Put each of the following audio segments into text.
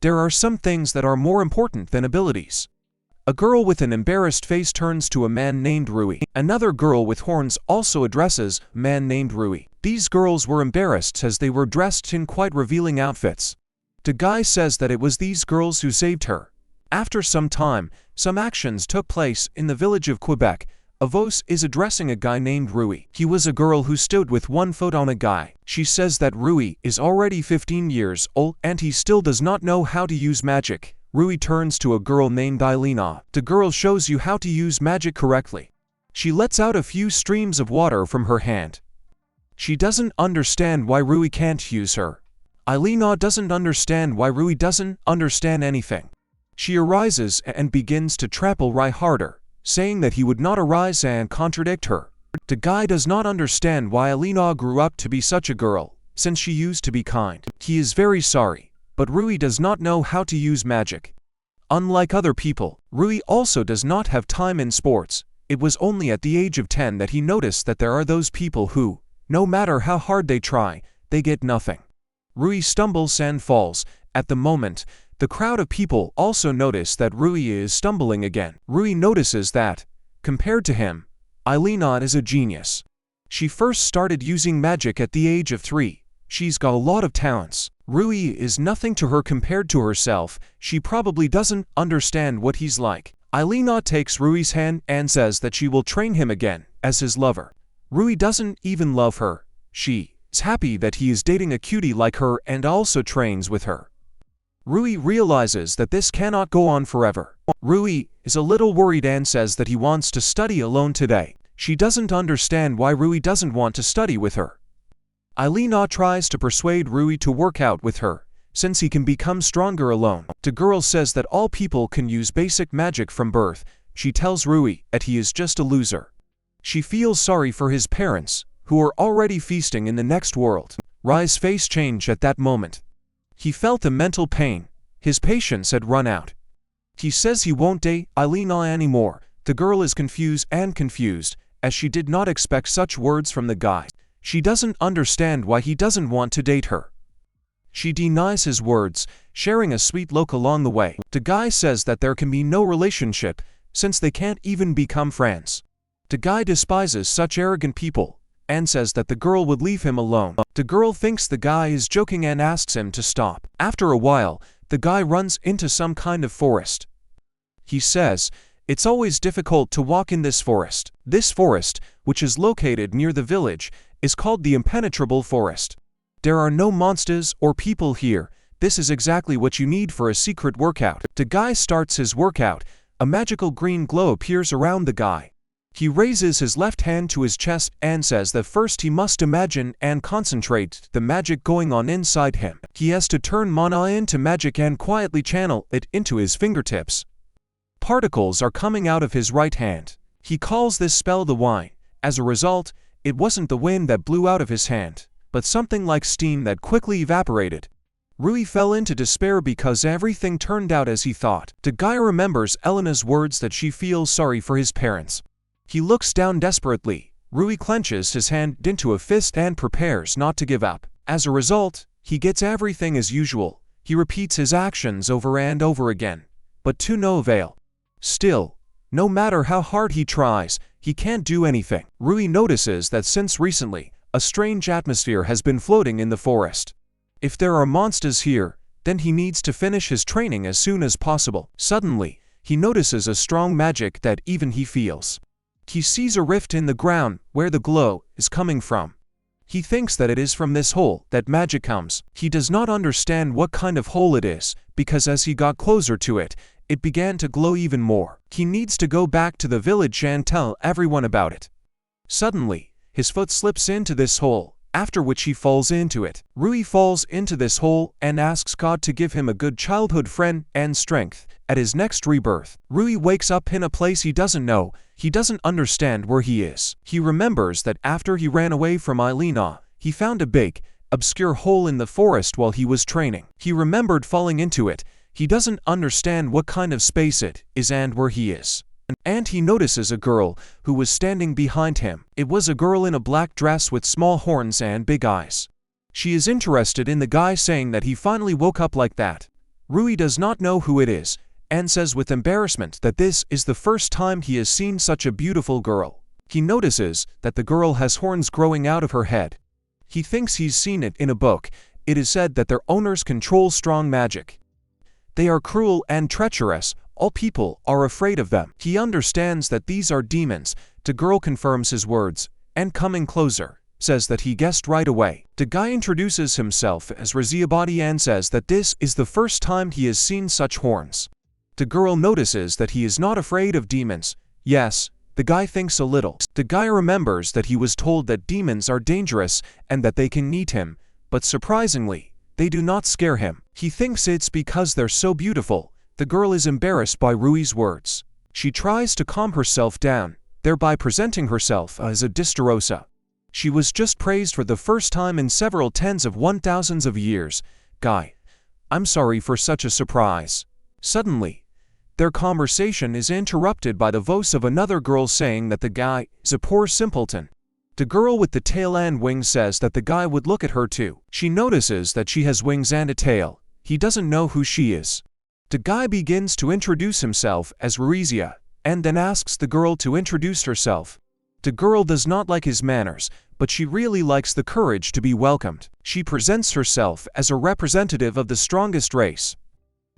There are some things that are more important than abilities. A girl with an embarrassed face turns to a man named Rui. Another girl with horns also addresses a man named Rui. These girls were embarrassed as they were dressed in quite revealing outfits. The guy says that it was these girls who saved her. After some time, some actions took place in the village of Quebec. A voice is addressing a guy named Rui. He was a girl who stood with one foot on a guy. She says that Rui is already 15 years old and he still does not know how to use magic. Rui turns to a girl named Alina. The girl shows you how to use magic correctly. She lets out a few streams of water from her hand. She doesn't understand why Rui can't use her. Alina doesn't understand why Rui doesn't understand anything. She arises and begins to trample Rui harder, saying that he would not arise and contradict her. The guy does not understand why Alina grew up to be such a girl, since she used to be kind. He is very sorry, but Rui does not know how to use magic. Unlike other people, Rui also does not have time in sports. It was only at the age of 10 that he noticed that there are those people who, no matter how hard they try, they get nothing. Rui stumbles and falls. At the moment, the crowd of people also notice that Rui is stumbling again. Rui notices that, compared to him, Alina is a genius. She first started using magic at the age of 3. She's got a lot of talents. Rui is nothing to her compared to herself. She probably doesn't understand what he's like. Alina takes Rui's hand and says that she will train him again as his lover. Rui doesn't even love her. She is happy that he is dating a cutie like her and also trains with her. Rui realizes that this cannot go on forever. Rui is a little worried and says that he wants to study alone today. She doesn't understand why Rui doesn't want to study with her. Alina tries to persuade Rui to work out with her, since he can become stronger alone. The girl says that all people can use basic magic from birth. She tells Rui that he is just a loser. She feels sorry for his parents, who are already feasting in the next world. Rui's face changed at that moment. He felt a mental pain. His patience had run out. He says he won't date Alina anymore. The girl is confused, as she did not expect such words from the guy. She doesn't understand why he doesn't want to date her. She denies his words, sharing a sweet look along the way. The guy says that there can be no relationship, since they can't even become friends. The guy despises such arrogant people, and says that the girl would leave him alone. The girl thinks the guy is joking and asks him to stop. After a while, the guy runs into some kind of forest. He says, "It's always difficult to walk in this forest." This forest, which is located near the village, is called the impenetrable forest. There are no monsters or people here. This is exactly what you need for a secret workout. The guy starts his workout. A magical green glow appears around the guy. He raises his left hand to his chest and says that first he must imagine and concentrate the magic going on inside him. He has to turn mana into magic and quietly channel it into his fingertips. Particles are coming out of his right hand. He calls this spell the wine. As a result, it wasn't the wind that blew out of his hand, but something like steam that quickly evaporated. Rui fell into despair because everything turned out as he thought. The guy remembers Alina's words that she feels sorry for his parents. He looks down desperately. Rui clenches his hand into a fist and prepares not to give up. As a result, he gets everything as usual. He repeats his actions over and over again, but to no avail. Still, no matter how hard he tries, he can't do anything. Rui notices that since recently, a strange atmosphere has been floating in the forest. If there are monsters here, then he needs to finish his training as soon as possible. Suddenly, he notices a strong magic that even he feels. He sees a rift in the ground where the glow is coming from. He thinks that it is from this hole that magic comes. He does not understand what kind of hole it is, because as he got closer to it, it began to glow even more. He needs to go back to the village and tell everyone about it. Suddenly, his foot slips into this hole, after which he falls into it. Rui falls into this hole and asks God to give him a good childhood friend and strength at his next rebirth. Rui wakes up in a place he doesn't know. He doesn't understand where he is. He remembers that after he ran away from Alina, he found a big, obscure hole in the forest while he was training. He remembered falling into it. He doesn't understand what kind of space it is and where he is. And he notices a girl who was standing behind him. It was a girl in a black dress with small horns and big eyes. She is interested in the guy saying that he finally woke up like that. Rui does not know who it is, and says with embarrassment that this is the first time he has seen such a beautiful girl. He notices that the girl has horns growing out of her head. He thinks he's seen it in a book. It is said that their owners control strong magic. They are cruel and treacherous. All people are afraid of them. He understands that these are demons. The girl confirms his words, and coming closer, says that he guessed right away. The guy introduces himself as Ruisha and says that this is the first time he has seen such horns. The girl notices that he is not afraid of demons. Yes, the guy thinks a little. The guy remembers that he was told that demons are dangerous and that they can eat him, but surprisingly, they do not scare him. He thinks it's because they're so beautiful. The girl is embarrassed by Rui's words. She tries to calm herself down, thereby presenting herself as a descendant. She was just praised for the first time in several tens of thousands of years. Guy, I'm sorry for such a surprise. Suddenly, their conversation is interrupted by the voice of another girl saying that the guy is a poor simpleton. The girl with the tail and wings says that the guy would look at her too. She notices that she has wings and a tail. He doesn't know who she is. The guy begins to introduce himself as Ruisha, and then asks the girl to introduce herself. The girl does not like his manners, but she really likes the courage to be welcomed. She presents herself as a representative of the strongest race.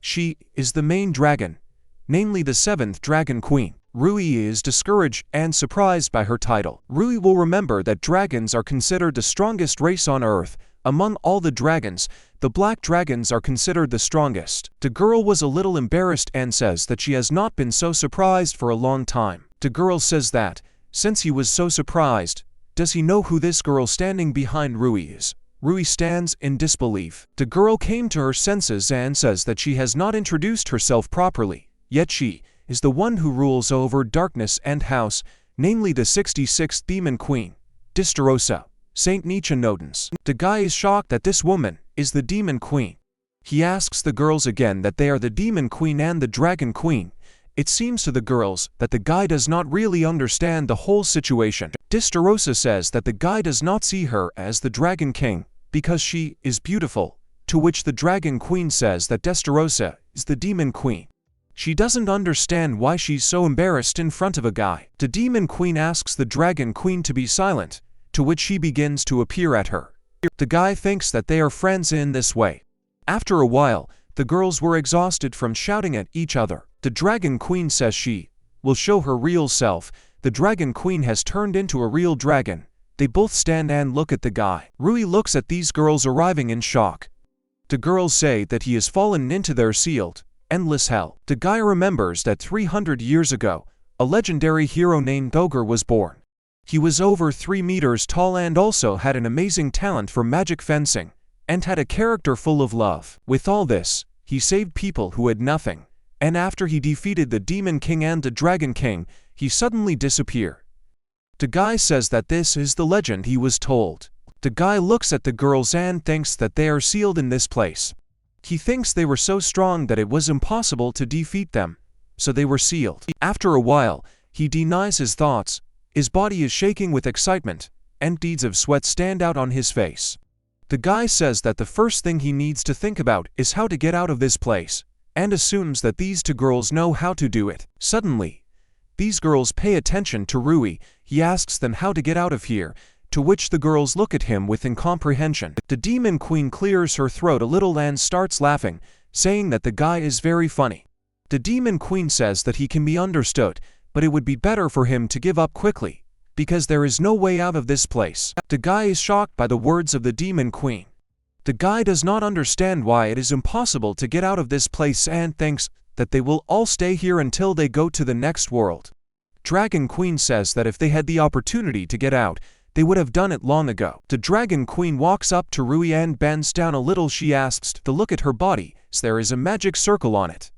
She is the main dragon, namely the 7th Dragon Queen. Rui is discouraged and surprised by her title. Rui will remember that dragons are considered the strongest race on Earth. Among all the dragons, the black dragons are considered the strongest. The girl was a little embarrassed and says that she has not been so surprised for a long time. The girl says that, since he was so surprised, does he know who this girl standing behind Rui is? Rui stands in disbelief. The girl came to her senses and says that she has not introduced herself properly, yet she is the one who rules over darkness and house, namely the 66th Demon Queen, Descendants. Saint Nietzsche Nodens. The guy is shocked that this woman is the Demon Queen. He asks the girls again that they are the Demon Queen and the Dragon Queen. It seems to the girls that the guy does not really understand the whole situation. Descendants says that the guy does not see her as the Dragon King because she is beautiful, to which the Dragon Queen says that Descendants is the Demon Queen. She doesn't understand why she's so embarrassed in front of a guy. The Demon Queen asks the Dragon Queen to be silent, to which she begins to appear at her. The guy thinks that they are friends in this way. After a while, the girls were exhausted from shouting at each other. The Dragon Queen says she will show her real self. The Dragon Queen has turned into a real dragon. They both stand and look at the guy. Rui looks at these girls arriving in shock. The girls say that he has fallen into their sealed, endless hell. The guy remembers that 300 years ago, a legendary hero named Ogre was born. He was over 3 meters tall and also had an amazing talent for magic fencing, and had a character full of love. With all this, he saved people who had nothing, and after he defeated the Demon King and the Dragon King, he suddenly disappeared. The guy says that this is the legend he was told. The guy looks at the girls and thinks that they are sealed in this place. He thinks they were so strong that it was impossible to defeat them, so they were sealed. After a while, he denies his thoughts. His body is shaking with excitement, and beads of sweat stand out on his face. The guy says that the first thing he needs to think about is how to get out of this place, and assumes that these 2 girls know how to do it. Suddenly, these girls pay attention to Rui. He asks them how to get out of here, to which the girls look at him with incomprehension. The Demon Queen clears her throat a little and starts laughing, saying that the guy is very funny. The Demon Queen says that he can be understood, but it would be better for him to give up quickly, because there is no way out of this place. The guy is shocked by the words of the Demon Queen. The guy does not understand why it is impossible to get out of this place and thinks that they will all stay here until they go to the next world. Dragon Queen says that if they had the opportunity to get out, they would have done it long ago. The Dragon Queen walks up to Rui and bends down a little. She asks to look at her body, as there is a magic circle on it.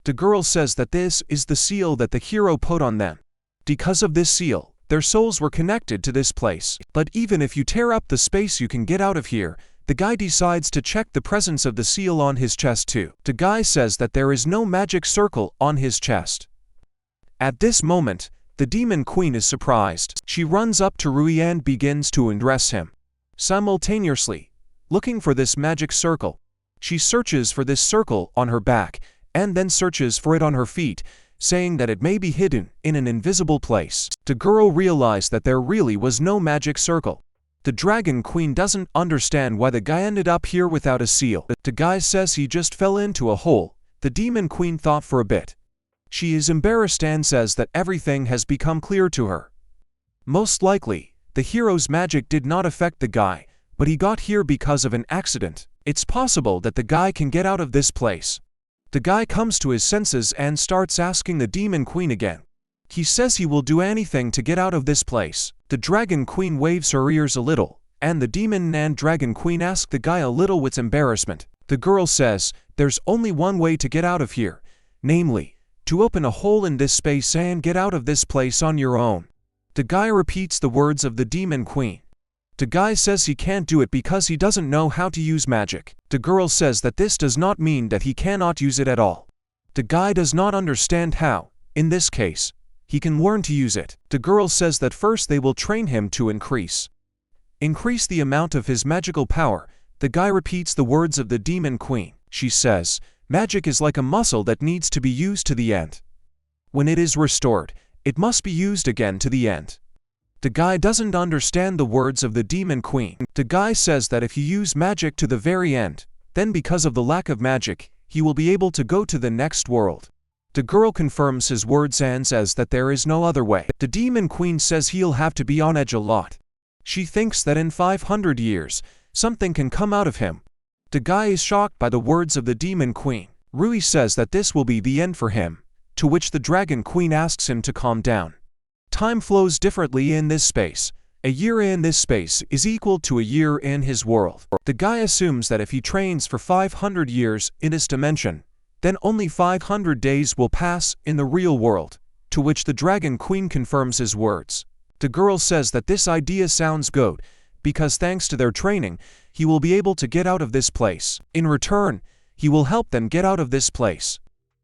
The girl says that this is the seal that the hero put on them. Because of this seal, their souls were connected to this place. But even if you tear up the space you can get out of here. The guy decides to check the presence of the seal on his chest too. The guy says that there is no magic circle on his chest. At this moment, the Demon Queen is surprised. She runs up to Rui and begins to undress him. Simultaneously, looking for this magic circle. She searches for this circle on her back, and then searches for it on her feet, saying that it may be hidden in an invisible place. The girl realized that there really was no magic circle. The Dragon Queen doesn't understand why the guy ended up here without a seal. The guy says he just fell into a hole. The Demon Queen thought for a bit. She is embarrassed and says that everything has become clear to her. Most likely, the hero's magic did not affect the guy, but he got here because of an accident. It's possible that the guy can get out of this place. The guy comes to his senses and starts asking the Demon Queen again. He says he will do anything to get out of this place. The Dragon Queen waves her ears a little, and the Demon and Dragon Queen ask the guy a little with embarrassment. The girl says, there's only one way to get out of here, namely, to open a hole in this space and get out of this place on your own. The guy repeats the words of the Demon Queen. The guy says he can't do it because he doesn't know how to use magic. The girl says that this does not mean that he cannot use it at all. The guy does not understand how, in this case, he can learn to use it. The girl says that first they will train him to increase the amount of his magical power. The guy repeats the words of the Demon Queen. She says, magic is like a muscle that needs to be used to the end. When it is restored, it must be used again to the end. The guy doesn't understand the words of the Demon Queen. The guy says that if you use magic to the very end, then because of the lack of magic, he will be able to go to the next world. The girl confirms his words and says that there is no other way. The Demon Queen says he'll have to be on edge a lot. She thinks that in 500 years, something can come out of him. The guy is shocked by the words of the Demon Queen. Rui says that this will be the end for him, to which the Dragon Queen asks him to calm down. Time flows differently in this space. A year in this space is equal to a year in his world. The guy assumes that if he trains for 500 years in this dimension, then only 500 days will pass in the real world, to which the Dragon Queen confirms his words. The girl says that this idea sounds good, because thanks to their training, he will be able to get out of this place. In return, he will help them get out of this place.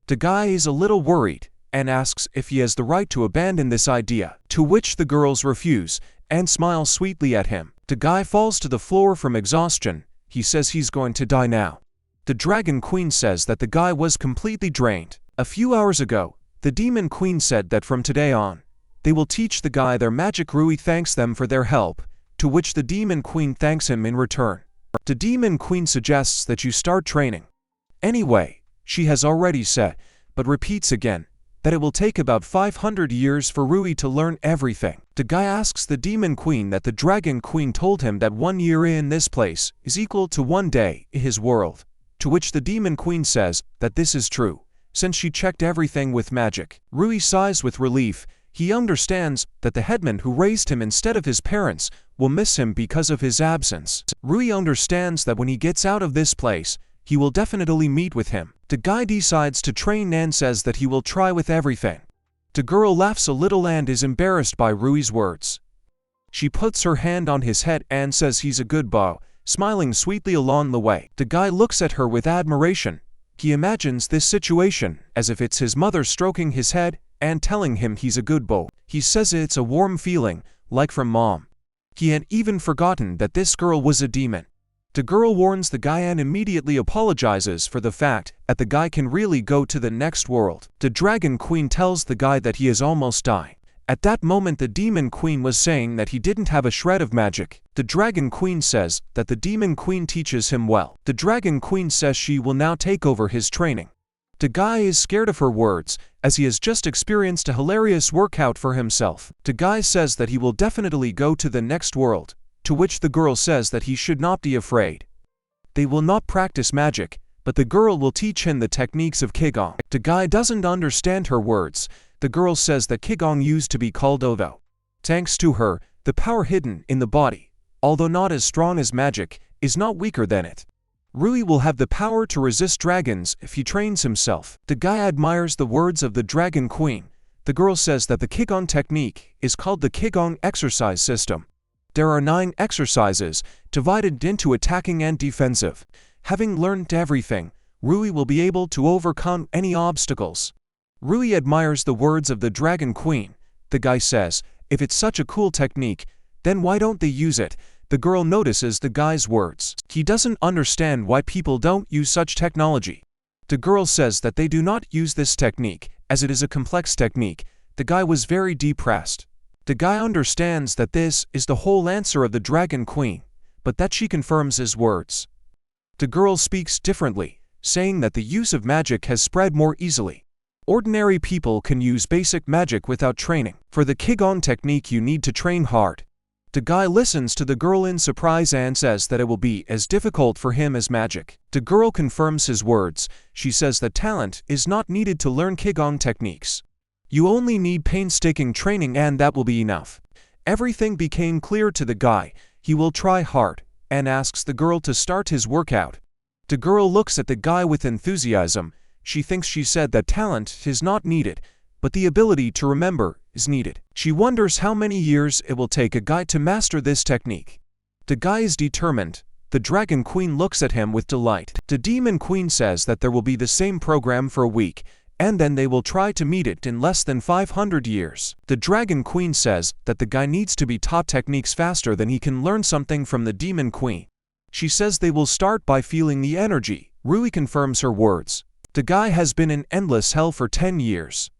The guy is a little worried, and asks if he has the right to abandon this idea, to which the girls refuse, and smile sweetly at him. The guy falls to the floor from exhaustion. He says he's going to die now. The Dragon Queen says that the guy was completely drained. A few hours ago, the Demon Queen said that from today on, they will teach the guy their magic. Rui thanks them for their help, to which the Demon Queen thanks him in return. The Demon Queen suggests that you start training. Anyway, she has already said, but repeats again, that it will take about 500 years for Rui to learn everything. The guy asks the Demon Queen that the Dragon Queen told him that 1 year in this place is equal to 1 day in his world, to which the Demon Queen says that this is true, since she checked everything with magic. Rui sighs with relief. He understands that the headman who raised him instead of his parents will miss him because of his absence. Rui understands that when he gets out of this place, he will definitely meet with him. The guy decides to train and says that he will try with everything. The girl laughs a little and is embarrassed by Rui's words. She puts her hand on his head and says he's a good boy, smiling sweetly along the way. The guy looks at her with admiration. He imagines this situation as if it's his mother stroking his head and telling him he's a good boy. He says it's a warm feeling, like from mom. He had even forgotten that this girl was a demon. The girl warns the guy and immediately apologizes for the fact that the guy can really go to the next world. The Dragon Queen tells the guy that he is almost dying. At that moment the Demon Queen was saying that he didn't have a shred of magic. The Dragon Queen says that the Demon Queen teaches him well. The Dragon Queen says she will now take over his training. The guy is scared of her words, as he has just experienced a hilarious workout for himself. The guy says that he will definitely go to the next world, to which the girl says that he should not be afraid. They will not practice magic, but the girl will teach him the techniques of Qigong. The guy doesn't understand her words. The girl says that Qigong used to be called Odo. Thanks to her, the power hidden in the body, although not as strong as magic, is not weaker than it. Rui will have the power to resist dragons if he trains himself. The guy admires the words of the Dragon Queen. The girl says that the Qigong technique is called the Qigong exercise system. There are 9 exercises, divided into attacking and defensive. Having learned everything, Rui will be able to overcome any obstacles. Rui admires the words of the Dragon Queen. The guy says, if it's such a cool technique, then why don't they use it? The girl notices the guy's words. He doesn't understand why people don't use such technology. The girl says that they do not use this technique, as it is a complex technique. The guy was very depressed. The guy understands that this is the whole answer of the Dragon Queen, but that she confirms his words. The girl speaks differently, saying that the use of magic has spread more easily. Ordinary people can use basic magic without training. For the Qigong technique you need to train hard. The guy listens to the girl in surprise and says that it will be as difficult for him as magic. The girl confirms his words. She says that talent is not needed to learn Qigong techniques. You only need painstaking training and that will be enough. Everything became clear to the guy. He will try hard, and asks the girl to start his workout. The girl looks at the guy with enthusiasm. She thinks she said that talent is not needed, but the ability to remember is needed. She wonders how many years it will take a guy to master this technique. The guy is determined. The Dragon Queen looks at him with delight. The Demon Queen says that there will be the same program for a week, and then they will try to meet it in less than 500 years. The Dragon Queen says that the guy needs to be taught techniques faster than he can learn something from the Demon Queen. She says they will start by feeling the energy. Rui confirms her words. The guy has been in endless hell for 10 years.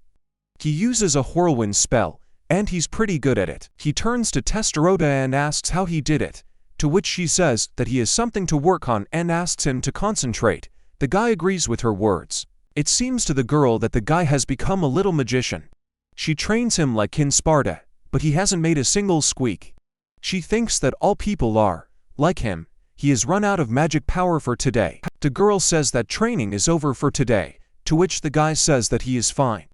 He uses a whirlwind spell, and he's pretty good at it. He turns to Testaroda and asks how he did it, to which she says that he has something to work on and asks him to concentrate. The guy agrees with her words. It seems to the girl that the guy has become a little magician. She trains him like in Sparta, but he hasn't made a single squeak. She thinks that all people are like him. He has run out of magic power for today. The girl says that training is over for today, to which the guy says that he is fine.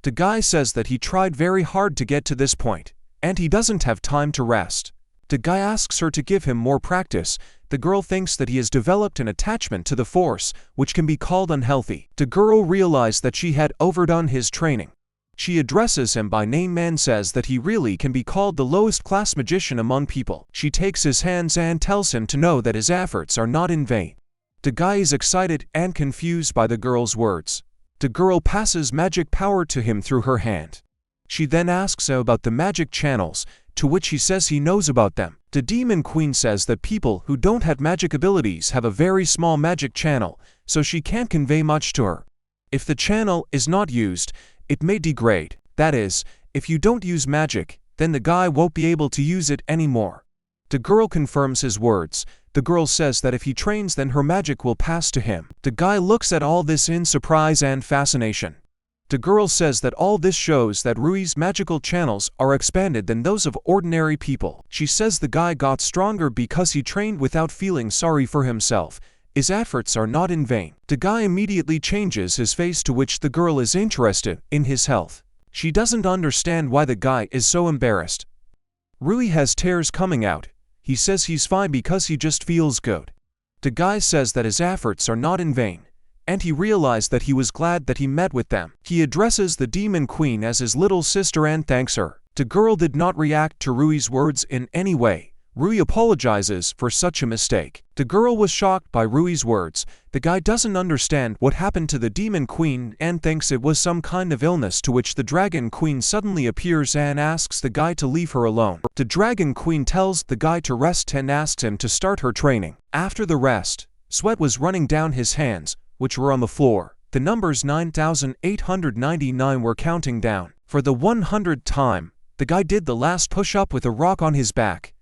The guy says that he tried very hard to get to this point, and he doesn't have time to rest. The guy asks her to give him more practice. The girl thinks that he has developed an attachment to the force, which can be called unhealthy. The girl realized that she had overdone his training. She addresses him by name and says that he really can be called the lowest class magician among people. She takes his hands and tells him to know that his efforts are not in vain. The guy is excited and confused by the girl's words. The girl passes magic power to him through her hand. She then asks him about the magic channels, to which he says he knows about them. The Demon Queen says that people who don't have magic abilities have a very small magic channel, so she can't convey much to her. If the channel is not used, it may degrade. That is, if you don't use magic, then the guy won't be able to use it anymore. The girl confirms his words. The girl says that if he trains then her magic will pass to him. The guy looks at all this in surprise and fascination. The girl says that all this shows that Rui's magical channels are expanded than those of ordinary people. She says the guy got stronger because he trained without feeling sorry for himself. His efforts are not in vain. The guy immediately changes his face, to which the girl is interested in his health. She doesn't understand why the guy is so embarrassed. Rui has tears coming out. He says he's fine because he just feels good. The guy says that his efforts are not in vain, and he realized that he was glad that he met with them. He addresses the Demon Queen as his little sister and thanks her. The girl did not react to Rui's words in any way. Rui apologizes for such a mistake. The girl was shocked by Rui's words. The guy doesn't understand what happened to the Demon Queen and thinks it was some kind of illness, to which the Dragon Queen suddenly appears and asks the guy to leave her alone. The Dragon Queen tells the guy to rest and asks him to start her training. After the rest, sweat was running down his hands, which were on the floor. The numbers 9,899 were counting down. For the 100th time, the guy did the last push-up with a rock on his back.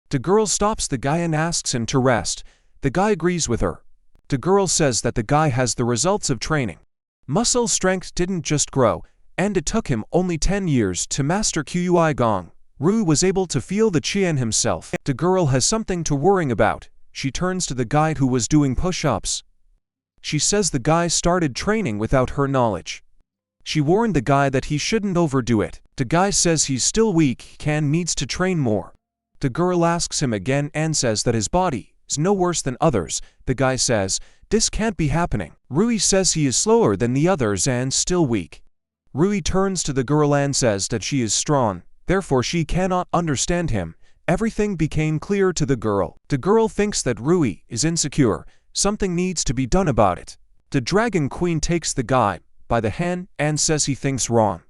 The girl stops the guy and asks him to rest. The guy agrees with her. The girl says that the guy has the results of training. Muscle strength didn't just grow, and it took him only 10 years to master Kui Gong. Rui was able to feel the Qian himself. The girl has something to worry about. She turns to the guy who was doing push-ups. She says the guy started training without her knowledge. She warned the guy that he shouldn't overdo it. The guy says he's still weak and needs to train more. The girl asks him again and says that his body is no worse than others. The guy says, this can't be happening. Rui says he is slower than the others and still weak. Rui turns to the girl and says that she is strong, therefore she cannot understand him. Everything became clear to the girl. The girl thinks that Rui is insecure. Something needs to be done about it. The Dragon Queen takes the guy by the hand and says he thinks wrong.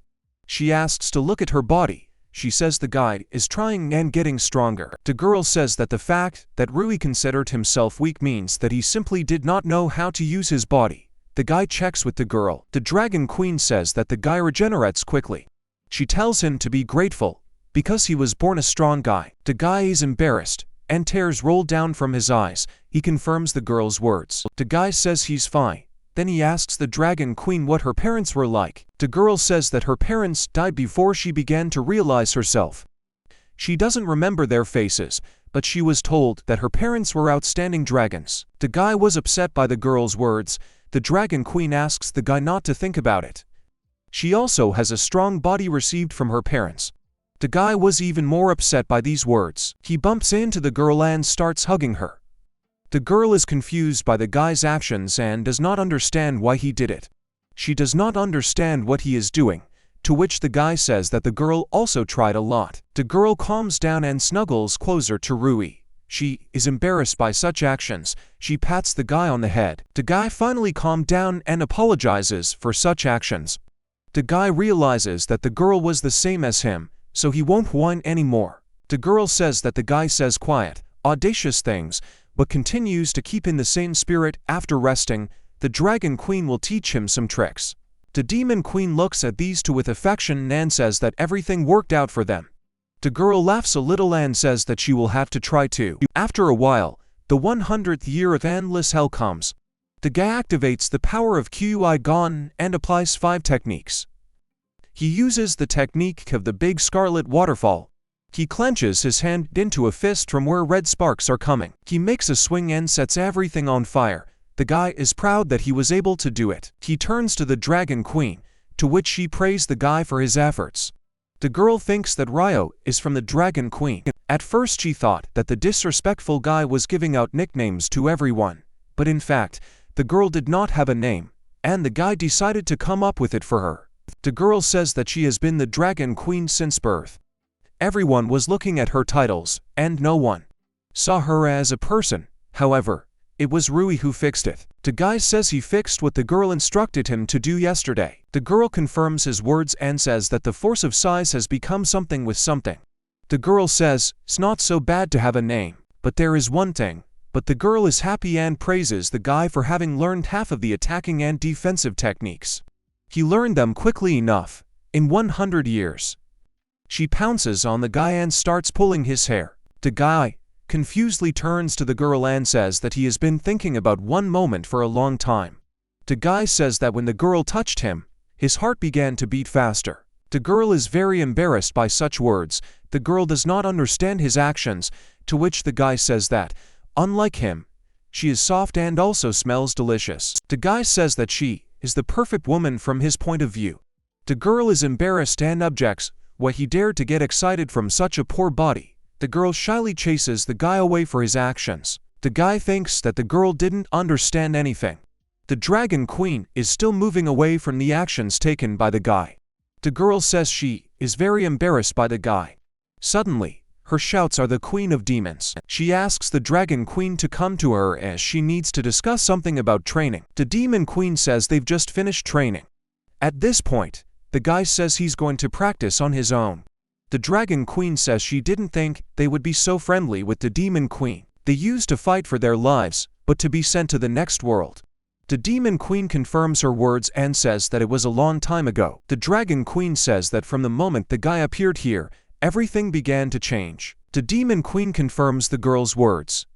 She asks to look at her body. She says the guy is trying and getting stronger. The girl says that the fact that Rui considered himself weak means that he simply did not know how to use his body. The guy checks with the girl. The Dragon Queen says that the guy regenerates quickly. She tells him to be grateful because he was born a strong guy. The guy is embarrassed and tears roll down from his eyes. He confirms the girl's words. The guy says he's fine. Then he asks the Dragon Queen what her parents were like. The girl says that her parents died before she began to realize herself. She doesn't remember their faces, but she was told that her parents were outstanding dragons. The guy was upset by the girl's words. The Dragon Queen asks the guy not to think about it. She also has a strong body received from her parents. The guy was even more upset by these words. He bumps into the girl and starts hugging her. The girl is confused by the guy's actions and does not understand why he did it. She does not understand what he is doing, to which the guy says that the girl also tried a lot. The girl calms down and snuggles closer to Rui. She is embarrassed by such actions. She pats the guy on the head. The guy finally calmed down and apologizes for such actions. The guy realizes that the girl was the same as him, so he won't whine anymore. The girl says that the guy says quiet, audacious things, but continues to keep in the same spirit. After resting, the Dragon Queen will teach him some tricks. The Demon Queen looks at these two with affection and says that everything worked out for them. The girl laughs a little and says that she will have to try too. After a while, the 100th year of endless hell comes. The guy activates the power of Qui-Gon and applies 5 techniques. He uses the technique of the big scarlet waterfall. He clenches his hand into a fist from where red sparks are coming. He makes a swing and sets everything on fire. The guy is proud that he was able to do it. He turns to the Dragon Queen, to which she praised the guy for his efforts. The girl thinks that Ryo is from the Dragon Queen. At first she thought that the disrespectful guy was giving out nicknames to everyone, but in fact, the girl did not have a name, and the guy decided to come up with it for her. The girl says that she has been the Dragon Queen since birth. Everyone was looking at her titles, and no one saw her as a person. However, it was Rui who fixed it. The guy says he fixed what the girl instructed him to do yesterday. The girl confirms his words and says that the force of size has become something with something. The girl says, it's not so bad to have a name, but there is one thing. But the girl is happy and praises the guy for having learned half of the attacking and defensive techniques. He learned them quickly enough, in 100 years. She pounces on the guy and starts pulling his hair. The guy confusedly turns to the girl and says that he has been thinking about one moment for a long time. The guy says that when the girl touched him, his heart began to beat faster. The girl is very embarrassed by such words. The girl does not understand his actions, to which the guy says that, unlike him, she is soft and also smells delicious. The guy says that she is the perfect woman from his point of view. The girl is embarrassed and objects why he dared to get excited from such a poor body. The girl shyly chases the guy away for his actions. The guy thinks that the girl didn't understand anything. The Dragon Queen is still moving away from the actions taken by the guy. The girl says she is very embarrassed by the guy. Suddenly, her shouts are the Queen of Demons. She asks the Dragon Queen to come to her as she needs to discuss something about training. The Demon Queen says they've just finished training. At this point, the guy says he's going to practice on his own. The Dragon Queen says she didn't think they would be so friendly with the Demon Queen. They used to fight for their lives, but to be sent to the next world. The Demon Queen confirms her words and says that it was a long time ago. The Dragon Queen says that from the moment the guy appeared here, everything began to change. The Demon Queen confirms the girl's words.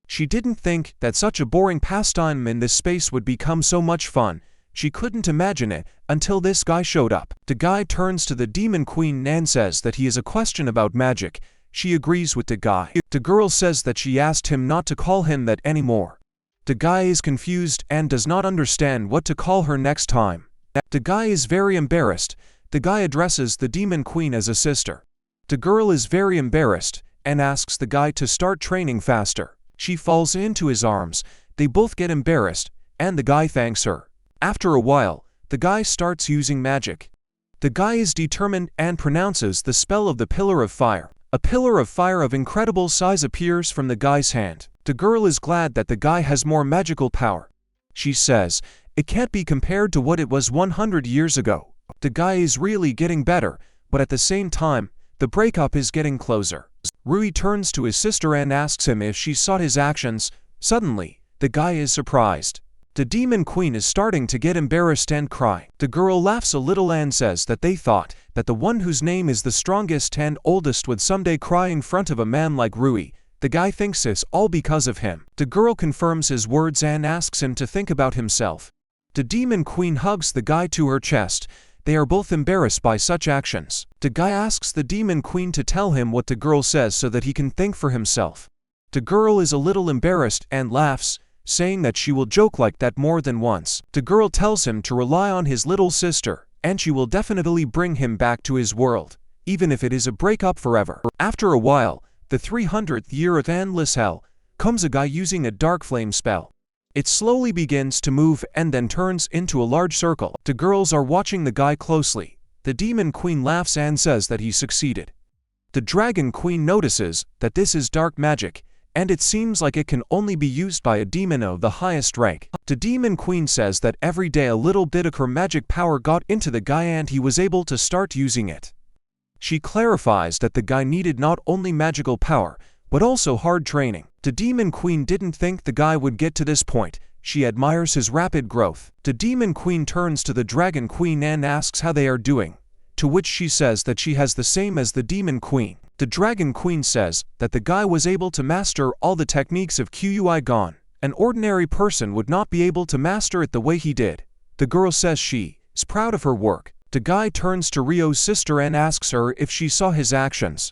She didn't think that such a boring pastime in this space would become so much fun. She couldn't imagine it until this guy showed up. The guy turns to the Demon Queen and says that he has a question about magic. She agrees with the guy. The girl says that she asked him not to call him that anymore. The guy is confused and does not understand what to call her next time. The guy is very embarrassed. The guy addresses the Demon Queen as a sister. The girl is very embarrassed and asks the guy to start training faster. She falls into his arms. They both get embarrassed, and the guy thanks her. After a while, the guy starts using magic. The guy is determined and pronounces the spell of the Pillar of Fire. A pillar of fire of incredible size appears from the guy's hand. The girl is glad that the guy has more magical power. She says, it can't be compared to what it was 100 years ago. The guy is really getting better, but at the same time, The breakup is getting closer. Rui turns to his sister and asks him if she saw his actions. Suddenly, the guy is surprised. The demon queen is starting to get embarrassed and cry. The girl laughs a little and says that they thought that the one whose name is the strongest and oldest would someday cry in front of a man like Rui. The guy thinks it's all because of him. The girl confirms his words and asks him to think about himself. The demon queen hugs the guy to her chest. They are both embarrassed by such actions. The guy asks the demon queen to tell him what the girl says so that he can think for himself. The girl is a little embarrassed and laughs, saying that she will joke like that more than once. The girl tells him to rely on his little sister, and she will definitely bring him back to his world, even if it is a breakup forever. After a while, the 300th year of endless hell, comes a guy using a dark flame spell. It slowly begins to move and then turns into a large circle. The girls are watching the guy closely. The demon queen laughs and says that he succeeded. The dragon queen notices that this is dark magic, and it seems like it can only be used by a demon of the highest rank. The demon queen says that every day a little bit of her magic power got into the guy and he was able to start using it. She clarifies that the guy needed not only magical power, but also hard training. The demon queen didn't think the guy would get to this point. She admires his rapid growth. The demon queen turns to the dragon queen and asks how they are doing, to which she says that she has the same as the demon queen. The dragon queen says that the guy was able to master all the techniques of Kui Gon. An ordinary person would not be able to master it the way he did. The girl says she is proud of her work. The guy turns to Rio's sister and asks her if she saw his actions.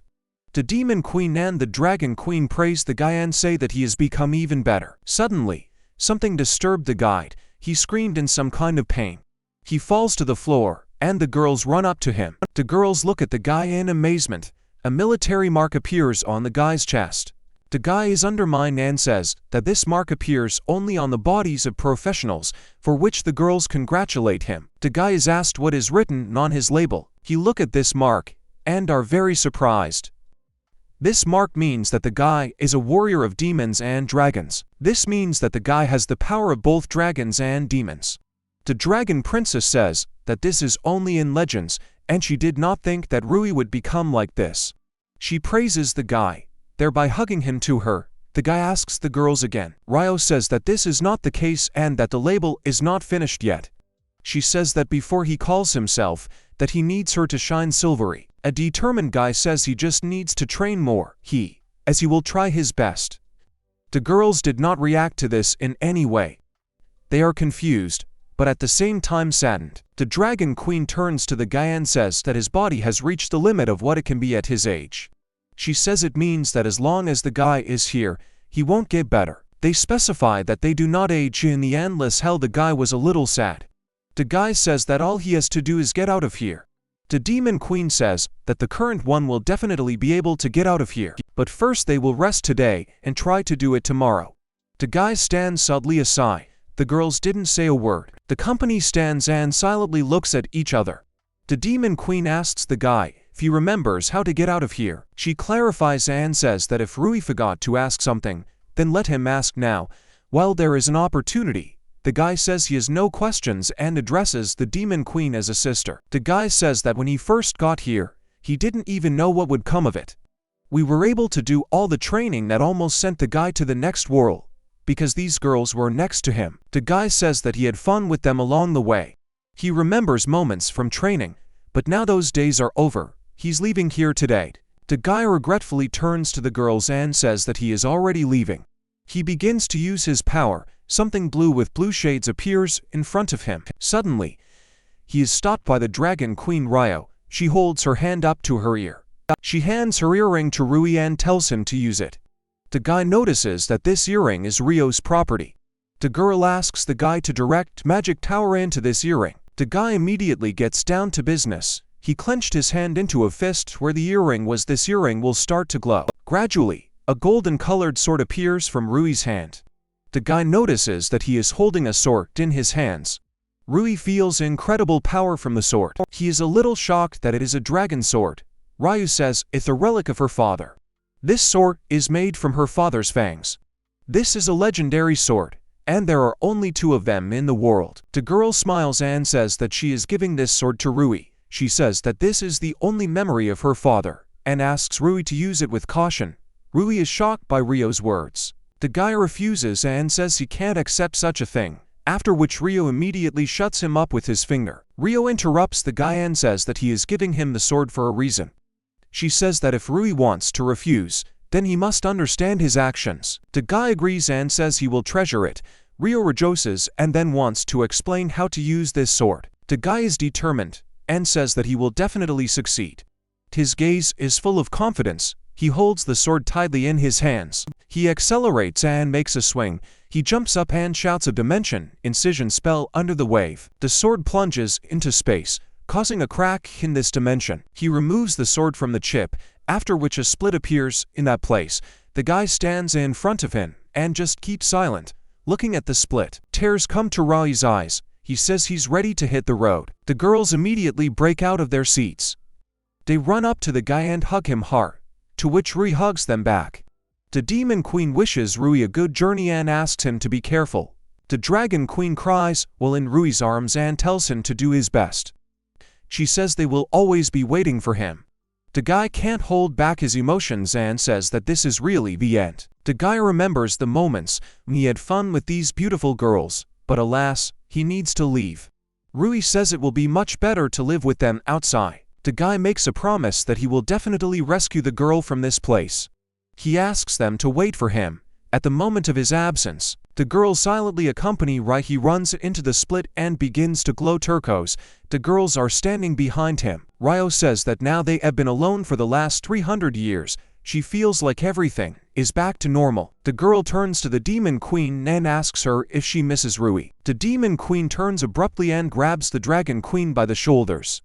The demon queen and the dragon queen praise the guy and say that he has become even better. Suddenly, something disturbed the guide. He screamed in some kind of pain. He falls to the floor, and the girls run up to him. The girls look at the guy in amazement. A military mark appears on the guy's chest. The guy is undermined and says that this mark appears only on the bodies of professionals, for which the girls congratulate him. The guy is asked what is written on his label. He look at this mark and are very surprised. This mark means that the guy is a warrior of demons and dragons. This means that the guy has the power of both dragons and demons. The dragon princess says that this is only in legends, and she did not think that Rui would become like this. She praises the guy, thereby hugging him to her. The guy asks the girls again. Rio says that this is not the case and that the label is not finished yet. She says that before he calls himself, that he needs her to shine silvery. A determined guy says he just needs to train more, as he will try his best. The girls did not react to this in any way. They are confused, but at the same time saddened. The dragon queen turns to the guy and says that his body has reached the limit of what it can be at his age. She says it means that as long as the guy is here, he won't get better. They specify that they do not age in the endless hell. The guy was a little sad. The guy says that all he has to do is get out of here. The demon queen says that the current one will definitely be able to get out of here, but first they will rest today and try to do it tomorrow. The guy stands sadly aside. The girls didn't say a word. The company stands and silently looks at each other. The demon queen asks the guy if he remembers how to get out of here. She clarifies and says that if Rui forgot to ask something, then let him ask now, while there is an opportunity. The guy says he has no questions and addresses the demon queen as a sister. The guy says that when he first got here, he didn't even know what would come of it. We were able to do all the training that almost sent the guy to the next world, because these girls were next to him. The guy says that he had fun with them along the way. He remembers moments from training, but now those days are over. He's leaving here today. The guy regretfully turns to the girls and says that he is already leaving. He begins to use his power. Something blue with blue shades appears in front of him. Suddenly, he is stopped by the dragon queen Rio. She holds her hand up to her ear. She hands her earring to Rui and tells him to use it. The guy notices that this earring is Rio's property. The girl asks the guy to direct magic tower into this earring. The guy immediately gets down to business. He clenched his hand into a fist where the earring was. This earring will start to glow. Gradually, a golden-colored sword appears from Rui's hand. The guy notices that he is holding a sword in his hands. Rui feels incredible power from the sword. He is a little shocked that it is a dragon sword. Ryu says it's a relic of her father. This sword is made from her father's fangs. This is a legendary sword, and there are only 2 of them in the world. The girl smiles and says that she is giving this sword to Rui. She says that this is the only memory of her father, and asks Rui to use it with caution. Rui is shocked by Ryo's words. The guy refuses and says he can't accept such a thing, after which Ryo immediately shuts him up with his finger. Ryo interrupts the guy and says that he is giving him the sword for a reason. She says that if Rui wants to refuse, then he must understand his actions. The guy agrees and says he will treasure it. Ryo rejoices and then wants to explain how to use this sword. The guy is determined and says that he will definitely succeed. His gaze is full of confidence. He holds the sword tightly in his hands. He accelerates and makes a swing. He jumps up and shouts a dimension incision spell under the wave. The sword plunges into space, causing a crack in this dimension. He removes the sword from the chip, after which a split appears in that place. The guy stands in front of him and just keeps silent, looking at the split. Tears come to Rui's eyes. He says he's ready to hit the road. The girls immediately break out of their seats. They run up to the guy and hug him hard, to which Rui hugs them back. The Demon Queen wishes Rui a good journey and asks him to be careful. The Dragon Queen cries while in Rui's arms and tells him to do his best. She says they will always be waiting for him. The guy can't hold back his emotions and says that this is really the end. The guy remembers the moments when he had fun with these beautiful girls, but alas, he needs to leave. Rui says it will be much better to live with them outside. The guy makes a promise that he will definitely rescue the girl from this place. He asks them to wait for him. At the moment of his absence, the girls silently accompany Rui. He runs into the split and begins to glow turquoise. The girls are standing behind him. Ryo says that now they have been alone for the last 300 years. She feels like everything is back to normal. The girl turns to the Demon Queen and asks her if she misses Rui. The Demon Queen turns abruptly and grabs the Dragon Queen by the shoulders.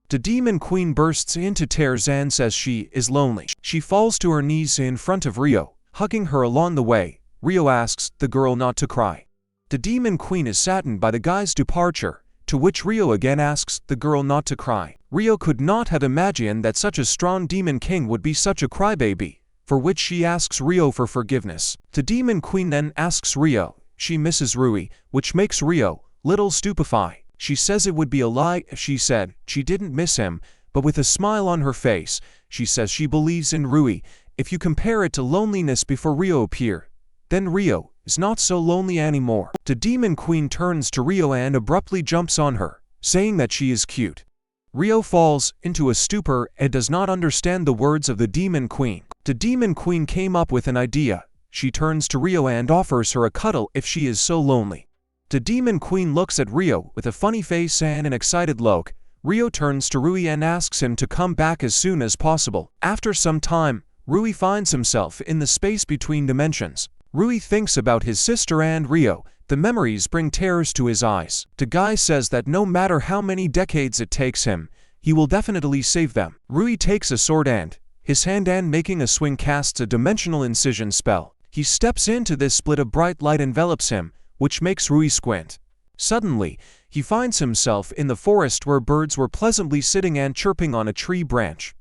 The Demon Queen bursts into tears and says she is lonely. She falls to her knees in front of Ryo, hugging her along the way. Ryo asks the girl not to cry. The Demon Queen is saddened by the guy's departure, to which Ryo again asks the girl not to cry. Ryo could not have imagined that such a strong Demon King would be such a crybaby, for which she asks Ryo for forgiveness. The Demon Queen then asks Ryo she misses Rui, which makes Ryo little stupefied. She says it would be a lie if she said she didn't miss him, but with a smile on her face, she says she believes in Rui. If you compare it to loneliness before Ryo appeared, then Ryo is not so lonely anymore. The Demon Queen turns to Ryo and abruptly jumps on her, saying that she is cute. Ryo falls into a stupor and does not understand the words of the Demon Queen. The Demon Queen came up with an idea. She turns to Ryo and offers her a cuddle if she is so lonely. The Demon Queen looks at Ryo with a funny face and an excited look. Ryo turns to Rui and asks him to come back as soon as possible. After some time, Rui finds himself in the space between dimensions. Rui thinks about his sister and Ryo. The memories bring tears to his eyes. The guy says that no matter how many decades it takes him, he will definitely save them. Rui takes a sword and his hand and making a swing casts a dimensional incision spell. He steps into this split. A bright light envelops him, which makes Rui squint. Suddenly, he finds himself in the forest where birds were pleasantly sitting and chirping on a tree branch.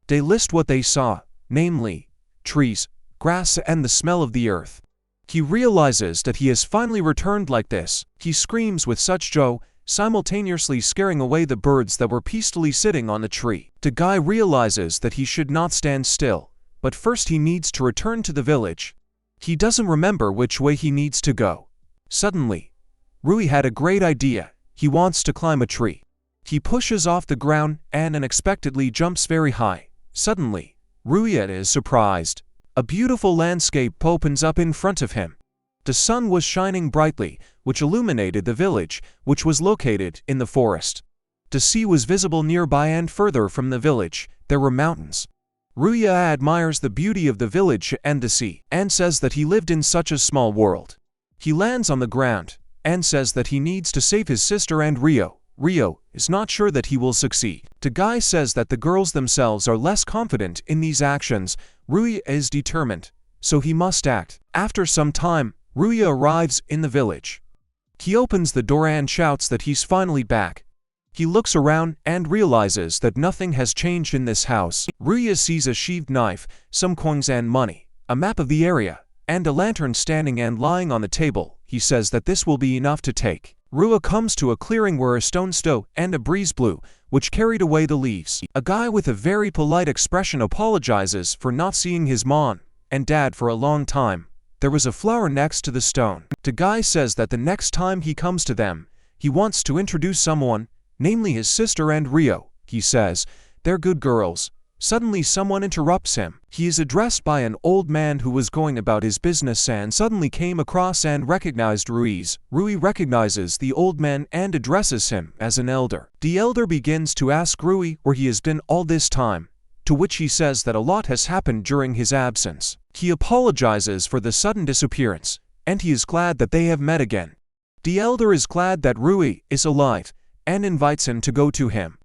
They list what they saw, namely, trees, grass and the smell of the earth. He realizes that he has finally returned like this. He screams with such joy, simultaneously scaring away the birds that were peacefully sitting on the tree. The guy realizes that he should not stand still, but first he needs to return to the village. He doesn't remember which way he needs to go. Suddenly, Rui had a great idea. He wants to climb a tree. He pushes off the ground and unexpectedly jumps very high. Suddenly, Rui is surprised. A beautiful landscape opens up in front of him. The sun was shining brightly, which illuminated the village, which was located in the forest. The sea was visible nearby and further from the village, there were mountains. Rui admires the beauty of the village and the sea, and says that he lived in such a small world. He lands on the ground, and says that he needs to save his sister and Ryo. Ryo is not sure that he will succeed. The guy says that the girls themselves are less confident in these actions. Rui is determined, so he must act. After some time, Rui arrives in the village. He opens the door and shouts that he's finally back. He looks around and realizes that nothing has changed in this house. Rui sees a sheathed knife, some coins and money, a map of the area, and a lantern standing and lying on the table. He says that this will be enough to take. Rua comes to a clearing where a stone stood and a breeze blew, which carried away the leaves. A guy with a very polite expression apologizes for not seeing his mom and dad for a long time. There was a flower next to the stone. The guy says that the next time he comes to them, he wants to introduce someone, namely his sister and Rio. He says, "They're good girls." Suddenly someone interrupts him. He is addressed by an old man who was going about his business and suddenly came across and recognized Ruiz. Rui recognizes the old man and addresses him as an elder. The elder begins to ask Rui where he has been all this time, to which he says that a lot has happened during his absence. He apologizes for the sudden disappearance, and he is glad that they have met again. The elder is glad that Rui is alive and invites him to go to him.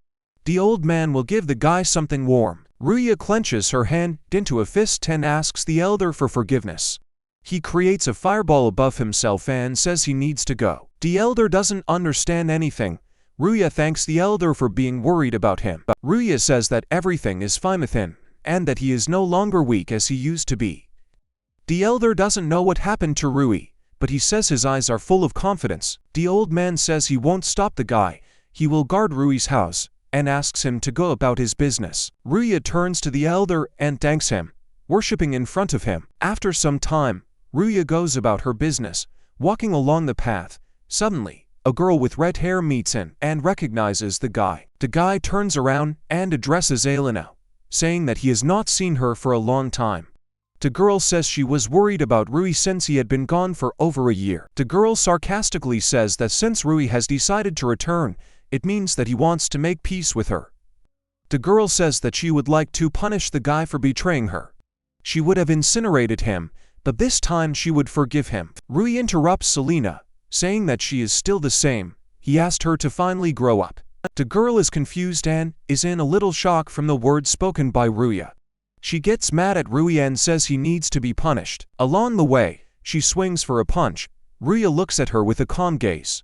The old man will give the guy something warm. Ruia clenches her hand into a fist and asks the elder for forgiveness. He creates a fireball above himself and says he needs to go. The elder doesn't understand anything. Ruia thanks the elder for being worried about him. Ruia says that everything is fine with him, and that he is no longer weak as he used to be. The elder doesn't know what happened to Rui, but he says his eyes are full of confidence. The old man says he won't stop the guy. He will guard Rui's house, and asks him to go about his business. Ruia turns to the elder and thanks him, worshipping in front of him. After some time, Ruia goes about her business, walking along the path. Suddenly, a girl with red hair meets him and recognizes the guy. The guy turns around and addresses Alina, saying that he has not seen her for a long time. The girl says she was worried about Rui since he had been gone for over a year. The girl sarcastically says that since Rui has decided to return, it means that he wants to make peace with her. The girl says that she would like to punish the guy for betraying her. She would have incinerated him, but this time she would forgive him. Rui interrupts Alina, saying that she is still the same. He asked her to finally grow up. The girl is confused and is in a little shock from the words spoken by Ruia. She gets mad at Rui and says he needs to be punished. Along the way, she swings for a punch. Ruia looks at her with a calm gaze.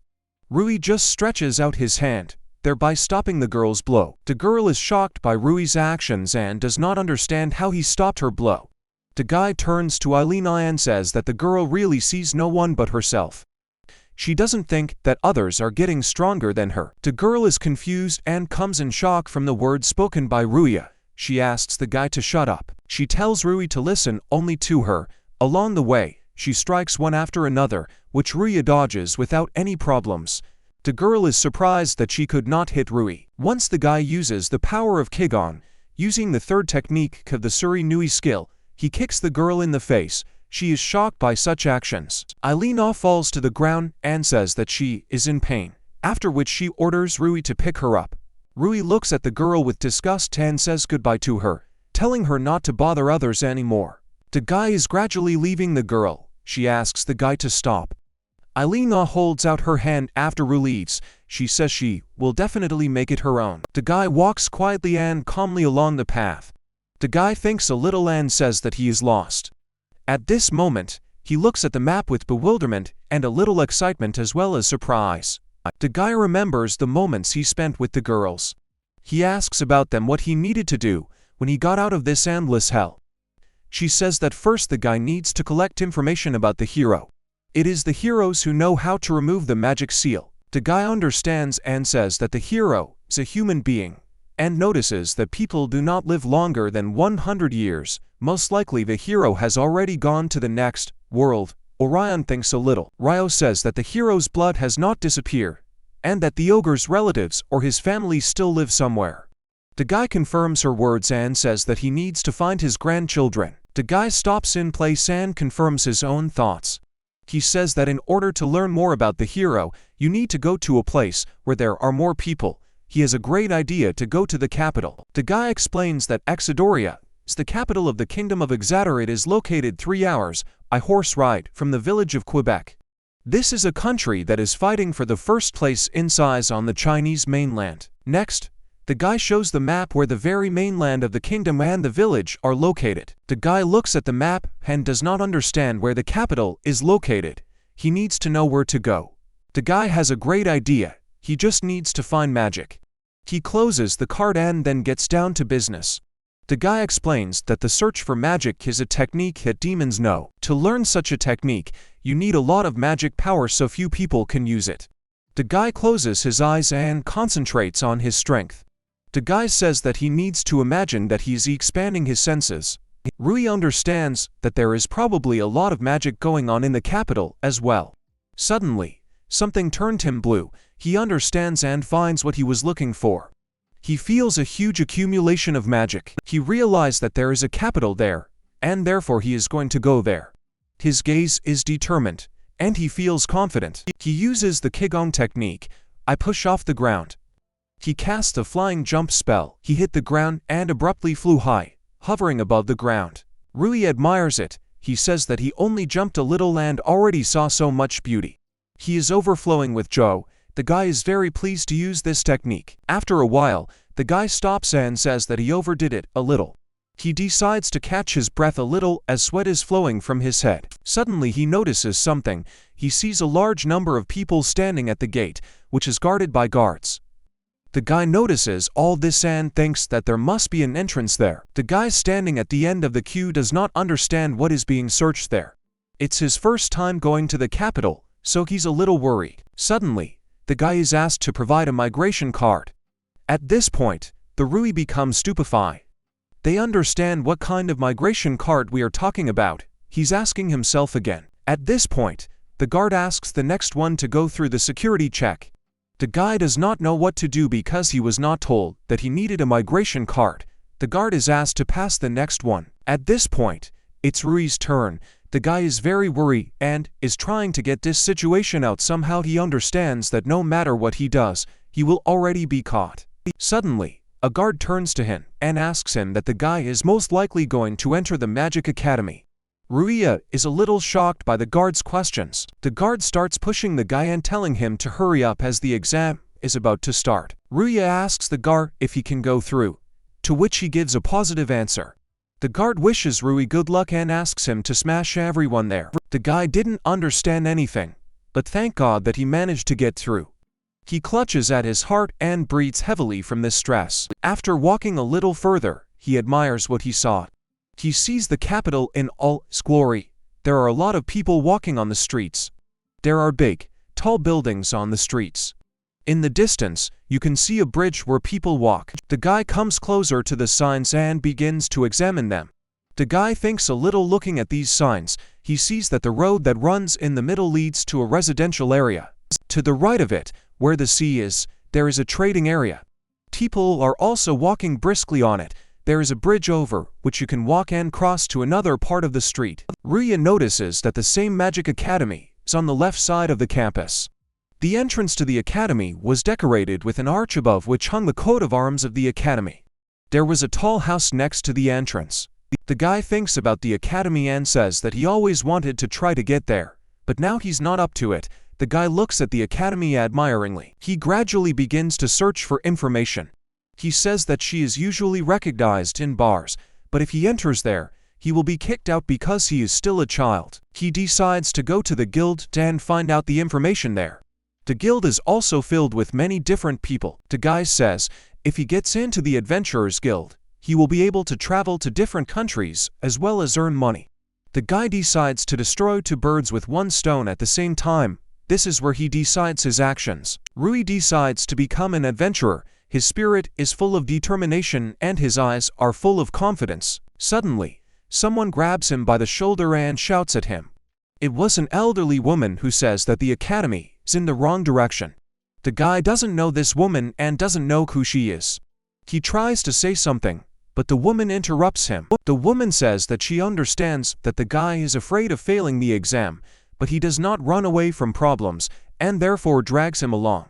Rui just stretches out his hand, thereby stopping the girl's blow. The girl is shocked by Rui's actions and does not understand how he stopped her blow. The guy turns to Alina and says that the girl really sees no one but herself. She doesn't think that others are getting stronger than her. The girl is confused and comes in shock from the words spoken by Ruia. She asks the guy to shut up. She tells Rui to listen only to her. Along the way, she strikes one after another, which Ruia dodges without any problems. The girl is surprised that she could not hit Rui. Once the guy uses the power of Kigon, using the third technique of the Suri Nui skill, he kicks the girl in the face. She is shocked by such actions. Alina falls to the ground and says that she is in pain, after which she orders Rui to pick her up. Rui looks at the girl with disgust and says goodbye to her, telling her not to bother others anymore. The guy is gradually leaving the girl. She asks the guy to stop. Alina holds out her hand after Rui leaves. She says she will definitely make it her own. The guy walks quietly and calmly along the path. The guy thinks a little and says that he is lost. At this moment, he looks at the map with bewilderment and a little excitement as well as surprise. The guy remembers the moments he spent with the girls. He asks about them what he needed to do when he got out of this endless hell. She says that first the guy needs to collect information about the hero. It is the heroes who know how to remove the magic seal. The guy understands and says that the hero is a human being, and notices that people do not live longer than 100 years. Most likely the hero has already gone to the next world. Orion thinks a little. Ryo says that the hero's blood has not disappeared, and that the ogre's relatives or his family still live somewhere. The guy confirms her words and says that he needs to find his grandchildren. The guy stops in place and confirms his own thoughts. He says that in order to learn more about the hero, you need to go to a place where there are more people. He has a great idea to go to the capital. The guy explains that Exodoria is the capital of the kingdom of Exodoria. It is located 3 hours by horse ride from the village of Quebec. This is a country that is fighting for the first place in size on the Chinese mainland. Next, the guy shows the map where the very mainland of the kingdom and the village are located. The guy looks at the map and does not understand where the capital is located. He needs to know where to go. The guy has a great idea. He just needs to find magic. He closes the card and then gets down to business. The guy explains that the search for magic is a technique that demons know. To learn such a technique, you need a lot of magic power so few people can use it. The guy closes his eyes and concentrates on his strength. The guy says that he needs to imagine that he is expanding his senses. Rui understands that there is probably a lot of magic going on in the capital as well. Suddenly, something turned him blue. He understands and finds what he was looking for. He feels a huge accumulation of magic. He realized that there is a capital there, and therefore he is going to go there. His gaze is determined, and he feels confident. He uses the Qigong technique. I push off the ground. He cast a flying jump spell. He hit the ground and abruptly flew high, hovering above the ground. Rui admires it. He says that he only jumped a little and already saw so much beauty. He is overflowing with joy. The guy is very pleased to use this technique. After a while, the guy stops and says that he overdid it a little. He decides to catch his breath a little as sweat is flowing from his head. Suddenly he notices something. He sees a large number of people standing at the gate, which is guarded by guards. The guy notices all this and thinks that there must be an entrance there. The guy standing at the end of the queue does not understand what is being searched there. It's his first time going to the capital, so he's a little worried. Suddenly, the guy is asked to provide a migration card. At this point, the Rui becomes stupefied. They understand what kind of migration card we are talking about. He's asking himself again. At this point, the guard asks the next one to go through the security check. The guy does not know what to do because he was not told that he needed a migration card. The guard is asked to pass the next one. At this point, it's Rui's turn. The guy is very worried and is trying to get this situation out somehow. He understands that no matter what he does, he will already be caught. Suddenly, a guard turns to him and asks him that the guy is most likely going to enter the Magic Academy. Ruisha is a little shocked by the guard's questions. The guard starts pushing the guy and telling him to hurry up as the exam is about to start. Ruisha asks the guard if he can go through, to which he gives a positive answer. The guard wishes Rui good luck and asks him to smash everyone there. The guy didn't understand anything, but thank God that he managed to get through. He clutches at his heart and breathes heavily from this stress. After walking a little further, he admires what he saw. He sees the capital in all its glory. There are a lot of people walking on the streets. There are big, tall buildings on the streets. In the distance, you can see a bridge where people walk. The guy comes closer to the signs and begins to examine them. The guy thinks a little looking at these signs. He sees that the road that runs in the middle leads to a residential area. To the right of it, where the sea is, there is a trading area. People are also walking briskly on it. There is a bridge over which you can walk and cross to another part of the street. Ruisha notices that the same Magic Academy is on the left side of the campus. The entrance to the academy was decorated with an arch above which hung the coat of arms of the academy. There was a tall house next to the entrance. The guy thinks about the academy and says that he always wanted to try to get there, but now he's not up to it. The guy looks at the academy admiringly. He gradually begins to search for information. He says that she is usually recognized in bars, but if he enters there, he will be kicked out because he is still a child. He decides to go to the guild and find out the information there. The guild is also filled with many different people. The guy says if he gets into the Adventurers Guild, he will be able to travel to different countries as well as earn money. The guy decides to destroy two birds with one stone at the same time. This is where he decides his actions. Rui decides to become an adventurer. His spirit is full of determination and his eyes are full of confidence. Suddenly, someone grabs him by the shoulder and shouts at him. It was an elderly woman who says that the academy is in the wrong direction. The guy doesn't know this woman and doesn't know who she is. He tries to say something, but the woman interrupts him. The woman says that she understands that the guy is afraid of failing the exam, but he does not run away from problems and therefore drags him along.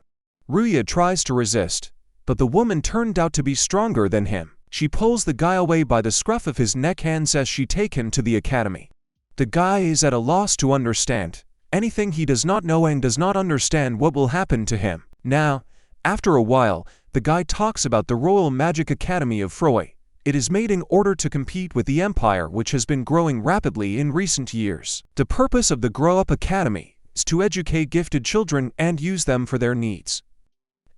Ruisha tries to resist, but the woman turned out to be stronger than him. She pulls the guy away by the scruff of his neck and says she take him to the academy. The guy is at a loss to understand anything. He does not know and does not understand what will happen to him. Now, after a while, the guy talks about the Royal Magic Academy of Freud. It is made in order to compete with the empire which has been growing rapidly in recent years. The purpose of the Grow Up Academy is to educate gifted children and use them for their needs.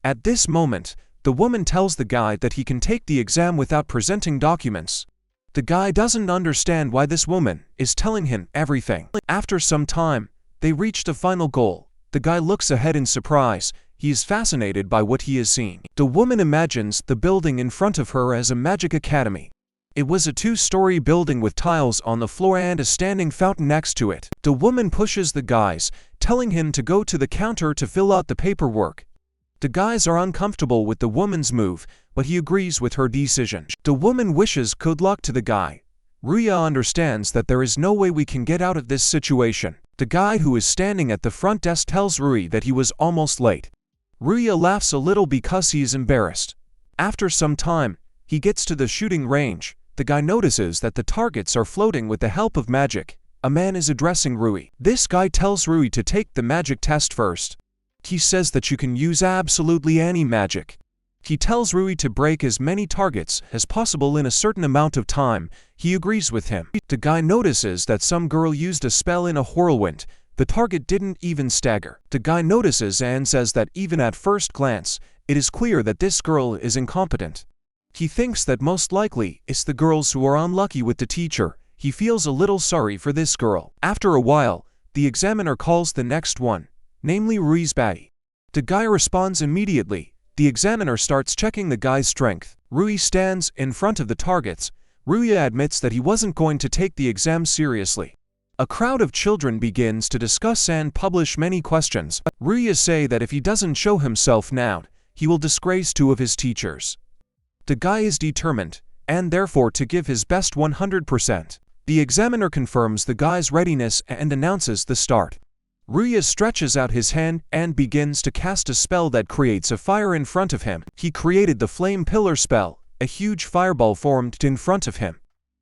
At this moment, the woman tells the guy that he can take the exam without presenting documents. The guy doesn't understand why this woman is telling him everything. After some time, they reach the final goal. The guy looks ahead in surprise. He is fascinated by what he has seen. The woman imagines the building in front of her as a magic academy. It was a 2-story building with tiles on the floor and a standing fountain next to it. The woman pushes the guys, telling him to go to the counter to fill out the paperwork. The guys are uncomfortable with the woman's move, but he agrees with her decision. The woman wishes good luck to the guy. Ruisha understands that there is no way we can get out of this situation. The guy who is standing at the front desk tells Ruisha that he was almost late. Ruisha laughs a little because he is embarrassed. After some time, he gets to the shooting range. The guy notices that the targets are floating with the help of magic. A man is addressing Ruisha. This guy tells Ruisha to take the magic test first. He says that you can use absolutely any magic. He tells Ruisha to break as many targets as possible in a certain amount of time. He agrees with him. The guy notices that some girl used a spell in a whirlwind. The target didn't even stagger. The guy notices and says that even at first glance, it is clear that this girl is incompetent. He thinks that most likely it's the girls who are unlucky with the teacher. He feels a little sorry for this girl. After a while, the examiner calls the next one, namely Ruisha. The guy responds immediately. The examiner starts checking the guy's strength. Ruisha stands in front of the targets. Ruisha admits that he wasn't going to take the exam seriously. A crowd of children begins to discuss and publish many questions. Ruisha says that if he doesn't show himself now, he will disgrace 2 of his teachers. The guy is determined, and therefore to give his best 100%. The examiner confirms the guy's readiness and announces the start. Ruisha stretches out his hand and begins to cast a spell that creates a fire in front of him. He created the flame pillar spell. A huge fireball formed in front of him.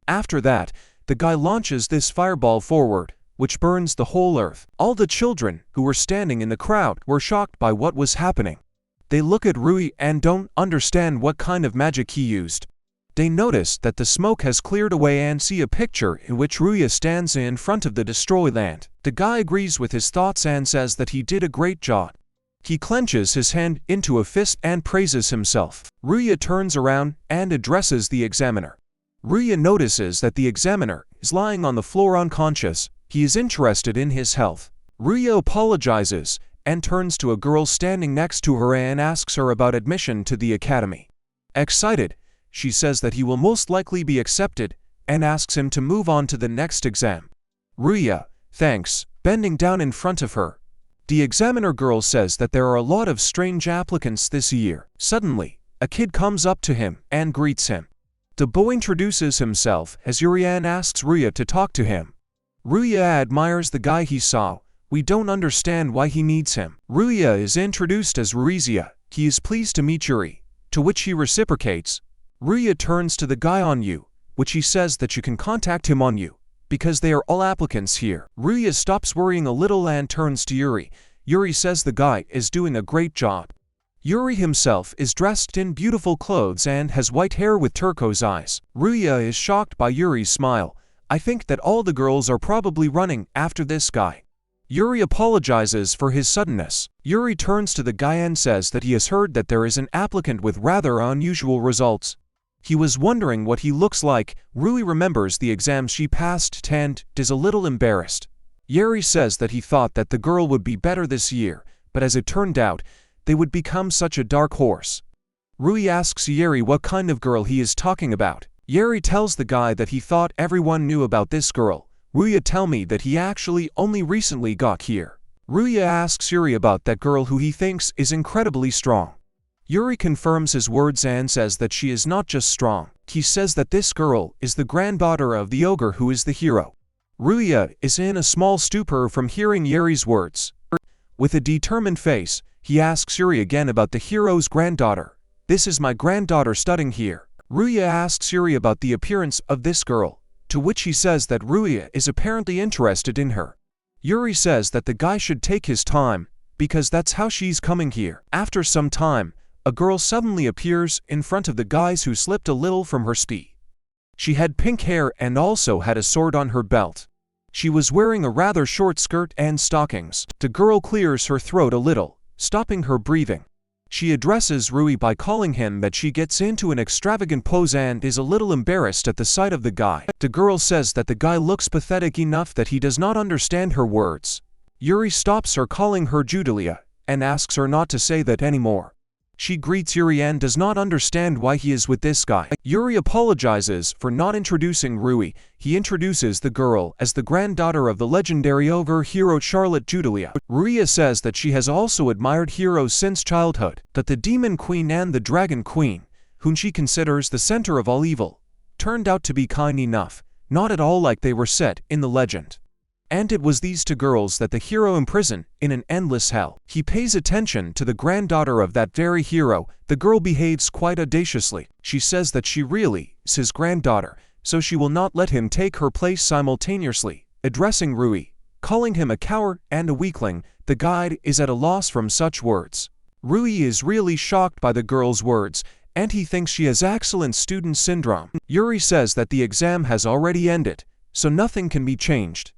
After that, the guy launches this fireball forward, which burns the whole earth. All the children who were standing in the crowd were shocked by what was happening. They look at Ruisha and don't understand what kind of magic he used. They notice that the smoke has cleared away and see a picture in which Ruisha stands in front of the destroyed land. The guy agrees with his thoughts and says that he did a great job. He clenches his hand into a fist and praises himself. Ruisha turns around and addresses the examiner. Ruisha notices that the examiner is lying on the floor unconscious. He is interested in his health. Ruisha apologizes and turns to a girl standing next to her and asks her about admission to the academy. Excited, she says that he will most likely be accepted and asks him to move on to the next exam. Ruisha, thanks, bending down in front of her. The examiner girl says that there are a lot of strange applicants this year. Suddenly, a kid comes up to him and greets him. The boy introduces himself as Yuri and asks Ruisha to talk to him. Ruisha admires the guy he saw. We don't understand why he needs him. Ruisha is introduced as Ruisha. He is pleased to meet Yuri, to which he reciprocates. Ruisha turns to the guy on you, which he says that you can contact him on you, because they are all applicants here. Ruisha stops worrying a little and turns to Yuri. Yuri says the guy is doing a great job. Yuri himself is dressed in beautiful clothes and has white hair with turquoise eyes. Ruisha is shocked by Yuri's smile. I think that all the girls are probably running after this guy. Yuri apologizes for his suddenness. Yuri turns to the guy and says that he has heard that there is an applicant with rather unusual results. He was wondering what he looks like. Ruisha remembers the exam she passed and is a little embarrassed. Yuri says that he thought that the girl would be better this year, but as it turned out, they would become such a dark horse. Ruisha asks Yuri what kind of girl he is talking about. Yuri tells the guy that he thought everyone knew about this girl. Ruisha tells me that he actually only recently got here. Ruisha asks Yuri about that girl who he thinks is incredibly strong. Yuri confirms his words and says that she is not just strong. He says that this girl is the granddaughter of the ogre who is the hero. Ruisha is in a small stupor from hearing Yuri's words. With a determined face, he asks Yuri again about the hero's granddaughter. This is my granddaughter studying here. Ruisha asks Yuri about the appearance of this girl, to which he says that Ruisha is apparently interested in her. Yuri says that the guy should take his time, because that's how she's coming here. After some time, a girl suddenly appears in front of the guys who slipped a little from her speed. She had pink hair and also had a sword on her belt. She was wearing a rather short skirt and stockings. The girl clears her throat a little, stopping her breathing. She addresses Ruisha by calling him that she gets into an extravagant pose and is a little embarrassed at the sight of the guy. The girl says that the guy looks pathetic enough that he does not understand her words. Yuri stops her, calling her Judelia, and asks her not to say that anymore. She greets Yuri and does not understand why he is with this guy. Yuri apologizes for not introducing Rui. He introduces the girl as the granddaughter of the legendary ogre hero Charlotte Judelia. Ruia says that she has also admired heroes since childhood, that the Demon Queen and the Dragon Queen, whom she considers the center of all evil, turned out to be kind enough, not at all like they were set in the legend. And it was these two girls that the hero imprisoned in an endless hell. He pays attention to the granddaughter of that very hero. The girl behaves quite audaciously. She says that she really is his granddaughter, so she will not let him take her place simultaneously. Addressing Rui, calling him a coward and a weakling, the guide is at a loss from such words. Rui is really shocked by the girl's words, and he thinks she has excellent student syndrome. Yuri says that the exam has already ended, so nothing can be changed.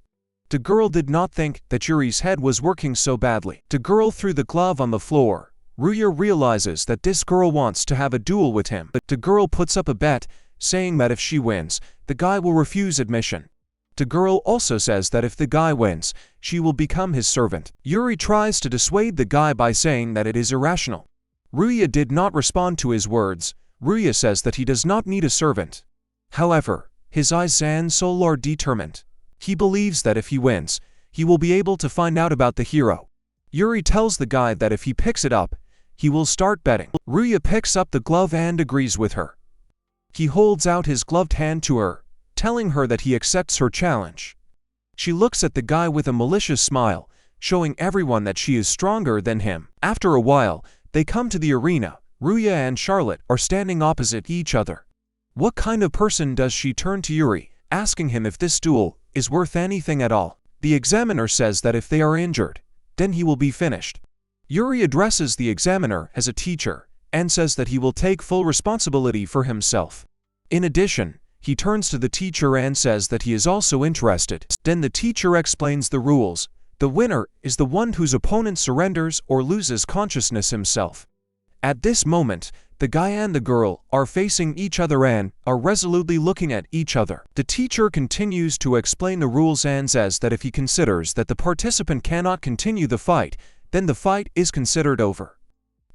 The girl did not think that Yuri's head was working so badly. The girl threw the glove on the floor. Ruya realizes that this girl wants to have a duel with him. The girl puts up a bet, saying that if she wins, the guy will refuse admission. The girl also says that if the guy wins, she will become his servant. Yuri tries to dissuade the guy by saying that it is irrational. Ruya did not respond to his words. Ruya says that he does not need a servant. However, his eyes and soul are determined. He believes that if he wins, he will be able to find out about the hero. Yuri tells the guy that if he picks it up, he will start betting. Ruya picks up the glove and agrees with her. He holds out his gloved hand to her, telling her that he accepts her challenge. She looks at the guy with a malicious smile, showing everyone that she is stronger than him. After a while, they come to the arena. Ruya and Charlotte are standing opposite each other. What kind of person does she turn to Yuri, asking him if this duel is worth anything at all? The examiner says that if they are injured, then he will be finished. Yuri addresses the examiner as a teacher, and says that he will take full responsibility for himself. In addition, he turns to the teacher and says that he is also interested. Then the teacher explains the rules. The winner is the one whose opponent surrenders or loses consciousness himself. At this moment, the guy and the girl are facing each other and are resolutely looking at each other. The teacher continues to explain the rules and says that if he considers that the participant cannot continue the fight, then the fight is considered over.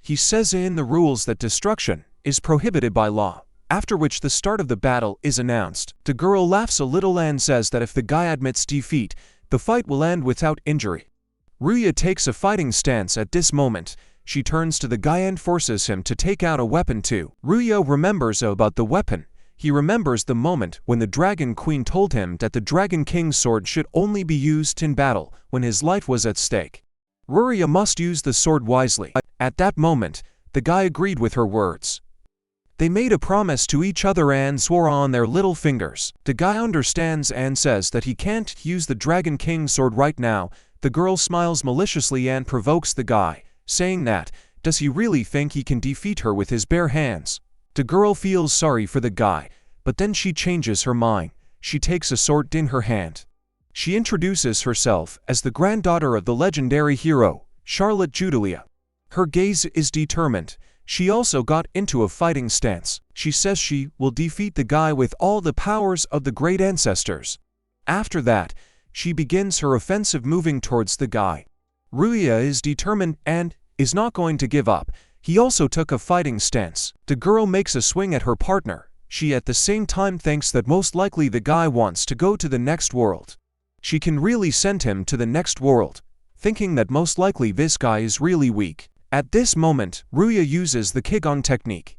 He says in the rules that destruction is prohibited by law, after which the start of the battle is announced. The girl laughs a little and says that if the guy admits defeat, the fight will end without injury. Ruya takes a fighting stance at this moment. She turns to the guy and forces him to take out a weapon too. Ruya remembers about the weapon. He remembers the moment when the Dragon Queen told him that the Dragon King's sword should only be used in battle when his life was at stake. Ruya must use the sword wisely. At that moment, the guy agreed with her words. They made a promise to each other and swore on their little fingers. The guy understands and says that he can't use the Dragon King's sword right now. The girl smiles maliciously and provokes the guy, saying that, does he really think he can defeat her with his bare hands? The girl feels sorry for the guy, but then she changes her mind. She takes a sword in her hand. She introduces herself as the granddaughter of the legendary hero, Charlotte Judelia. Her gaze is determined. She also got into a fighting stance. She says she will defeat the guy with all the powers of the great ancestors. After that, she begins her offensive moving towards the guy. Ruya is determined and is not going to give up. He also took a fighting stance. The girl makes a swing at her partner. She at the same time thinks that most likely the guy wants to go to the next world. She can really send him to the next world, thinking that most likely this guy is really weak. At this moment, Ruya uses the Kigon technique.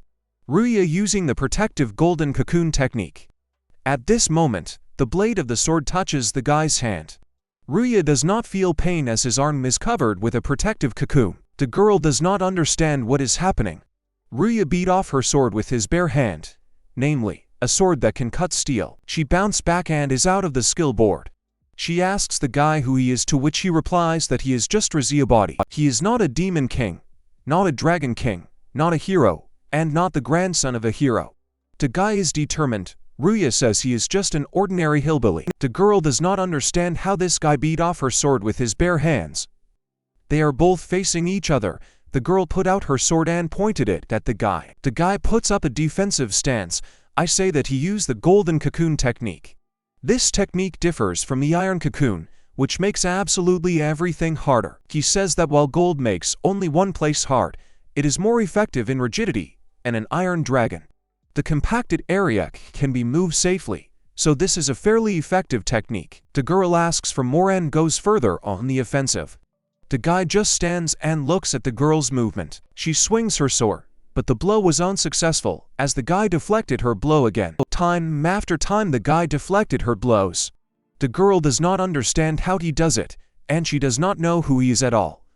Ruya using the protective golden cocoon technique. At this moment, the blade of the sword touches the guy's hand. Ruya does not feel pain as his arm is covered with a protective cocoon. The girl does not understand what is happening. Ruya beat off her sword with his bare hand, namely, a sword that can cut steel. She bounced back and is out of the skill board. She asks the guy who he is, to which he replies that he is just Ruisha body. He is not a demon king, not a dragon king, not a hero, and not the grandson of a hero. The guy is determined. Ruya says he is just an ordinary hillbilly. The girl does not understand how this guy beat off her sword with his bare hands. They are both facing each other. The girl put out her sword and pointed it at the guy. The guy puts up a defensive stance. I say that he used the golden cocoon technique. This technique differs from the iron cocoon, which makes absolutely everything harder. He says that while gold makes only one place hard, it is more effective in rigidity and an iron dragon. The compacted area can be moved safely, so this is a fairly effective technique. The girl asks for more and goes further on the offensive. The guy just stands and looks at the girl's movement. She swings her sword, but the blow was unsuccessful as the guy deflected her blow again. Time after time the guy deflected her blows. The girl does not understand how he does it, and she does not know who he is at all.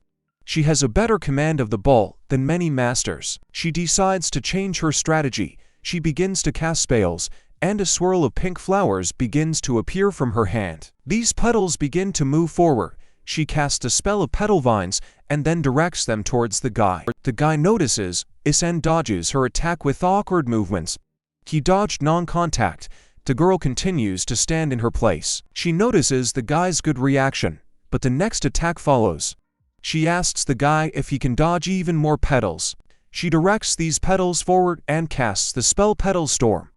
She has a better command of the ball than many masters. She decides to change her strategy. She begins to cast spells, and a swirl of pink flowers begins to appear from her hand. These petals begin to move forward. She casts a spell of petal vines and then directs them towards the guy. The guy notices this and dodges her attack with awkward movements. He dodged non-contact. The girl continues to stand in her place. She notices the guy's good reaction, but the next attack follows. She asks the guy if he can dodge even more petals. She directs these petals forward and casts the spell Petal Storm.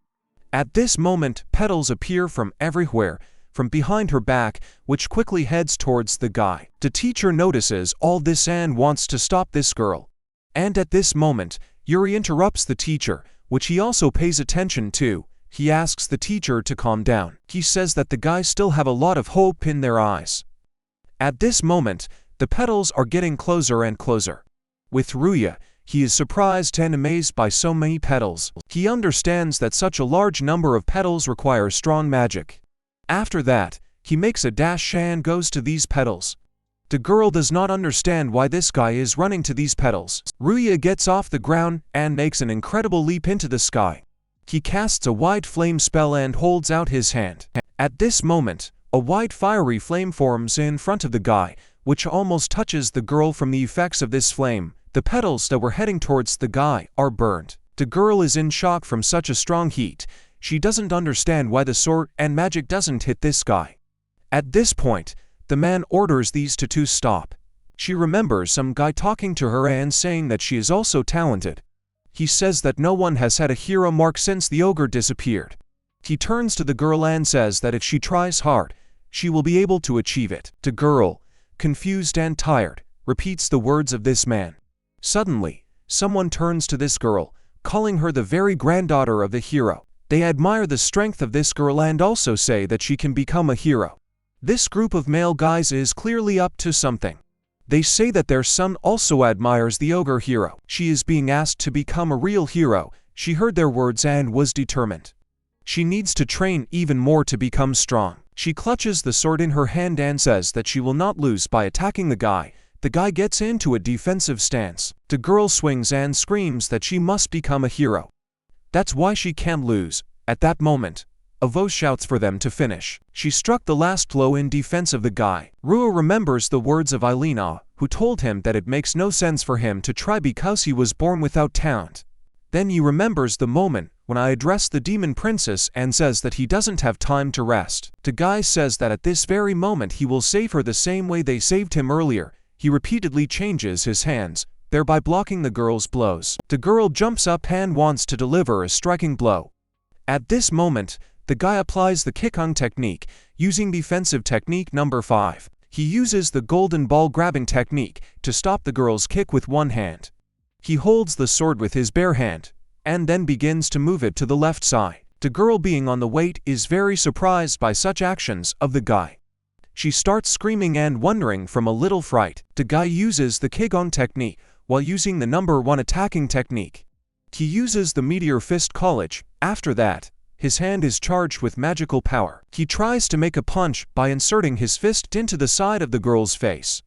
At this moment, petals appear from everywhere, from behind her back, which quickly heads towards the guy. The teacher notices all this and wants to stop this girl. And at this moment, Yuri interrupts the teacher, which he also pays attention to. He asks the teacher to calm down. He says that the guys still have a lot of hope in their eyes. At this moment, the petals are getting closer and closer. With Ruisha, he is surprised and amazed by so many petals. He understands that such a large number of petals require strong magic. After that, he makes a dash and goes to these petals. The girl does not understand why this guy is running to these petals. Ruisha gets off the ground and makes an incredible leap into the sky. He casts a white flame spell and holds out his hand. At this moment, a white fiery flame forms in front of the guy, which almost touches the girl from the effects of this flame. The petals that were heading towards the guy are burned. The girl is in shock from such a strong heat. She doesn't understand why the sword and magic doesn't hit this guy. At this point, the man orders these two to stop. She remembers some guy talking to her and saying that she is also talented. He says that no one has had a hero mark since the ogre disappeared. He turns to the girl and says that if she tries hard, she will be able to achieve it. The girl, confused and tired, repeats the words of this man. Suddenly, someone turns to this girl, calling her the very granddaughter of the hero. They admire the strength of this girl and also say that she can become a hero. This group of male guys is clearly up to something. They say that their son also admires the ogre hero. She is being asked to become a real hero. She heard their words and was determined. She needs to train even more to become strong. She clutches the sword in her hand and says that she will not lose by attacking the guy. The guy gets into a defensive stance. The girl swings and screams that she must become a hero. That's why she can't lose. At that moment, a voice shouts for them to finish. She struck the last blow in defense of the guy. Ruisha remembers the words of Alina, who told him that it makes no sense for him to try because he was born without talent. Then he remembers the moment when I addressed the demon princess and says that he doesn't have time to rest. The guy says that at this very moment he will save her the same way they saved him earlier. He repeatedly changes his hands, thereby blocking the girl's blows. The girl jumps up and wants to deliver a striking blow. At this moment, the guy applies the kick-on technique, using defensive technique number 5. He uses the golden ball grabbing technique to stop the girl's kick with one hand. He holds the sword with his bare hand, and then begins to move it to the left side. The girl, being on the weight, is very surprised by such actions of the guy. She starts screaming and wondering from a little fright. The guy uses the kick-on technique while using the number 1 attacking technique. He uses the Meteor Fist College. After that, his hand is charged with magical power. He tries to make a punch by inserting his fist into the side of the girl's face.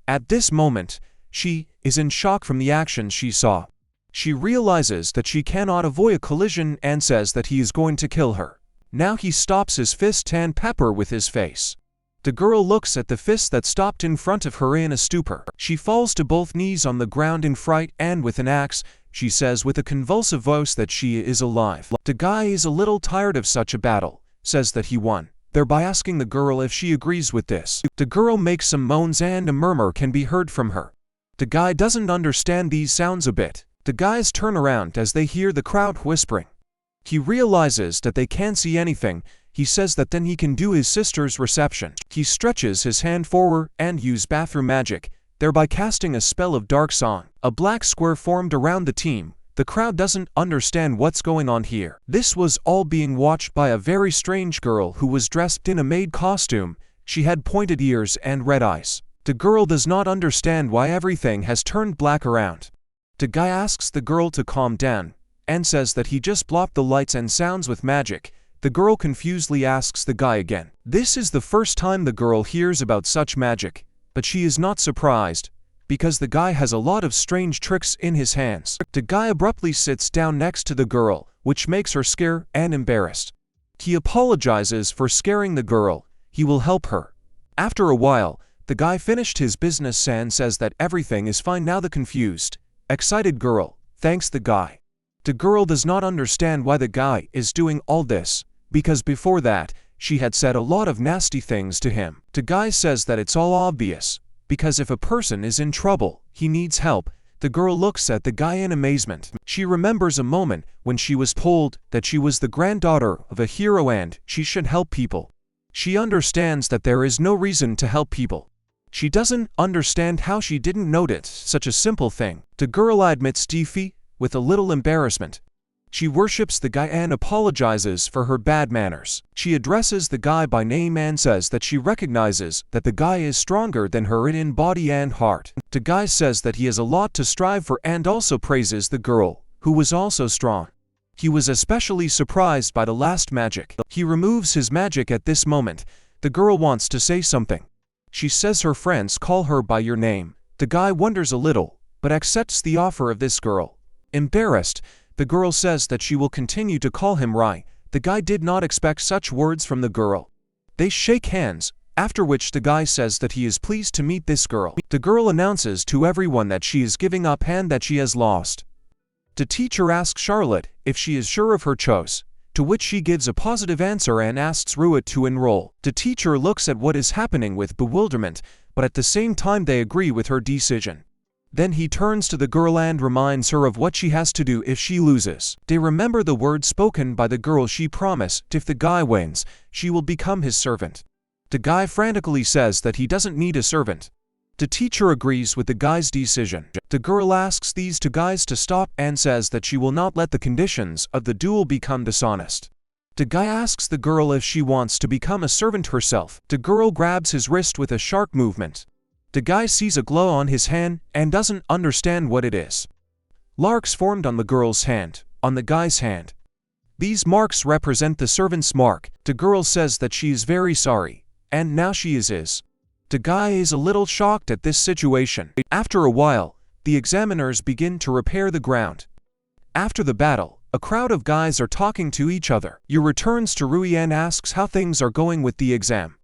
At this moment, she is in shock from the action she saw. She realizes that she cannot avoid a collision and says that he is going to kill her. Now he stops his fist and pepper with his face. The girl looks at the fist that stopped in front of her in a stupor. She falls to both knees on the ground in fright and with an axe, she says with a convulsive voice that she is alive. The guy is a little tired of such a battle, says that he won, thereby asking the girl if she agrees with this. The girl makes some moans and a murmur can be heard from her. The guy doesn't understand these sounds a bit. The guys turn around as they hear the crowd whispering. He realizes that they can't see anything. He says that then he can do his sister's reception. He stretches his hand forward and use bathroom magic, thereby casting a spell of dark song. A black square formed around the team. The crowd doesn't understand what's going on here. This was all being watched by a very strange girl who was dressed in a maid costume. She had pointed ears and red eyes. The girl does not understand why everything has turned black around. The guy asks the girl to calm down and says that he just blocked the lights and sounds with magic. The girl confusedly asks the guy again. This is the first time the girl hears about such magic, but she is not surprised, because the guy has a lot of strange tricks in his hands. The guy abruptly sits down next to the girl, which makes her scared and embarrassed. He apologizes for scaring the girl. He will help her. After a while, the guy finished his business and says that everything is fine now. The confused, excited girl thanks the guy. The girl does not understand why the guy is doing all this, because before that, she had said a lot of nasty things to him. The guy says that it's all obvious, because if a person is in trouble, he needs help. The girl looks at the guy in amazement. She remembers a moment when she was told that she was the granddaughter of a hero and she should help people. She understands that there is no reason to help people. She doesn't understand how she didn't notice such a simple thing. The girl admits defeat with a little embarrassment. She worships the guy and apologizes for her bad manners. She addresses the guy by name and says that she recognizes that the guy is stronger than her in body and heart. The guy says that he has a lot to strive for and also praises the girl, who was also strong. He was especially surprised by the last magic. He removes his magic at this moment. The girl wants to say something. She says her friends call her by your name. The guy wonders a little, but accepts the offer of this girl. Embarrassed, the girl says that she will continue to call him Rai. The guy did not expect such words from the girl. They shake hands, after which the guy says that he is pleased to meet this girl. The girl announces to everyone that she is giving up and that she has lost. The teacher asks Charlotte if she is sure of her choice, to which she gives a positive answer and asks Ruit to enroll. The teacher looks at what is happening with bewilderment, but at the same time they agree with her decision. Then he turns to the girl and reminds her of what she has to do if she loses. They remember the words spoken by the girl. She promised if the guy wins, she will become his servant. The guy frantically says that he doesn't need a servant. The teacher agrees with the guy's decision. The girl asks these two guys to stop and says that she will not let the conditions of the duel become dishonest. The guy asks the girl if she wants to become a servant herself. The girl grabs his wrist with a sharp movement. The guy sees a glow on his hand and doesn't understand what it is. Marks formed on the girl's hand, on the guy's hand. These marks represent the servant's mark. The girl says that she is very sorry, and now she is his. The guy is a little shocked at this situation. After a while, the examiners begin to repair the ground. After the battle, a crowd of guys are talking to each other. Yu returns to Rui and asks how things are going with the exam.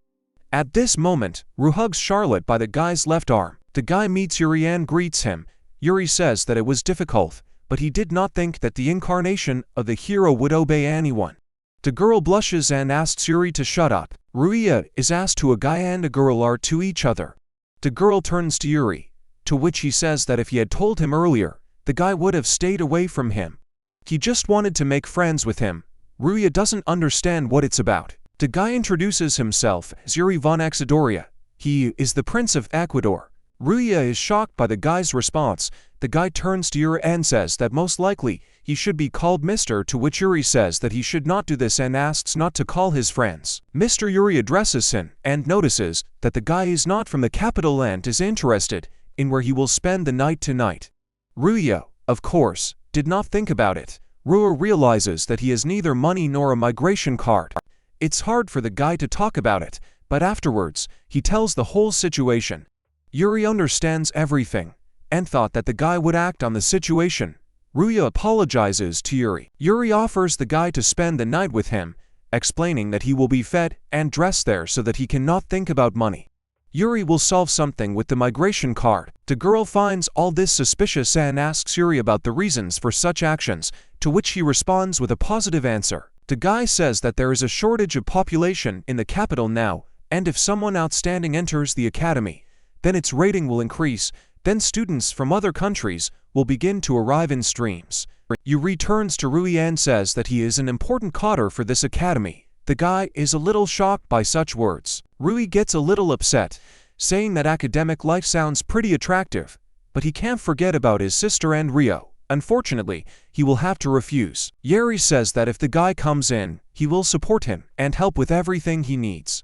At this moment, Ru hugs Charlotte by the guy's left arm. The guy meets Yuri and greets him. Yuri says that it was difficult, but he did not think that the incarnation of the hero would obey anyone. The girl blushes and asks Yuri to shut up. Ruia is asked to a guy and a girl are to each other. The girl turns to Yuri, to which he says that if he had told him earlier, the guy would have stayed away from him. He just wanted to make friends with him. Ruia doesn't understand what it's about. The guy introduces himself as Yuri von Exidoria. He is the Prince of Ecuador. Ruia is shocked by the guy's response. The guy turns to Yuri and says that most likely he should be called Mr., to which Yuri says that he should not do this and asks not to call his friends. Mr. Yuri addresses him and notices that the guy is not from the capital and is interested in where he will spend the night tonight. Ruia, of course, did not think about it. Rua realizes that he has neither money nor a migration card. It's hard for the guy to talk about it, but afterwards, he tells the whole situation. Yuri understands everything, and thought that the guy would act on the situation. Ruya apologizes to Yuri. Yuri offers the guy to spend the night with him, explaining that he will be fed and dressed there so that he cannot think about money. Yuri will solve something with the migration card. The girl finds all this suspicious and asks Yuri about the reasons for such actions, to which he responds with a positive answer. The guy says that there is a shortage of population in the capital now, and if someone outstanding enters the academy, then its rating will increase, then students from other countries will begin to arrive in streams. Yu returns to Rui and says that he is an important coder for this academy, The guy is a little shocked by such words. Rui gets a little upset, saying that academic life sounds pretty attractive, but he can't forget about his sister and Rio. Unfortunately, he will have to refuse. Yeri says that if the guy comes in, he will support him and help with everything he needs.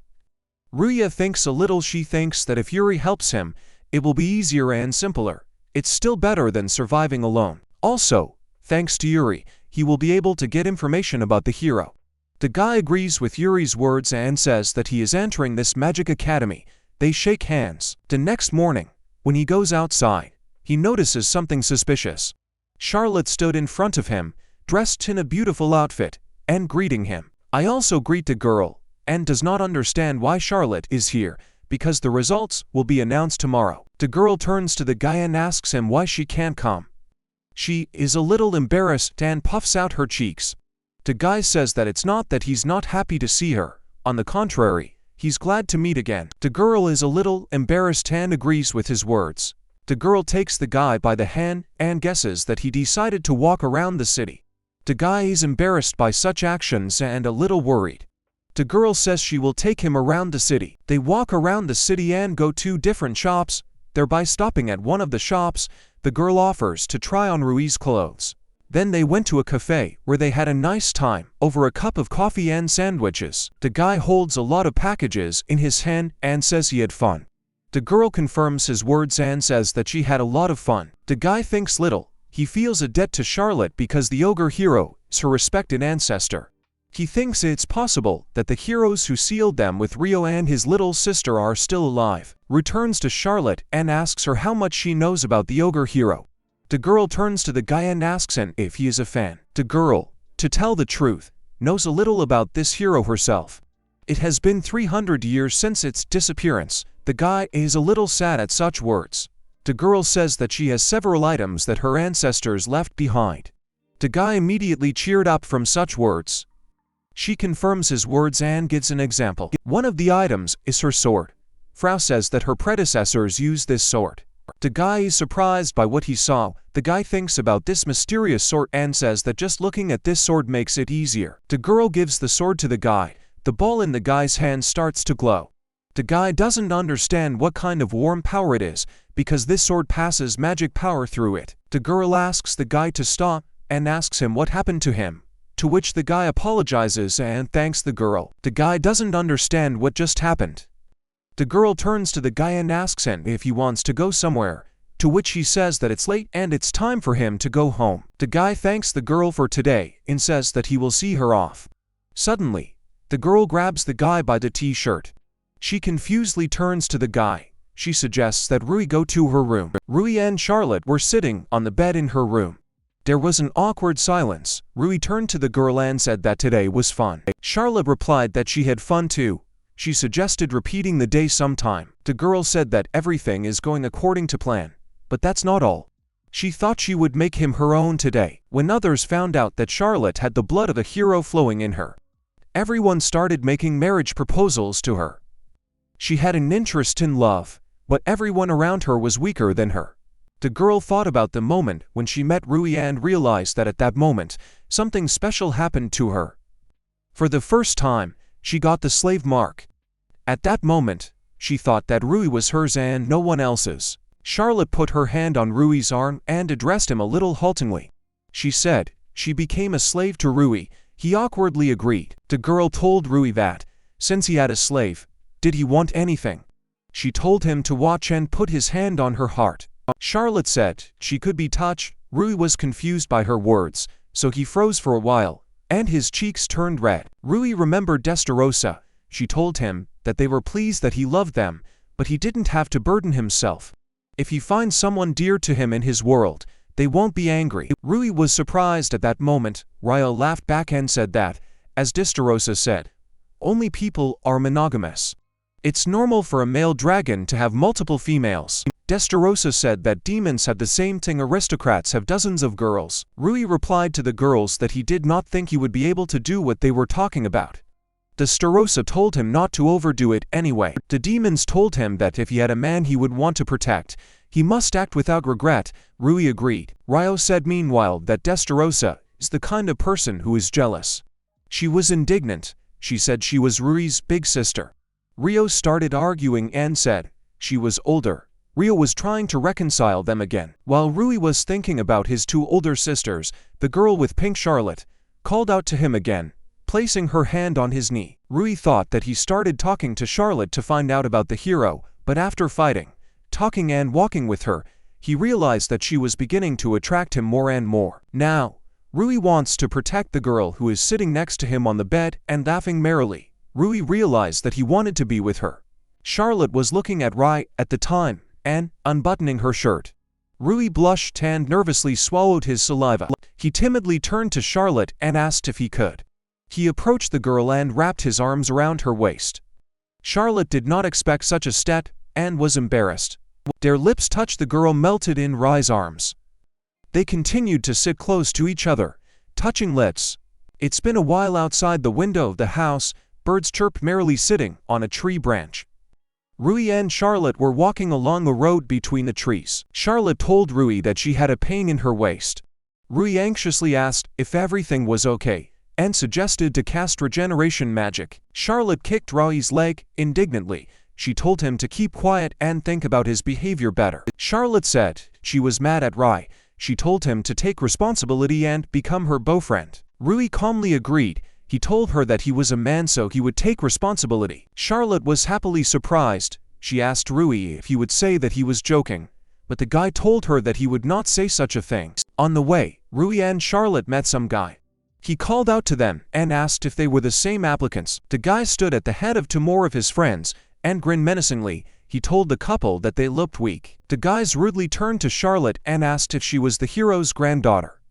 Ruya thinks a little. She thinks that if Yuri helps him, it will be easier and simpler. It's still better than surviving alone. Also, thanks to Yuri, he will be able to get information about the hero. The guy agrees with Yuri's words and says that he is entering this magic academy. They shake hands. The next morning, when he goes outside, he notices something suspicious. Charlotte stood in front of him, dressed in a beautiful outfit, and greeting him. I also greet the girl, and does not understand why Charlotte is here, because the results will be announced tomorrow. The girl turns to the guy and asks him why she can't come. She is a little embarrassed and puffs out her cheeks. The guy says that it's not that he's not happy to see her. On the contrary, he's glad to meet again. The girl is a little embarrassed and agrees with his words. The girl takes the guy by the hand and guesses that he decided to walk around the city. The guy is embarrassed by such actions and a little worried. The girl says she will take him around the city. They walk around the city and go to different shops, thereby stopping at one of the shops. The girl offers to try on Rui's clothes. Then they went to a cafe where they had a nice time over a cup of coffee and sandwiches. The guy holds a lot of packages in his hand and says he had fun. The girl confirms his words and says that she had a lot of fun. The guy thinks little. He feels a debt to Charlotte because the ogre hero is her respected ancestor. He thinks it's possible that the heroes who sealed them with Rio and his little sister are still alive. Returns to Charlotte and asks her how much she knows about the ogre hero. The girl turns to the guy and asks him if he is a fan. The girl, to tell the truth, knows a little about this hero herself. It has been 300 years since its disappearance. The guy is a little sad at such words. The girl says that she has several items that her ancestors left behind. The guy immediately cheered up from such words. She confirms his words and gives an example. One of the items is her sword. Frau says that her predecessors used this sword. The guy is surprised by what he saw. The guy thinks about this mysterious sword and says that just looking at this sword makes it easier. The girl gives the sword to the guy. The ball in the guy's hand starts to glow. The guy doesn't understand what kind of warm power it is, because this sword passes magic power through it. The girl asks the guy to stop, and asks him what happened to him, to which the guy apologizes and thanks the girl. The guy doesn't understand what just happened. The girl turns to the guy and asks him if he wants to go somewhere, to which he says that it's late and it's time for him to go home. The guy thanks the girl for today and says that he will see her off. Suddenly, the girl grabs the guy by the t-shirt. She confusedly turns to the guy. She suggests that Rui go to her room. Rui and Charlotte were sitting on the bed in her room. There was an awkward silence. Rui turned to the girl and said that today was fun. Charlotte replied that she had fun too. She suggested repeating the day sometime. The girl said that everything is going according to plan. But that's not all. She thought she would make him her own today. When others found out that Charlotte had the blood of a hero flowing in her, everyone started making marriage proposals to her. She had an interest in love, but everyone around her was weaker than her. The girl thought about the moment when she met Rui and realized that at that moment, something special happened to her. For the first time, she got the slave mark. At that moment, she thought that Rui was hers and no one else's. Charlotte put her hand on Rui's arm and addressed him a little haltingly. She said she became a slave to Rui. He awkwardly agreed. The girl told Rui that, since he had a slave, did he want anything? She told him to watch and put his hand on her heart. Charlotte said she could be touched. Rui was confused by her words, so he froze for a while, and his cheeks turned red. Rui remembered Destarosa. She told him that they were pleased that he loved them, but he didn't have to burden himself. If he finds someone dear to him in his world, they won't be angry. Rui was surprised at that moment. Ryo laughed back and said that, as Destarosa said, only people are monogamous. It's normal for a male dragon to have multiple females. Destarosa said that demons have the same thing. Aristocrats have dozens of girls. Rui replied to the girls that he did not think he would be able to do what they were talking about. Destarosa told him not to overdo it anyway. The demons told him that if he had a man he would want to protect, he must act without regret. Rui agreed. Ryo said meanwhile that Destarosa is the kind of person who is jealous. She was indignant. She said she was Rui's big sister. Rio started arguing and said she was older. Rio was trying to reconcile them again. While Rui was thinking about his two older sisters, the girl with pink Charlotte called out to him again, placing her hand on his knee. Rui thought that he started talking to Charlotte to find out about the hero, but after fighting, talking and walking with her, he realized that she was beginning to attract him more and more. Now, Rui wants to protect the girl who is sitting next to him on the bed and laughing merrily. Rui realized that he wanted to be with her. Charlotte was looking at Rai at the time and unbuttoning her shirt. Rui blushed and nervously swallowed his saliva. He timidly turned to Charlotte and asked if he could. He approached the girl and wrapped his arms around her waist. Charlotte did not expect such a step and was embarrassed. Their lips touched, the girl melted in Rai's arms. They continued to sit close to each other, touching lips. It's been a while. Outside the window of the house, birds chirped merrily sitting on a tree branch. Rui and Charlotte were walking along a road between the trees. Charlotte told Rui that she had a pain in her waist. Rui anxiously asked if everything was okay and suggested to cast regeneration magic. Charlotte kicked Rui's leg indignantly. She told him to keep quiet and think about his behavior better. Charlotte said she was mad at Rui. She told him to take responsibility and become her boyfriend. Rui calmly agreed. He told her that he was a man so he would take responsibility. Charlotte was happily surprised. She asked Rui if he would say that he was joking, but the guy told her that he would not say such a thing. On the way, Rui and Charlotte met some guy. He called out to them and asked if they were the same applicants. The guy stood at the head of two more of his friends and grinned menacingly. He told the couple that they looked weak. The guys rudely turned to Charlotte and asked if she was the hero's granddaughter.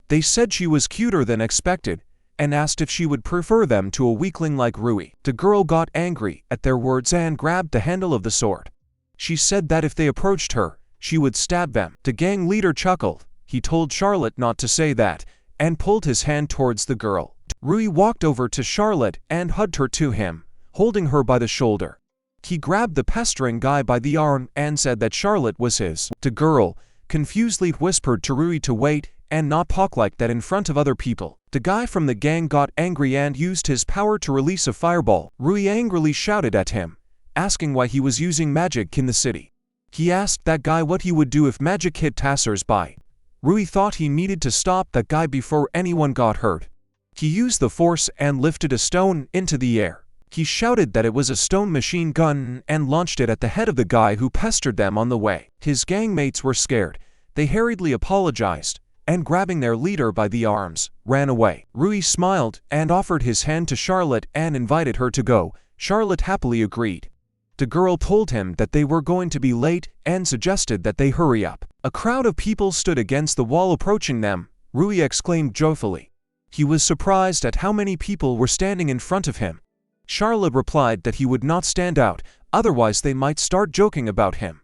They said she was cuter than expected and asked if she would prefer them to a weakling like Rui. The girl got angry at their words and grabbed the handle of the sword. She said that if they approached her, she would stab them. The gang leader chuckled. He told Charlotte not to say that and pulled his hand towards the girl. Rui walked over to Charlotte and hugged her to him, holding her by the shoulder. He grabbed the pestering guy by the arm and said that Charlotte was his. The girl confusedly whispered to Rui to wait and not talk like that in front of other people. The guy from the gang got angry and used his power to release a fireball. Rui angrily shouted at him, asking why he was using magic in the city. He asked that guy what he would do if magic hit passers-by. Rui thought he needed to stop that guy before anyone got hurt. He used the force and lifted a stone into the air. He shouted that it was a stone machine gun and launched it at the head of the guy who pestered them on the way. His gangmates were scared. They hurriedly apologized and, grabbing their leader by the arms, ran away. Rui smiled and offered his hand to Charlotte and invited her to go. Charlotte happily agreed. The girl told him that they were going to be late and suggested that they hurry up. A crowd of people stood against the wall approaching them. Rui exclaimed joyfully. He was surprised at how many people were standing in front of him. Charlotte replied that he would not stand out, otherwise they might start joking about him.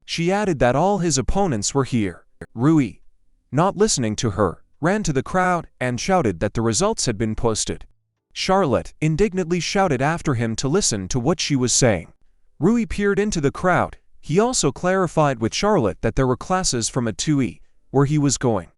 She added that all his opponents were here. Rui, not listening to her, ran to the crowd and shouted that the results had been posted. Charlotte indignantly shouted after him to listen to what she was saying. Rui peered into the crowd. He also clarified with Charlotte that there were classes from a 2E, where he was going.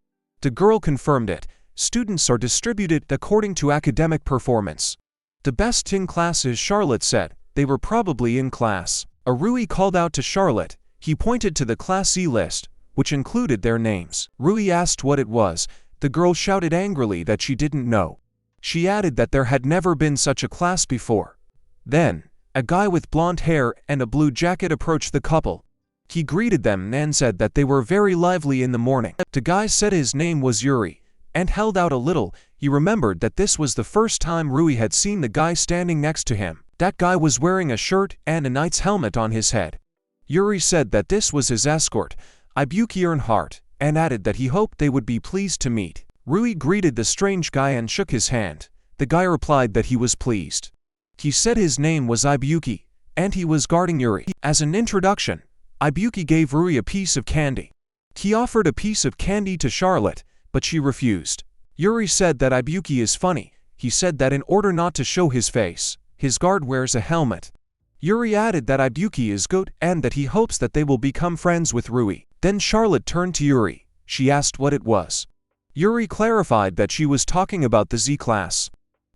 The girl confirmed it. Students are distributed according to academic performance. The best in classes, Charlotte said. They were probably in class. Rui called out to Charlotte. He pointed to the Class E list, which included their names. Rui asked what it was. The girl shouted angrily that she didn't know. She added that there had never been such a class before. Then, a guy with blonde hair and a blue jacket approached the couple. He greeted them and said that they were very lively in the morning. The guy said his name was Yuri and held out a little. He remembered that this was the first time Rui had seen the guy standing next to him. That guy was wearing a shirt and a knight's helmet on his head. Yuri said that this was his escort, Ibuki Earnhardt, and added that he hoped they would be pleased to meet. Rui greeted the strange guy and shook his hand. The guy replied that he was pleased. He said his name was Ibuki, and he was guarding Yuri. As an introduction, Ibuki gave Rui a piece of candy. He offered a piece of candy to Charlotte, but she refused. Yuri said that Ibuki is funny. He said that in order not to show his face, his guard wears a helmet. Yuri added that Ibuki is good and that he hopes that they will become friends with Rui. Then Charlotte turned to Yuri. She asked what it was. Yuri clarified that she was talking about the Z class.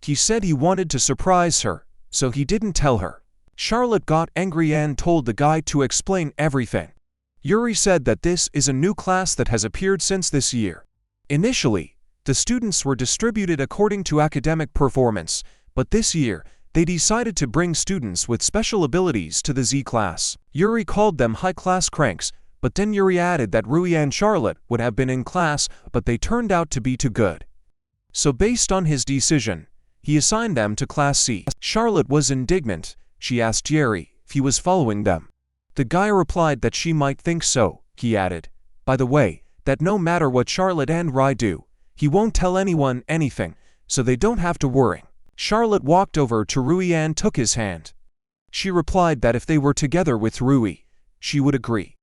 He said he wanted to surprise her, so he didn't tell her. Charlotte got angry and told the guy to explain everything. Yuri said that this is a new class that has appeared since this year. Initially, the students were distributed according to academic performance, but this year, they decided to bring students with special abilities to the Z class. Yuri called them high-class cranks, but then Yuri added that Rui and Charlotte would have been in class, but they turned out to be too good. So based on his decision, he assigned them to Class C. Charlotte was indignant. She asked Yuri if he was following them. The guy replied that she might think so. He added, by the way, that no matter what Charlotte and Rai do, he won't tell anyone anything, so they don't have to worry. Charlotte walked over to Rui and took his hand. She replied that if they were together with Rui, she would agree.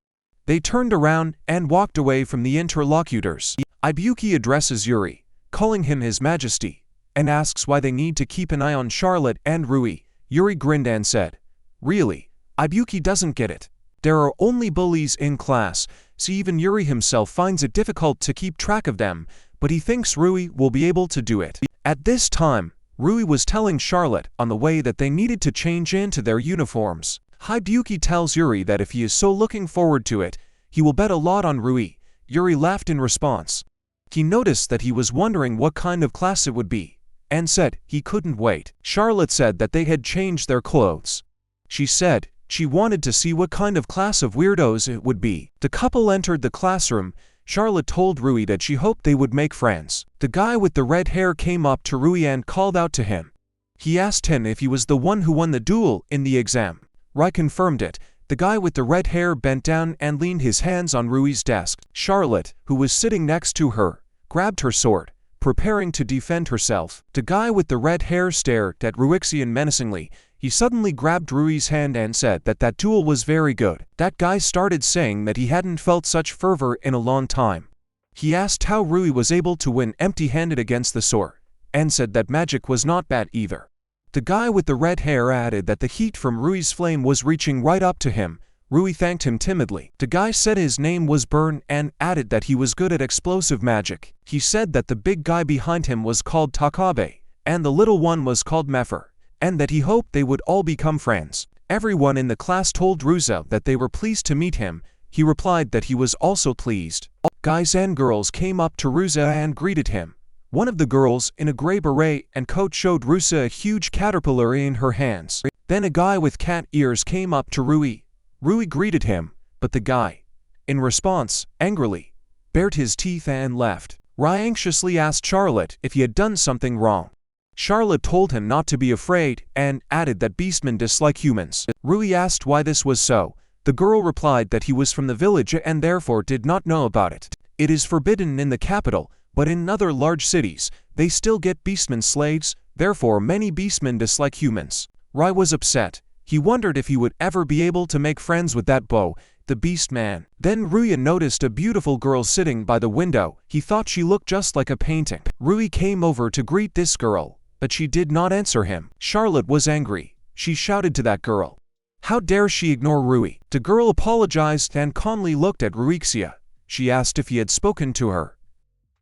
They turned around and walked away from the interlocutors. Ibuki addresses Yuri, calling him His Majesty, and asks why they need to keep an eye on Charlotte and Rui. Yuri grinned and said, really, Ibuki doesn't get it. There are only bullies in class, so even Yuri himself finds it difficult to keep track of them, but he thinks Rui will be able to do it. At this time, Rui was telling Charlotte on the way that they needed to change into their uniforms. Ibuki tells Yuri that if he is so looking forward to it, he will bet a lot on Rui. Yuri laughed in response. He noticed that he was wondering what kind of class it would be, and said he couldn't wait. Charlotte said that they had changed their clothes. She said she wanted to see what kind of class of weirdos it would be. The couple entered the classroom. Charlotte told Rui that she hoped they would make friends. The guy with the red hair came up to Rui and called out to him. He asked him if he was the one who won the duel in the exam. Rui confirmed it. The guy with the red hair bent down and leaned his hands on Rui's desk. Charlotte, who was sitting next to her, grabbed her sword, preparing to defend herself. The guy with the red hair stared at Ruixian menacingly. He suddenly grabbed Rui's hand and said that duel was very good. That guy started saying that he hadn't felt such fervor in a long time. He asked how Rui was able to win empty-handed against the sword, and said that magic was not bad either. The guy with the red hair added that the heat from Rui's flame was reaching right up to him. Rui thanked him timidly. The guy said his name was Burn and added that he was good at explosive magic. He said that the big guy behind him was called Takabe, and the little one was called Mefer, and that he hoped they would all become friends. Everyone in the class told Ruisha that they were pleased to meet him. He replied that he was also pleased. All guys and girls came up to Ruisha and greeted him. One of the girls in a gray beret and coat showed Ruisha a huge caterpillar in her hands. Then a guy with cat ears came up to Rui. Rui greeted him, but the guy, in response, angrily, bared his teeth and left. Rui anxiously asked Charlotte if he had done something wrong. Charlotte told him not to be afraid and added that beastmen dislike humans. Rui asked why this was so. The girl replied that he was from the village and therefore did not know about it. It is forbidden in the capital, but in other large cities, they still get beastmen slaves, therefore many beastmen dislike humans. Rui was upset. He wondered if he would ever be able to make friends with that bow, the beast man. Then Rui noticed a beautiful girl sitting by the window. He thought she looked just like a painting. Rui came over to greet this girl, but she did not answer him. Charlotte was angry. She shouted to that girl. How dare she ignore Rui? The girl apologized and calmly looked at Ruixia. She asked if he had spoken to her.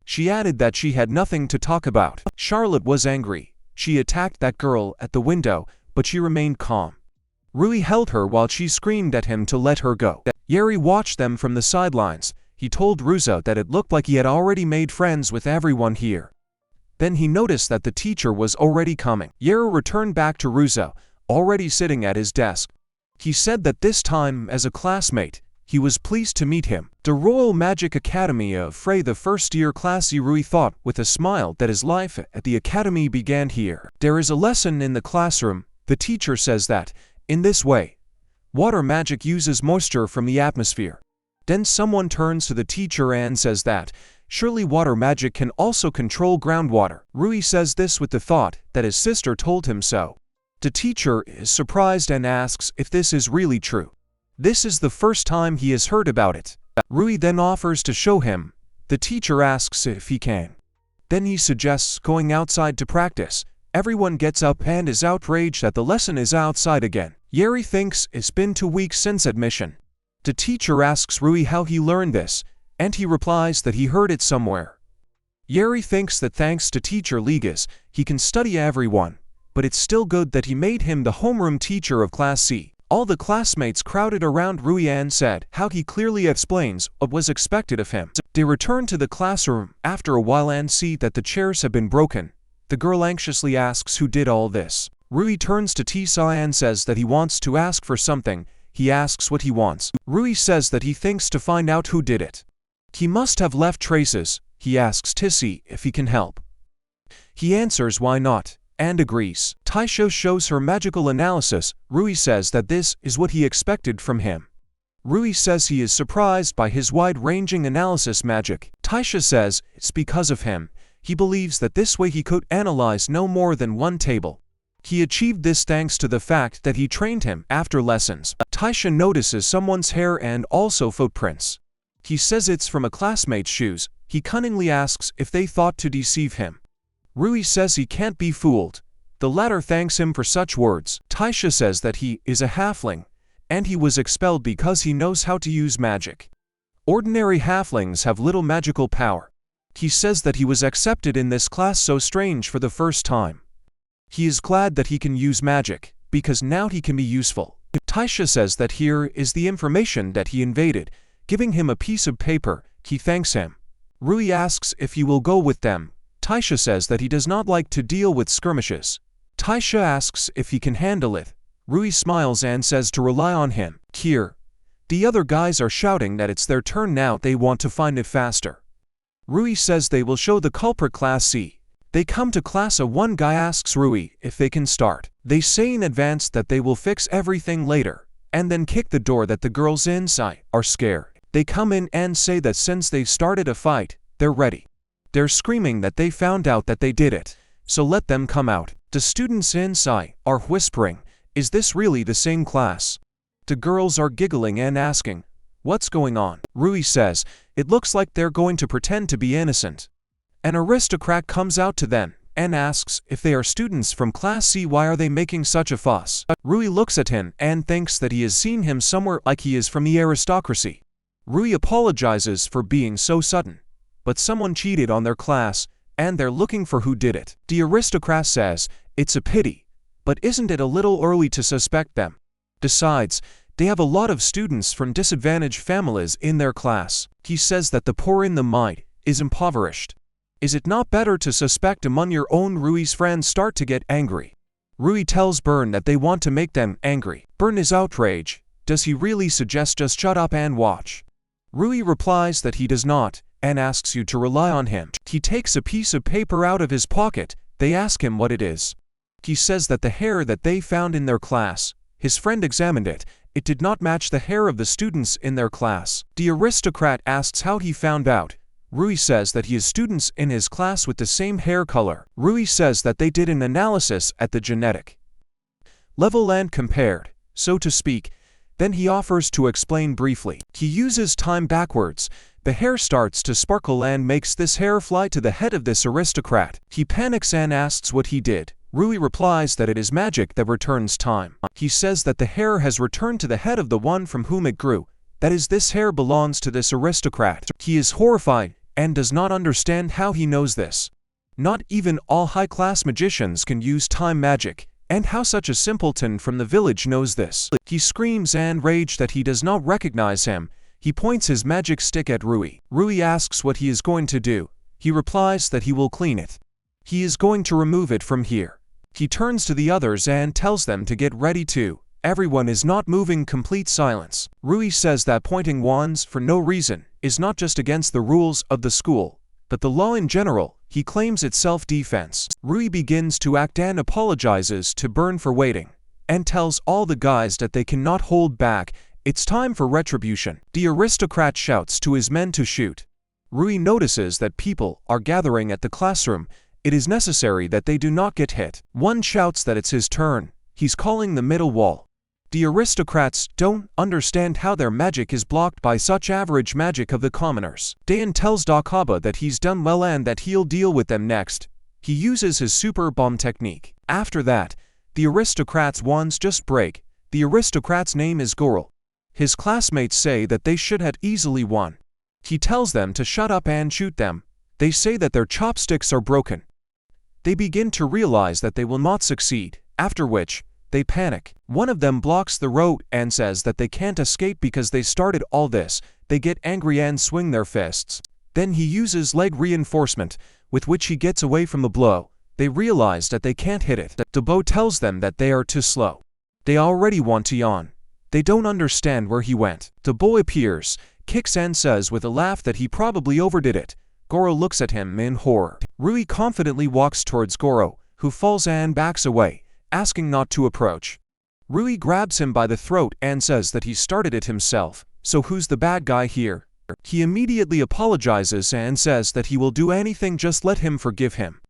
She added that she had nothing to talk about. Charlotte was angry. She attacked that girl at the window, but she remained calm. Rui held her while she screamed at him to let her go. Yuri watched them from the sidelines. He told Ruisha that it looked like he had already made friends with everyone here. Then he noticed that the teacher was already coming. Yuri returned back to Ruisha, already sitting at his desk. He said that this time, as a classmate, he was pleased to meet him. The Royal Magic Academy of Frey, the first-year class. Rui thought with a smile that his life at the academy began here. There is a lesson in the classroom. The teacher says that, in this way, water magic uses moisture from the atmosphere. Then someone turns to the teacher and says that, surely water magic can also control groundwater. Rui says this with the thought that his sister told him so. The teacher is surprised and asks if this is really true. This is the first time he has heard about it. Rui then offers to show him. The teacher asks if he can. Then he suggests going outside to practice. Everyone gets up and is outraged that the lesson is outside again. Yuri thinks it's been 2 weeks since admission. The teacher asks Rui how he learned this, and he replies that he heard it somewhere. Yeri thinks that thanks to teacher Ligas, he can study everyone, but it's still good that he made him the homeroom teacher of Class C. All the classmates crowded around Rui and said how he clearly explains what was expected of him. They return to the classroom after a while and see that the chairs have been broken. The girl anxiously asks who did all this. Rui turns to Tisa and says that he wants to ask for something. He asks what he wants. Rui says that he thinks to find out who did it. He must have left traces. He asks Tissy if he can help. He answers why not, and agrees. Taisha shows her magical analysis. Rui says that this is what he expected from him. Rui says he is surprised by his wide-ranging analysis magic. Taisha says it's because of him. He believes that this way he could analyze no more than one table. He achieved this thanks to the fact that he trained him after lessons. Taisha notices someone's hair and also footprints. He says it's from a classmate's shoes. He cunningly asks if they thought to deceive him. Rui says he can't be fooled. The latter thanks him for such words. Taisha says that he is a halfling, and he was expelled because he knows how to use magic. Ordinary halflings have little magical power. He says that he was accepted in this class so strange for the first time. He is glad that he can use magic, because now he can be useful. Taisha says that here is the information that he invaded, giving him a piece of paper. He thanks him. Rui asks if he will go with them. Taisha says that he does not like to deal with skirmishes. Taisha asks if he can handle it. Rui smiles and says to rely on him. Here, the other guys are shouting that it's their turn now. They want to find it faster. Rui says they will show the culprit Class C. They come to Class A. One guy asks Rui if they can start. They say in advance that they will fix everything later, and then kick the door that the girls inside are scared. They come in and say that since they've started a fight, they're ready. They're screaming that they found out that they did it, so let them come out. The students inside are whispering, is this really the same class? The girls are giggling and asking, what's going on? Rui says, it looks like they're going to pretend to be innocent. An aristocrat comes out to them and asks if they are students from Class C. Why are they making such a fuss? Rui looks at him and thinks that he has seen him somewhere, like he is from the aristocracy. Rui apologizes for being so sudden, but someone cheated on their class and they're looking for who did it. The aristocrat says, it's a pity, but isn't it a little early to suspect them? Besides, they have a lot of students from disadvantaged families in their class. He says that the poor in the mind is impoverished. Is it not better to suspect among your own? Rui's friends start to get angry. Rui tells Bern that they want to make them angry. Bern is outraged. Does he really suggest just shut up and watch? Rui replies that he does not, and asks you to rely on him. He takes a piece of paper out of his pocket. They ask him what it is. He says that the hair that they found in their class, his friend examined it. It did not match the hair of the students in their class. The aristocrat asks how he found out. Rui says that he has students in his class with the same hair color. Rui says that they did an analysis at the genetic level and compared, so to speak. Then he offers to explain briefly. He uses time backwards. The hair starts to sparkle and makes this hair fly to the head of this aristocrat. He panics and asks what he did. Rui replies that it is magic that returns time. He says that the hair has returned to the head of the one from whom it grew. That is, this hair belongs to this aristocrat. He is horrified and does not understand how he knows this. Not even all high-class magicians can use time magic, and how such a simpleton from the village knows this. He screams and rage that he does not recognize him. He points his magic stick at Rui. Rui asks what he is going to do. He replies that he will clean it. He is going to remove it from here. He turns to the others and tells them to get ready too. Everyone is not moving. Complete silence. Rui says that pointing wands for no reason is not just against the rules of the school, but the law in general. He claims it's self-defense. Rui begins to act and apologizes to Bern for waiting, and tells all the guys that they cannot hold back. It's time for retribution. The aristocrat shouts to his men to shoot. Rui notices that people are gathering at the classroom. It is necessary that they do not get hit. One shouts that it's his turn. He's calling the middle wall. The aristocrats don't understand how their magic is blocked by such average magic of the commoners. Dayan tells Dakaba that he's done well and that he'll deal with them next. He uses his super bomb technique. After that, the aristocrats' wands just break. The aristocrat's name is Goral. His classmates say that they should have easily won. He tells them to shut up and shoot them. They say that their chopsticks are broken. They begin to realize that they will not succeed, after which, they panic. One of them blocks the road and says that they can't escape because they started all this. They get angry and swing their fists. Then he uses leg reinforcement, with which he gets away from the blow. They realize that they can't hit it. Debo tells them that they are too slow. They already want to yawn. They don't understand where he went. Debo appears, kicks and says with a laugh that he probably overdid it. Goro looks at him in horror. Rui confidently walks towards Goro, who falls and backs away, asking not to approach. Rui grabs him by the throat and says that he started it himself. So who's the bad guy here? He immediately apologizes and says that he will do anything, just let him forgive him.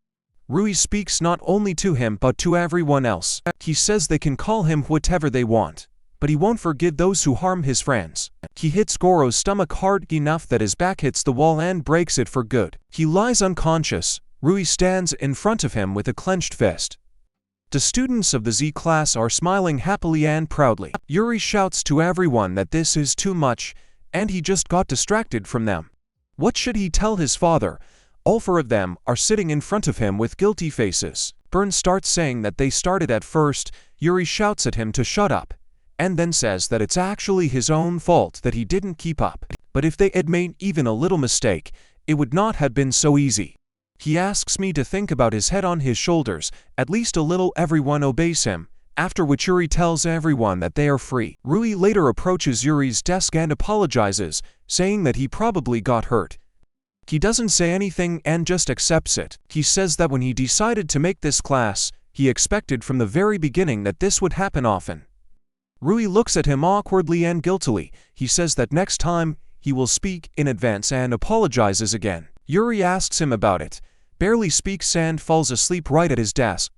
Rui speaks not only to him but to everyone else. He says they can call him whatever they want, but he won't forgive those who harm his friends. He hits Goro's stomach hard enough that his back hits the wall and breaks it for good. He lies unconscious. Rui stands in front of him with a clenched fist. The students of the Z class are smiling happily and proudly. Yuri shouts to everyone that this is too much, and he just got distracted from them. What should he tell his father? All four of them are sitting in front of him with guilty faces. Burn starts saying that they started at first. Yuri shouts at him to shut up, and then says that it's actually his own fault that he didn't keep up. But if they had made even a little mistake, it would not have been so easy. He asks me to think about his head on his shoulders, at least a little. Everyone obeys him, after which Yuri tells everyone that they are free. Rui later approaches Yuri's desk and apologizes, saying that he probably got hurt. He doesn't say anything and just accepts it. He says that when he decided to make this class, he expected from the very beginning that this would happen often. Rui looks at him awkwardly and guiltily. He says that next time, he will speak in advance and apologizes again. Yuri asks him about it, barely speaks and falls asleep right at his desk.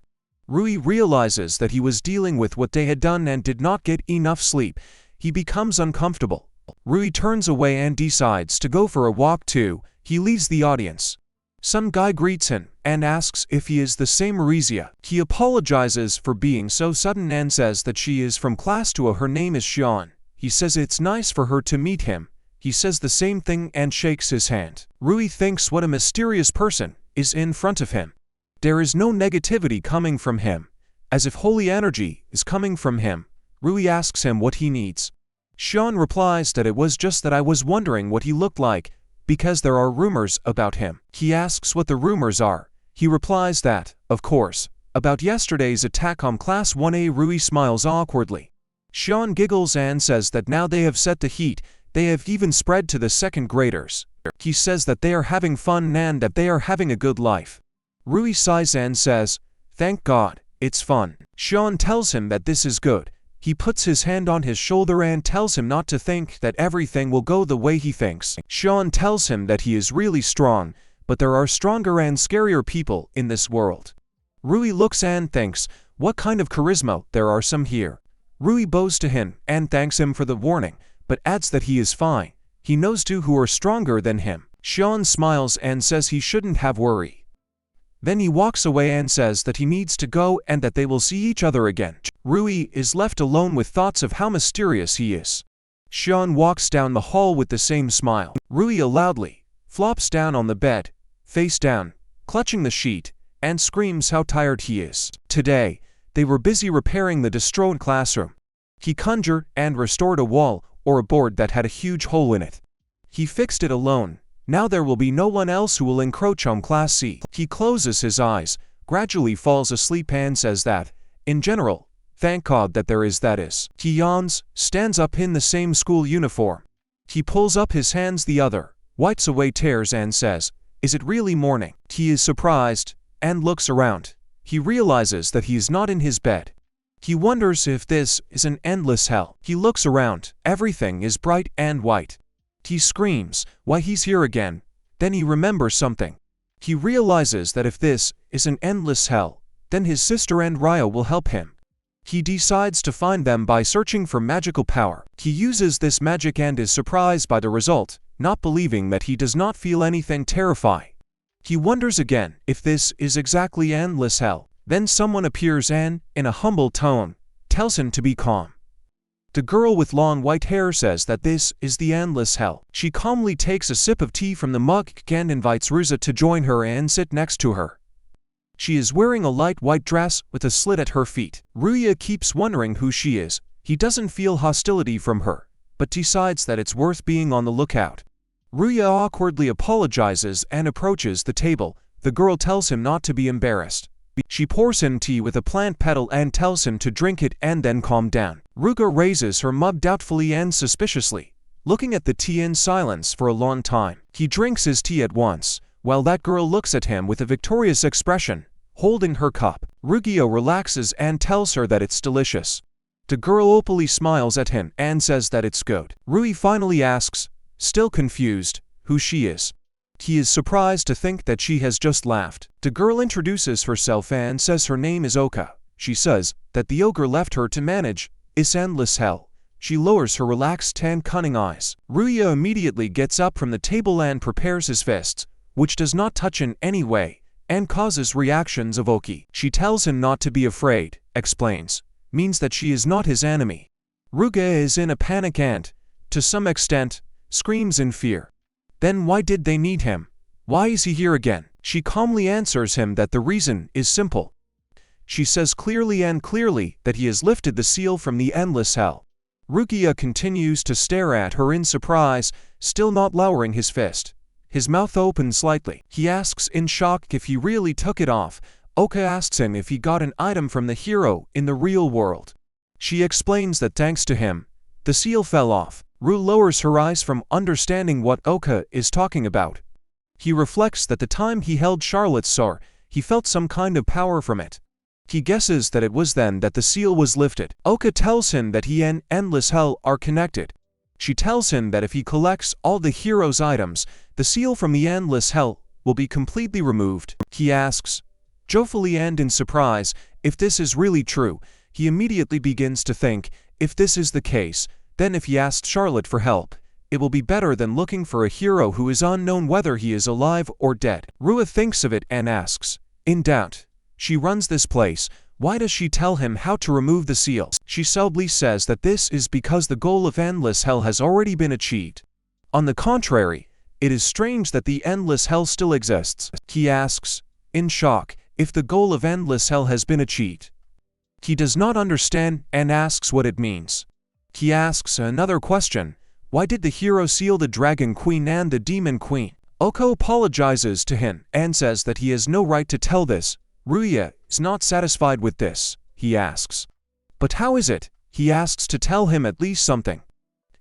Rui realizes that he was dealing with what they had done and did not get enough sleep. He becomes uncomfortable. Rui turns away and decides to go for a walk too. He leaves the audience. Some guy greets him and asks if he is the same Ruisha. He apologizes for being so sudden and says that she is from class 2. Her name is Sean. He says it's nice for her to meet him. He says the same thing and shakes his hand. Rui thinks what a mysterious person is in front of him. There is no negativity coming from him, as if holy energy is coming from him. Rui asks him what he needs. Sean replies that it was just that I was wondering what he looked like, because there are rumors about him. He asks what the rumors are. He replies that, of course, about yesterday's attack on Class 1A. Rui smiles awkwardly. Sean giggles and says that now they have set the heat, they have even spread to the second graders. He says that they are having fun and that they are having a good life. Rui sighs and says, "Thank God, it's fun." Sean tells him that this is good. He puts his hand on his shoulder and tells him not to think that everything will go the way he thinks. Sean tells him that he is really strong, but there are stronger and scarier people in this world. Rui looks and thinks, what kind of charisma, there are some here. Rui bows to him and thanks him for the warning, but adds that he is fine. He knows two who are stronger than him. Sean smiles and says he shouldn't have worry. Then he walks away and says that he needs to go and that they will see each other again. Rui is left alone with thoughts of how mysterious he is. Sean walks down the hall with the same smile. Rui loudly flops down on the bed, face down, clutching the sheet, and screams how tired he is. Today, they were busy repairing the destroyed classroom. He conjured and restored a wall or a board that had a huge hole in it. He fixed it alone. Now there will be no one else who will encroach on Class C. He closes his eyes, gradually falls asleep and says that, in general, thank God that there is that is. He yawns, stands up in the same school uniform. He pulls up his hands the other, wipes away tears and says, is it really morning? He is surprised, and looks around. He realizes that he is not in his bed. He wonders if this is an endless hell. He looks around, everything is bright and white. He screams, why he's here again. Then he remembers something. He realizes that if this is an endless hell, then his sister and Ryo will help him. He decides to find them by searching for magical power. He uses this magic and is surprised by the result, not believing that he does not feel anything terrifying. He wonders again if this is exactly endless hell. Then someone appears and, in a humble tone, tells him to be calm. The girl with long white hair says that this is the endless hell. She calmly takes a sip of tea from the mug and invites Ruisha to join her and sit next to her. She is wearing a light white dress with a slit at her feet. Ruisha keeps wondering who she is. He doesn't feel hostility from her, but decides that it's worth being on the lookout. Ruisha awkwardly apologizes and approaches the table. The girl tells him not to be embarrassed. She pours him tea with a plant petal and tells him to drink it and then calm down. Ruisha raises her mug doubtfully and suspiciously, looking at the tea in silence for a long time. He drinks his tea at once, while that girl looks at him with a victorious expression, holding her cup. Ruisha relaxes and tells her that it's delicious. The girl openly smiles at him and says that it's good. Ruisha finally asks, still confused, who she is. He is surprised to think that she has just laughed. The girl introduces herself and says her name is Oka. She says that the ogre left her to manage this endless hell. She lowers her relaxed and cunning eyes. Ruisha immediately gets up from the table and prepares his fists, which does not touch in any way, and causes reactions of Oki. She tells him not to be afraid, explains, means that she is not his enemy. Ruisha is in a panic and, to some extent, screams in fear. Then why did they need him? Why is he here again? She calmly answers him that the reason is simple. She says clearly that he has lifted the seal from the endless hell. Ruisha continues to stare at her in surprise, still not lowering his fist. His mouth opens slightly. He asks in shock if he really took it off. Oka asks him if he got an item from the hero in the real world. She explains that thanks to him, the seal fell off. Ru lowers her eyes from understanding what Oka is talking about. He reflects that the time he held Charlotte's sword, he felt some kind of power from it. He guesses that it was then that the seal was lifted. Oka tells him that he and endless hell are connected. She tells him that if he collects all the hero's items, the seal from the endless hell will be completely removed. He asks, joyfully and in surprise, if this is really true. He immediately begins to think, if this is the case, then if he asks Charlotte for help, it will be better than looking for a hero who is unknown whether he is alive or dead. Ruisha thinks of it and asks, in doubt, she runs this place, why does she tell him how to remove the seals? She subtly says that this is because the goal of endless hell has already been achieved. On the contrary, it is strange that the endless hell still exists. He asks, in shock, if the goal of endless hell has been achieved. He does not understand and asks what it means. He asks another question, why did the hero seal the Dragon Queen and the Demon Queen? Oka apologizes to him and says that he has no right to tell this. Ruisha is not satisfied with this, he asks. But how is it? He asks to tell him at least something.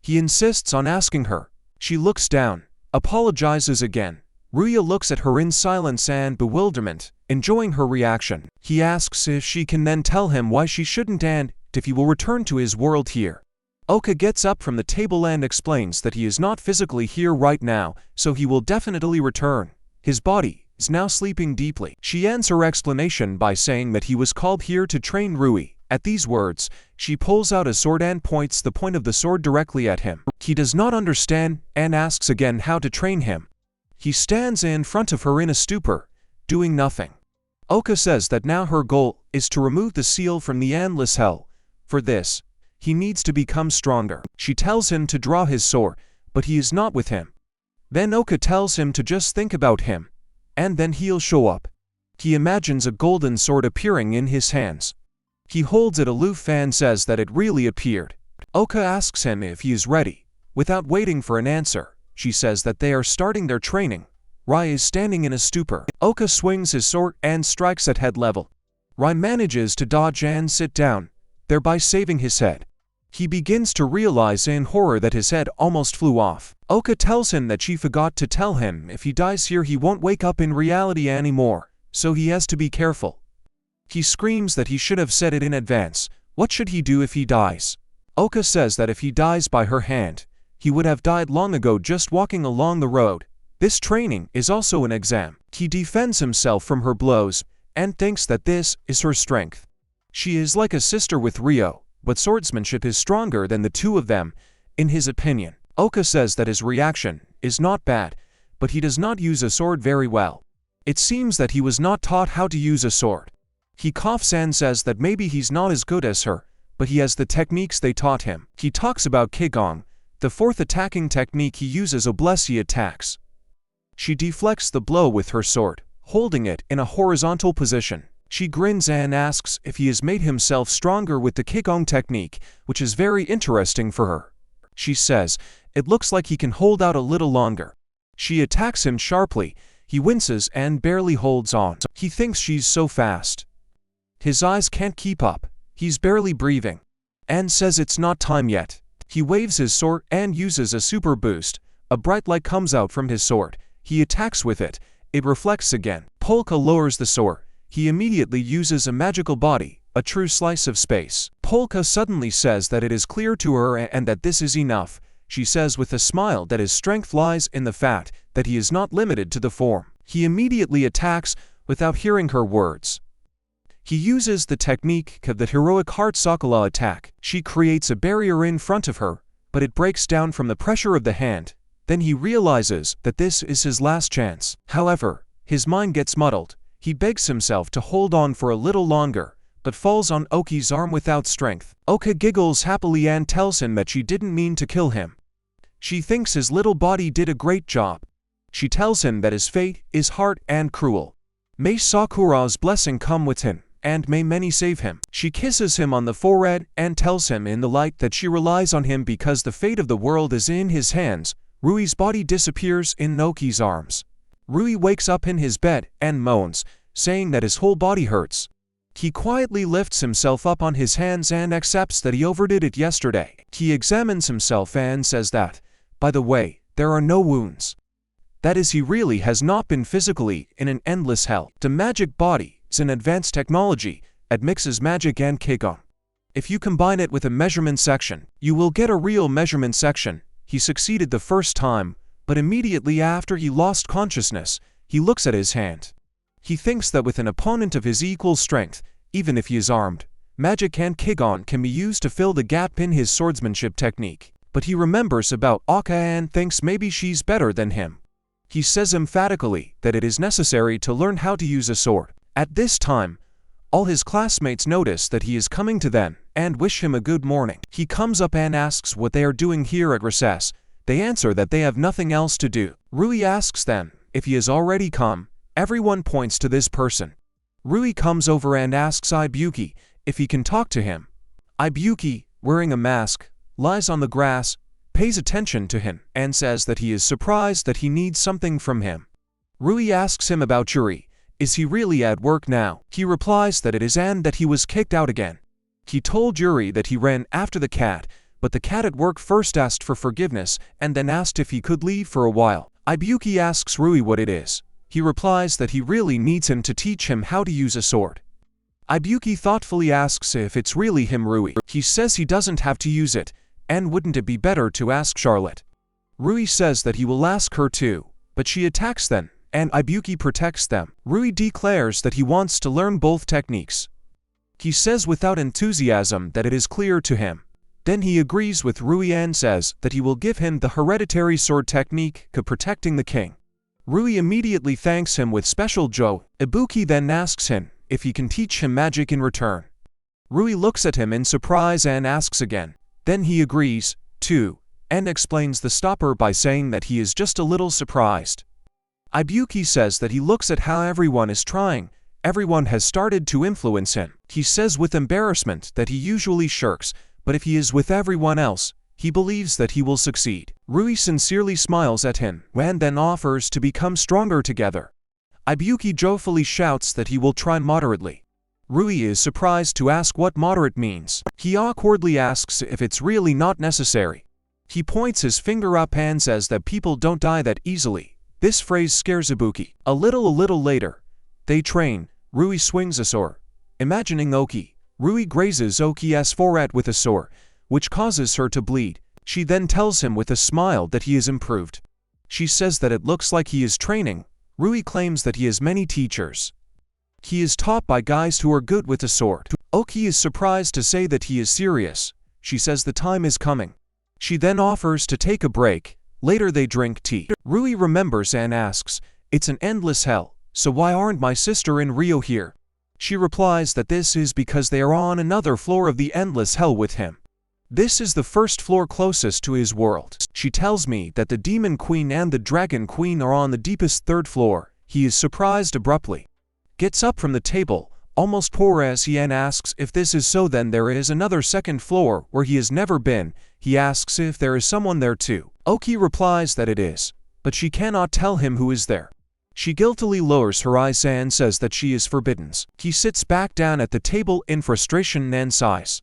He insists on asking her. She looks down, apologizes again. Ruisha looks at her in silence and bewilderment, enjoying her reaction. He asks if she can then tell him why she shouldn't and if he will return to his world here. Oka gets up from the table and explains that he is not physically here right now, so he will definitely return. His body is now sleeping deeply. She ends her explanation by saying that he was called here to train Ruisha. At these words, she pulls out a sword and points the point of the sword directly at him. He does not understand and asks again how to train him. He stands in front of her in a stupor, doing nothing. Oka says that now her goal is to remove the seal from the endless hell. For this, he needs to become stronger. She tells him to draw his sword, but he is not with him. Then Oka tells him to just think about him, and then he'll show up. He imagines a golden sword appearing in his hands. He holds it aloof and says that it really appeared. Oka asks him if he is ready. Without waiting for an answer, she says that they are starting their training. Rai is standing in a stupor. Oka swings his sword and strikes at head level. Rai manages to dodge and sit down, thereby saving his head. He begins to realize in horror that his head almost flew off. Oka tells him that she forgot to tell him if he dies here he won't wake up in reality anymore, so he has to be careful. He screams that he should have said it in advance. What should he do if he dies? Oka says that if he dies by her hand, he would have died long ago just walking along the road. This training is also an exam. He defends himself from her blows and thinks that this is her strength. She is like a sister with Rio, but swordsmanship is stronger than the two of them, in his opinion. Oka says that his reaction is not bad, but he does not use a sword very well. It seems that he was not taught how to use a sword. He coughs and says that maybe he's not as good as her, but he has the techniques they taught him. He talks about Qigong, the fourth attacking technique he uses. Oblesi attacks. She deflects the blow with her sword, holding it in a horizontal position. She grins and asks if he has made himself stronger with the Qigong technique, which is very interesting for her. She says, it looks like he can hold out a little longer. She attacks him sharply. He winces and barely holds on. He thinks she's so fast. His eyes can't keep up. He's barely breathing. And says it's not time yet. He waves his sword and uses a super boost. A bright light comes out from his sword. He attacks with it. It reflects again. Polka lowers the sword. He immediately uses a magical body, a true slice of space. Polka suddenly says that it is clear to her and that this is enough. She says with a smile that his strength lies in the fact that he is not limited to the form. He immediately attacks without hearing her words. He uses the technique of the heroic heart Sakala attack. She creates a barrier in front of her, but it breaks down from the pressure of the hand. Then he realizes that this is his last chance. However, his mind gets muddled. He begs himself to hold on for a little longer, but falls on Oki's arm without strength. Oka giggles happily and tells him that she didn't mean to kill him. She thinks his little body did a great job. She tells him that his fate is hard and cruel. May Sakura's blessing come with him, and may many save him. She kisses him on the forehead and tells him in the light that she relies on him because the fate of the world is in his hands. Rui's body disappears in Oki's arms. Rui wakes up in his bed and moans, saying that his whole body hurts. He quietly lifts himself up on his hands and accepts that he overdid it yesterday. He examines himself and says that, by the way, there are no wounds. That is, he really has not been physically in an endless hell. The magic body is an advanced technology that mixes magic and Qigong. If you combine it with a measurement section, you will get a real measurement section. He succeeded the first time, but immediately after he lost consciousness, he looks at his hand. He thinks that with an opponent of his equal strength, even if he is armed, magic and Qigong can be used to fill the gap in his swordsmanship technique. But he remembers about Aka and thinks maybe she's better than him. He says emphatically that it is necessary to learn how to use a sword. At this time, all his classmates notice that he is coming to them and wish him a good morning. He comes up and asks what they are doing here at recess. They answer that they have nothing else to do. Rui asks them if he has already come. Everyone points to this person. Rui comes over and asks Ibuki if he can talk to him. Ibuki, wearing a mask, lies on the grass, pays attention to him, and says that he is surprised that he needs something from him. Rui asks him about Yuri. Is he really at work now? He replies that it is and that he was kicked out again. He told Yuri that he ran after the cat, but the cat at work first asked for forgiveness and then asked if he could leave for a while. Ibuki asks Rui what it is. He replies that he really needs him to teach him how to use a sword. Ibuki thoughtfully asks if it's really him Rui. He says he doesn't have to use it, and wouldn't it be better to ask Charlotte? Rui says that he will ask her too, but she attacks them, and Ibuki protects them. Rui declares that he wants to learn both techniques. He says without enthusiasm that it is clear to him. Then he agrees with Rui and says that he will give him the hereditary sword technique of protecting the king. Rui immediately thanks him with special joy. Ibuki then asks him if he can teach him magic in return. Rui looks at him in surprise and asks again. Then he agrees, too, and explains the stopper by saying that he is just a little surprised. Ibuki says that he looks at how everyone is trying. Everyone has started to influence him. He says with embarrassment that he usually shirks, but if he is with everyone else, he believes that he will succeed. Rui sincerely smiles at him and then offers to become stronger together. Ibuki joyfully shouts that he will try moderately. Rui is surprised to ask what moderate means. He awkwardly asks if it's really not necessary. He points his finger up and says that people don't die that easily. This phrase scares Ibuki. A little later, they train. Rui swings a sword. Imagining Oki, Rui grazes Oki's forehead with a sword, which causes her to bleed. She then tells him with a smile that he is improved. She says that it looks like he is training. Rui claims that he has many teachers. He is taught by guys who are good with a sword. Oki is surprised to say that he is serious. She says the time is coming. She then offers to take a break. Later they drink tea. Rui remembers and asks, "It's an endless hell, so why aren't my sister and Rio here?" She replies that this is because they are on another floor of the endless hell with him. This is the first floor closest to his world. She tells me that the Demon Queen and the Dragon Queen are on the deepest third floor. He is surprised abruptly. Gets up from the table, almost poor as he and asks if this is so. Then there is another second floor where he has never been. He asks if there is someone there too. Oki replies that it is, but she cannot tell him who is there. She guiltily lowers her eyes and says that she is forbidden. He sits back down at the table in frustration and sighs.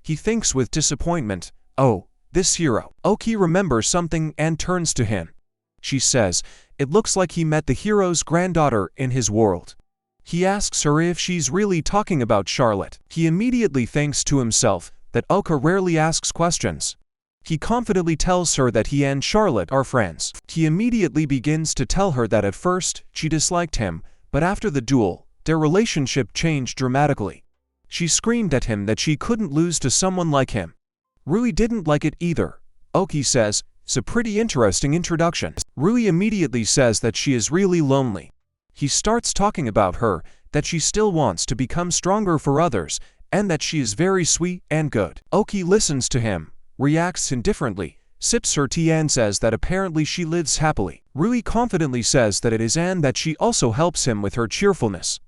He thinks with disappointment, oh, this hero. Oki remembers something and turns to him. She says, it looks like he met the hero's granddaughter in his world. He asks her if she's really talking about Charlotte. He immediately thinks to himself that Oka rarely asks questions. He confidently tells her that he and Charlotte are friends. He immediately begins to tell her that at first she disliked him, but after the duel, their relationship changed dramatically. She screamed at him that she couldn't lose to someone like him. Rui didn't like it either. Oki says, it's a pretty interesting introduction. Rui immediately says that she is really lonely. He starts talking about her, that she still wants to become stronger for others, and that she is very sweet and good. Oki listens to him, reacts indifferently, sips her tea and says that apparently she lives happily. Rui confidently says that it is and that she also helps him with her cheerfulness.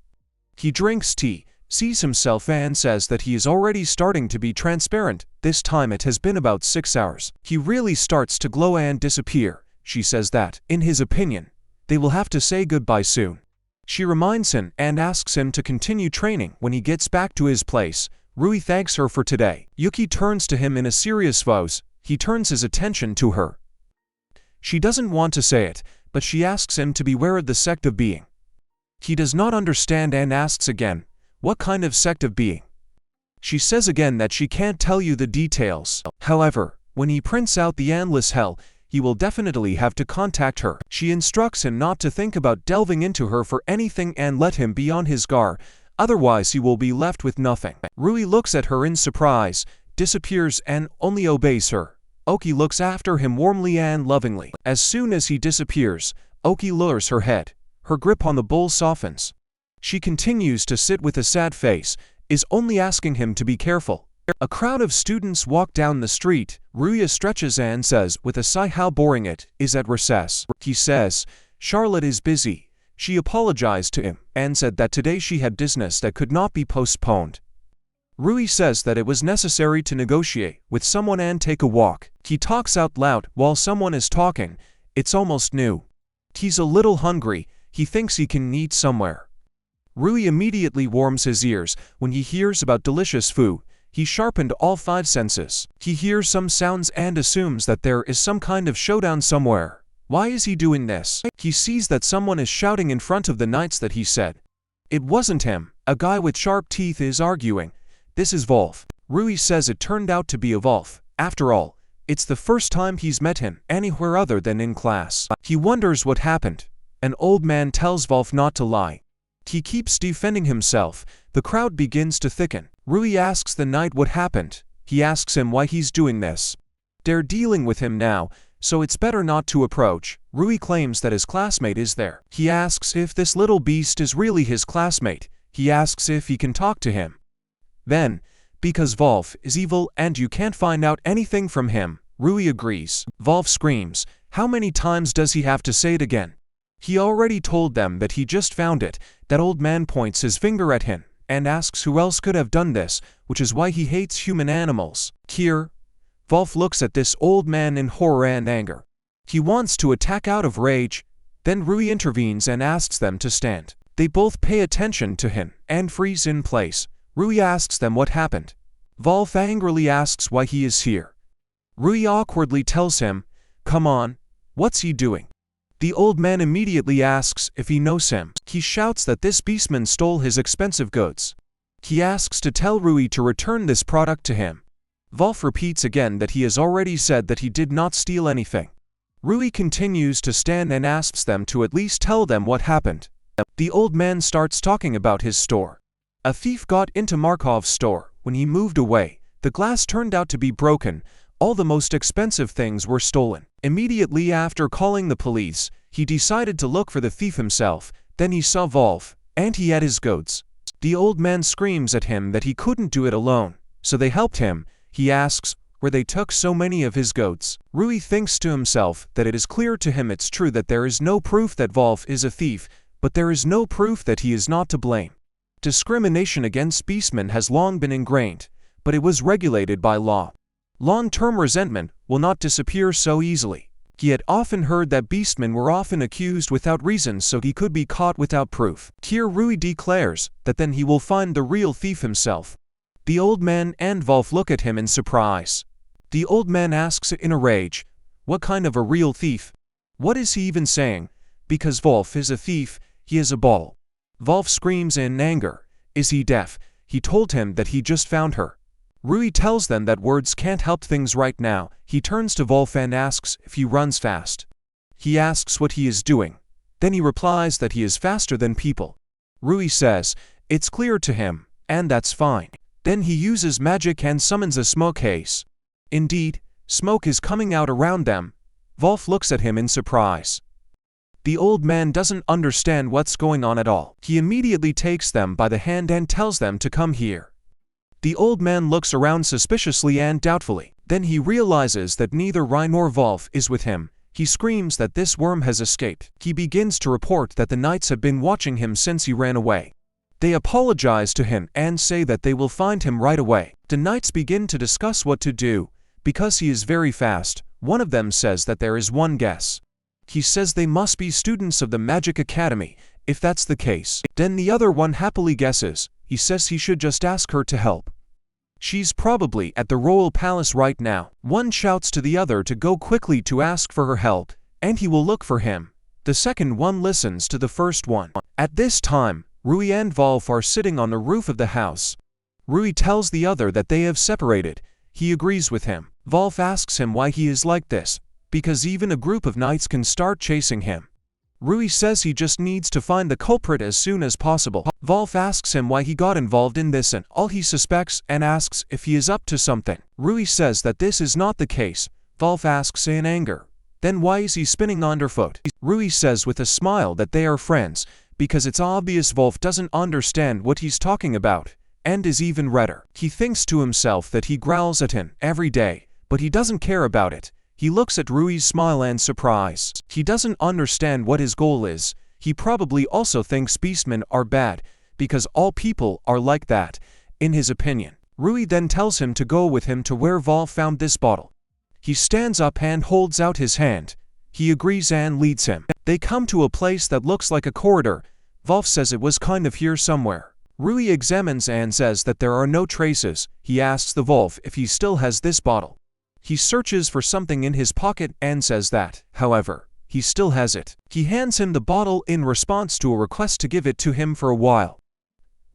He drinks tea, sees himself and says that he is already starting to be transparent. This time it has been about 6 hours. He really starts to glow and disappear. She says that, in his opinion, they will have to say goodbye soon. She reminds him and asks him to continue training when he gets back to his place. Rui thanks her for today. Yuki turns to him in a serious voice. He turns his attention to her. She doesn't want to say it, but she asks him to beware of the sect of being. He does not understand and asks again, what kind of sect of being? She says again that she can't tell you the details. However, when he prints out the endless hell, he will definitely have to contact her. She instructs him not to think about delving into her for anything and let him be on his guard, otherwise he will be left with nothing. Rui looks at her in surprise, disappears and only obeys her. Oki looks after him warmly and lovingly. As soon as he disappears, Oki lowers her head. Her grip on the bowl softens. She continues to sit with a sad face, is only asking him to be careful. A crowd of students walk down the street. Ruya stretches and says with a sigh how boring it is at recess. He says, Charlotte is busy. She apologized to him and said that today she had business that could not be postponed. Rui says that it was necessary to negotiate with someone and take a walk. He talks out loud while someone is talking. It's almost noon. He's a little hungry. He thinks he can eat somewhere. Rui immediately warms his ears when he hears about delicious food. He sharpened all 5 senses. He hears some sounds and assumes that there is some kind of showdown somewhere. Why is he doing this? He sees that someone is shouting in front of the knights that he said. It wasn't him. A guy with sharp teeth is arguing. This is Wolf. Rui says it turned out to be a Wolf. After all, it's the first time he's met him anywhere other than in class. He wonders what happened. An old man tells Wolf not to lie. He keeps defending himself. The crowd begins to thicken. Rui asks the knight what happened. He asks him why he's doing this. They're dealing with him now, so it's better not to approach. Rui claims that his classmate is there. He asks if this little beast is really his classmate. He asks if he can talk to him. Then, because Wolf is evil and you can't find out anything from him, Rui agrees. Wolf screams, how many times does he have to say it again? He already told them that he just found it. That old man points his finger at him and asks who else could have done this, which is why he hates human animals. Here, Wolf looks at this old man in horror and anger. He wants to attack out of rage. Then Rui intervenes and asks them to stand. They both pay attention to him and freeze in place. Rui asks them what happened. Wolf angrily asks why he is here. Rui awkwardly tells him, come on, what's he doing? The old man immediately asks if he knows him. He shouts that this beastman stole his expensive goods. He asks to tell Rui to return this product to him. Wolf repeats again that he has already said that he did not steal anything. Rui continues to stand and asks them to at least tell them what happened. The old man starts talking about his store. A thief got into Markov's store. When he moved away, the glass turned out to be broken. All the most expensive things were stolen. Immediately after calling the police, he decided to look for the thief himself. Then he saw Wolf, and he had his goods. The old man screams at him that he couldn't do it alone, so they helped him. He asks where they took so many of his goats. Rui thinks to himself that it is clear to him it's true that there is no proof that Wolf is a thief, but there is no proof that he is not to blame. Discrimination against beastmen has long been ingrained, but it was regulated by law. Long-term resentment will not disappear so easily. He had often heard that beastmen were often accused without reason, so he could be caught without proof. Here Rui declares that then he will find the real thief himself. The old man and Wolf look at him in surprise. The old man asks in a rage, "What kind of a real thief? What is he even saying? Because Wolf is a thief, he is a ball." Wolf screams in anger. Is he deaf? He told him that he just found her. Rui tells them that words can't help things right now. He turns to Wolf and asks if he runs fast. He asks what he is doing. Then he replies that he is faster than people. Rui says it's clear to him, and that's fine. Then he uses magic and summons a smoke haze. Indeed, smoke is coming out around them. Wolf looks at him in surprise. The old man doesn't understand what's going on at all. He immediately takes them by the hand and tells them to come here. The old man looks around suspiciously and doubtfully. Then he realizes that neither Rui nor Wolf is with him. He screams that this worm has escaped. He begins to report that the knights have been watching him since he ran away. They apologize to him and say that they will find him right away. The knights begin to discuss what to do. Because he is very fast, one of them says that there is one guess. He says they must be students of the Magic Academy. If that's the case, then the other one happily guesses. He says he should just ask her to help. She's probably at the royal palace right now. One shouts to the other to go quickly to ask for her help, and he will look for him. The second one listens to the first one. At this time, Rui and Wolf are sitting on the roof of the house. Rui tells the other that they have separated. He agrees with him. Wolf asks him why he is like this, because even a group of knights can start chasing him. Rui says he just needs to find the culprit as soon as possible. Wolf asks him why he got involved in this and all he suspects and asks if he is up to something. Rui says that this is not the case. Wolf asks in anger, then why is he spinning underfoot? Rui says with a smile that they are friends, because it's obvious Wolf doesn't understand what he's talking about, and is even redder. He thinks to himself that he growls at him every day, but he doesn't care about it. He looks at Rui's smile and surprise. He doesn't understand what his goal is. He probably also thinks beastmen are bad, because all people are like that, in his opinion. Rui then tells him to go with him to where Wolf found this bottle. He stands up and holds out his hand. He agrees and leads him. They come to a place that looks like a corridor. Wolf says it was kind of here somewhere. Rui examines and says that there are no traces. He asks the Wolf if he still has this bottle. He searches for something in his pocket and says that, however, he still has it. He hands him the bottle in response to a request to give it to him for a while.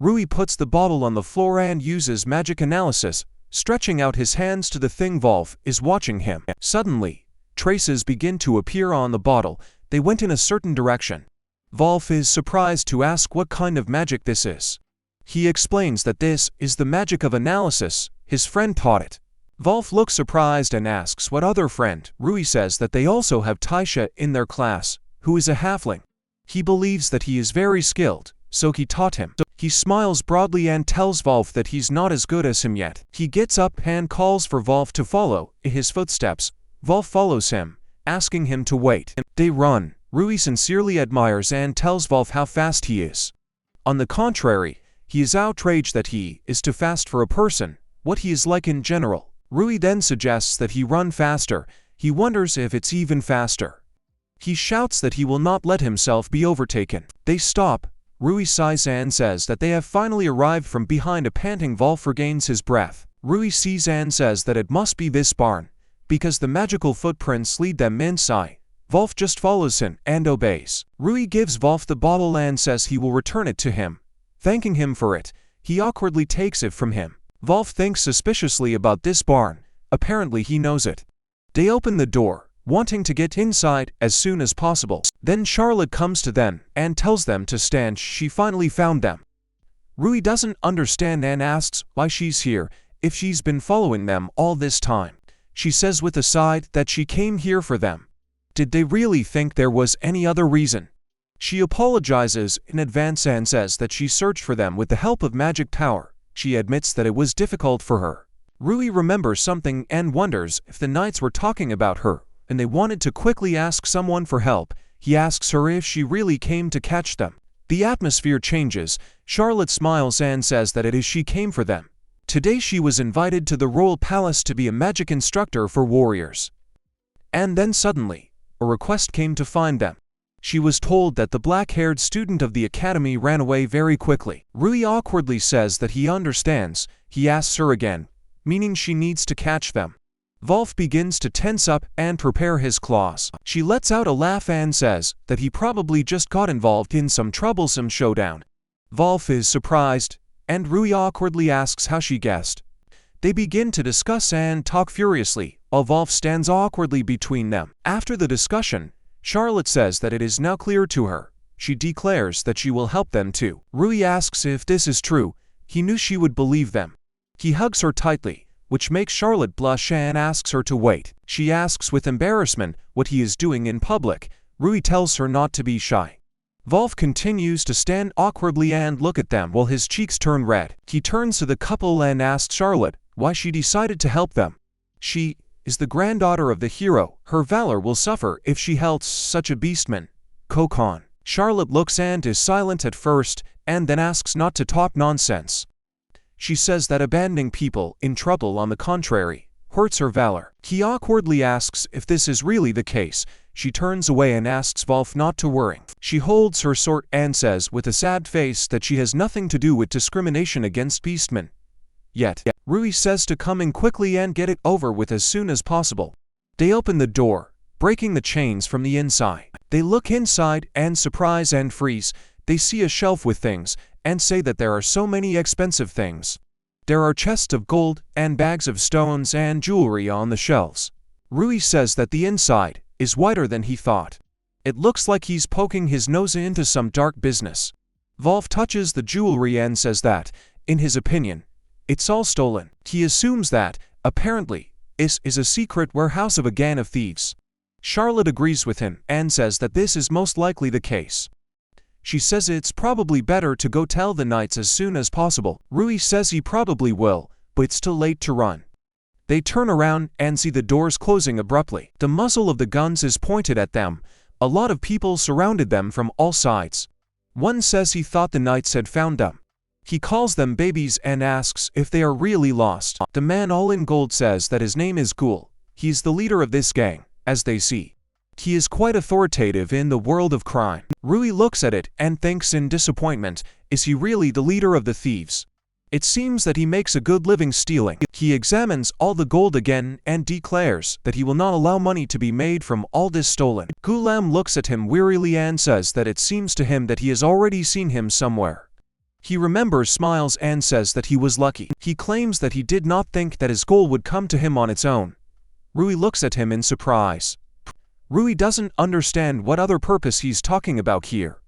Rui puts the bottle on the floor and uses magic analysis, stretching out his hands to the thing. Wolf is watching him. Suddenly, traces begin to appear on the bottle. They went in a certain direction. Wolf is surprised to ask what kind of magic this is. He explains that this is the magic of analysis. His friend taught it. Wolf looks surprised and asks what other friend. Rui says that they also have Taisha in their class, who is a halfling. He believes that he is very skilled, so he taught him. He smiles broadly and tells Wolf that he's not as good as him yet. He gets up and calls for Wolf to follow in his footsteps. Wolf follows him, asking him to wait. They run. Rui sincerely admires and tells Wolf how fast he is. On the contrary, he is outraged that he is too fast for a person, what he is like in general. Rui then suggests that he run faster. He wonders if it's even faster. He shouts that he will not let himself be overtaken. They stop. Rui sighs and says that they have finally arrived. From behind a panting Wolf regains his breath. Rui sees and says that it must be this barn, because the magical footprints lead them inside. Wolf just follows him and obeys. Rui gives Wolf the bottle and says he will return it to him. Thanking him for it, he awkwardly takes it from him. Wolf thinks suspiciously about this barn. Apparently he knows it. They open the door, wanting to get inside as soon as possible. Then Charlotte comes to them and tells them to stand. She finally found them. Rui doesn't understand and asks why she's here, if she's been following them all this time. She says with a sigh that she came here for them. Did they really think there was any other reason? She apologizes in advance and says that she searched for them with the help of magic power. She admits that it was difficult for her. Rui remembers something and wonders if the knights were talking about her, and they wanted to quickly ask someone for help. He asks her if she really came to catch them. The atmosphere changes. Charlotte smiles and says that it is she came for them. Today she was invited to the royal palace to be a magic instructor for warriors. And then suddenly, a request came to find them. She was told that the black-haired student of the academy ran away very quickly. Rui awkwardly says that he understands. He asks her again, meaning she needs to catch them. Wolf begins to tense up and prepare his claws. She lets out a laugh and says that he probably just got involved in some troublesome showdown. Wolf is surprised, and Rui awkwardly asks how she guessed. They begin to discuss and talk furiously, while Wolf stands awkwardly between them. After the discussion, Charlotte says that it is now clear to her. She declares that she will help them too. Rui asks if this is true. He knew she would believe them. He hugs her tightly, which makes Charlotte blush and asks her to wait. She asks with embarrassment what he is doing in public. Rui tells her not to be shy. Wolf continues to stand awkwardly and look at them while his cheeks turn red. He turns to the couple and asks Charlotte why she decided to help them. She is the granddaughter of the hero. Her valor will suffer if she helps such a beastman. Kokon. Charlotte looks and is silent at first, and then asks not to talk nonsense. She says that abandoning people in trouble, on the contrary, hurts her valor. He awkwardly asks if this is really the case. She turns away and asks Wolf not to worry. She holds her sword and says with a sad face that she has nothing to do with discrimination against beastmen. Yet, Rui says to come in quickly and get it over with as soon as possible. They open the door, breaking the chains from the inside. They look inside and surprise and freeze. They see a shelf with things and say that there are so many expensive things. There are chests of gold and bags of stones and jewelry on the shelves. Rui says that the inside is whiter than he thought. It looks like he's poking his nose into some dark business. Wolf touches the jewelry and says that, in his opinion, it's all stolen. He assumes that, apparently, this is a secret warehouse of a gang of thieves. Charlotte agrees with him and says that this is most likely the case. She says it's probably better to go tell the knights as soon as possible. Rui says he probably will, but it's too late to run. They turn around and see the doors closing abruptly. The muzzle of the guns is pointed at them. A lot of people surrounded them from all sides. One says he thought the knights had found them. He calls them babies and asks if they are really lost. The man all in gold says that his name is Ghoul. He's the leader of this gang, as they see. He is quite authoritative in the world of crime. Rui looks at it and thinks in disappointment, is he really the leader of the thieves? It seems that he makes a good living stealing. He examines all the gold again and declares that he will not allow money to be made from all this stolen. Gulam looks at him wearily and says that it seems to him that he has already seen him somewhere. He remembers, smiles and says that he was lucky. He claims that he did not think that his goal would come to him on its own. Rui looks at him in surprise. Rui doesn't understand what other purpose he's talking about here.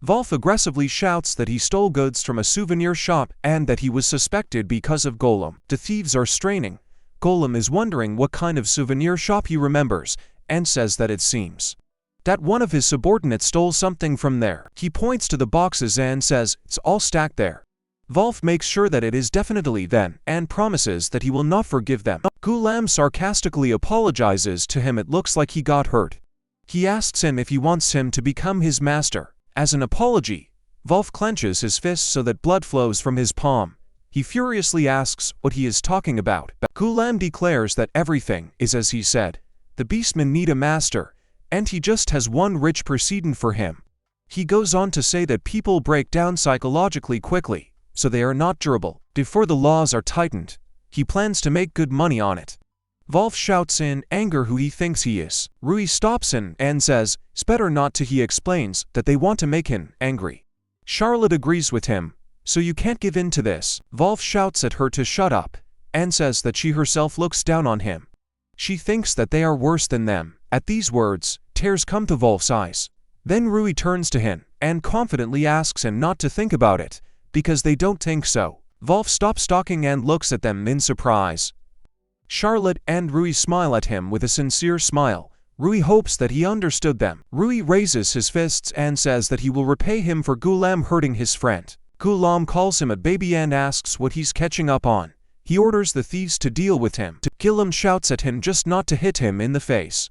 Wolf aggressively shouts that he stole goods from a souvenir shop and that he was suspected because of Golem. The thieves are straining. Golem is wondering what kind of souvenir shop he remembers and says that it seems that one of his subordinates stole something from there. He points to the boxes and says it's all stacked there. Wolf makes sure that it is definitely them and promises that he will not forgive them. Gulam sarcastically apologizes to him. It looks like he got hurt. He asks him if he wants him to become his master. As an apology, Wolf clenches his fist so that blood flows from his palm. He furiously asks what he is talking about. Gulam declares that everything is as he said. The beastmen need a master, and he just has one rich precedent for him. He goes on to say that people break down psychologically quickly, so they are not durable. Before the laws are tightened, he plans to make good money on it. Wolf shouts in anger who he thinks he is. Rui stops him and says it's better not to. He explains that they want to make him angry. Charlotte agrees with him, so you can't give in to this. Wolf shouts at her to shut up and says that she herself looks down on him. She thinks that they are worse than them. At these words, tears come to Wolf's eyes. Then Rui turns to him and confidently asks him not to think about it, because they don't think so. Wolf stops talking and looks at them in surprise. Charlotte and Rui smile at him with a sincere smile, Rui hopes that he understood them. Rui raises his fists and says that he will repay him for Gulam hurting his friend. Gulam calls him a baby and asks what he's catching up on. He orders the thieves to deal with him. Gulam shouts at him just not to hit him in the face.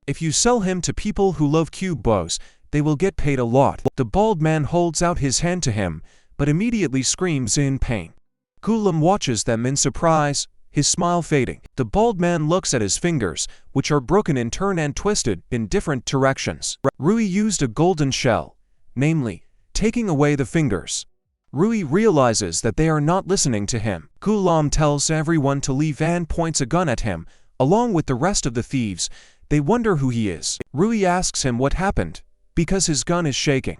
If you sell him to people who love cube bows, they will get paid a lot. The bald man holds out his hand to him, but immediately screams in pain. Gulam watches them in surprise, his smile fading. The bald man looks at his fingers, which are broken in turn and twisted in different directions. Rui used a golden shell, namely, taking away the fingers. Rui realizes that they are not listening to him. Gulam tells everyone to leave and points a gun at him, along with the rest of the thieves. They wonder who he is. Rui asks him what happened, because his gun is shaking.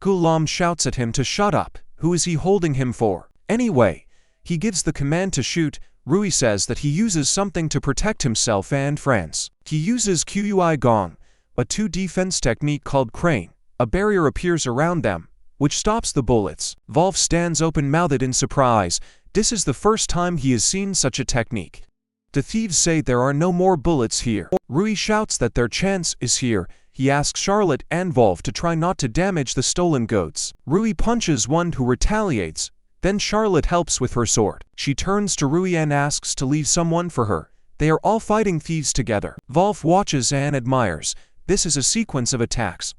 Gulam shouts at him to shut up. Who is he holding him for? Anyway, he gives the command to shoot. Rui says that he uses something to protect himself and friends. He uses Kui Gong, a 2 defense technique called crane. A barrier appears around them, which stops the bullets. Wolf stands open-mouthed in surprise. This is the first time he has seen such a technique. The thieves say there are no more bullets here. Rui shouts that their chance is here. He asks Charlotte and Wolf to try not to damage the stolen goods. Rui punches one who retaliates. Then Charlotte helps with her sword. She turns to Rui and asks to leave someone for her. They are all fighting thieves together. Wolf watches and admires. This is a sequence of attacks.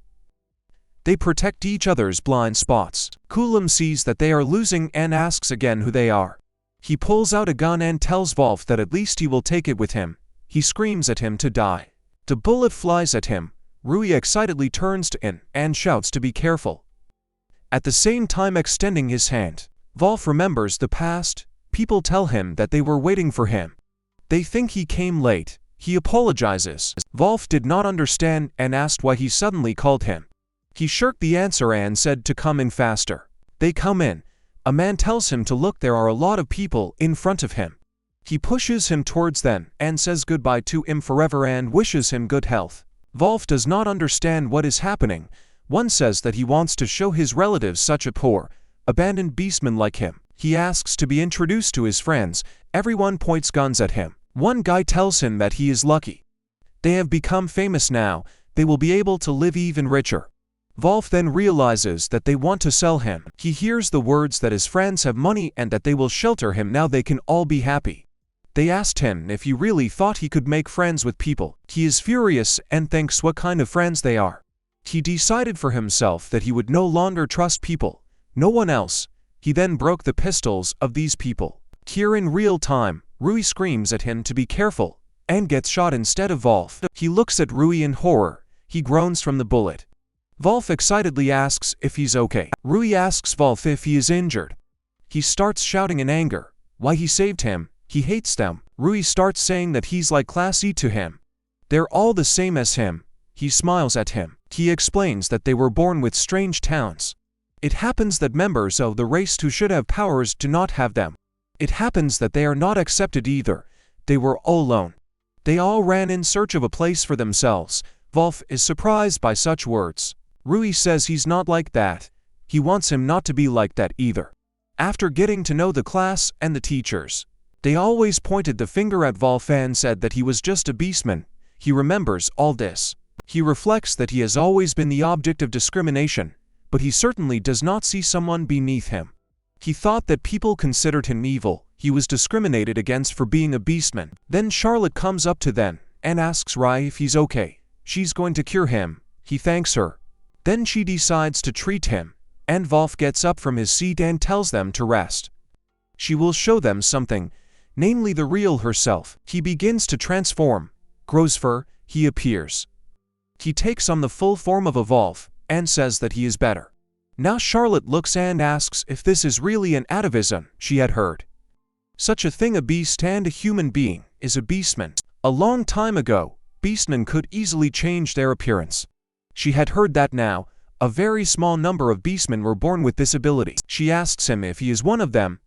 They protect each other's blind spots. Gulam sees that they are losing and asks again who they are. He pulls out a gun and tells Wolf that at least he will take it with him. He screams at him to die. The bullet flies at him. Rui excitedly turns to In and shouts to be careful, at the same time extending his hand. Wolf remembers the past. People tell him that they were waiting for him. They think he came late. He apologizes. Wolf did not understand and asked why he suddenly called him. He shirked the answer and said to come in faster. They come in. A man tells him to look, there are a lot of people in front of him. He pushes him towards them and says goodbye to him forever and wishes him good health. Wolf does not understand what is happening. One says that he wants to show his relatives such a poor, abandoned beastman like him. He asks to be introduced to his friends. Everyone points guns at him. One guy tells him that he is lucky. They have become famous now. They will be able to live even richer. Wolf then realizes that they want to sell him. He hears the words that his friends have money and that they will shelter him now they can all be happy. They asked him if he really thought he could make friends with people. He is furious and thinks what kind of friends they are. He decided for himself that he would no longer trust people, no one else. He then broke the pistols of these people. Here in real time, Rui screams at him to be careful and gets shot instead of Wolf. He looks at Rui in horror. He groans from the bullet. Wolf excitedly asks if he's okay. Rui asks Wolf if he is injured. He starts shouting in anger why he saved him. He hates them. Rui starts saying that he's like class E to him. They're all the same as him. He smiles at him. He explains that they were born with strange talents. It happens that members of the race who should have powers do not have them. It happens that they are not accepted either. They were all alone. They all ran in search of a place for themselves. Wolf is surprised by such words. Rui says he's not like that. He wants him not to be like that either. After getting to know the class and the teachers, they always pointed the finger at Wolf and said that he was just a beastman. He remembers all this. He reflects that he has always been the object of discrimination, but he certainly does not see someone beneath him. He thought that people considered him evil. He was discriminated against for being a beastman. Then Charlotte comes up to them and asks Rui if he's okay. She's going to cure him. He thanks her. Then she decides to treat him, and Wolf gets up from his seat and tells them to rest. She will show them something, namely the real herself. He begins to transform, grows fur, he appears. He takes on the full form of a Wolf, and says that he is better. Now Charlotte looks and asks if this is really an atavism she had heard. Such a thing, a beast and a human being, is a beastman. A long time ago, beastmen could easily change their appearance. She had heard that now, a very small number of beastmen were born with this ability. She asks him if he is one of them.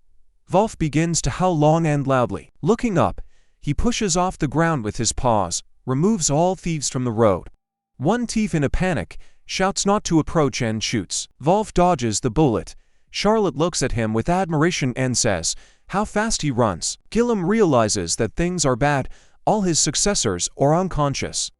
Wolf begins to howl long and loudly. Looking up, he pushes off the ground with his paws, removes all thieves from the road. One thief in a panic shouts not to approach and shoots. Wolf dodges the bullet. Charlotte looks at him with admiration and says, "How fast he runs." Gulam realizes that things are bad. All his successors are unconscious.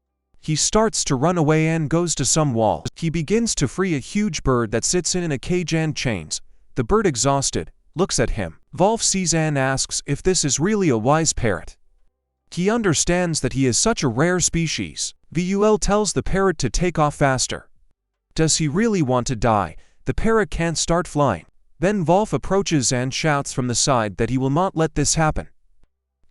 He starts to run away and goes to some wall. He begins to free a huge bird that sits in a cage and chains. The bird, exhausted, looks at him. Wolf sees and asks if this is really a wise parrot. He understands that he is such a rare species. Vul tells the parrot to take off faster. Does he really want to die? The parrot can't start flying. Then Wolf approaches and shouts from the side that he will not let this happen.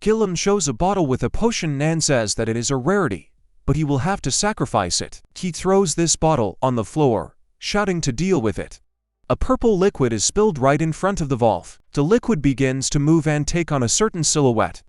Gillum shows a bottle with a potion and says that it is a rarity, but he will have to sacrifice it. He throws this bottle on the floor, shouting to deal with it. A purple liquid is spilled right in front of the Wolf. The liquid begins to move and take on a certain silhouette.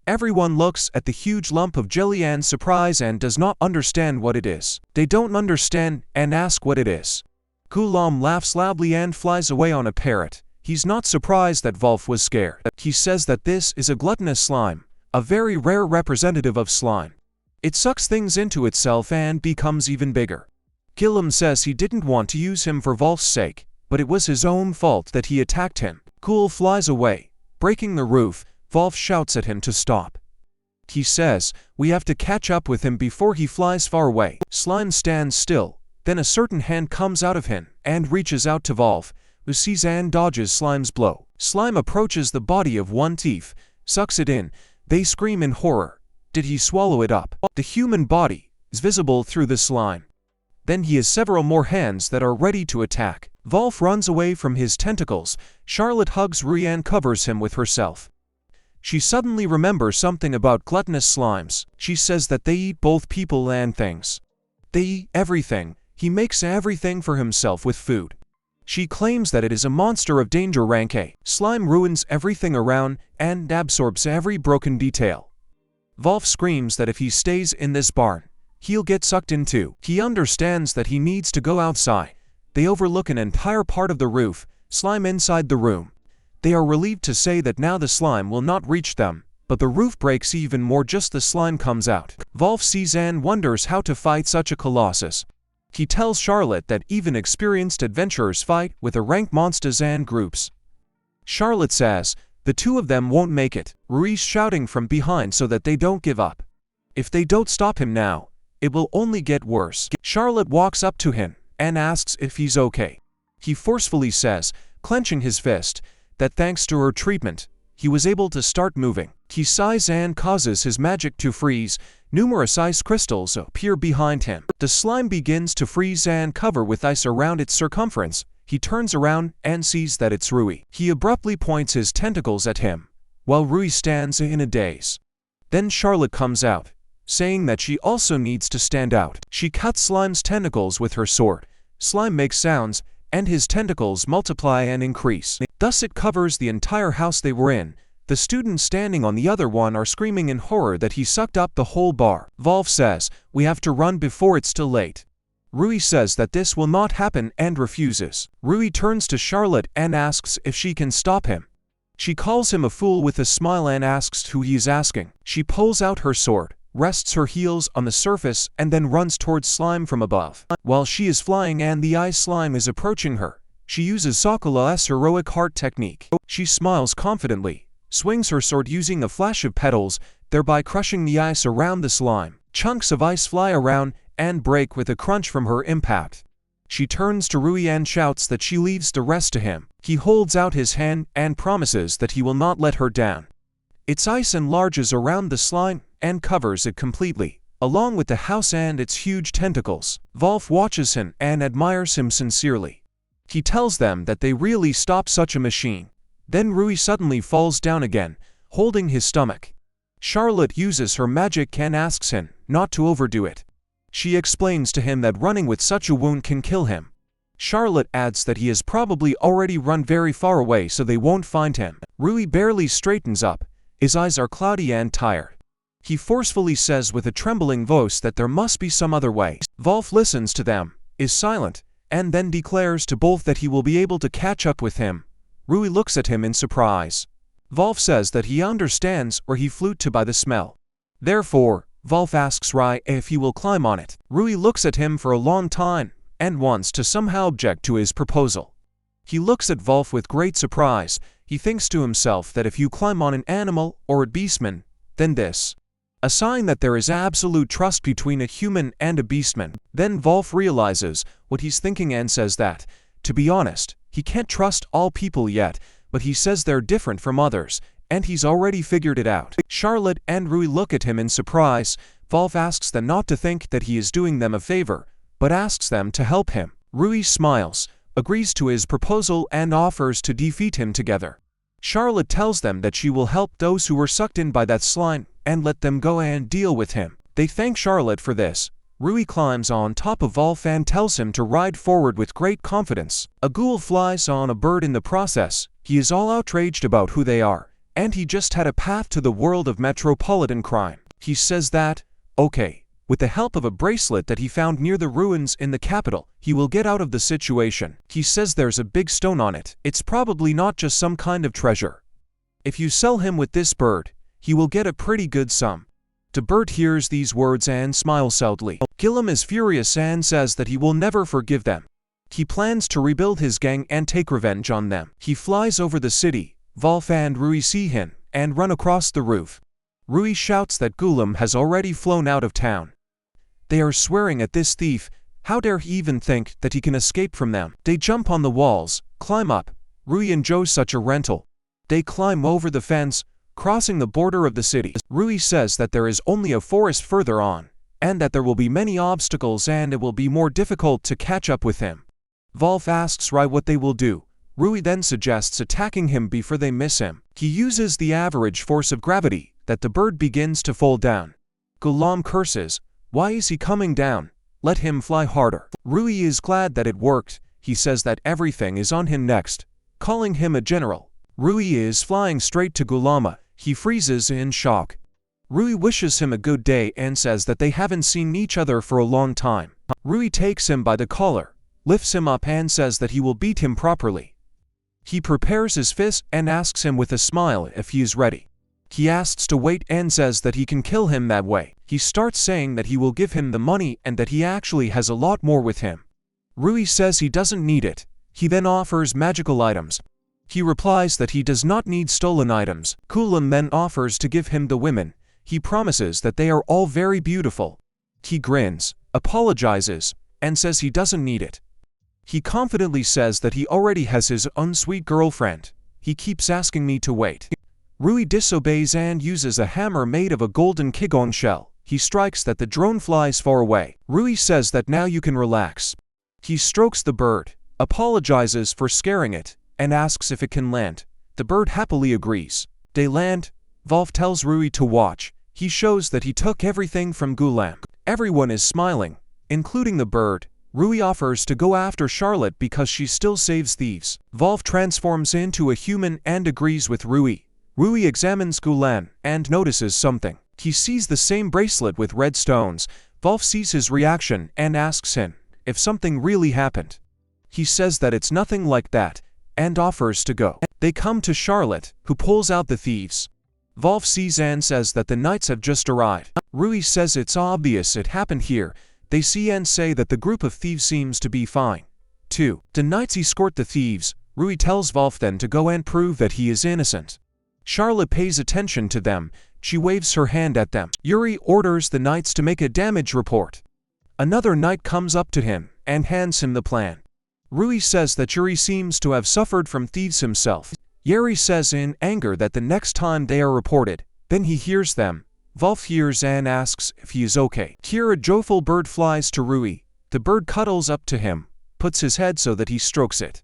Everyone looks at the huge lump of jelly and surprise and does not understand what it is. They don't understand and ask what it is. Gulam laughs loudly and flies away on a parrot. He's not surprised that Wolf was scared. He says that this is a gluttonous slime, a very rare representative of slime. It sucks things into itself and becomes even bigger. Gillum says he didn't want to use him for Wolf's sake, but it was his own fault that he attacked him. Ghoul flies away, breaking the roof. Wolf shouts at him to stop. He says, we have to catch up with him before he flies far away. Slime stands still, then a certain hand comes out of him and reaches out to Wolf, who sees and dodges Slime's blow. Slime approaches the body of one thief, sucks it in. They scream in horror. Did he swallow it up? The human body is visible through the slime. Then he has several more hands that are ready to attack. Wolf runs away from his tentacles. Charlotte hugs Rui and covers him with herself. She suddenly remembers something about gluttonous slimes. She says that they eat both people and things. They eat everything. He makes everything for himself with food. She claims that it is a monster of danger rank A. Slime ruins everything around and absorbs every broken detail. Wolf screams that if he stays in this barn, he'll get sucked in too. He understands that he needs to go outside. They overlook an entire part of the roof, slime inside the room. They are relieved to say that now the slime will not reach them, but the roof breaks even more just the slime comes out. Wolf sees and wonders how to fight such a colossus. He tells Charlotte that even experienced adventurers fight with the rank monsters and groups. Charlotte says, the two of them won't make it. Ruiz shouting from behind so that they don't give up. If they don't stop him now, it will only get worse. Charlotte walks up to him and asks if he's okay. He forcefully says, clenching his fist, that thanks to her treatment, he was able to start moving. He sighs and causes his magic to freeze. Numerous ice crystals appear behind him. The slime begins to freeze and cover with ice around its circumference. He turns around and sees that it's Rui. He abruptly points his tentacles at him, while Rui stands in a daze. Then Charlotte comes out, saying that she also needs to stand out. She cuts Slime's tentacles with her sword. Slime makes sounds, and his tentacles multiply and increase. Thus it covers the entire house they were in. The students standing on the other one are screaming in horror that he sucked up the whole bar. Wolf says, we have to run before it's too late. Rui says that this will not happen and refuses. Rui turns to Charlotte and asks if she can stop him. She calls him a fool with a smile and asks who he is asking. She pulls out her sword, rests her heels on the surface and then runs towards slime from above. While she is flying and the ice slime is approaching her, she uses Sakura's heroic heart technique. She smiles confidently, swings her sword using a flash of petals, thereby crushing the ice around the slime. Chunks of ice fly around and break with a crunch from her impact. She turns to Rui and shouts that she leaves the rest to him. He holds out his hand and promises that he will not let her down. Its ice enlarges around the slime and covers it completely, along with the house and its huge tentacles. Wolf watches him and admires him sincerely. He tells them that they really stopped such a machine. Then Rui suddenly falls down again, holding his stomach. Charlotte uses her magic and asks him not to overdo it. She explains to him that running with such a wound can kill him. Charlotte adds that he has probably already run very far away so they won't find him. Rui barely straightens up. His eyes are cloudy and tired. He forcefully says with a trembling voice that there must be some other way. Wolf listens to them, is silent, and then declares to both that he will be able to catch up with him. Rui looks at him in surprise. Wolf says that he understands where he flew to by the smell. Therefore, Wolf asks Rui if he will climb on it. Rui looks at him for a long time and wants to somehow object to his proposal. He looks at Wolf with great surprise. He thinks to himself that if you climb on an animal or a beastman, then this. a sign that there is absolute trust between a human and a beastman. Then Wolf realizes what he's thinking and says that, to be honest, he can't trust all people yet, but he says they're different from others, and he's already figured it out. Charlotte and Rui look at him in surprise. Wolf asks them not to think that he is doing them a favor, but asks them to help him. Rui smiles, agrees to his proposal and offers to defeat him together. Charlotte tells them that she will help those who were sucked in by that slime and let them go and deal with him. They thank Charlotte for this. Rui climbs on top of Wolf and tells him to ride forward with great confidence. A ghoul flies on a bird in the process. He is all outraged about who they are, and he just had a path to the world of metropolitan crime. He says that, okay, with the help of a bracelet that he found near the ruins in the capital, he will get out of the situation. He says there's a big stone on it. It's probably not just some kind of treasure. If you sell him with this bird, he will get a pretty good sum. The bird hears these words and smiles sadly. Gillum is furious and says that he will never forgive them. He plans to rebuild his gang and take revenge on them. He flies over the city. Wolf and Rui see him and run across the roof. Rui shouts that Gillum has already flown out of town. They are swearing at this thief. How dare he even think that he can escape from them? They jump on the walls, climb up. Rui enjoys such a rental. They climb over the fence, crossing the border of the city. Rui says that there is only a forest further on, and that there will be many obstacles and it will be more difficult to catch up with him. Wolf asks Rui what they will do. Rui then suggests attacking him before they miss him. He uses the average force of gravity, that the bird begins to fall down. Ghulam curses, "Why is he coming down? Let him fly harder." Rui is glad that it worked. He says that everything is on him next, calling him a general. Rui is flying straight to Gulama. He freezes in shock. Rui wishes him a good day and says that they haven't seen each other for a long time. Rui takes him by the collar, lifts him up and says that he will beat him properly. He prepares his fist and asks him with a smile if he is ready. He asks to wait and says that he can kill him that way. He starts saying that he will give him the money and that he actually has a lot more with him. Rui says he doesn't need it. He then offers magical items. He replies that he does not need stolen items. Kulam then offers to give him the women. He promises that they are all very beautiful. He grins, apologizes, and says he doesn't need it. He confidently says that he already has his own sweet girlfriend. He keeps asking me to wait. Rui disobeys and uses a hammer made of a golden kigong shell. He strikes that the drone flies far away. Rui says that now you can relax. He strokes the bird, apologizes for scaring it, and asks if it can land. The bird happily agrees. They land. Wolf tells Rui to watch. He shows that he took everything from Gulam. Everyone is smiling, including the bird. Rui offers to go after Charlotte because she still saves thieves. Wolf transforms into a human and agrees with Rui. Rui examines Gulan and notices something. He sees the same bracelet with red stones. Wolf sees his reaction and asks him if something really happened. He says that it's nothing like that and offers to go. They come to Charlotte, who pulls out the thieves. Wolf sees and says that the knights have just arrived. Rui says it's obvious it happened here. They see and say that the group of thieves seems to be fine. 2. The knights escort the thieves. Rui tells Wolf then to go and prove that he is innocent. Charlotte pays attention to them. She waves her hand at them. Yuri orders the knights to make a damage report. Another knight comes up to him and hands him the plan. Rui says that Yuri seems to have suffered from thieves himself. Yuri says in anger that the next time they are reported, then he hears them. Wolf hears and asks if he is okay. Here a joyful bird flies to Rui. The bird cuddles up to him, puts his head so that he strokes it.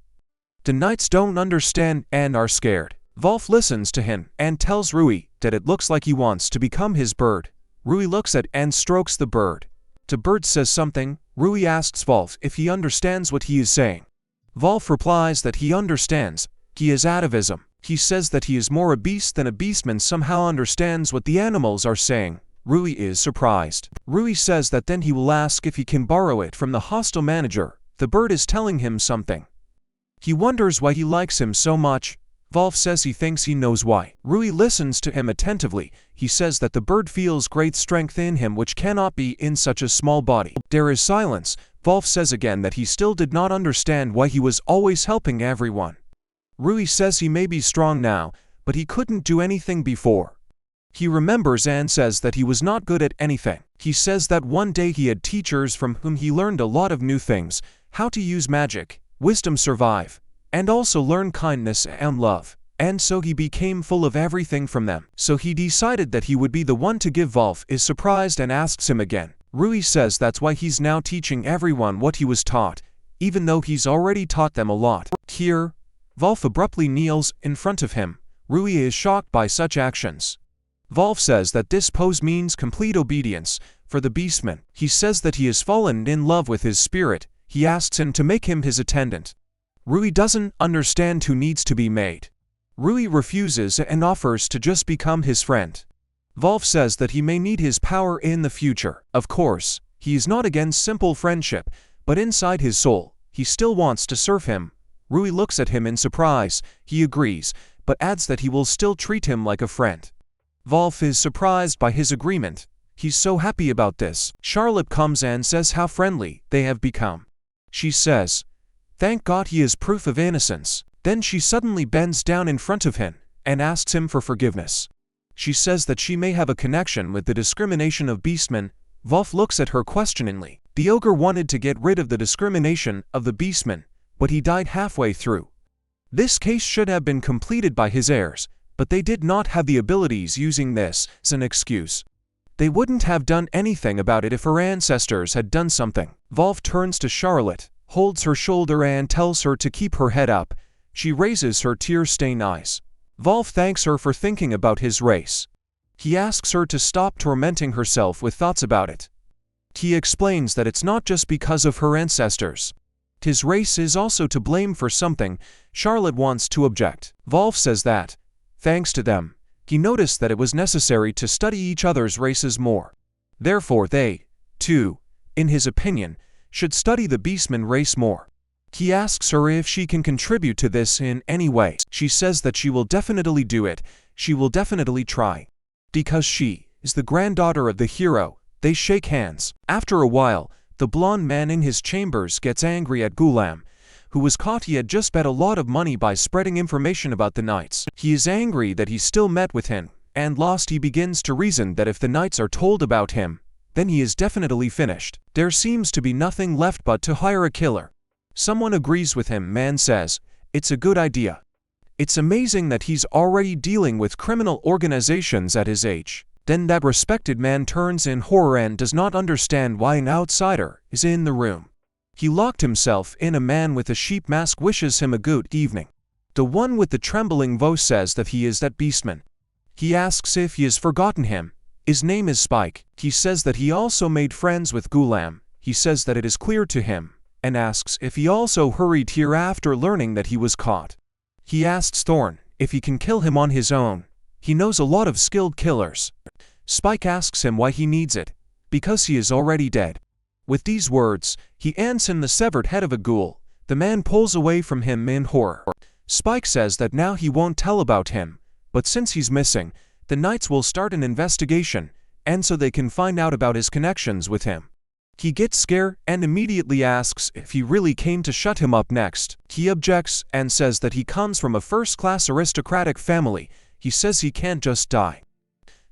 The knights don't understand and are scared. Wolf listens to him and tells Rui that it looks like he wants to become his bird. Rui looks at and strokes the bird. The bird says something. Rui asks Wolf if he understands what he is saying. Wolf replies that he understands. He is atavism. He says that he is more a beast than a beastman somehow understands what the animals are saying. Rui is surprised. Rui says that then he will ask if he can borrow it from the hostel manager. The bird is telling him something. He wonders why he likes him so much. Wolf says he thinks he knows why. Rui listens to him attentively. He says that the bird feels great strength in him which cannot be in such a small body. There is silence. Wolf says again that he still did not understand why he was always helping everyone. Rui says he may be strong now, but he couldn't do anything before. He remembers and says that he was not good at anything. He says that one day he had teachers from whom he learned a lot of new things, how to use magic, wisdom, survive, and also learn kindness and love. And so he became full of everything from them. So he decided that he would be the one to give. Wolf is surprised and asks him again. Rui says that's why he's now teaching everyone what he was taught, even though he's already taught them a lot. Here, Wolf abruptly kneels in front of him. Rui is shocked by such actions. Wolf says that this pose means complete obedience for the beastman. He says that he has fallen in love with his spirit. He asks him to make him his attendant. Rui doesn't understand who needs to be made. Rui refuses and offers to just become his friend. Wolf says that he may need his power in the future. Of course, he is not against simple friendship, but inside his soul, he still wants to serve him. Rui looks at him in surprise. He agrees, but adds that he will still treat him like a friend. Wolf is surprised by his agreement. He's so happy about this. Charlotte comes and says how friendly they have become. She says, "Thank God he is proof of innocence." Then she suddenly bends down in front of him and asks him for forgiveness. She says that she may have a connection with the discrimination of beastmen. Wolf looks at her questioningly. The ogre wanted to get rid of the discrimination of the beastmen, but he died halfway through. This case should have been completed by his heirs, but they did not have the abilities. Using this as an excuse, they wouldn't have done anything about it if her ancestors had done something. Wolf turns to Charlotte, holds her shoulder and tells her to keep her head up. She raises her tear-stained eyes. Wolf thanks her for thinking about his race. He asks her to stop tormenting herself with thoughts about it. He explains that it's not just because of her ancestors. His race is also to blame for something. Charlotte wants to object. Wolf says that, thanks to them, he noticed that it was necessary to study each other's races more. Therefore they, too, in his opinion, should study the beastman race more. He asks her if she can contribute to this in any way. She says that she will definitely do it. She will definitely try. Because she is the granddaughter of the hero. They shake hands. After a while, the blonde man in his chambers gets angry at Gulam, who was caught. He had just bet a lot of money by spreading information about the knights. He is angry that he still met with him and lost. He begins to reason that if the knights are told about him, then he is definitely finished. There seems to be nothing left but to hire a killer. Someone agrees with him. Man says, it's a good idea. It's amazing that he's already dealing with criminal organizations at his age. Then that respected man turns in horror and does not understand why an outsider is in the room. He locked himself in. A man with a sheep mask wishes him a good evening. The one with the trembling voice says that he is that beastman. He asks if he has forgotten him. His name is Spike. He says that he also made friends with Gulam. He says that it is clear to him, and asks if he also hurried here after learning that he was caught. He asks Thorn if he can kill him on his own. He knows a lot of skilled killers. Spike asks him why he needs it, because he is already dead. With these words, he hands him the severed head of a ghoul. The man pulls away from him in horror. Spike says that now he won't tell about him, but since he's missing, the knights will start an investigation, and so they can find out about his connections with him. He gets scared and immediately asks if he really came to shut him up next. He objects and says that he comes from a first-class aristocratic family. He says he can't just die.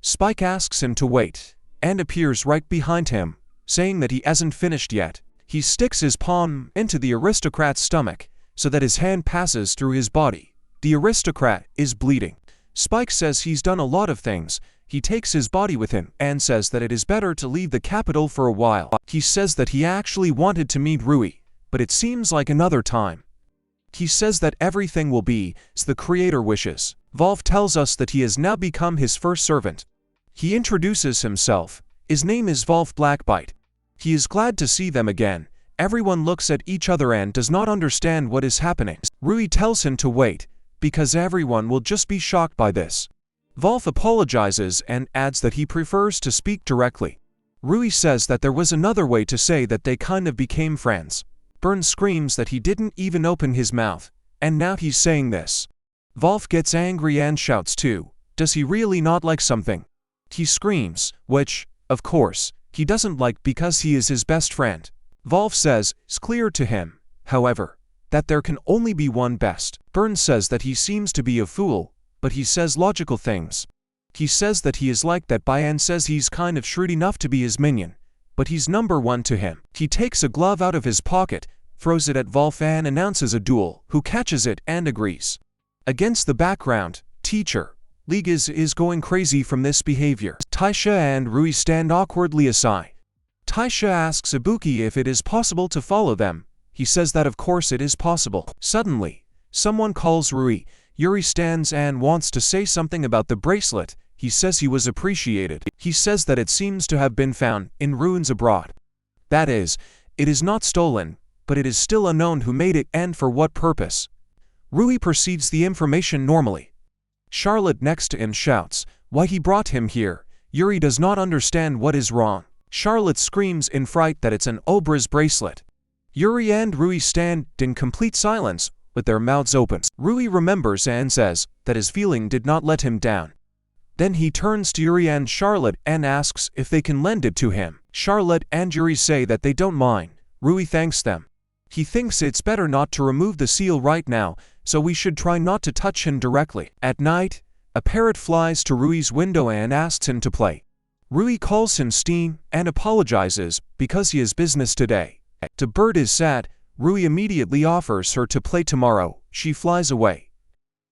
Spike asks him to wait, and appears right behind him, saying that he hasn't finished yet. He sticks his palm into the aristocrat's stomach, so that his hand passes through his body. The aristocrat is bleeding. Spike says he's done a lot of things. He takes his body with him and says that it is better to leave the capital for a while. He says that he actually wanted to meet Rui, but it seems like another time. He says that everything will be as the creator wishes. Wolf tells us that he has now become his first servant. He introduces himself. His name is Wolf Blackbite. He is glad to see them again. Everyone looks at each other and does not understand what is happening. Rui tells him to wait, because everyone will just be shocked by this. Wolf apologizes and adds that he prefers to speak directly. Rui says that there was another way to say that they kind of became friends. Burn screams that he didn't even open his mouth, and now he's saying this. Wolf gets angry and shouts too. Does he really not like something? He screams, which, of course, he doesn't like because he is his best friend. Wolf says it's clear to him, however, that there can only be one best. Burn says that he seems to be a fool, but he says logical things. He says that he is liked that by and says he's kind of shrewd enough to be his minion, but he's number one to him. He takes a glove out of his pocket, throws it at Wolf and announces a duel, who catches it and agrees. Against the background, teacher League is going crazy from this behavior. Taisha and Rui stand awkwardly aside. Taisha asks Ibuki if it is possible to follow them. He says that of course it is possible. Suddenly, someone calls Rui. Yuri stands and wants to say something about the bracelet. He says he was appreciated. He says that it seems to have been found in ruins abroad. That is, it is not stolen, but it is still unknown who made it and for what purpose. Rui proceeds the information normally. Charlotte next to him shouts, "Why he brought him here?" Yuri does not understand what is wrong. Charlotte screams in fright that it's an Obra's bracelet. Yuri and Rui stand in complete silence, with their mouths open. Rui remembers and says that his feeling did not let him down. Then he turns to Yuri and Charlotte and asks if they can lend it to him. Charlotte and Yuri say that they don't mind. Rui thanks them. He thinks it's better not to remove the seal right now, so we should try not to touch him directly. At night, a parrot flies to Rui's window and asks him to play. Rui calls him Steen and apologizes because he has business today. The bird is sad. Rui immediately offers her to play tomorrow. She flies away.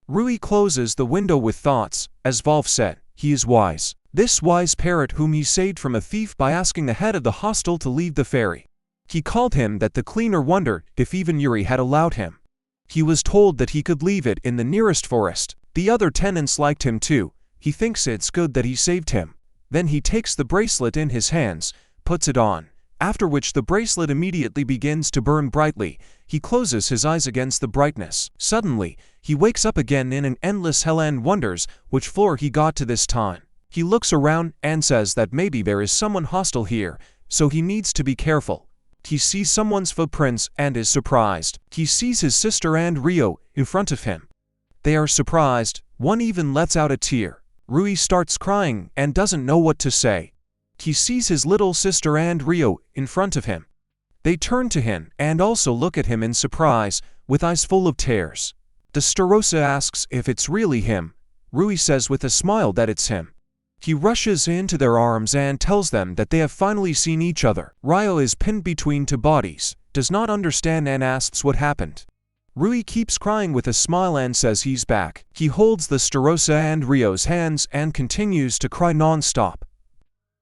Rui closes the window with thoughts. As Wolf said, he is wise. This wise parrot whom he saved from a thief by asking the head of the hostel to leave the ferry. He called him that the cleaner wondered if even Yuri had allowed him. He was told that he could leave it in the nearest forest. The other tenants liked him too. He thinks it's good that he saved him. Then he takes the bracelet in his hands, puts it on, after which the bracelet immediately begins to burn brightly. He closes his eyes against the brightness. Suddenly, he wakes up again in an endless hell and wonders which floor he got to this time. He looks around and says that maybe there is someone hostile here, so he needs to be careful. He sees someone's footprints and is surprised. He sees his sister and Rio in front of him. They are surprised. One even lets out a tear. Rui starts crying and doesn't know what to say. He sees his little sister and Rio in front of him. They turn to him and also look at him in surprise, with eyes full of tears. Destarosa asks if it's really him. Rui says with a smile that it's him. He rushes into their arms and tells them that they have finally seen each other. Rio is pinned between two bodies, does not understand and asks what happened. Rui keeps crying with a smile and says he's back. He holds the Starosa and Rio's hands and continues to cry non-stop.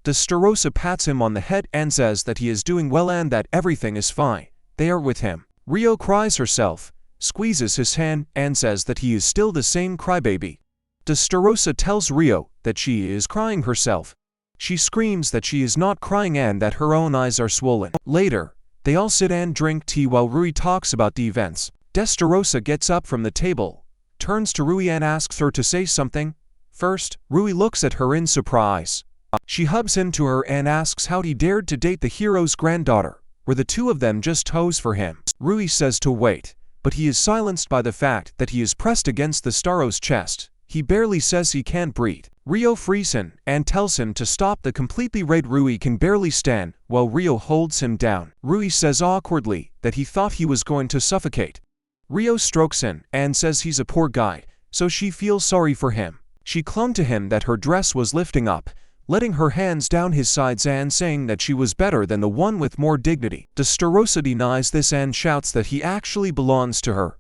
The Starosa pats him on the head and says that he is doing well and that everything is fine. They are with him. Rio cries herself, squeezes his hand and says that he is still the same crybaby. The Starosa tells Rio that she is crying herself. She screams that she is not crying and that her own eyes are swollen. Later, they all sit and drink tea while Rui talks about the events. Destarosa gets up from the table, turns to Rui and asks her to say something. First, Rui looks at her in surprise. She hugs him to her and asks how he dared to date the hero's granddaughter. Were the two of them just hoes for him? Rui says to wait, but he is silenced by the fact that he is pressed against the Staro's chest. He barely says he can't breathe. Rio frees him and tells him to stop. The completely red Rui can barely stand, while Rio holds him down. Rui says awkwardly that he thought he was going to suffocate. Rio strokes him and says he's a poor guy, so she feels sorry for him. She clung to him that her dress was lifting up, letting her hands down his sides and saying that she was better than the one with more dignity. Destarosa denies this and shouts that he actually belongs to her.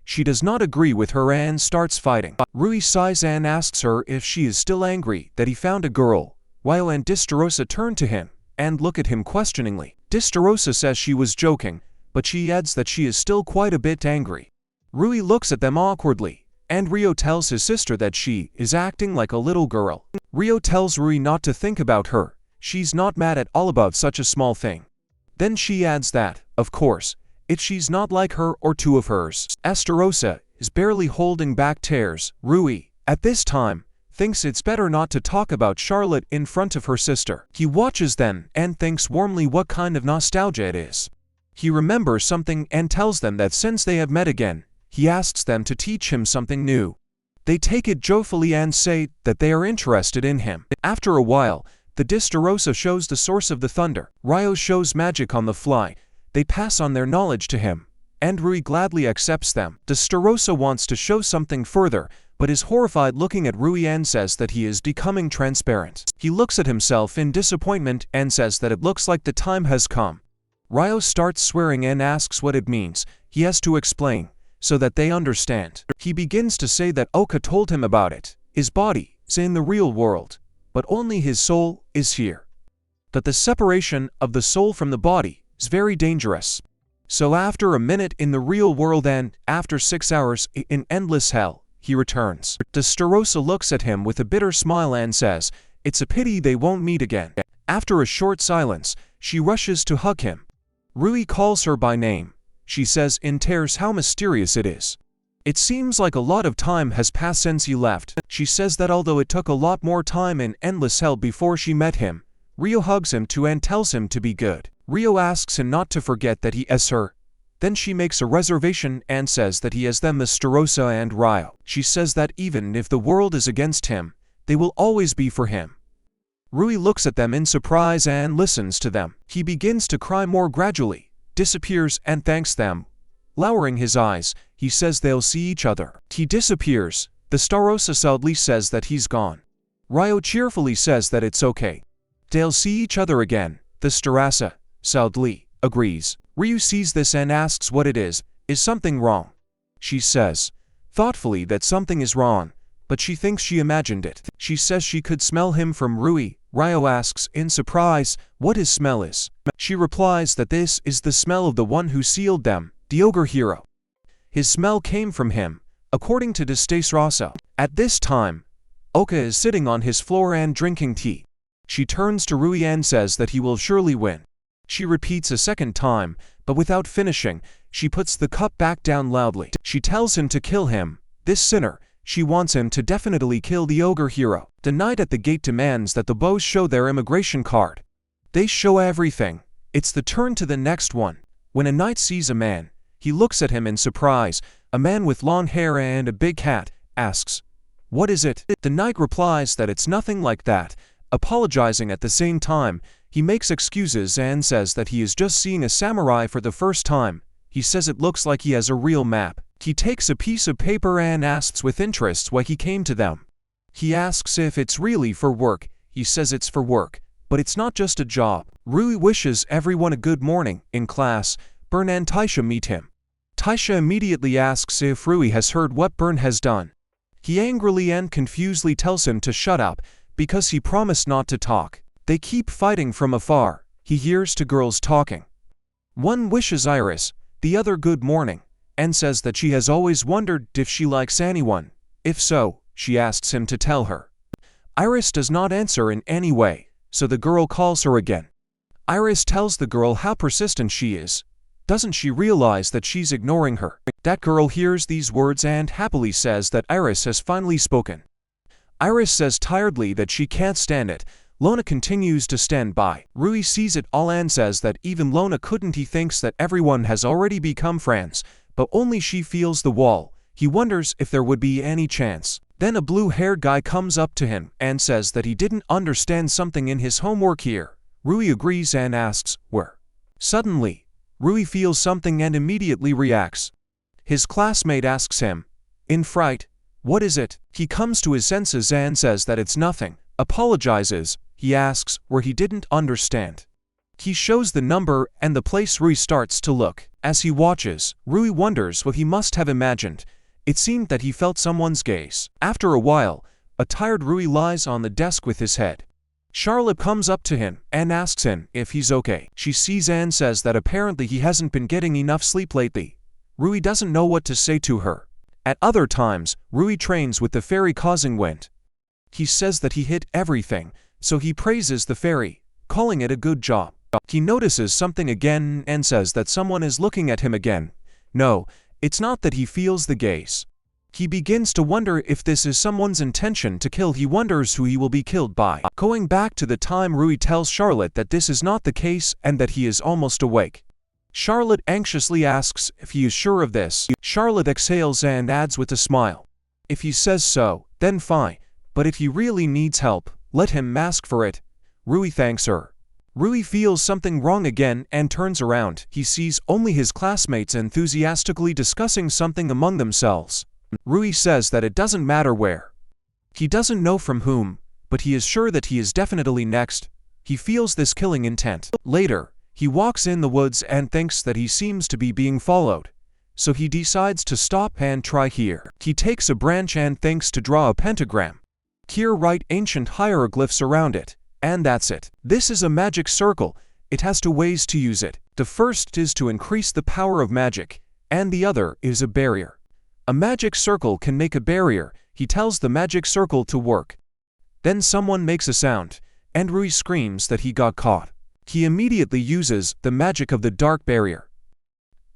She does not agree with her and starts fighting. Rui sighs and asks her if she is still angry that he found a girl, while and Destarosa turn to him and look at him questioningly. Destarosa says she was joking, but she adds that she is still quite a bit angry. Rui looks at them awkwardly, and Rio tells his sister that she is acting like a little girl. Rio tells Rui not to think about her. She's not mad at all about such a small thing. Then she adds that, of course, if she's not like her or two of hers. Estarosa is barely holding back tears. Rui, at this time, thinks it's better not to talk about Charlotte in front of her sister. He watches them and thinks warmly what kind of nostalgia it is. He remembers something and tells them that since they have met again, he asks them to teach him something new. They take it joyfully and say that they are interested in him. After a while, the Destarosa shows the source of the thunder. Rio shows magic on the fly. They pass on their knowledge to him, and Rui gladly accepts them. Destarosa wants to show something further, but is horrified looking at Rui and says that he is becoming transparent. He looks at himself in disappointment and says that it looks like the time has come. Ryo starts swearing and asks what it means. He has to explain, so that they understand. He begins to say that Oka told him about it. His body is in the real world, but only his soul is here. That the separation of the soul from the body is very dangerous. So after a minute in the real world and after 6 hours in endless hell, he returns. The Starosta looks at him with a bitter smile and says, "It's a pity they won't meet again." After a short silence, she rushes to hug him. Rui calls her by name. She says in tears how mysterious it is. It seems like a lot of time has passed since he left. She says that although it took a lot more time in endless hell before she met him, Ryo hugs him too and tells him to be good. Ryo asks him not to forget that he is her. Then she makes a reservation and says that he has them, the Starosta and Ryo. She says that even if the world is against him, they will always be for him. Rui looks at them in surprise and listens to them. He begins to cry more gradually, disappears and thanks them. Lowering his eyes, he says they'll see each other. He disappears. The Starosta sadly says that he's gone. Ryo cheerfully says that it's okay. They'll see each other again. The Starosta sadly agrees. Ryu sees this and asks what it is. Is something wrong? She says, thoughtfully, that something is wrong, but she thinks she imagined it. She says she could smell him from Rui. Ryo asks in surprise what his smell is. She replies that this is the smell of the one who sealed them, the ogre hero. His smell came from him, according to Descendants. At this time, Oka is sitting on his floor and drinking tea. She turns to Rui and says that he will surely win. She repeats a second time, but without finishing, she puts the cup back down loudly. She tells him to kill him, this sinner. She wants him to definitely kill the ogre hero. The knight at the gate demands that the bows show their immigration card. They show everything. It's the turn to the next one. When a knight sees a man, he looks at him in surprise. A man with long hair and a big hat asks, "What is it?" The knight replies that it's nothing like that. Apologizing at the same time, he makes excuses and says that he is just seeing a samurai for the first time. He says it looks like he has a real map. He takes a piece of paper and asks with interest why he came to them. He asks if it's really for work. He says it's for work, but it's not just a job. Rui wishes everyone a good morning. In class, Bern and Taisha meet him. Taisha immediately asks if Rui has heard what Bern has done. He angrily and confusedly tells him to shut up, because he promised not to talk. They keep fighting from afar. He hears two girls talking. One wishes Iris, the other good morning, and says that she has always wondered if she likes anyone. If so, she asks him to tell her. Iris does not answer in any way, so the girl calls her again. Iris tells the girl how persistent she is. Doesn't she realize that she's ignoring her? That girl hears these words and happily says that Iris has finally spoken. Iris says tiredly that she can't stand it. Lona continues to stand by. Rui sees it all and says that even Lona couldn't. He thinks that everyone has already become friends, but only she feels the wall. He wonders if there would be any chance. Then a blue-haired guy comes up to him and says that he didn't understand something in his homework here. Rui agrees and asks, where? Suddenly, Rui feels something and immediately reacts. His classmate asks him, in fright, what is it? He comes to his senses and says that it's nothing. Apologizes. He asks where he didn't understand. He shows the number and the place. Rui starts to look. As he watches, Rui wonders what he must have imagined. It seemed that he felt someone's gaze. After a while, a tired Rui lies on the desk with his head. Charlotte comes up to him and asks him if he's okay. She sees and says that apparently he hasn't been getting enough sleep lately. Rui doesn't know what to say to her. At other times, Rui trains with the fairy causing wind. He says that he hit everything, so he praises the fairy, calling it a good job. He notices something again and says that someone is looking at him again. No, it's not that he feels the gaze. He begins to wonder if this is someone's intention to kill. He wonders who he will be killed by. Going back to the time, Rui tells Charlotte that this is not the case and that he is almost awake. Charlotte anxiously asks if he is sure of this. Charlotte exhales and adds with a smile, if he says so, then fine, but if he really needs help, let him ask for it. Rui thanks her. Rui feels something wrong again and turns around. He sees only his classmates enthusiastically discussing something among themselves. Rui says that it doesn't matter where. He doesn't know from whom, but he is sure that he is definitely next. He feels this killing intent. Later, he walks in the woods and thinks that he seems to be being followed. So he decides to stop and try here. He takes a branch and thinks to draw a pentagram. Here write ancient hieroglyphs around it, and that's it. This is a magic circle. It has two ways to use it. The first is to increase the power of magic, and the other is a barrier. A magic circle can make a barrier. He tells the magic circle to work. Then someone makes a sound, and Rui screams that he got caught. He immediately uses the magic of the dark barrier.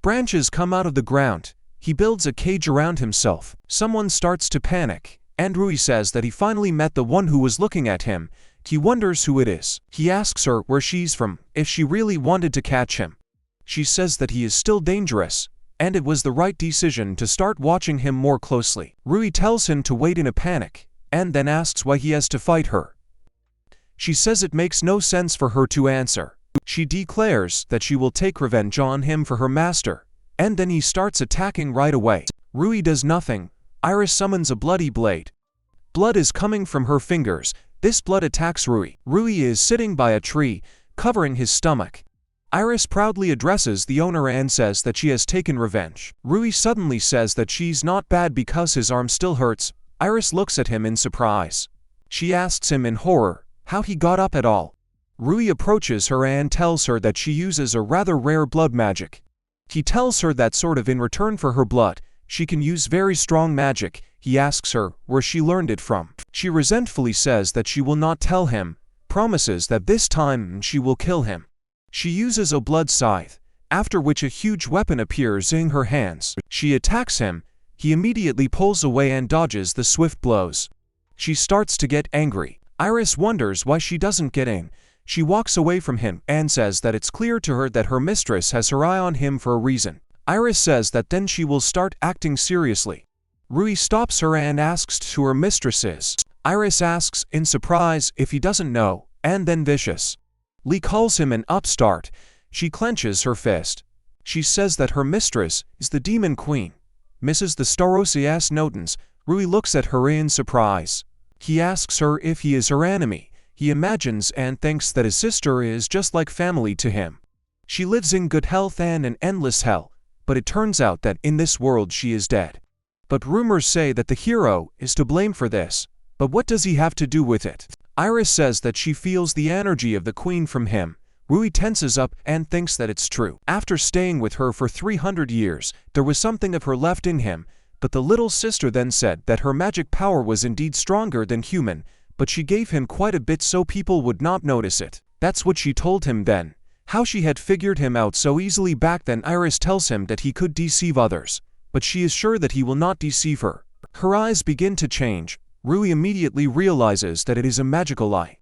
Branches come out of the ground. He builds a cage around himself. Someone starts to panic, and Rui says that he finally met the one who was looking at him. He wonders who it is. He asks her where she's from, if she really wanted to catch him. She says that he is still dangerous, and it was the right decision to start watching him more closely. Rui tells him to wait in a panic, and then asks why he has to fight her. She says it makes no sense for her to answer. She declares that she will take revenge on him for her master, and then he starts attacking right away. Rui does nothing. Iris summons a bloody blade. Blood is coming from her fingers. This blood attacks Rui. Rui is sitting by a tree, covering his stomach. Iris proudly addresses the owner and says that she has taken revenge. Rui suddenly says that she's not bad because his arm still hurts. Iris looks at him in surprise. She asks him in horror how he got up at all. Rui approaches her and tells her that she uses a rather rare blood magic. He tells her that sort of in return for her blood, she can use very strong magic. He asks her where she learned it from. She resentfully says that she will not tell him, promises that this time she will kill him. She uses a blood scythe, after which a huge weapon appears in her hands. She attacks him. He immediately pulls away and dodges the swift blows. She starts to get angry. Iris wonders why she doesn't get in. She walks away from him and says that it's clear to her that her mistress has her eye on him for a reason. Iris says that then she will start acting seriously. Rui stops her and asks who her mistress is. Iris asks in surprise if he doesn't know, and then vicious. Lee calls him an upstart. She clenches her fist. She says that her mistress is the demon queen. Mrs. the Starosias Notens. Rui looks at her in surprise. He asks her if he is her enemy. He imagines and thinks that his sister is just like family to him. She lives in good health and an endless hell, but it turns out that in this world she is dead. But rumors say that the hero is to blame for this. But what does he have to do with it? Iris says that she feels the energy of the queen from him. Rui tenses up and thinks that it's true. After staying with her for 300 years, there was something of her left in him, but the little sister then said that her magic power was indeed stronger than human, but she gave him quite a bit so people would not notice it. That's what she told him then. How she had figured him out so easily back then. Iris tells him that he could deceive others, but she is sure that he will not deceive her. Her eyes begin to change. Rui immediately realizes that it is a magical eye.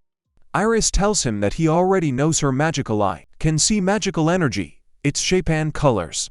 Iris tells him that he already knows her magical eye, can see magical energy, its shape and colors.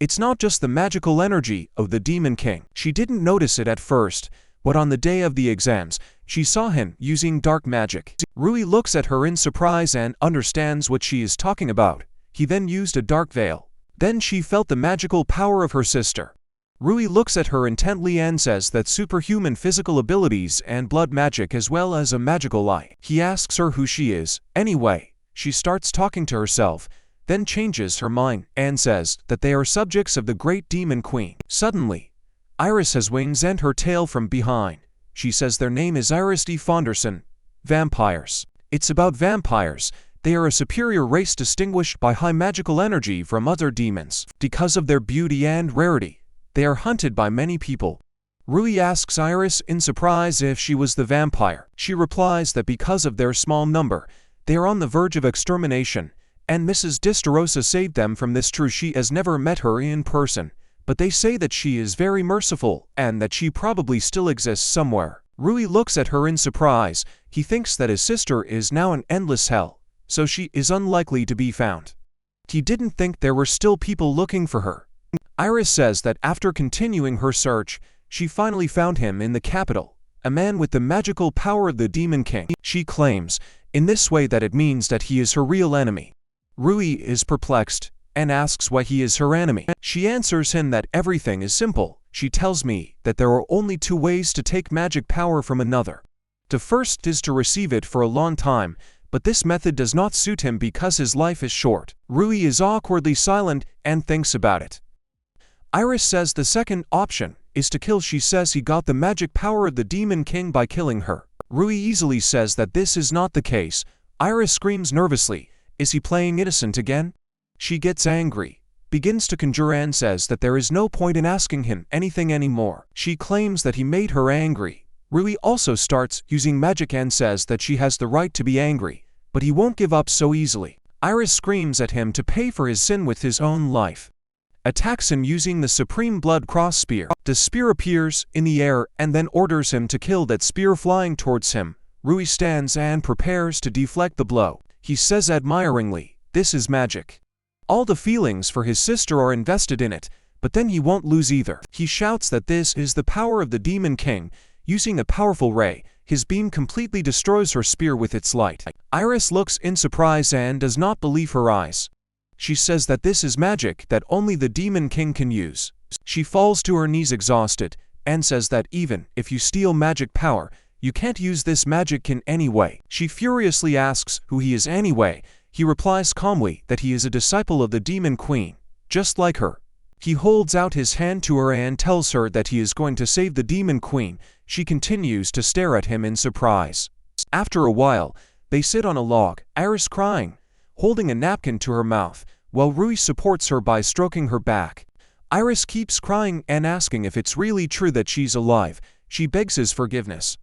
It's not just the magical energy of the Demon King. She didn't notice it at first, but on the day of the exams, she saw him using dark magic. Rui looks at her in surprise and understands what she is talking about. He then used a dark veil. Then she felt the magical power of her sister. Rui looks at her intently and says that superhuman physical abilities and blood magic as well as a magical eye. He asks her who she is. Anyway, she starts talking to herself, then changes her mind and says that they are subjects of the great demon queen. Suddenly, Iris has wings and her tail from behind. She says their name is Iris de Fonderson. Vampires. It's about vampires. They are a superior race distinguished by high magical energy from other demons. Because of their beauty and rarity, they are hunted by many people. Rui asks Iris in surprise if she was the vampire. She replies that because of their small number, they are on the verge of extermination, and Mrs. Distarosa saved them from this. Truce. She has never met her in person, but they say that she is very merciful and that she probably still exists somewhere. Rui looks at her in surprise. He thinks that his sister is now in endless hell, so she is unlikely to be found. He didn't think there were still people looking for her. Iris says that after continuing her search, she finally found him in the capital, a man with the magical power of the Demon King. She claims in this way that it means that he is her real enemy. Rui is perplexed. and asks why he is her enemy. She answers him that everything is simple. She tells me that there are only two ways to take magic power from another. The first is to receive it for a long time, but this method does not suit him because his life is short. Rui is awkwardly silent and thinks about it. Iris says the second option is to kill. She says he got the magic power of the Demon King by killing her. Rui easily says that this is not the case. Iris screams nervously, "Is he playing innocent again?" She gets angry, begins to conjure and says that there is no point in asking him anything anymore. She claims that he made her angry. Rui also starts using magic and says that she has the right to be angry, but he won't give up so easily. Iris screams at him to pay for his sin with his own life. Attacks him using the Supreme Blood Cross Spear. The spear appears in the air and then orders him to kill that spear flying towards him. Rui stands and prepares to deflect the blow. He says admiringly, "This is magic." All the feelings for his sister are invested in it, but then he won't lose either. He shouts that this is the power of the Demon King. Using a powerful ray, his beam completely destroys her spear with its light. Iris looks in surprise and does not believe her eyes. She says that this is magic that only the Demon King can use. She falls to her knees exhausted, and says that even if you steal magic power, you can't use this magic in any way. She furiously asks who he is anyway. He replies calmly that he is a disciple of the Demon Queen, just like her. He holds out his hand to her and tells her that he is going to save the Demon Queen. She continues to stare at him in surprise. After a while, they sit on a log, Iris crying, holding a napkin to her mouth, while Rui supports her by stroking her back. Iris keeps crying and asking if it's really true that she's alive. She begs his forgiveness.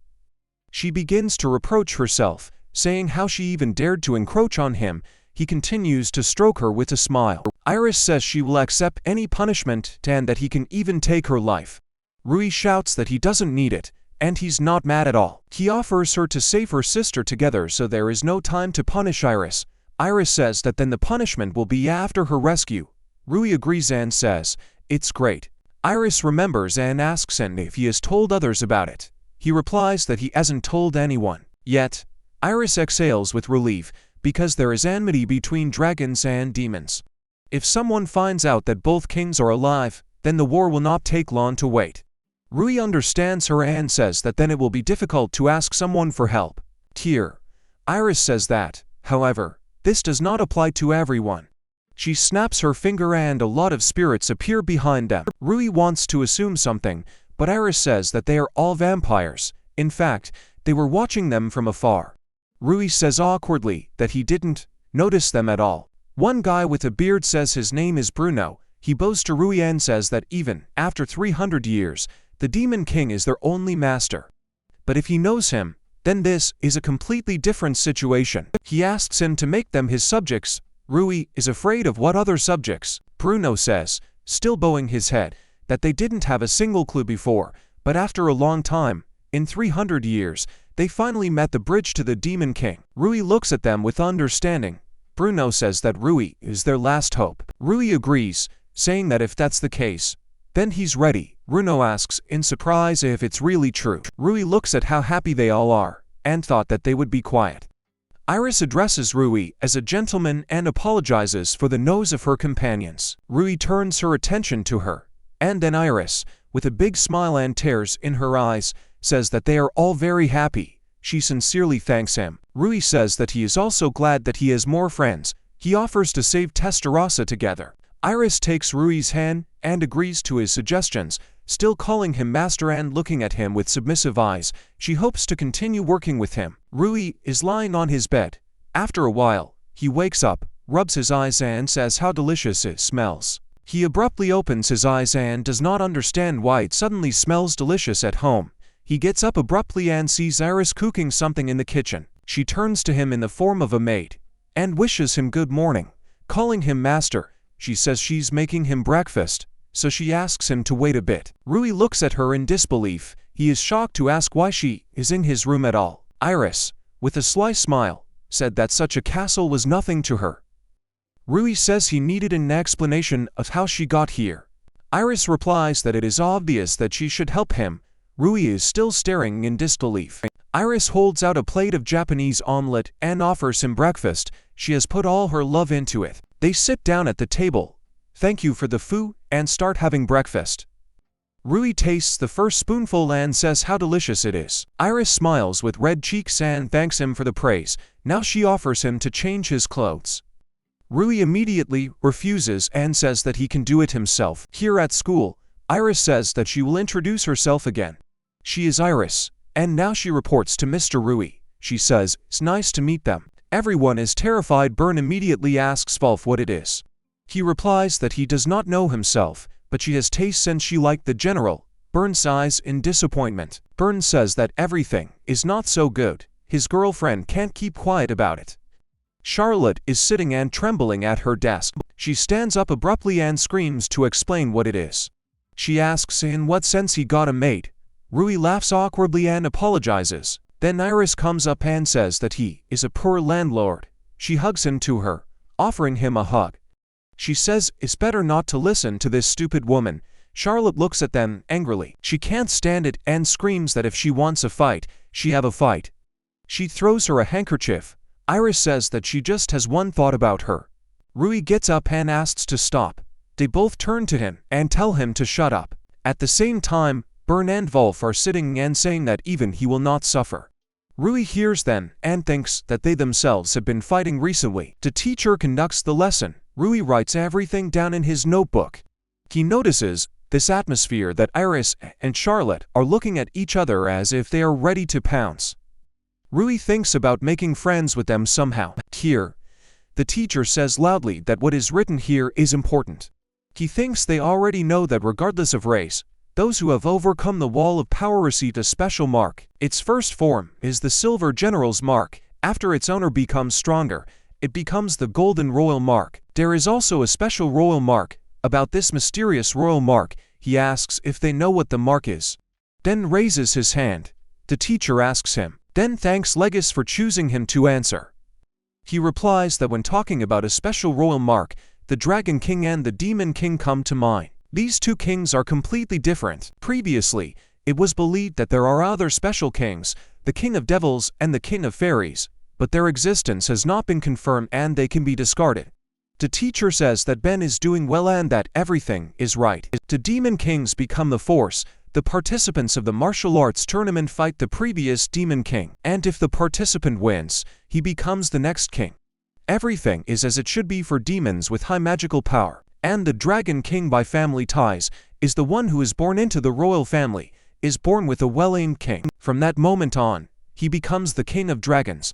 She begins to reproach herself, saying how she even dared to encroach on him. He continues to stroke her with a smile. Iris says she will accept any punishment and that he can even take her life. Rui shouts that he doesn't need it, and he's not mad at all. He offers her to save her sister together so there is no time to punish Iris. Iris says that then the punishment will be after her rescue. Rui agrees and says, "It's great." Iris remembers and asks him if he has told others about it. He replies that he hasn't told anyone yet. Iris exhales with relief, because there is enmity between dragons and demons. If someone finds out that both kings are alive, then the war will not take long to wait. Rui understands her and says that then it will be difficult to ask someone for help. Tear. Iris says that, however, this does not apply to everyone. She snaps her finger and a lot of spirits appear behind them. Rui wants to assume something, but Iris says that they are all vampires. In fact, they were watching them from afar. Rui says awkwardly that he didn't notice them at all. One guy with a beard says his name is Bruno. He bows to Rui and says that even after 300 years, the Demon King is their only master. But if he knows him, then this is a completely different situation. He asks him to make them his subjects. Rui is afraid of what other subjects. Bruno says, still bowing his head, that they didn't have a single clue before, but after a long time, in 300 years, they finally met the bridge to the Demon King. Rui looks at them with understanding. Bruno says that Rui is their last hope. Rui agrees, saying that if that's the case, then he's ready. Bruno asks in surprise if it's really true. Rui looks at how happy they all are, and thought that they would be quiet. Iris addresses Rui as a gentleman and apologizes for the nose of her companions. Rui turns her attention to her, and then Iris, with a big smile and tears in her eyes, says that they are all very happy. She sincerely thanks him. Rui says that he is also glad that he has more friends. He offers to save Testarossa together. Iris takes Rui's hand and agrees to his suggestions, still calling him master and looking at him with submissive eyes. She hopes to continue working with him. Rui is lying on his bed. After a while, he wakes up, rubs his eyes and says how delicious it smells. He abruptly opens his eyes and does not understand why it suddenly smells delicious at home. He gets up abruptly and sees Iris cooking something in the kitchen. She turns to him in the form of a maid and wishes him good morning, calling him master. She says she's making him breakfast, so she asks him to wait a bit. Rui looks at her in disbelief. He is shocked to ask why she is in his room at all. Iris, with a sly smile, said that such a castle was nothing to her. Rui says he needed an explanation of how she got here. Iris replies that it is obvious that she should help him. Rui is still staring in disbelief. Iris holds out a plate of Japanese omelette and offers him breakfast. She has put all her love into it. They sit down at the table, thank you for the food, and start having breakfast. Rui tastes the first spoonful and says how delicious it is. Iris smiles with red cheeks and thanks him for the praise. Now she offers him to change his clothes. Rui immediately refuses and says that he can do it himself. Here at school, Iris says that she will introduce herself again. She is Iris, and now she reports to Mr. Rui. She says, it's nice to meet them. Everyone is terrified. Bern immediately asks Wolf what it is. He replies that he does not know himself, but she has tastes and she liked the general. Bern sighs in disappointment. Bern says that everything is not so good. His girlfriend can't keep quiet about it. Charlotte is sitting and trembling at her desk. She stands up abruptly and screams to explain what it is. She asks in what sense he got a maid. Rui laughs awkwardly and apologizes. Then Iris comes up and says that he is a poor landlord. She hugs him to her, offering him a hug. She says it's better not to listen to this stupid woman. Charlotte looks at them angrily. She can't stand it and screams that if she wants a fight, she have a fight. She throws her a handkerchief. Iris says that she just has one thought about her. Rui gets up and asks to stop. They both turn to him and tell him to shut up. At the same time, Bern and Wolf are sitting and saying that even he will not suffer. Rui hears them and thinks that they themselves have been fighting recently. The teacher conducts the lesson. Rui writes everything down in his notebook. He notices this atmosphere that Iris and Charlotte are looking at each other as if they are ready to pounce. Rui thinks about making friends with them somehow. Here, the teacher says loudly that what is written here is important. He thinks they already know that regardless of race, those who have overcome the wall of power receive a special mark. Its first form is the Silver General's mark. After its owner becomes stronger, it becomes the Golden Royal mark. There is also a special royal mark. About this mysterious royal mark, he asks if they know what the mark is. Then raises his hand. The teacher asks him, then thanks Legis for choosing him to answer. He replies that when talking about a special royal mark, the Dragon King and the Demon King come to mind. These two kings are completely different. Previously, it was believed that there are other special kings, the King of Devils and the King of Fairies, but their existence has not been confirmed and they can be discarded. The teacher says that Ben is doing well and that everything is right. The Demon Kings become the force. The participants of the martial arts tournament fight the previous Demon King, and if the participant wins, he becomes the next king. Everything is as it should be for demons with high magical power, and the Dragon King by family ties is the one who is born into the royal family, is born with a well-aimed king. From that moment on, he becomes the king of dragons.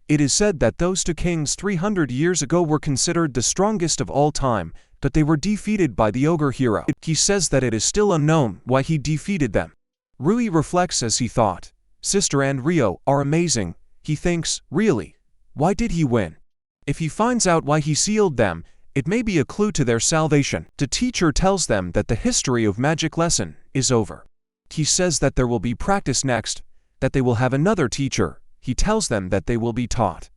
It is said that those two kings 300 years ago were considered the strongest of all time, but they were defeated by the ogre hero. He says that it is still unknown why he defeated them. Rui reflects as he thought. Sister and Rio are amazing. He thinks, really, why did he win? If he finds out why he sealed them, it may be a clue to their salvation. The teacher tells them that the history of magic lesson is over. He says that there will be practice next, that they will have another teacher. He tells them that they will be taught.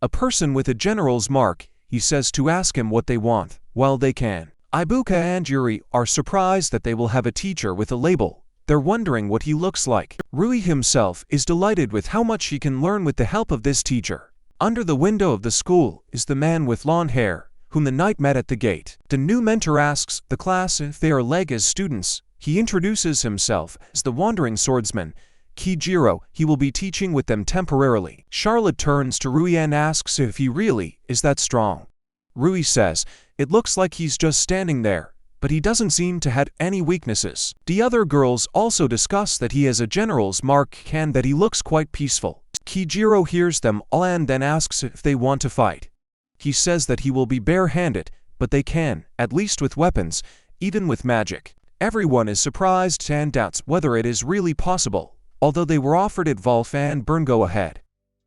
A person with a general's mark, he says to ask him what they want, while they can. Ibuka and Yuri are surprised that they will have a teacher with a label. They're wondering what he looks like. Rui himself is delighted with how much he can learn with the help of this teacher. Under the window of the school is the man with long hair, whom the knight met at the gate. The new mentor asks the class if they are Lega's students. He introduces himself as the wandering swordsman, Kijiro. He will be teaching with them temporarily. Charlotte turns to Rui and asks if he really is that strong. Rui says, it looks like he's just standing there, but he doesn't seem to have any weaknesses. The other girls also discuss that he has a general's mark and that he looks quite peaceful. Kijiro hears them all and then asks if they want to fight. He says that he will be bare-handed, but they can, at least with weapons, even with magic. Everyone is surprised and doubts whether it is really possible, although they were offered it. Wolf and Bern go ahead.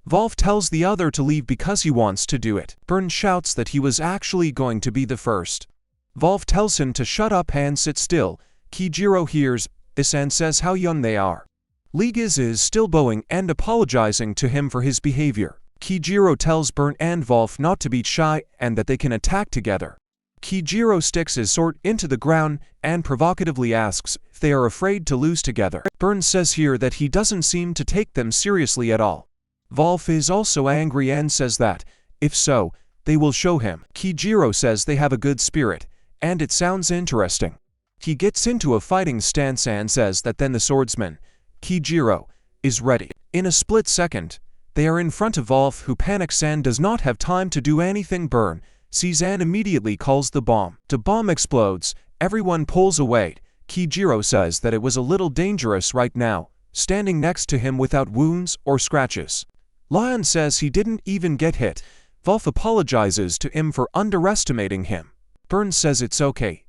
Wolf tells the other to leave because he wants to do it. Bern shouts that he was actually going to be the first. Wolf tells him to shut up and sit still. Kijiro hears this and says how young they are. Legis is still bowing and apologizing to him for his behavior. Kijiro tells Bern and Wolf not to be shy and that they can attack together. Kijiro sticks his sword into the ground and provocatively asks if they are afraid to lose together. Bern says here that he doesn't seem to take them seriously at all. Wolf is also angry and says that, if so, they will show him. Kijiro says they have a good spirit, and it sounds interesting. He gets into a fighting stance and says that then the swordsman, Kijiro, is ready. In a split second, they are in front of Wolf, who panics and does not have time to do anything. Burn sees and immediately calls the bomb. The bomb explodes, everyone pulls away. Kijiro says that it was a little dangerous right now, standing next to him without wounds or scratches. Lion says he didn't even get hit. Wolf apologizes to him for underestimating him. Burn says it's okay.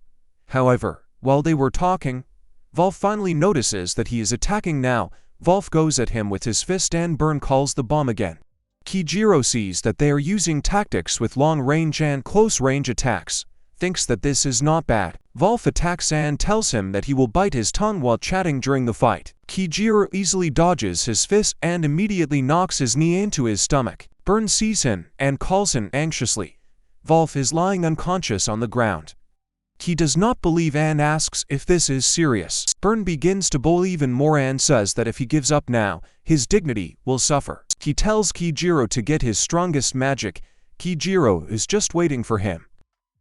However, while they were talking, Wolf finally notices that he is attacking now. Wolf goes at him with his fist and Burn calls the bomb again. Kijiro sees that they are using tactics with long-range and close-range attacks, thinks that this is not bad. Wolf attacks and tells him that he will bite his tongue while chatting during the fight. Kijiro easily dodges his fist and immediately knocks his knee into his stomach. Burn sees him and calls him anxiously. Wolf is lying unconscious on the ground. He does not believe and asks if this is serious. Burn begins to bully even more and says that if he gives up now, his dignity will suffer. He tells Kijiro to get his strongest magic. Kijiro is just waiting for him.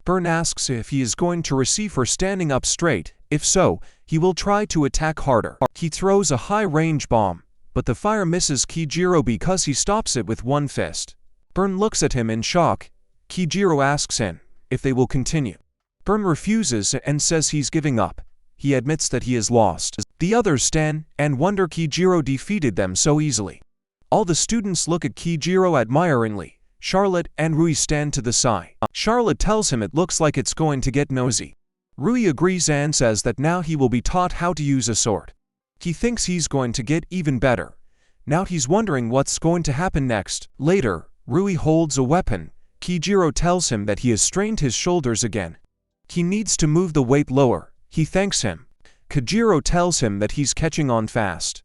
Burn asks if he is going to receive for standing up straight. If so, he will try to attack harder. He throws a high-range bomb, but the fire misses Kijiro because he stops it with one fist. Burn looks at him in shock. Kijiro asks him if they will continue. Burn refuses and says he's giving up. He admits that he is lost. The others stand and wonder Kijiro defeated them so easily. All the students look at Kijiro admiringly. Charlotte and Rui stand to the side. Charlotte tells him it looks like it's going to get nosy. Rui agrees and says that now he will be taught how to use a sword. He thinks he's going to get even better. Now he's wondering what's going to happen next. Later, Rui holds a weapon. Kijiro tells him that he has strained his shoulders again. He needs to move the weight lower. He thanks him. Kijiro tells him that he's catching on fast.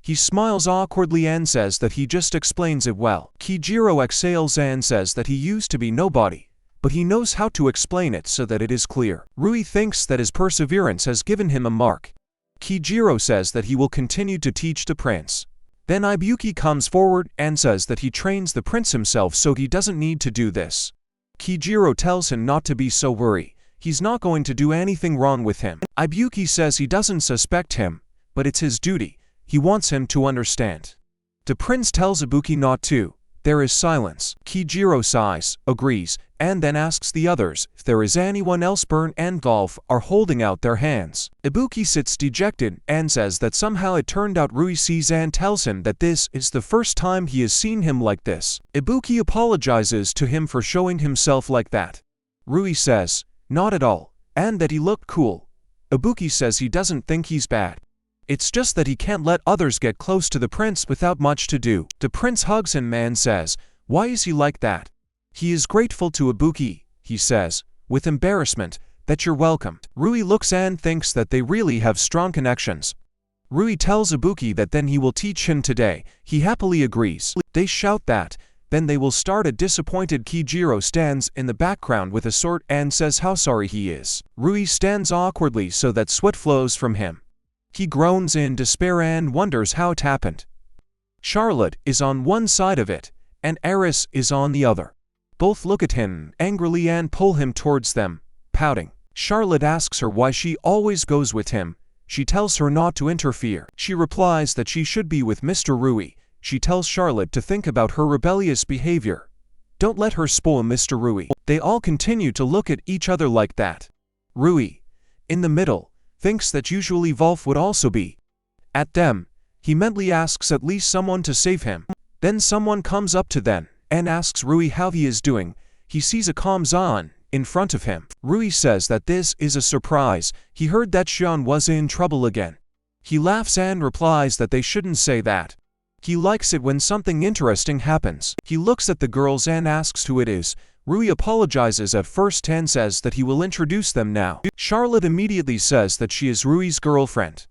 He smiles awkwardly and says that he just explains it well. Kijiro exhales and says that he used to be nobody, but he knows how to explain it so that it is clear. Rui thinks that his perseverance has given him a mark. Kijiro says that he will continue to teach the prince. Then Ibuki comes forward and says that he trains the prince himself so he doesn't need to do this. Kijiro tells him not to be so worried. He's not going to do anything wrong with him. Ibuki says he doesn't suspect him, but it's his duty. He wants him to understand. The prince tells Ibuki not to. There is silence. Kijiro sighs, agrees, and then asks the others if there is anyone else. Burn and Golf are holding out their hands. Ibuki sits dejected and says that somehow it turned out. Rui sees and tells him that this is the first time he has seen him like this. Ibuki apologizes to him for showing himself like that. Rui says, not at all, and that he looked cool. Ibuki says he doesn't think he's bad. It's just that he can't let others get close to the prince without much to do. The prince hugs him and says, why is he like that? He is grateful to Ibuki, he says, with embarrassment, that you're welcome. Rui looks and thinks that they really have strong connections. Rui tells Ibuki that then he will teach him today. He happily agrees. They shout that. Then they will start. A disappointed Kijiro stands in the background with a sword and says how sorry he is. Rui stands awkwardly so that sweat flows from him. He groans in despair and wonders how it happened. Charlotte is on one side of it, and Eris is on the other. Both look at him angrily and pull him towards them, pouting. Charlotte asks her why she always goes with him. She tells her not to interfere. She replies that she should be with Mr. Rui. She tells Charlotte to think about her rebellious behavior. Don't let her spoil Mr. Rui. They all continue to look at each other like that. Rui, in the middle, thinks that usually Wolf would also be at them. He mentally asks at least someone to save him. Then someone comes up to them and asks Rui how he is doing. He sees a Kamzan in front of him. Rui says that this is a surprise. He heard that Xian was in trouble again. He laughs and replies that they shouldn't say that. He likes it when something interesting happens. He looks at the girls and asks who it is. Rui apologizes at first and says that he will introduce them now. Charlotte immediately says that she is Rui's girlfriend.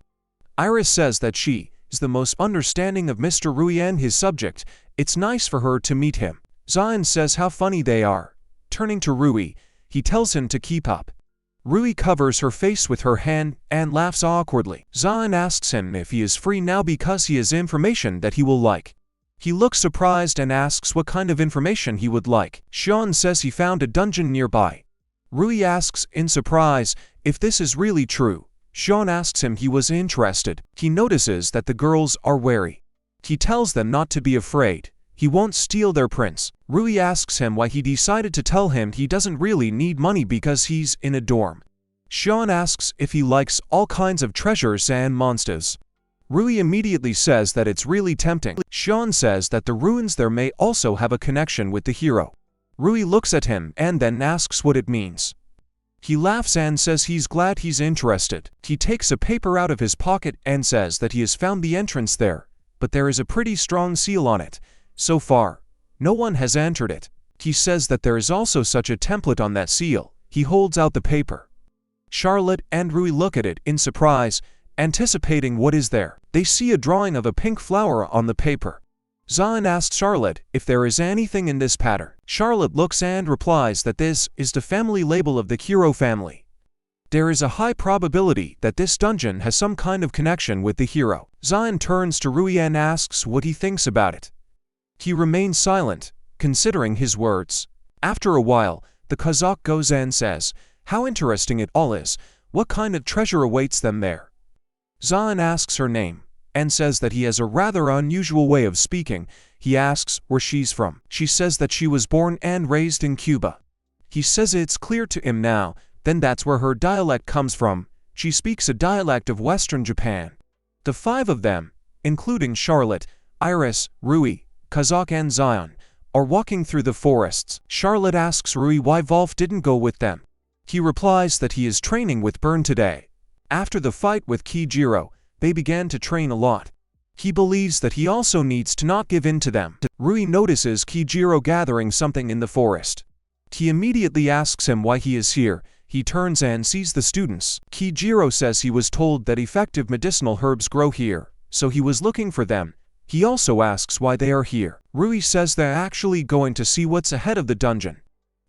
Iris says that she is the most understanding of Mr. Rui and his subject. It's nice for her to meet him. Zion says how funny they are. Turning to Rui, he tells him to keep up. Rui covers her face with her hand and laughs awkwardly. Zion asks him if he is free now because he has information that he will like. He looks surprised and asks what kind of information he would like. Sean says he found a dungeon nearby. Rui asks, in surprise, if this is really true. Sean asks him he was interested. He notices that the girls are wary. He tells them not to be afraid. He won't steal their prince. Rui asks him why he decided to tell him he doesn't really need money because he's in a dorm. Sean asks if he likes all kinds of treasures and monsters. Rui immediately says that it's really tempting. Sean says that the ruins there may also have a connection with the hero. Rui looks at him and then asks what it means. He laughs and says he's glad he's interested. He takes a paper out of his pocket and says that he has found the entrance there, but there is a pretty strong seal on it. So far, no one has entered it. He says that there is also such a template on that seal. He holds out the paper. Charlotte and Rui look at it in surprise, anticipating what is there. They see a drawing of a pink flower on the paper. Zion asks Charlotte if there is anything in this pattern. Charlotte looks and replies that this is the family label of the hero family. There is a high probability that this dungeon has some kind of connection with the hero. Zion turns to Rui and asks what he thinks about it. He remains silent, considering his words. After a while, the Kazakh goes and says, how interesting it all is. What kind of treasure awaits them there? Zion asks her name, and says that he has a rather unusual way of speaking. He asks where she's from. She says that she was born and raised in Cuba. He says it's clear to him now, then that's where her dialect comes from. She speaks a dialect of Western Japan. The five of them, including Charlotte, Iris, Rui, Kazakh and Zion, are walking through the forests. Charlotte asks Rui why Wolf didn't go with them. He replies that he is training with Burn today. After the fight with Kijiro, they began to train a lot. He believes that he also needs to not give in to them. Rui notices Kijiro gathering something in the forest. He immediately asks him why he is here. He turns and sees the students. Kijiro says he was told that effective medicinal herbs grow here, so he was looking for them. He also asks why they are here. Rui says they're actually going to see what's ahead of the dungeon.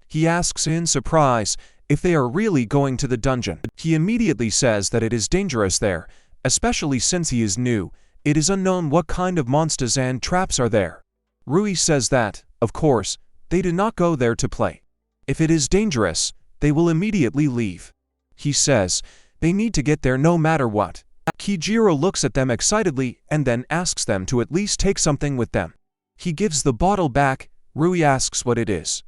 He asks in surprise if they are really going to the dungeon. He immediately says that it is dangerous there, especially since he is new. It is unknown what kind of monsters and traps are there. Rui says that, of course, they do not go there to play. If it is dangerous, they will immediately leave. He says they need to get there no matter what. Kijiro looks at them excitedly and then asks them to at least take something with them. He gives the bottle back. Rui asks what it is.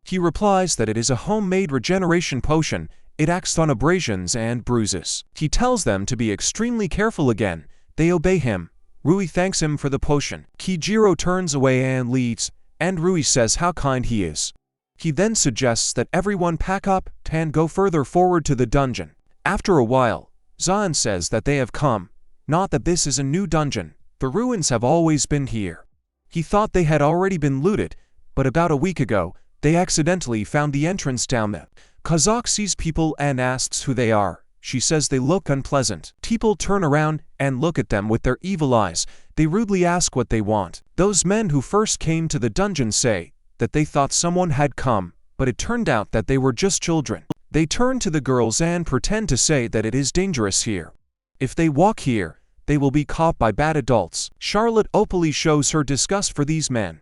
He replies that it is a homemade regeneration potion. It acts on abrasions and bruises. He tells them to be extremely careful again. They obey him. Rui thanks him for the potion. Kijiro turns away and leaves, and Rui says how kind he is. He then suggests that everyone pack up and go further forward to the dungeon. After a while, Zion says that they have come. Not that this is a new dungeon. The ruins have always been here. He thought they had already been looted, but about a week ago, they accidentally found the entrance down there. Kazakh sees people and asks who they are. She says they look unpleasant. People turn around and look at them with their evil eyes. They rudely ask what they want. Those men who first came to the dungeon say that they thought someone had come, but it turned out that they were just children. They turn to the girls and pretend to say that it is dangerous here. If they walk here, they will be caught by bad adults. Charlotte openly shows her disgust for these men.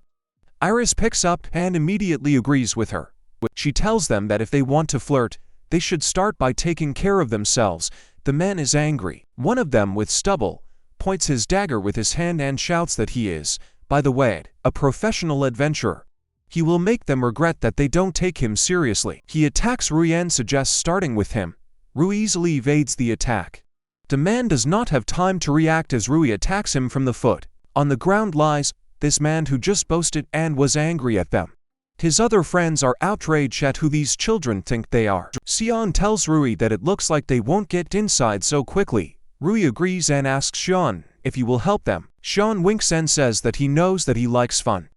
Iris picks up and immediately agrees with her. She tells them that if they want to flirt, they should start by taking care of themselves. The man is angry. One of them, with stubble, points his dagger with his hand and shouts that he is, by the way, a professional adventurer. He will make them regret that they don't take him seriously. He attacks Rui and suggests starting with him. Rui easily evades the attack. The man does not have time to react as Rui attacks him from the foot. On the ground lies this man who just boasted and was angry at them. His other friends are outraged at who these children think they are. Sion tells Rui that it looks like they won't get inside so quickly. Rui agrees and asks Sean if he will help them. Sean winks and says that he knows that he likes fun.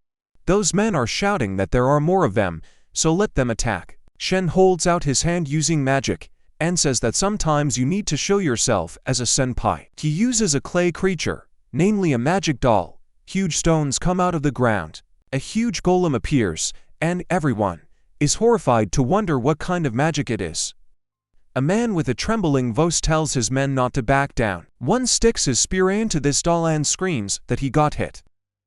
Those men are shouting that there are more of them, so let them attack. Shen holds out his hand using magic, and says that sometimes you need to show yourself as a senpai. He uses a clay creature, namely a magic doll. Huge stones come out of the ground. A huge golem appears, and everyone is horrified to wonder what kind of magic it is. A man with a trembling voice tells his men not to back down. One sticks his spear into this doll and screams that he got hit.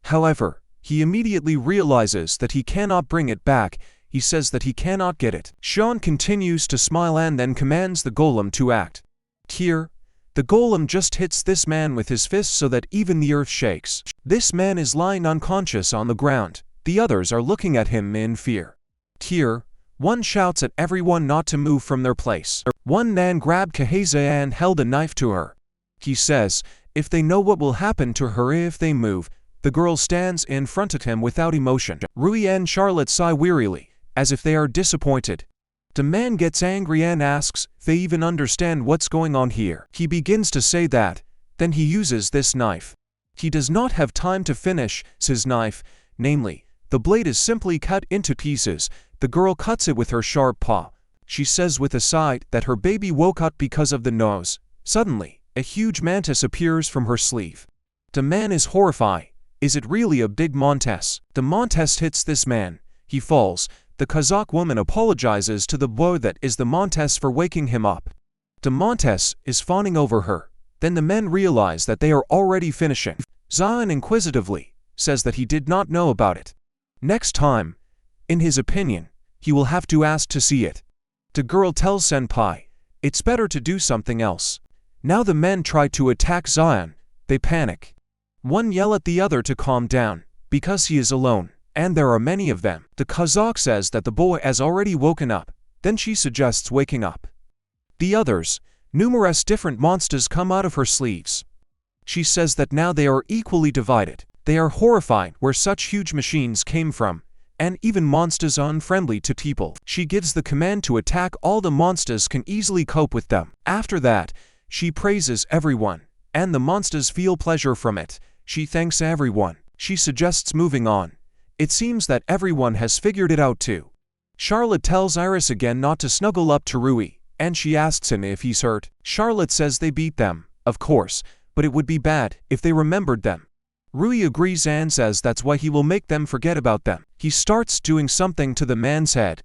However, he immediately realizes that he cannot bring it back. He says that he cannot get it. Sean continues to smile and then commands the golem to act. Here, the golem just hits this man with his fist so that even the earth shakes. This man is lying unconscious on the ground. The others are looking at him in fear. Here, one shouts at everyone not to move from their place. One man grabbed Kaheza and held a knife to her. He says, if they know what will happen to her if they move. The girl stands in front of him without emotion. Rui and Charlotte sigh wearily, as if they are disappointed. The man gets angry and asks if they even understand what's going on here. He begins to say that, then he uses this knife. He does not have time to finish his knife, namely, the blade is simply cut into pieces. The girl cuts it with her sharp paw. She says with a sigh that her baby woke up because of the nose. Suddenly, a huge mantis appears from her sleeve. The man is horrified. Is it really a big mantis? The mantis hits this man. He falls. The Kazakh woman apologizes to the boy that is the mantis for waking him up. The mantis is fawning over her. Then the men realize that they are already finishing. Zion inquisitively says that he did not know about it. Next time, in his opinion, he will have to ask to see it. The girl tells Senpai, it's better to do something else. Now the men try to attack Zion. They panic. One yell at the other to calm down, because he is alone. And there are many of them. The Kazakh says that the boy has already woken up. Then she suggests waking up. The others, numerous different monsters come out of her sleeves. She says that now they are equally divided. They are horrified where such huge machines came from, and even monsters are unfriendly to people. She gives the command to attack all the monsters can easily cope with them. After that, she praises everyone, and the monsters feel pleasure from it. She thanks everyone. She suggests moving on. It seems that everyone has figured it out too. Charlotte tells Iris again not to snuggle up to Rui, and she asks him if he's hurt. Charlotte says they beat them, of course, but it would be bad if they remembered them. Rui agrees and says that's why he will make them forget about them. He starts doing something to the man's head.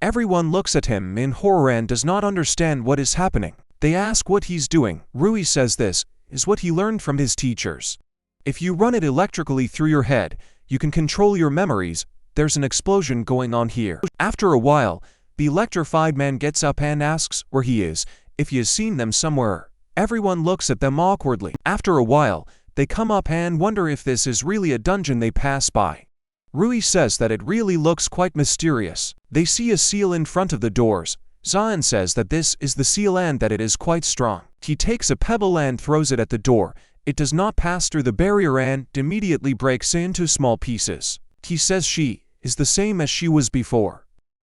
Everyone looks at him in horror and does not understand what is happening. They ask what he's doing. Rui says this is what he learned from his teachers. If you run it electrically through your head, you can control your memories. There's an explosion going on here. After a while, the electrified man gets up and asks where he is, if he has seen them somewhere. Everyone looks at them awkwardly. After a while, they come up and wonder if this is really a dungeon they pass by. Rui says that it really looks quite mysterious. They see a seal in front of the doors. Zion says that this is the seal and that it is quite strong. He takes a pebble and throws it at the door. It does not pass through the barrier and immediately breaks into small pieces. He says she is the same as she was before.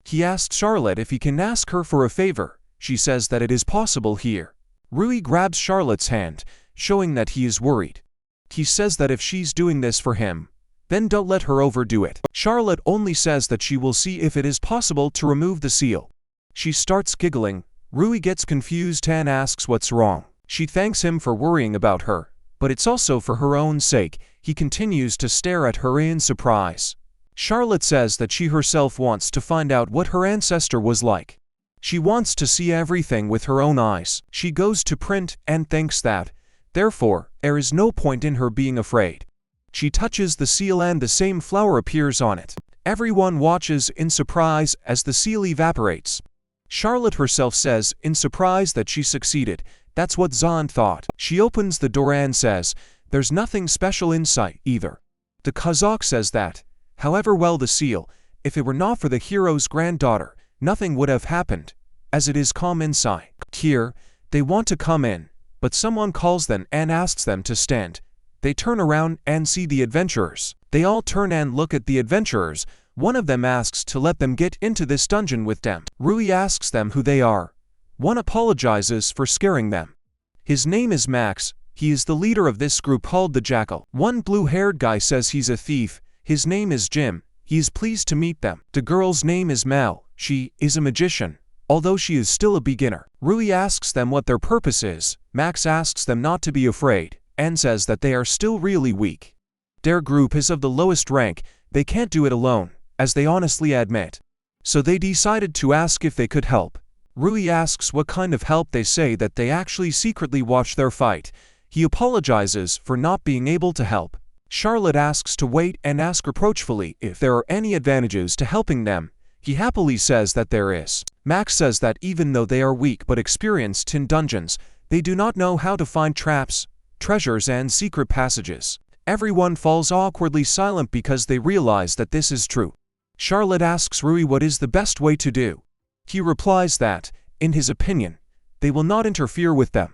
He asks Charlotte if he can ask her for a favor. She says that it is possible here. Rui grabs Charlotte's hand, showing that he is worried. He says that if she's doing this for him, then don't let her overdo it. Charlotte only says that she will see if it is possible to remove the seal. She starts giggling. Rui gets confused and asks what's wrong. She thanks him for worrying about her, but it's also for her own sake. He continues to stare at her in surprise. Charlotte says that she herself wants to find out what her ancestor was like. She wants to see everything with her own eyes. She goes to print and thinks that, therefore, there is no point in her being afraid. She touches the seal and the same flower appears on it. Everyone watches in surprise as the seal evaporates. Charlotte herself says in surprise that she succeeded. That's what Zahn thought. She opens the door and says, there's nothing special inside either. The Kazakh says that, however well the seal, if it were not for the hero's granddaughter, nothing would have happened, as it is calm inside. Here, they want to come in, but someone calls them and asks them to stand. They turn around and see the adventurers. They all turn and look at the adventurers. One of them asks to let them get into this dungeon with them. Rui asks them who they are. One apologizes for scaring them. His name is Max. He is the leader of this group called the Jackal. One blue-haired guy says he's a thief. His name is Jim. He is pleased to meet them. The girl's name is Mal. She is a magician, although she is still a beginner. Rui asks them what their purpose is. Max asks them not to be afraid, and says that they are still really weak. Their group is of the lowest rank. They can't do it alone, as they honestly admit. So they decided to ask if they could help. Rui asks what kind of help. They say that they actually secretly watch their fight. He apologizes for not being able to help. Charlotte asks to wait and asks reproachfully if there are any advantages to helping them. He happily says that there is. Max says that even though they are weak but experienced in dungeons, they do not know how to find traps, treasures and secret passages. Everyone falls awkwardly silent because they realize that this is true. Charlotte asks Rui what is the best way to do. He replies that, in his opinion, they will not interfere with them.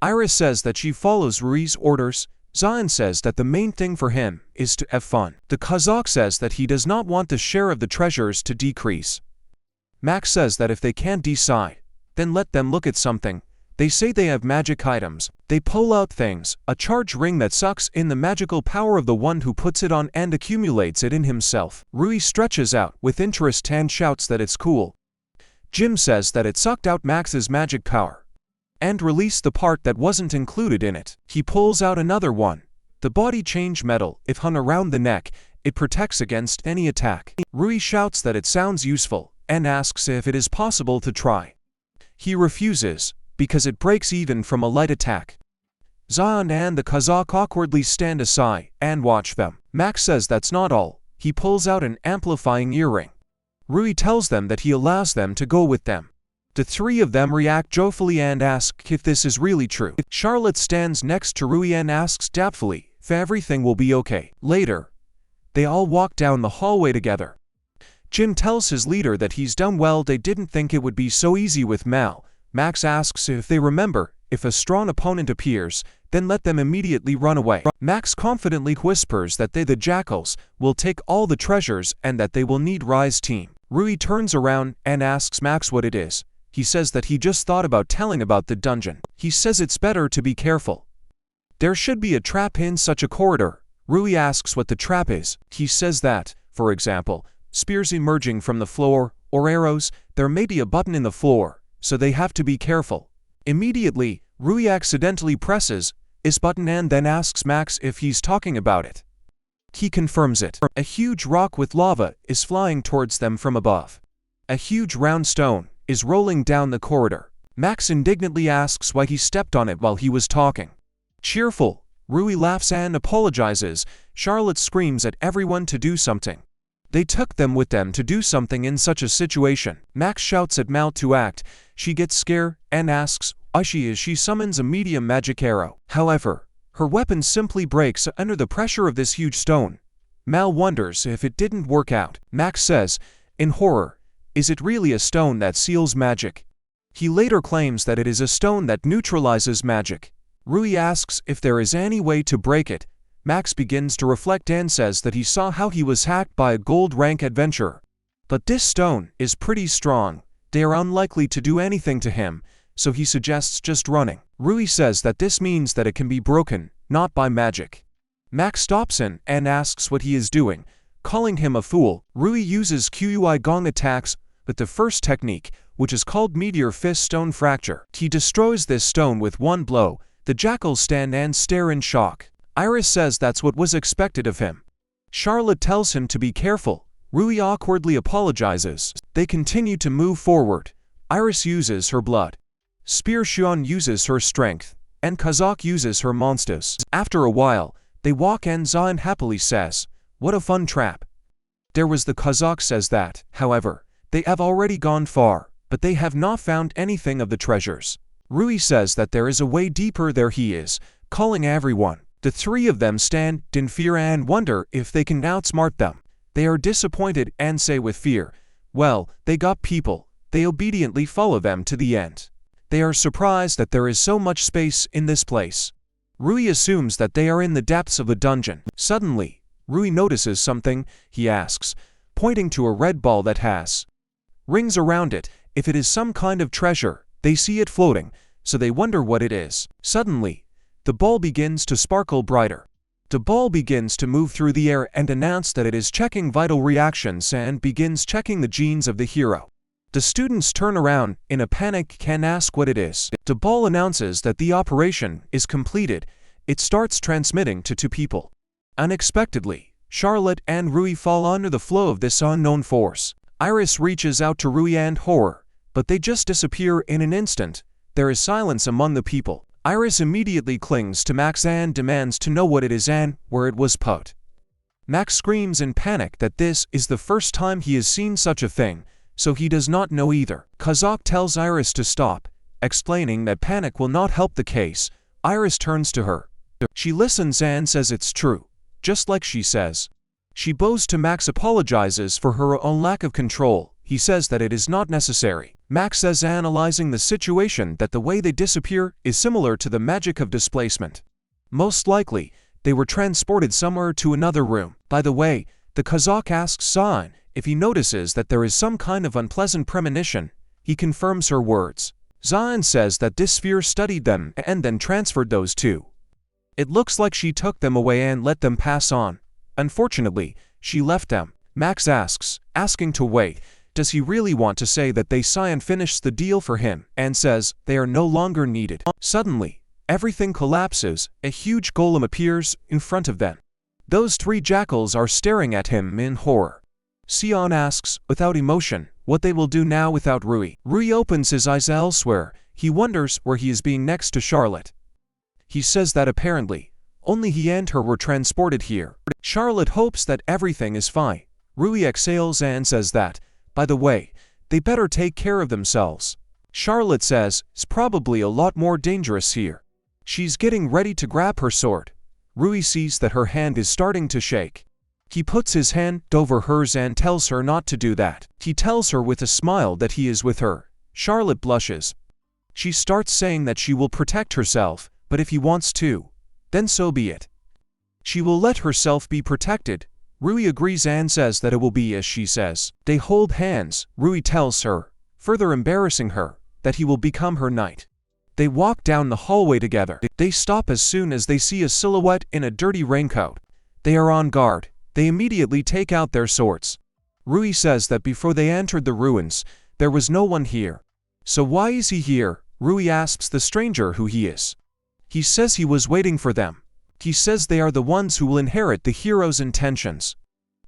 Iris says that she follows Rui's orders. Zion says that the main thing for him is to have fun. The Kazakh says that he does not want the share of the treasures to decrease. Max says that if they can't decide, then let them look at something. They say they have magic items. They pull out things, a charge ring that sucks in the magical power of the one who puts it on and accumulates it in himself. Rui stretches out with interest and shouts that it's cool. Jim says that it sucked out Max's magic power and released the part that wasn't included in it. He pulls out another one. The body change metal, if hung around the neck, it protects against any attack. Rui shouts that it sounds useful and asks if it is possible to try. He refuses, because it breaks even from a light attack. Zion and the Kazakh awkwardly stand aside and watch them. Max says that's not all. He pulls out an amplifying earring. Rui tells them that he allows them to go with them. The three of them react joyfully and ask if this is really true. Charlotte stands next to Rui and asks doubtfully if everything will be okay. Later, they all walk down the hallway together. Jim tells his leader that he's done well. They didn't think it would be so easy with Mal. Max asks if they remember, if a strong opponent appears, then let them immediately run away. Max confidently whispers that they, the jackals, will take all the treasures and that they will need Rai's team. Rui turns around and asks Max what it is. He says that he just thought about telling about the dungeon. He says it's better to be careful. There should be a trap in such a corridor. Rui asks what the trap is. He says that, for example, spears emerging from the floor, or arrows, there may be a button in the floor, so they have to be careful. Immediately, Rui accidentally presses this button and then asks Max if he's talking about it. He confirms it. A huge rock with lava is flying towards them from above. A huge round stone is rolling down the corridor. Max indignantly asks why he stepped on it while he was talking. Cheerful, Rui laughs and apologizes. Charlotte screams at everyone to do something. They took them with them to do something in such a situation. Max shouts at Mal to act. She gets scared and asks why she is. She summons a medium magic arrow. However, her weapon simply breaks under the pressure of this huge stone. Mal wonders if it didn't work out. Max says, in horror, is it really a stone that seals magic? He later claims that it is a stone that neutralizes magic. Rui asks if there is any way to break it. Max begins to reflect and says that he saw how he was hacked by a gold rank adventurer. But this stone is pretty strong. They are unlikely to do anything to him, so he suggests just running. Rui says that this means that it can be broken, not by magic. Max stops him and asks what he is doing, calling him a fool. Rui uses Kui Gong attacks, but the first technique, which is called Meteor Fist Stone Fracture. He destroys this stone with one blow. The jackals stand and stare in shock. Iris says that's what was expected of him. Charlotte tells him to be careful. Rui awkwardly apologizes. They continue to move forward. Iris uses her blood. Spear Xion uses her strength, and Kazakh uses her monsters. After a while, they walk and Zion happily says, "What a fun trap." There was the Kazakh says that, however, they have already gone far, but they have not found anything of the treasures. Rui says that there is a way deeper. There he is, calling everyone. The three of them stand in fear and wonder if they can outsmart them. They are disappointed and say with fear, well, they got people. They obediently follow them to the end. They are surprised that there is so much space in this place. Rui assumes that they are in the depths of a dungeon. Suddenly, Rui notices something. He asks, pointing to a red ball that has rings around it, if it is some kind of treasure. They see it floating, so they wonder what it is. Suddenly, the ball begins to sparkle brighter. The ball begins to move through the air and announce that it is checking vital reactions and begins checking the genes of the hero. The students turn around in a panic and ask what it is. The ball announces that the operation is completed. It starts transmitting to two people. Unexpectedly, Charlotte and Rui fall under the flow of this unknown force. Iris reaches out to Rui and horror, but they just disappear in an instant. There is silence among the people. Iris immediately clings to Max and demands to know what it is and where it was put. Max screams in panic that this is the first time he has seen such a thing, so he does not know either. Kazak tells Iris to stop, explaining that panic will not help the case. Iris turns to her. She listens and says it's true, just like she says. She bows to Max, apologizes for her own lack of control. He says that it is not necessary. Max says, analyzing the situation, that the way they disappear is similar to the magic of displacement. Most likely, they were transported somewhere to another room. By the way, the Kazak asks Zain if he notices that there is some kind of unpleasant premonition. He confirms her words. Zain says that this sphere studied them and then transferred those two. It looks like she took them away and let them pass on. Unfortunately, she left them. Max asking to wait. Does he really want to say that they Zain finished the deal for him, and says they are no longer needed. Suddenly, everything collapses. A huge golem appears in front of them. Those three jackals are staring at him in horror. Sion asks, without emotion, what they will do now without Rui. Rui opens his eyes elsewhere. He wonders where he is being next to Charlotte. He says that apparently, only he and her were transported here. Charlotte hopes that everything is fine. Rui exhales and says that, by the way, they better take care of themselves. Charlotte says, it's probably a lot more dangerous here. She's getting ready to grab her sword. Rui sees that her hand is starting to shake. He puts his hand over hers and tells her not to do that. He tells her with a smile that he is with her. Charlotte blushes. She starts saying that she will protect herself, but if he wants to, then so be it. She will let herself be protected. Rui agrees and says that it will be as she says. They hold hands. Rui tells her, further embarrassing her, that he will become her knight. They walk down the hallway together. They stop as soon as they see a silhouette in a dirty raincoat. They are on guard. They immediately take out their swords. Rui says that before they entered the ruins, there was no one here. So why is he here? Rui asks the stranger who he is. He says he was waiting for them. He says they are the ones who will inherit the hero's intentions.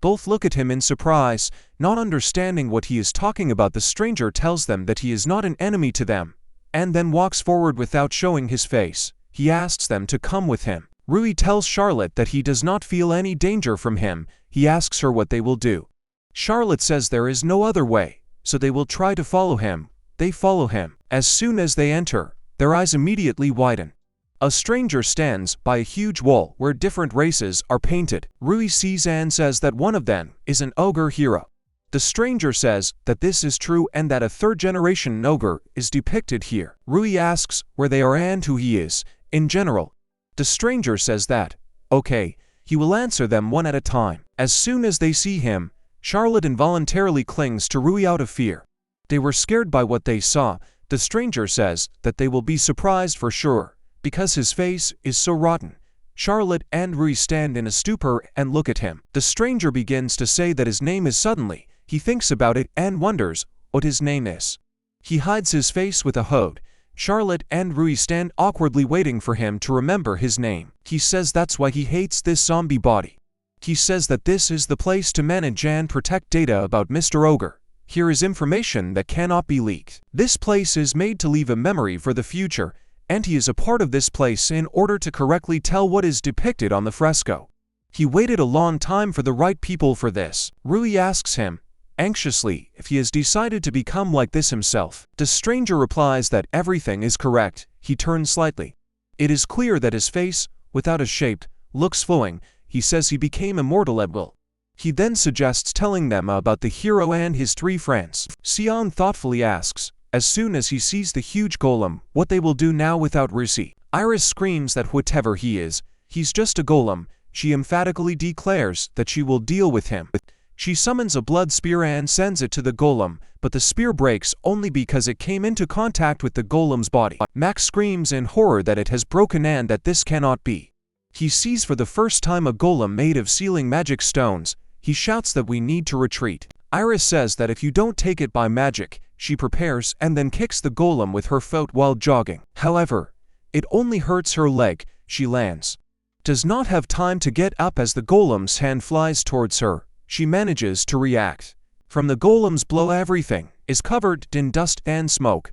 Both look at him in surprise, not understanding what he is talking about. The stranger tells them that he is not an enemy to them, and then walks forward without showing his face. He asks them to come with him. Rui tells Charlotte that he does not feel any danger from him. He asks her what they will do. Charlotte says there is no other way, so they will try to follow him. They follow him. As soon as they enter, their eyes immediately widen. A stranger stands by a huge wall where different races are painted. Rui sees and says that one of them is an ogre hero. The stranger says that this is true and that a third-generation ogre is depicted here. Rui asks where they are and who he is, in general. The stranger says that, okay, he will answer them one at a time. As soon as they see him, Charlotte involuntarily clings to Rui out of fear. They were scared by what they saw. The stranger says that they will be surprised for sure, because his face is so rotten. Charlotte and Rui stand in a stupor and look at him. The stranger begins to say that his name is. Suddenly, he thinks about it and wonders what his name is. He hides his face with a hood. Charlotte and Rui stand awkwardly waiting for him to remember his name. He says that's why he hates this zombie body. He says that this is the place to manage and protect data about Mr. Ogre. Here is information that cannot be leaked. This place is made to leave a memory for the future, and he is a part of this place in order to correctly tell what is depicted on the fresco. He waited a long time for the right people for this. Rui asks him, anxiously, if he has decided to become like this himself. The stranger replies that everything is correct. He turns slightly. It is clear that his face, without a shape, looks flowing. He says he became immortal at will. He then suggests telling them about the hero and his three friends. Sion thoughtfully asks, as soon as he sees the huge golem, what they will do now without Rusi. Iris screams that whatever he is, he's just a golem. She emphatically declares that she will deal with him. She summons a blood spear and sends it to the golem, but the spear breaks only because it came into contact with the golem's body. Max screams in horror that it has broken and that this cannot be. He sees for the first time a golem made of sealing magic stones. He shouts that we need to retreat. Iris says that if you don't take it by magic, she prepares and then kicks the golem with her foot while jogging. However, it only hurts her leg. She lands. Does not have time to get up as the golem's hand flies towards her. She manages to react. From the golem's blow, everything is covered in dust and smoke.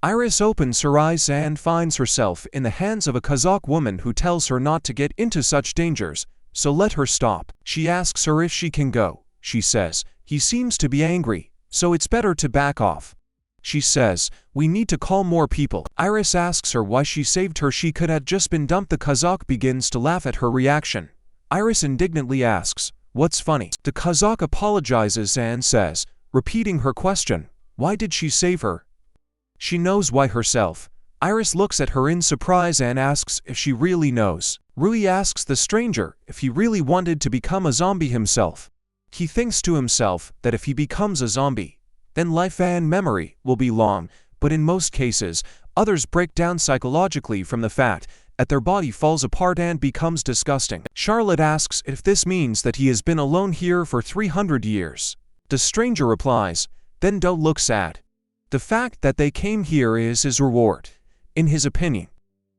Iris opens her eyes and finds herself in the hands of a Kazakh woman who tells her not to get into such dangers, so let her stop. She asks her if she can go. She says, he seems to be angry, so it's better to back off. She says, we need to call more people. Iris asks her why she saved her. She could have just been dumped. The Kazakh begins to laugh at her reaction. Iris indignantly asks, what's funny? The Kazakh apologizes and says, repeating her question, why did she save her? She knows why herself. Iris looks at her in surprise and asks if she really knows. Rui asks the stranger if he really wanted to become a zombie himself. He thinks to himself that if he becomes a zombie, then life and memory will be long, but in most cases, others break down psychologically from the fact that their body falls apart and becomes disgusting. Charlotte asks if this means that he has been alone here for 300 years. The stranger replies, then don't look sad. The fact that they came here is his reward, in his opinion.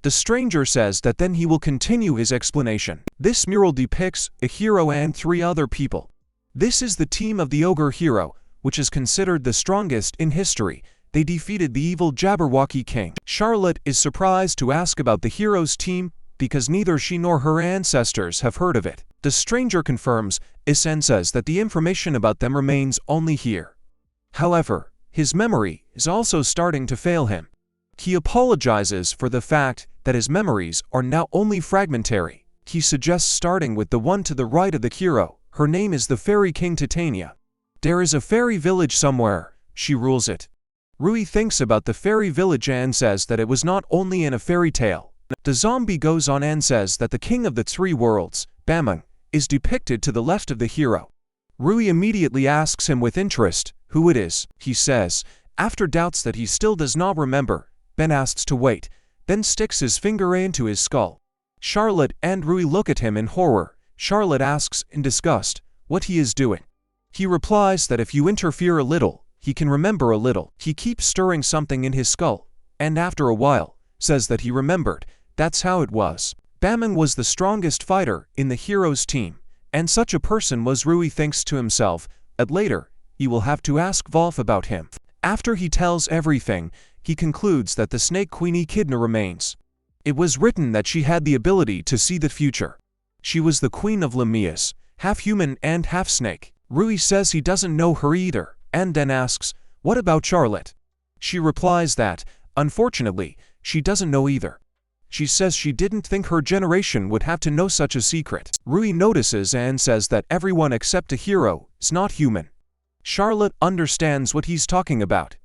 The stranger says that then he will continue his explanation. This mural depicts a hero and 3 other people. This is the team of the ogre hero, which is considered the strongest in history. They defeated the evil Jabberwocky king. Charlotte is surprised to ask about the hero's team because neither she nor her ancestors have heard of it. The stranger confirms this and says that the information about them remains only here. However, his memory is also starting to fail him. He apologizes for the fact that his memories are now only fragmentary. He suggests starting with the one to the right of the hero. Her name is the Fairy King Titania. There is a fairy village somewhere. She rules it. Rui thinks about the fairy village and says that it was not only in a fairy tale. The zombie goes on and says that the king of the 3 worlds, Bamung, is depicted to the left of the hero. Rui immediately asks him with interest who it is. He says, after doubts that he still does not remember, Ben asks to wait, then sticks his finger into his skull. Charlotte and Rui look at him in horror. Charlotte asks in disgust what he is doing. He replies that if you interfere a little, he can remember a little. He keeps stirring something in his skull, and after a while, says that he remembered. That's how it was. Bamung was the strongest fighter in the hero's team, and such a person was Rui. Thinks to himself that later, he will have to ask Wolf about him. After he tells everything, he concludes that the Snake Queen Echidna remains. It was written that she had the ability to see the future. She was the queen of Lamias, half human and half snake. Rui says he doesn't know her either, and then asks, what about Charlotte? She replies that, unfortunately, she doesn't know either. She says she didn't think her generation would have to know such a secret. Rui notices and says that everyone except a hero is not human. Charlotte understands what he's talking about,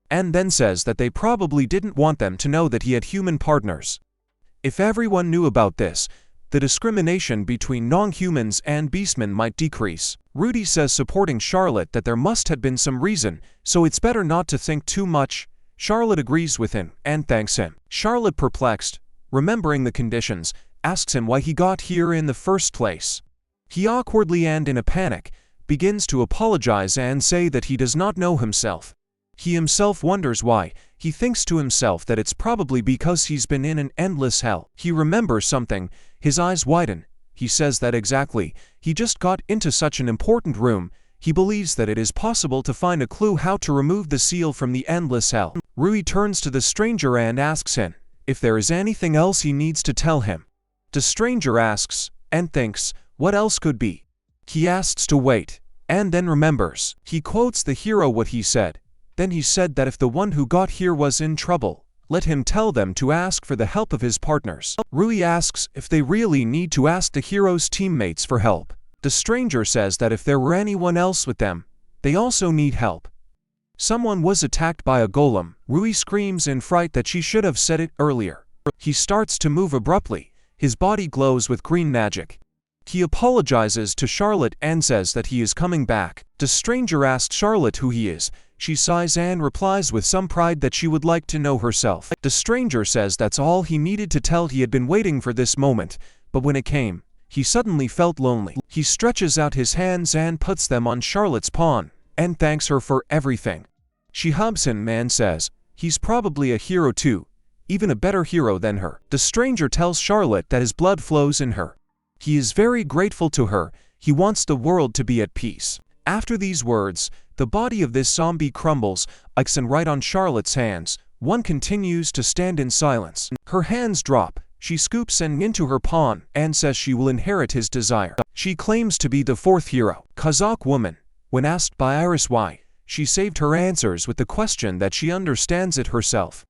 and then says that they probably didn't want them to know that he had human partners. If everyone knew about this, the discrimination between non-humans and beastmen might decrease. Rudy says, supporting Charlotte, that there must have been some reason, so it's better not to think too much. Charlotte agrees with him and thanks him. Charlotte, perplexed, remembering the conditions, asks him why he got here in the first place. He awkwardly and in a panic begins to apologize and say that he does not know himself. He himself wonders why. He thinks to himself that it's probably because he's been in an endless hell. He remembers something. His eyes widen. He says that exactly. He just got into such an important room. He believes that it is possible to find a clue how to remove the seal from the endless hell. Rui turns to the stranger and asks him if there is anything else he needs to tell him. The stranger asks and thinks what else could be. He asks to wait and then remembers. He quotes the hero what he said. Then he said that if the one who got here was in trouble, let him tell them to ask for the help of his partners. Rui asks if they really need to ask the hero's teammates for help. The stranger says that if there were anyone else with them, they also need help. Someone was attacked by a golem. Rui screams in fright that she should have said it earlier. He starts to move abruptly. His body glows with green magic. He apologizes to Charlotte and says that he is coming back. The stranger asks Charlotte who he is. She sighs and replies with some pride that she would like to know herself. The stranger says that's all he needed to tell. He had been waiting for this moment, but when it came, he suddenly felt lonely. He stretches out his hands and puts them on Charlotte's pawn, and thanks her for everything. She hugs him and says, he's probably a hero too, even a better hero than her. The stranger tells Charlotte that his blood flows in her. He is very grateful to her. He wants the world to be at peace. After these words, the body of this zombie crumbles, and right on Charlotte's hands. One continues to stand in silence. Her hands drop. She scoops into her pawn and says she will inherit his desire. She claims to be the fourth hero. Kazakh woman. When asked by Iris why, she saved her answers with the question that she understands it herself.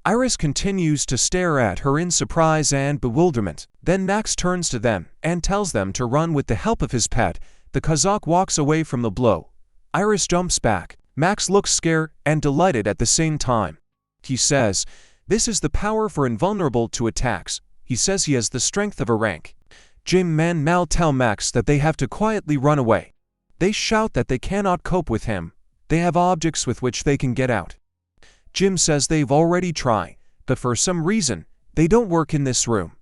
Iris continues to stare at her in surprise and bewilderment. Then Max turns to them and tells them to run with the help of his pet. The Kazakh walks away from the blow. Iris jumps back. Max looks scared and delighted at the same time. He says, "This is the power for invulnerable to attacks." He says he has the strength of a rank. Jim and Mal tell Max that they have to quietly run away. They shout that they cannot cope with him. They have objects with which they can get out. Jim says they've already tried, but for some reason, they don't work in this room.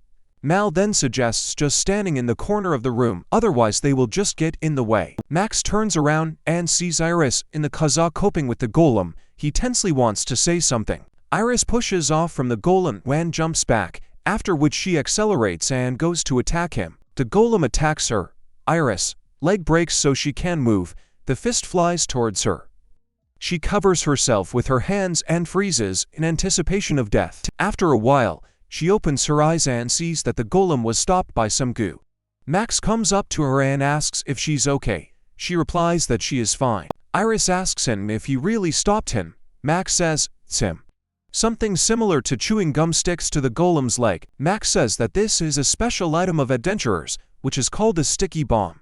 Mal then suggests just standing in the corner of the room, otherwise they will just get in the way. Max turns around and sees Iris in the Kazakh coping with the golem. He tensely wants to say something. Iris pushes off from the golem and jumps back, after which she accelerates and goes to attack him. The golem attacks her. Iris' leg breaks so she can move. The fist flies towards her. She covers herself with her hands and freezes in anticipation of death. After a while, she opens her eyes and sees that the golem was stopped by some goo. Max comes up to her and asks if she's okay. She replies that she is fine. Iris asks him if he really stopped him. Max says, "It's him." Something similar to chewing gum sticks to the golem's leg. Max says that this is a special item of adventurers, which is called a sticky bomb.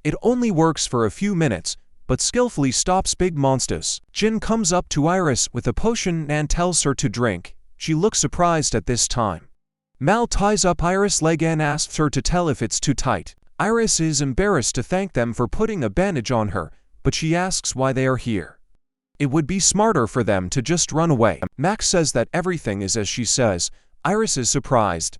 It only works for a few minutes, but skillfully stops big monsters. Jin comes up to Iris with a potion and tells her to drink. She looks surprised at this time. Mal ties up Iris' leg and asks her to tell if it's too tight. Iris is embarrassed to thank them for putting a bandage on her, but she asks why they are here. It would be smarter for them to just run away. Max says that everything is as she says. Iris is surprised.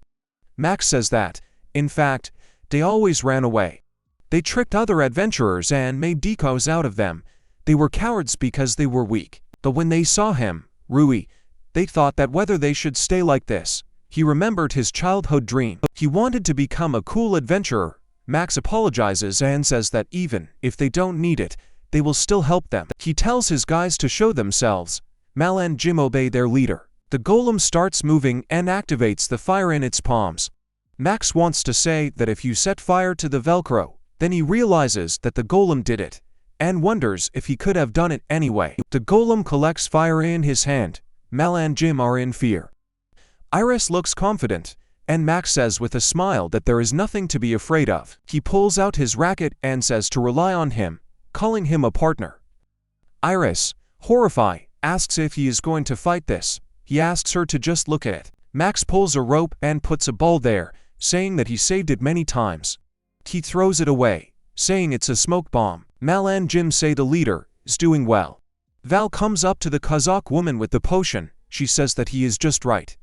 Max says that, in fact, they always ran away. They tricked other adventurers and made decoys out of them. They were cowards because they were weak. But when they saw him, Rui, they thought that whether they should stay like this. He remembered his childhood dream. He wanted to become a cool adventurer. Max apologizes and says that even if they don't need it, they will still help them. He tells his guys to show themselves. Mal and Jim obey their leader. The golem starts moving and activates the fire in its palms. Max wants to say that if you set fire to the Velcro, then he realizes that the golem did it, and wonders if he could have done it anyway. The golem collects fire in his hand. Mal and Jim are in fear. Iris looks confident, and Max says with a smile that there is nothing to be afraid of. He pulls out his racket and says to rely on him, calling him a partner. Iris, horrified, asks if he is going to fight this. He asks her to just look at it. Max pulls a rope and puts a ball there, saying that he saved it many times. He throws it away, saying it's a smoke bomb. Mal and Jim say the leader is doing well. Val comes up to the Kazakh woman with the potion. She says that he is just right.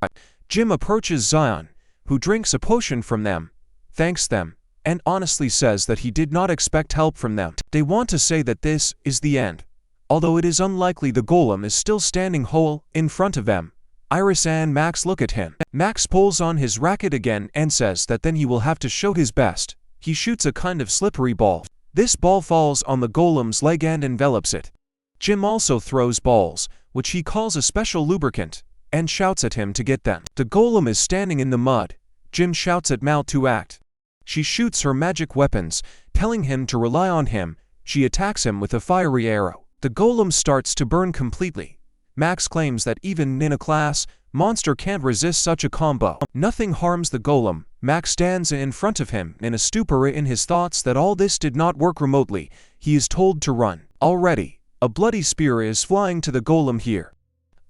Jim approaches Zion, who drinks a potion from them, thanks them, and honestly says that he did not expect help from them. They want to say that this is the end, although it is unlikely. The golem is still standing whole in front of them. Iris and Max look at him. Max pulls on his racket again and says that then he will have to show his best. He shoots a kind of slippery ball. This ball falls on the golem's leg and envelops it. Jim also throws balls, which he calls a special lubricant, and shouts at him to get them. The golem is standing in the mud. Jim shouts at Mal to act. She shoots her magic weapons, telling him to rely on him. She attacks him with a fiery arrow. The golem starts to burn completely. Max claims that even in a class monster can't resist such a combo. Nothing harms the golem. Max stands in front of him in a stupor in his thoughts that all this did not work remotely. He is told to run. Already, a bloody spear is flying to the golem here.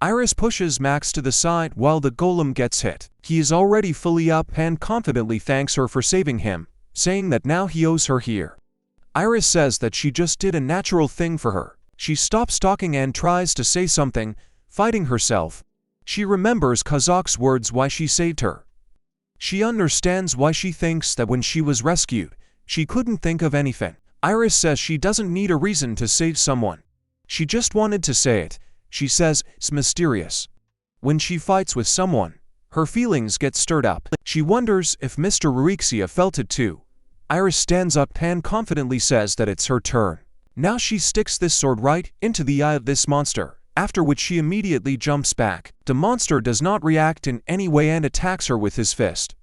Iris pushes Max to the side while the golem gets hit. He is already fully up and confidently thanks her for saving him, saying that now he owes her here. Iris says that she just did a natural thing for her. She stops talking and tries to say something, fighting herself. She remembers Kazakh's words why she saved her. She understands why she thinks that when she was rescued, she couldn't think of anything. Iris says she doesn't need a reason to save someone. She just wanted to say it. She says it's mysterious. When she fights with someone, her feelings get stirred up. She wonders if Mr. Ruixia felt it too. Iris stands up and confidently says that it's her turn. Now she sticks this sword right into the eye of this monster. after which she immediately jumps back. The monster does not react in any way and attacks her with his fist.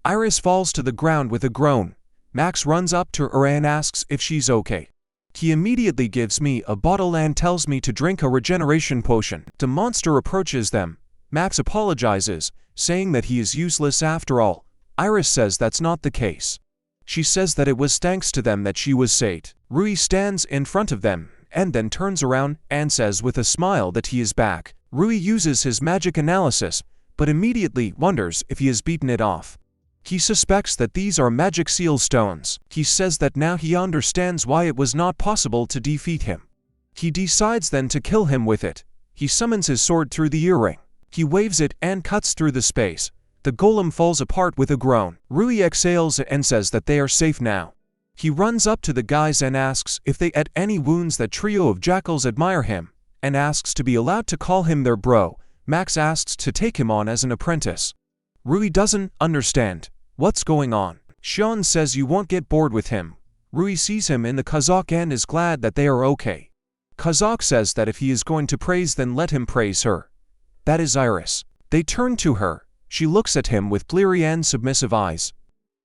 Iris falls to the ground with a groan. Max runs up to her and asks if she's okay. He immediately gives me a bottle and tells me to drink a regeneration potion. The monster approaches them. Max apologizes, saying that he is useless after all. Iris says that's not the case. She says that it was thanks to them that she was saved. Rui stands in front of them, and then turns around and says with a smile that he is back. Rui uses his magic analysis, but immediately wonders if he has beaten it off. He suspects that these are magic seal stones. He says that now he understands why it was not possible to defeat him. He decides then to kill him with it. He summons his sword through the earring. He waves it and cuts through the space. The golem falls apart with a groan. Rui exhales and says that they are safe now. He runs up to the guys and asks if they had any wounds. That trio of jackals admire him, and asks to be allowed to call him their bro. Max asks to take him on as an apprentice. Rui doesn't understand what's going on. Sean says you won't get bored with him. Rui sees him in the Kazakh and is glad that they are okay. Kazakh says that if he is going to praise, then let him praise her. That is Iris. They turn to her. She looks at him with bleary and submissive eyes.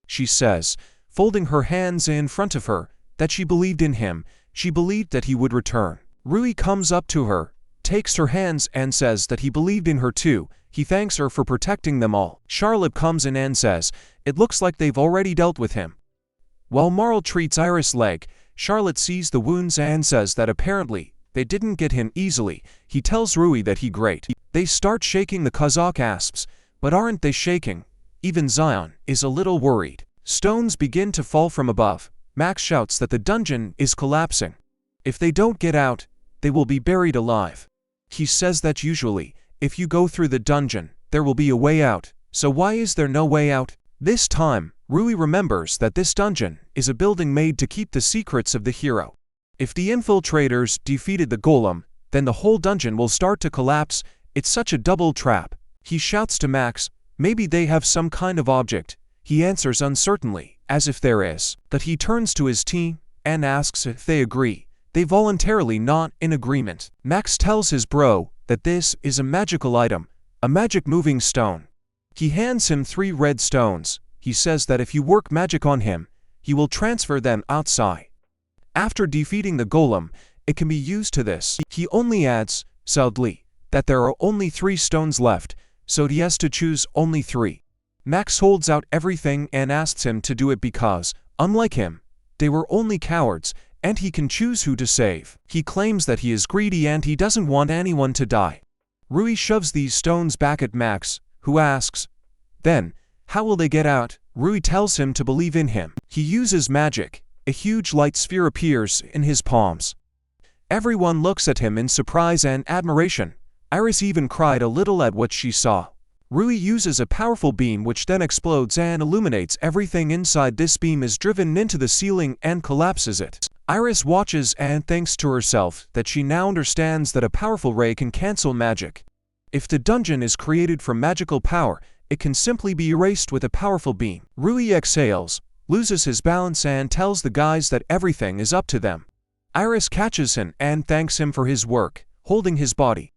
She says, folding her hands in front of her, that she believed in him. She believed that he would return. Rui comes up to her, takes her hands and says that he believed in her too. He thanks her for protecting them all. Charlotte comes in and says, it looks like they've already dealt with him. While Marl treats Iris' leg, Charlotte sees the wounds and says that apparently they didn't get him easily. He tells Rui that he great. They start shaking. The Kazakh asks, but aren't they shaking? Even Zion is a little worried. Stones begin to fall from above. Max shouts that the dungeon is collapsing. If they don't get out, they will be buried alive. He says that usually, if you go through the dungeon, there will be a way out. So why is there no way out? This time, Rui remembers that this dungeon is a building made to keep the secrets of the hero. If the infiltrators defeated the golem, then the whole dungeon will start to collapse. It's such a double trap. He shouts to Max, maybe they have some kind of object. He answers uncertainly, as if there is. But he turns to his team and asks if they agree. They voluntarily not in agreement. Max tells his bro that this is a magical item, a magic moving stone. He hands him 3 red stones. He says that if you work magic on him, he will transfer them outside. After defeating the golem, it can be used to this. He only adds, sadly, that there are only 3 stones left, so he has to choose only 3. Max holds out everything and asks him to do it because, unlike him, they were only cowards, and he can choose who to save. He claims that he is greedy and he doesn't want anyone to die. Rui shoves these stones back at Max, who asks, then, how will they get out? Rui tells him to believe in him. He uses magic. A huge light sphere appears in his palms. Everyone looks at him in surprise and admiration. Iris even cried a little at what she saw. Rui uses a powerful beam which then explodes and illuminates everything inside. This beam is driven into the ceiling and collapses it. Iris watches and thinks to herself that she now understands that a powerful ray can cancel magic. If the dungeon is created from magical power, it can simply be erased with a powerful beam. Rui exhales, loses his balance and tells the guys that everything is up to them. Iris catches him and thanks him for his work, holding his body.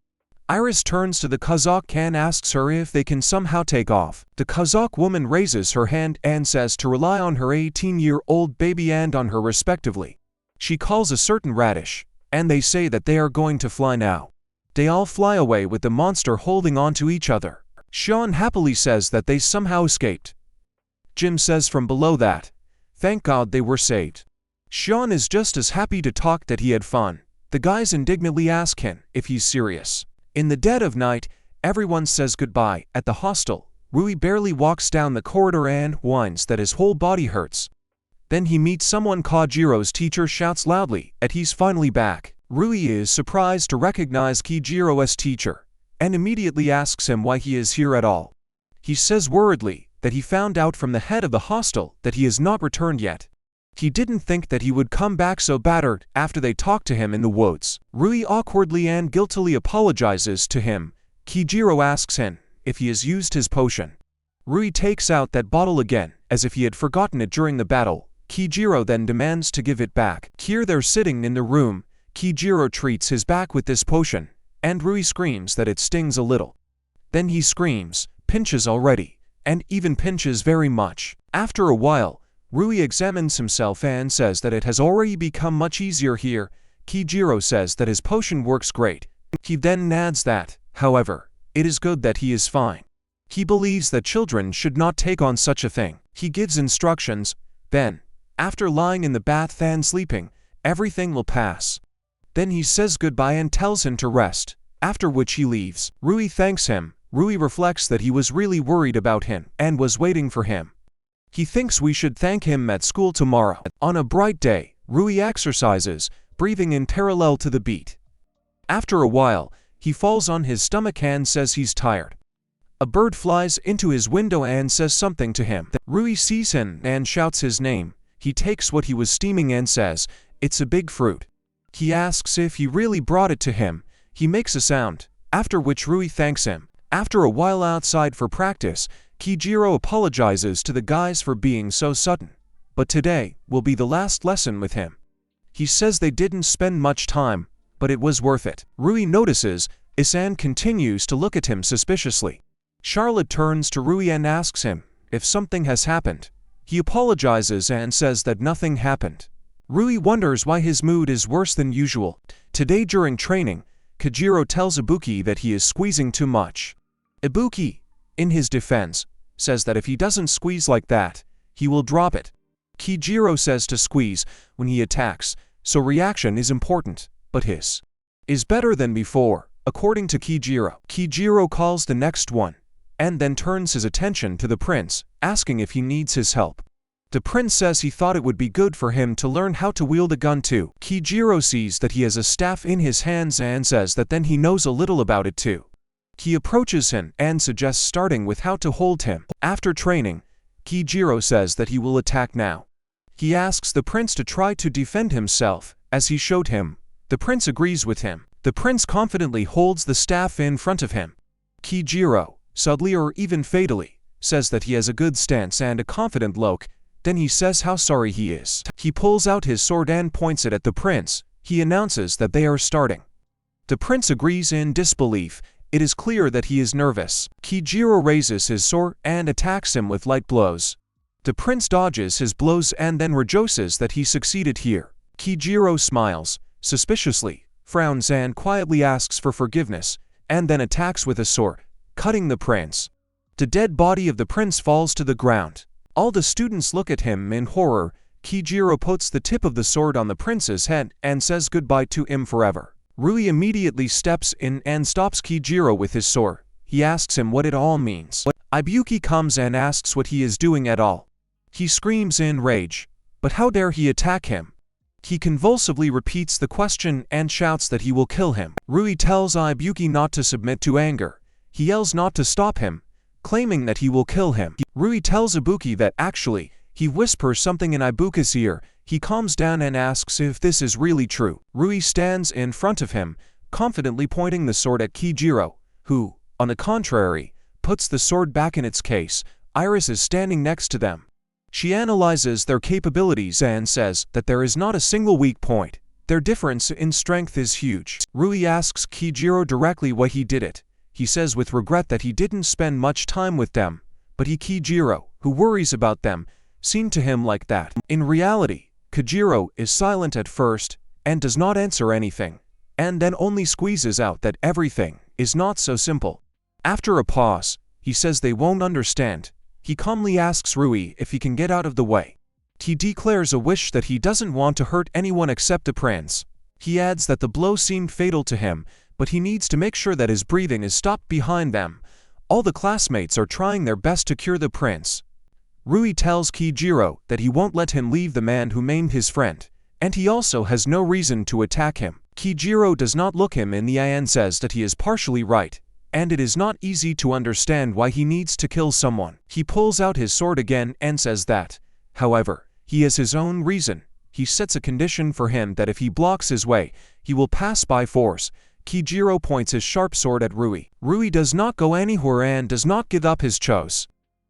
Iris turns to the Kazakh and asks her if they can somehow take off. The Kazakh woman raises her hand and says to rely on her 18-year-old baby and on her respectively. She calls a certain radish, and they say that they are going to fly now. They all fly away with the monster holding on to each other. Sean happily says that they somehow escaped. Jim says from below that, thank God they were saved. Sean is just as happy to talk that he had fun. The guys indignantly ask him if he's serious. In the dead of night, everyone says goodbye. At the hostel, Rui barely walks down the corridor and whines that his whole body hurts. Then he meets someone. Kojiro's teacher shouts loudly that he's finally back. Rui is surprised to recognize Kojiro's teacher, and immediately asks him why he is here at all. He says worriedly that he found out from the head of the hostel that he has not returned yet. He didn't think that he would come back so battered after they talked to him in the woods. Rui awkwardly and guiltily apologizes to him. Kojiro asks him if he has used his potion. Rui takes out that bottle again, as if he had forgotten it during the battle. Kojiro then demands to give it back. Here they're sitting in the room. Kojiro treats his back with this potion, and Rui screams that it stings a little. Then he screams, pinches already, and even pinches very much. After a while, Rui examines himself and says that it has already become much easier here. Kijiro says that his potion works great. He then adds that, however, it is good that he is fine. He believes that children should not take on such a thing. He gives instructions, then, after lying in the bath and sleeping, everything will pass. Then he says goodbye and tells him to rest, after which he leaves. Rui thanks him. Rui reflects that he was really worried about him and was waiting for him. He thinks we should thank him at school tomorrow. On a bright day, Rui exercises, breathing in parallel to the beat. After a while, he falls on his stomach and says he's tired. A bird flies into his window and says something to him. Rui sees him and shouts his name. He takes what he was steaming and says, "It's a big fruit." He asks if he really brought it to him. He makes a sound, after which Rui thanks him. After a while outside for practice, Kijiro apologizes to the guys for being so sudden. But today will be the last lesson with him. He says they didn't spend much time, but it was worth it. Rui notices, Isan continues to look at him suspiciously. Charlotte turns to Rui and asks him if something has happened. He apologizes and says that nothing happened. Rui wonders why his mood is worse than usual. Today during training, Kijiro tells Ibuki that he is squeezing too much. Ibuki, in his defense, says that if he doesn't squeeze like that, he will drop it. Kijiro says to squeeze when he attacks, so reaction is important, but his is better than before, according to Kijiro. Kijiro calls the next one, and then turns his attention to the prince, asking if he needs his help. The prince says he thought it would be good for him to learn how to wield a gun too. Kijiro sees that he has a staff in his hands and says that then he knows a little about it too. He approaches him and suggests starting with how to hold him. After training, Kijiro says that he will attack now. He asks the prince to try to defend himself, as he showed him. The prince agrees with him. The prince confidently holds the staff in front of him. Kijiro, subtly or even fatally, says that he has a good stance and a confident look. Then he says how sorry he is. He pulls out his sword and points it at the prince. He announces that they are starting. The prince agrees in disbelief. It is clear that he is nervous. Kijiro raises his sword and attacks him with light blows. The prince dodges his blows and then rejoices that he succeeded here. Kijiro smiles, suspiciously, frowns and quietly asks for forgiveness, and then attacks with a sword, cutting the prince. The dead body of the prince falls to the ground. All the students look at him in horror. Kijiro puts the tip of the sword on the prince's head and says goodbye to him forever. Rui immediately steps in and stops Kijiro with his sword. He asks him what it all means. Ibuki comes and asks what he is doing at all. He screams in rage. But how dare he attack him? He convulsively repeats the question and shouts that he will kill him. Rui tells Ibuki not to submit to anger. He yells not to stop him, claiming that he will kill him. Rui tells Ibuki that actually, he whispers something in Ibuki's ear. He calms down and asks if this is really true. Rui stands in front of him, confidently pointing the sword at Kijiro, who, on the contrary, puts the sword back in its case. Iris is standing next to them. She analyzes their capabilities and says that there is not a single weak point. Their difference in strength is huge. Rui asks Kijiro directly why he did it. He says with regret that he didn't spend much time with them, but Kijiro, who worries about them, seemed to him like that. In reality, Kijiro is silent at first and does not answer anything, and then only squeezes out that everything is not so simple. After a pause, he says they won't understand. He calmly asks Rui if he can get out of the way. He declares a wish that he doesn't want to hurt anyone except the prince. He adds that the blow seemed fatal to him, but he needs to make sure that his breathing is stopped behind them. All the classmates are trying their best to cure the prince. Rui tells Kijiro that he won't let him leave the man who maimed his friend, and he also has no reason to attack him. Kijiro does not look him in the eye and says that he is partially right, and it is not easy to understand why he needs to kill someone. He pulls out his sword again and says that, however, he has his own reason. He sets a condition for him that if he blocks his way, he will pass by force. Kijiro points his sharp sword at Rui. Rui does not go anywhere and does not give up his chose.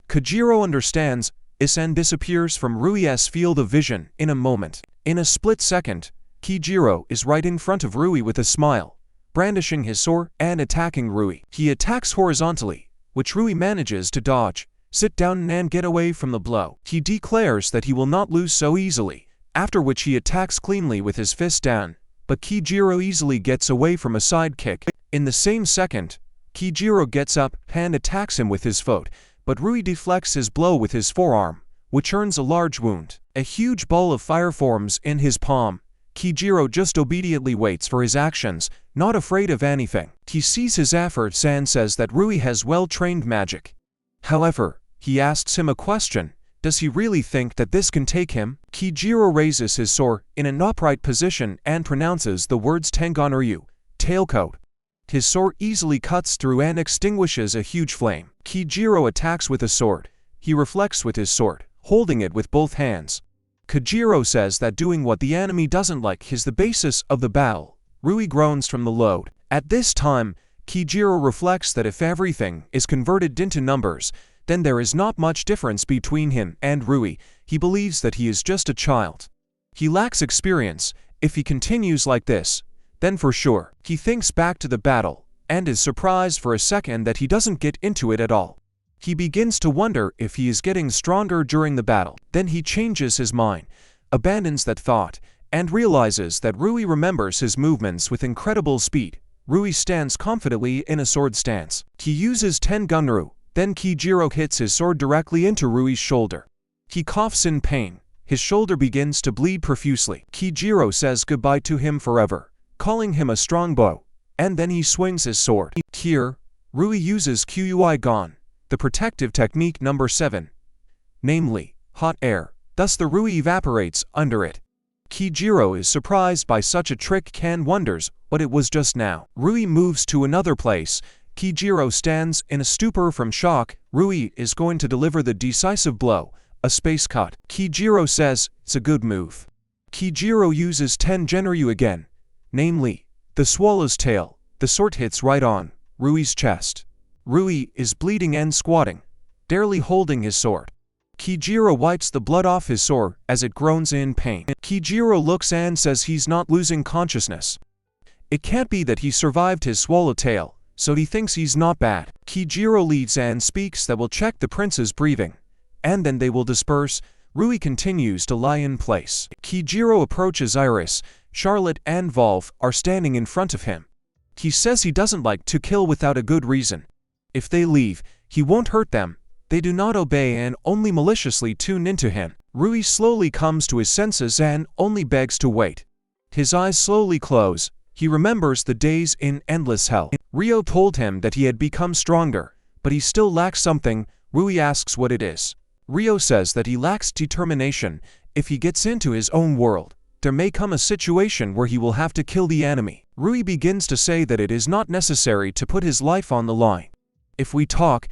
Kijiro understands. Isan disappears from Rui's field of vision in a moment. In a split second, Kijiro is right in front of Rui with a smile. brandishing his sword and attacking Rui. He attacks horizontally, which Rui manages to dodge, sit down and get away from the blow. He declares that he will not lose so easily, after which he attacks cleanly with his fist down, but Kijiro easily gets away from a side kick. In the same second, Kijiro gets up and attacks him with his foot, but Rui deflects his blow with his forearm, which earns a large wound. A huge ball of fire forms in his palm. Kijiro just obediently waits for his actions, not afraid of anything. He sees his efforts and says that Rui has well-trained magic. However, he asks him a question. Does he really think that this can take him? Kijiro raises his sword in an upright position and pronounces the words Tenganryu, tailcoat. His sword easily cuts through and extinguishes a huge flame. Kijiro attacks with a sword. He reflects with his sword, holding it with both hands. Kijiro says that doing what the enemy doesn't like is the basis of the battle. Rui groans from the load. At this time, Kijiro reflects that if everything is converted into numbers, then there is not much difference between him and Rui. He believes that he is just a child. He lacks experience. If he continues like this, then for sure, he thinks back to the battle, and is surprised for a second that he doesn't get into it at all. He begins to wonder if he is getting stronger during the battle. Then he changes his mind, abandons that thought, and realizes that Rui remembers his movements with incredible speed. Rui stands confidently in a sword stance. He uses Tenganryu. Then Kijiro hits his sword directly into Rui's shoulder. He coughs in pain. His shoulder begins to bleed profusely. Kijiro says goodbye to him forever, calling him a strong bow, and then he swings his sword. Here, Rui uses Kui Gon, the protective technique number 7, namely, hot air. Thus the Rui evaporates under it. Kijiro is surprised by such a trick and wonders what it was just now. Rui moves to another place. Kijiro stands in a stupor from shock. Rui is going to deliver the decisive blow, a space cut. Kijiro says, it's a good move. Kijiro uses Tengenryu again, namely, the swallow's tail. The sword hits right on Rui's chest. Rui is bleeding and squatting, barely holding his sword. Kijiro wipes the blood off his sword as it groans in pain. Kijiro looks and says he's not losing consciousness. It can't be that he survived his swallowtail, so he thinks he's not bad. Kijiro leads and speaks that will check the prince's breathing, and then they will disperse. Rui continues to lie in place. Kijiro approaches Iris. Charlotte and Volve are standing in front of him. He says he doesn't like to kill without a good reason. If they leave, he won't hurt them. They do not obey and only maliciously tune into him. Rui slowly comes to his senses and only begs to wait. His eyes slowly close. He remembers the days in endless hell. Rio told him that he had become stronger, but he still lacks something. Rui asks what it is. Rio says that he lacks determination. If he gets into his own world, there may come a situation where he will have to kill the enemy. Rui begins to say that it is not necessary to put his life on the line. If we talk,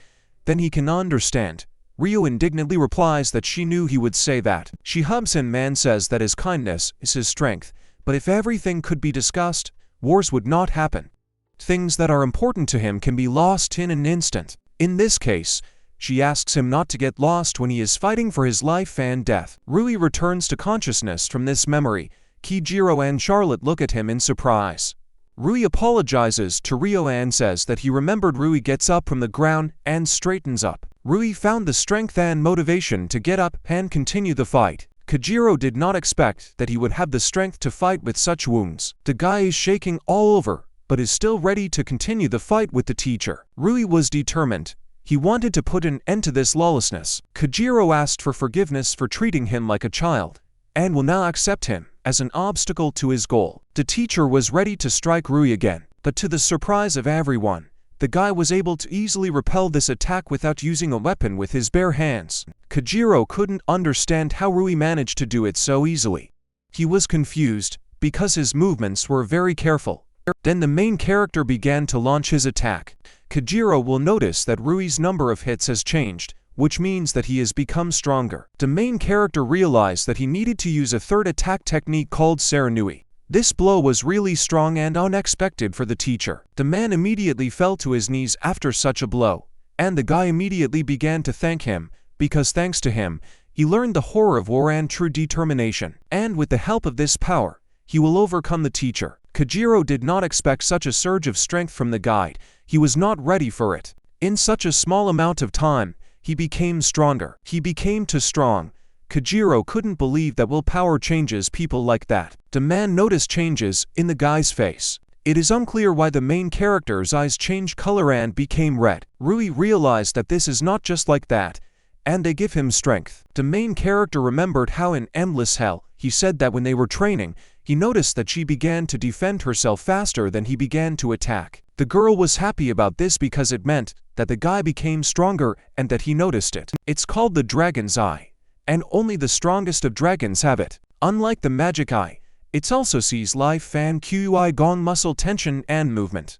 then he can understand. Rio indignantly replies that she knew he would say that. She hubs him and says that his kindness is his strength, but if everything could be discussed, wars would not happen. Things that are important to him can be lost in an instant. In this case, she asks him not to get lost when he is fighting for his life and death. Rui returns to consciousness from this memory. Kijiro and Charlotte look at him in surprise. Rui apologizes to Rio and says that he remembered. Rui gets up from the ground and straightens up. Rui found the strength and motivation to get up and continue the fight. Kijiro did not expect that he would have the strength to fight with such wounds. The guy is shaking all over, but is still ready to continue the fight with the teacher. Rui was determined. He wanted to put an end to this lawlessness. Kijiro asked for forgiveness for treating him like a child, and will now accept him as an obstacle to his goal. The teacher was ready to strike Rui again, but to the surprise of everyone, the guy was able to easily repel this attack without using a weapon with his bare hands. Kijiro couldn't understand how Rui managed to do it so easily. He was confused, because his movements were very careful. Then the main character began to launch his attack. Kijiro will notice that Rui's number of hits has changed, which means that he has become stronger. The main character realized that he needed to use a third attack technique called Saranui. This blow was really strong and unexpected for the teacher. The man immediately fell to his knees after such a blow, and the guy immediately began to thank him, because thanks to him, he learned the horror of war and true determination. And with the help of this power, he will overcome the teacher. Kojiro did not expect such a surge of strength from the guide. He was not ready for it. In such a small amount of time, he became stronger. He became too strong. Kojiro couldn't believe that willpower changes people like that. The man noticed changes in the guy's face. It is unclear why the main character's eyes changed color and became red. Rui realized that this is not just like that, and they give him strength. The main character remembered how in Endless Hell, he said that when they were training, he noticed that she began to defend herself faster than he began to attack. The girl was happy about this because it meant that the guy became stronger and that he noticed it. It's called the Dragon's Eye, and only the strongest of dragons have it. Unlike the Magic Eye, it also sees life, fan, QI, gong, muscle tension, and movement.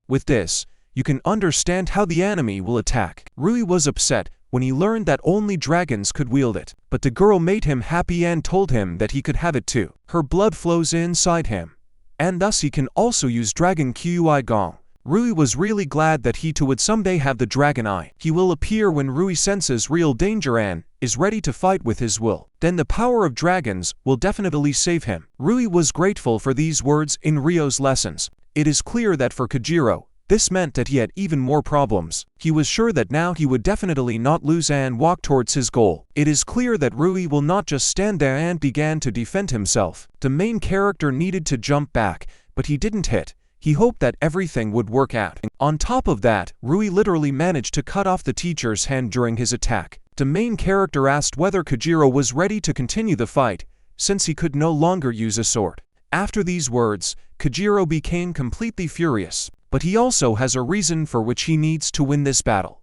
With this, you can understand how the enemy will attack. Rui was upset when he learned that only dragons could wield it, but the girl made him happy and told him that he could have it too. Her blood flows inside him, and thus he can also use Dragon QI Gong. Rui was really glad that he too would someday have the Dragon Eye. He will appear when Rui senses real danger and is ready to fight with his will. Then the power of dragons will definitely save him. Rui was grateful for these words in Ryo's lessons. It is clear that for Kojiro, this meant that he had even more problems. He was sure that now he would definitely not lose and walk towards his goal. It is clear that Rui will not just stand there and began to defend himself. The main character needed to jump back, but he didn't hit. He hoped that everything would work out. On top of that, Rui literally managed to cut off the teacher's hand during his attack. The main character asked whether Kojiro was ready to continue the fight, since he could no longer use a sword. After these words, Kojiro became completely furious. But he also has a reason for which he needs to win this battle.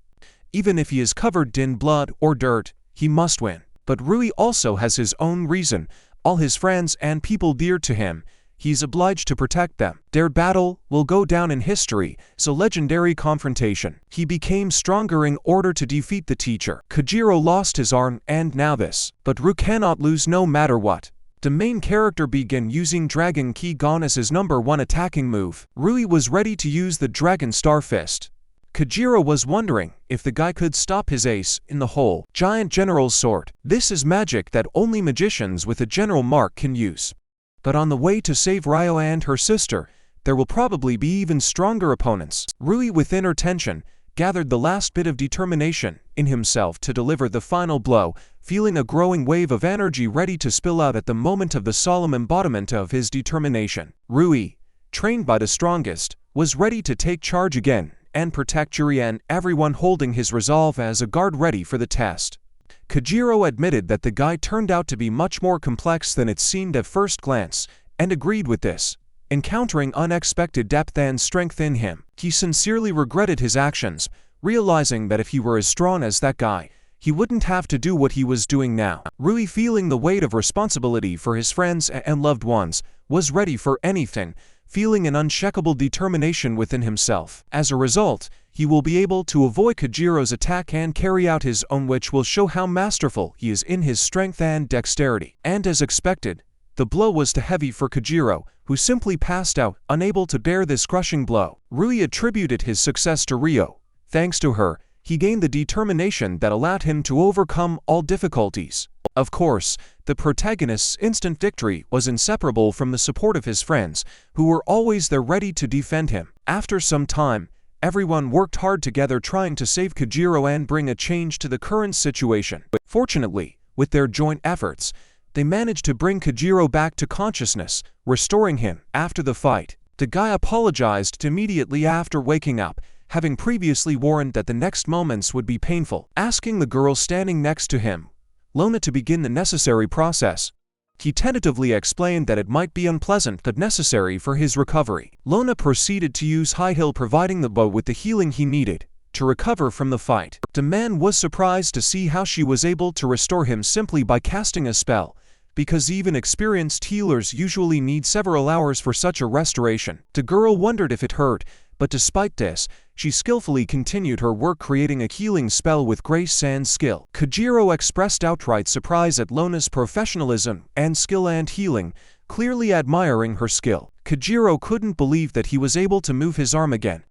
Even if he is covered in blood or dirt, he must win. But Rui also has his own reason. All his friends and people dear to him, he's obliged to protect them. Their battle will go down in history, so legendary confrontation. He became stronger in order to defeat the teacher. Kojiro lost his arm and now this. But Rui cannot lose no matter what. The main character began using Dragon Ki Gon as his #1 attacking move. Rui was ready to use the Dragon Star Fist. Kojiro was wondering if the guy could stop his ace in the hole. Giant General's Sword. This is magic that only magicians with a general mark can use. But on the way to save Ryo and her sister, there will probably be even stronger opponents. Rui, with inner tension, gathered the last bit of determination in himself to deliver the final blow, feeling a growing wave of energy ready to spill out at the moment of the solemn embodiment of his determination. Rui, trained by the strongest, was ready to take charge again and protect Yuri and everyone, holding his resolve as a guard ready for the test. Kojiro admitted that the guy turned out to be much more complex than it seemed at first glance, and agreed with this. Encountering unexpected depth and strength in him, he sincerely regretted his actions, realizing that if he were as strong as that guy, he wouldn't have to do what he was doing now. Rui, feeling the weight of responsibility for his friends and loved ones, was ready for anything, feeling an unshakable determination within himself. As a result, he will be able to avoid Kojiro's attack and carry out his own, which will show how masterful he is in his strength and dexterity. And as expected, the blow was too heavy for Kojiro, who simply passed out, unable to bear this crushing blow. Rui attributed his success to Ryo. Thanks to her, he gained the determination that allowed him to overcome all difficulties. Of course, the protagonist's instant victory was inseparable from the support of his friends, who were always there ready to defend him. After some time, everyone worked hard together trying to save Kojiro and bring a change to the current situation. Fortunately, with their joint efforts, they managed to bring Kojiro back to consciousness, restoring him. After the fight, the guy apologized immediately after waking up, having previously warned that the next moments would be painful, asking the girl standing next to him, Lona, to begin the necessary process. He tentatively explained that it might be unpleasant but necessary for his recovery. Lona proceeded to use High Hill, providing the bow with the healing he needed to recover from the fight. The man was surprised to see how she was able to restore him simply by casting a spell, because even experienced healers usually need several hours for such a restoration. The girl wondered if it hurt, but despite this, she skillfully continued her work, creating a healing spell with grace and skill. Kojiro expressed outright surprise at Lona's professionalism and skill and healing, clearly admiring her skill. Kojiro couldn't believe that he was able to move his arm again.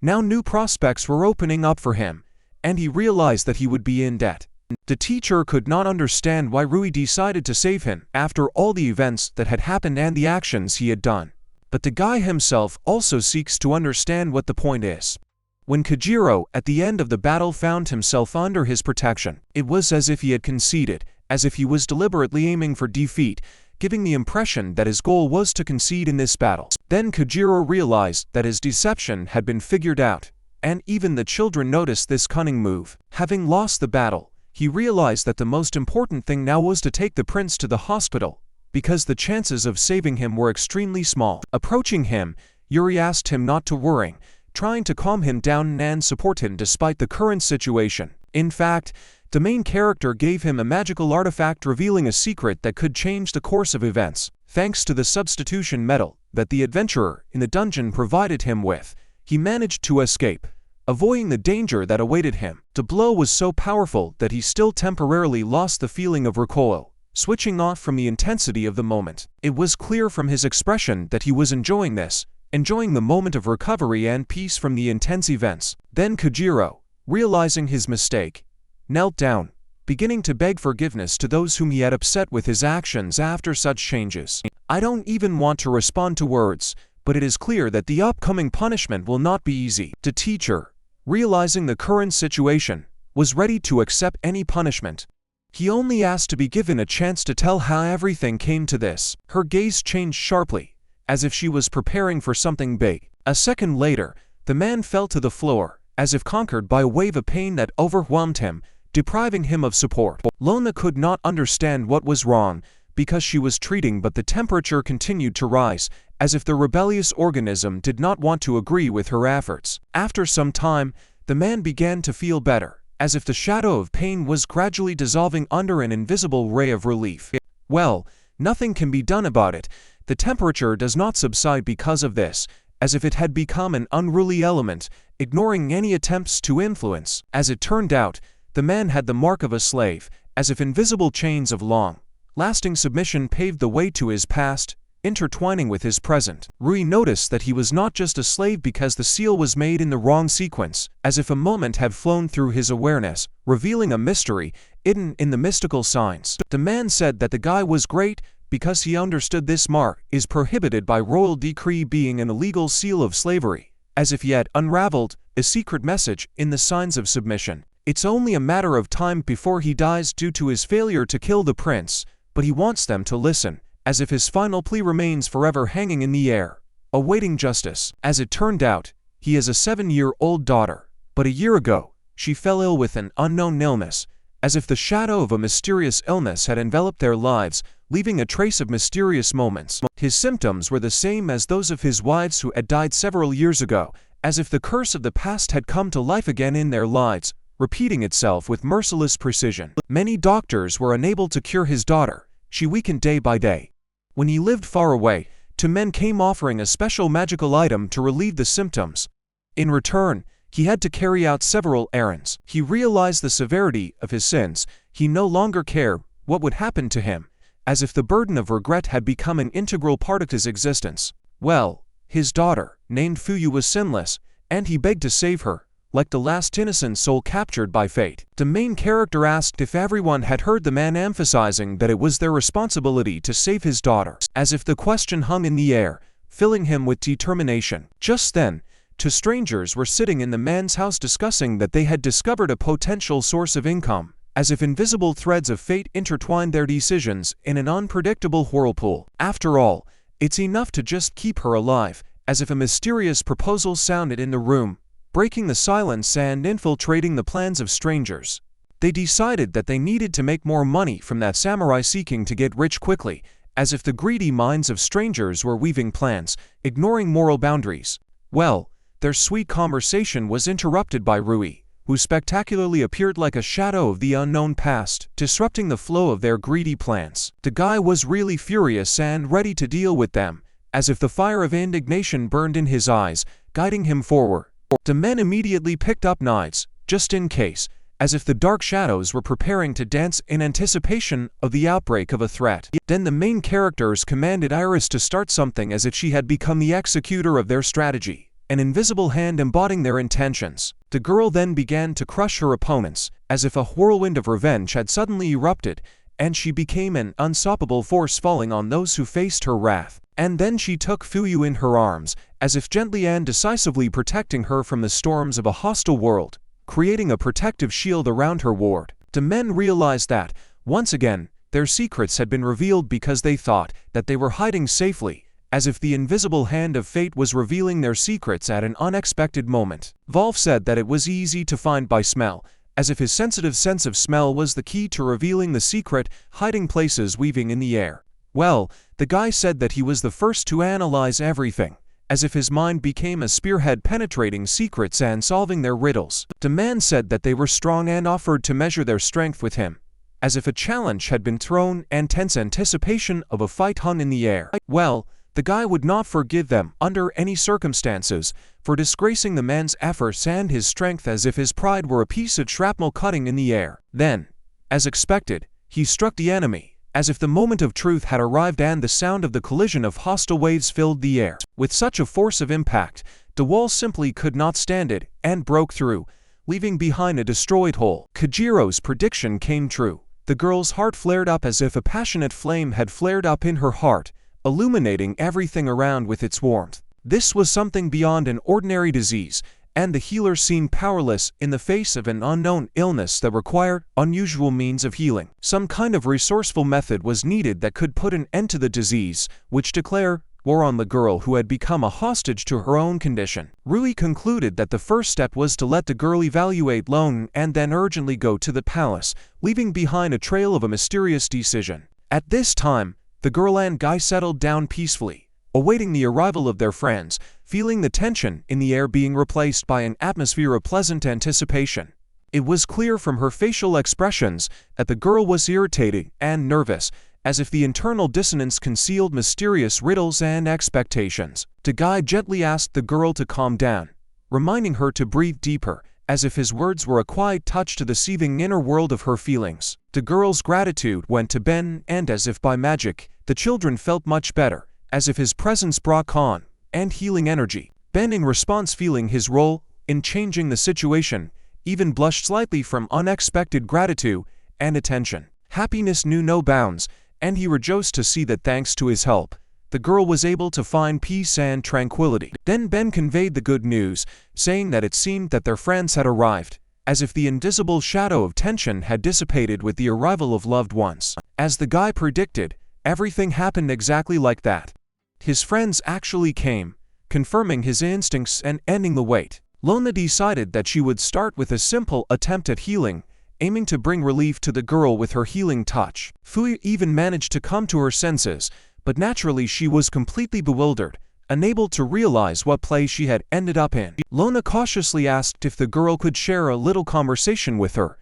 Now new prospects were opening up for him, and he realized that he would be in debt. The teacher could not understand why Rui decided to save him after all the events that had happened and the actions he had done. but the guy himself also seeks to understand what the point is. When Kojiro, at the end of the battle, found himself under his protection, it was as if he had conceded, as if he was deliberately aiming for defeat, giving the impression that his goal was to concede in this battle. Then Kojiro realized that his deception had been figured out, and even the children noticed this cunning move. Having lost the battle, he realized that the most important thing now was to take the prince to the hospital, because the chances of saving him were extremely small. Approaching him, Yuri asked him not to worry, trying to calm him down and support him despite the current situation. In fact, the main character gave him a magical artifact revealing a secret that could change the course of events. Thanks to the substitution medal that the adventurer in the dungeon provided him with, he managed to escape, avoiding the danger that awaited him. The blow was so powerful that he still temporarily lost the feeling of recoil, switching off from the intensity of the moment. It was clear from his expression that he was enjoying this, enjoying the moment of recovery and peace from the intense events. Then Kojiro, realizing his mistake, knelt down, beginning to beg forgiveness to those whom he had upset with his actions after such changes. I don't even want to respond to words, but it is clear that the upcoming punishment will not be easy. The teacher, realizing the current situation, was ready to accept any punishment. He only asked to be given a chance to tell how everything came to this. Her gaze changed sharply, as if she was preparing for something big. A second later, the man fell to the floor, as if conquered by a wave of pain that overwhelmed him, depriving him of support. Lona could not understand what was wrong, because she was treating, but the temperature continued to rise, as if the rebellious organism did not want to agree with her efforts. After some time, the man began to feel better, as if the shadow of pain was gradually dissolving under an invisible ray of relief. Well, nothing can be done about it. The temperature does not subside because of this, as if it had become an unruly element, ignoring any attempts to influence. As it turned out, the man had the mark of a slave, as if invisible chains of long-lasting submission paved the way to his past, intertwining with his present. Rui noticed that he was not just a slave because the seal was made in the wrong sequence, as if a moment had flown through his awareness, revealing a mystery hidden in the mystical signs. The man said that the guy was great because he understood this mark is prohibited by royal decree, being an illegal seal of slavery, as if he had unraveled a secret message in the signs of submission. It's only a matter of time before he dies due to his failure to kill the prince, but he wants them to listen, as if his final plea remains forever hanging in the air, awaiting justice. As it turned out, he has a 7-year-old daughter, but a year ago, she fell ill with an unknown illness, as if the shadow of a mysterious illness had enveloped their lives, leaving a trace of mysterious moments. His symptoms were the same as those of his wives who had died several years ago, as if the curse of the past had come to life again in their lives, repeating itself with merciless precision. Many doctors were unable to cure his daughter. She weakened day by day. When he lived far away, 2 men came offering a special magical item to relieve the symptoms. In return, he had to carry out several errands. He realized the severity of his sins. He no longer cared what would happen to him, as if the burden of regret had become an integral part of his existence. Well, his daughter, named Fuyu, was sinless, and he begged to save her, like the last innocent soul captured by fate. The main character asked if everyone had heard the man emphasizing that it was their responsibility to save his daughter, as if the question hung in the air, filling him with determination. Just then, 2 strangers were sitting in the man's house discussing that they had discovered a potential source of income, as if invisible threads of fate intertwined their decisions in an unpredictable whirlpool. After all, it's enough to just keep her alive, as if a mysterious proposal sounded in the room, breaking the silence and infiltrating the plans of strangers. They decided that they needed to make more money from that samurai seeking to get rich quickly, as if the greedy minds of strangers were weaving plans, ignoring moral boundaries. Well, their sweet conversation was interrupted by Rui, who spectacularly appeared like a shadow of the unknown past, disrupting the flow of their greedy plans. The guy was really furious and ready to deal with them, as if the fire of indignation burned in his eyes, guiding him forward. The men immediately picked up knives, just in case, as if the dark shadows were preparing to dance in anticipation of the outbreak of a threat. Then the main characters commanded Iris to start something as if she had become the executor of their strategy, an invisible hand embodying their intentions. The girl then began to crush her opponents, as if a whirlwind of revenge had suddenly erupted, and she became an unstoppable force falling on those who faced her wrath. And then she took Fuyu in her arms, as if gently and decisively protecting her from the storms of a hostile world, creating a protective shield around her ward. The men realized that, once again, their secrets had been revealed because they thought that they were hiding safely, as if the invisible hand of fate was revealing their secrets at an unexpected moment. Wolf said that it was easy to find by smell, as if his sensitive sense of smell was the key to revealing the secret hiding places weaving in the air. Well, the guy said that he was the first to analyze everything, as if his mind became a spearhead penetrating secrets and solving their riddles. The man said that they were strong and offered to measure their strength with him, as if a challenge had been thrown and tense anticipation of a fight hung in the air. Well, the guy would not forgive them under any circumstances for disgracing the man's efforts and his strength, as if his pride were a piece of shrapnel cutting in the air. Then, as expected, he struck the enemy, as if the moment of truth had arrived and the sound of the collision of hostile waves filled the air. With such a force of impact, the wall simply could not stand it and broke through, leaving behind a destroyed hole. Kajiro's prediction came true. The girl's heart flared up as if a passionate flame had flared up in her heart, illuminating everything around with its warmth. This was something beyond an ordinary disease, and the healer seemed powerless in the face of an unknown illness that required unusual means of healing. Some kind of resourceful method was needed that could put an end to the disease, which declared war on the girl who had become a hostage to her own condition. Rui concluded that the first step was to let the girl evaluate Lone and then urgently go to the palace, leaving behind a trail of a mysterious decision. At this time, the girl and guy settled down peacefully, awaiting the arrival of their friends, feeling the tension in the air being replaced by an atmosphere of pleasant anticipation. It was clear from her facial expressions that the girl was irritated and nervous, as if the internal dissonance concealed mysterious riddles and expectations. The guy gently asked the girl to calm down, reminding her to breathe deeper, as if his words were a quiet touch to the seething inner world of her feelings. The girl's gratitude went to Ben, and as if by magic, the children felt much better, as if his presence brought calm and healing energy. Ben, in response, feeling his role in changing the situation, even blushed slightly from unexpected gratitude and attention. Happiness knew no bounds, and he rejoiced to see that thanks to his help, the girl was able to find peace and tranquility. Then Ben conveyed the good news, saying that it seemed that their friends had arrived, as if the invisible shadow of tension had dissipated with the arrival of loved ones. As the guy predicted, everything happened exactly like that. His friends actually came, confirming his instincts and ending the wait. Lona decided that she would start with a simple attempt at healing, aiming to bring relief to the girl with her healing touch. Fui even managed to come to her senses, but naturally she was completely bewildered, unable to realize what place she had ended up in. Lona cautiously asked if the girl could share a little conversation with her,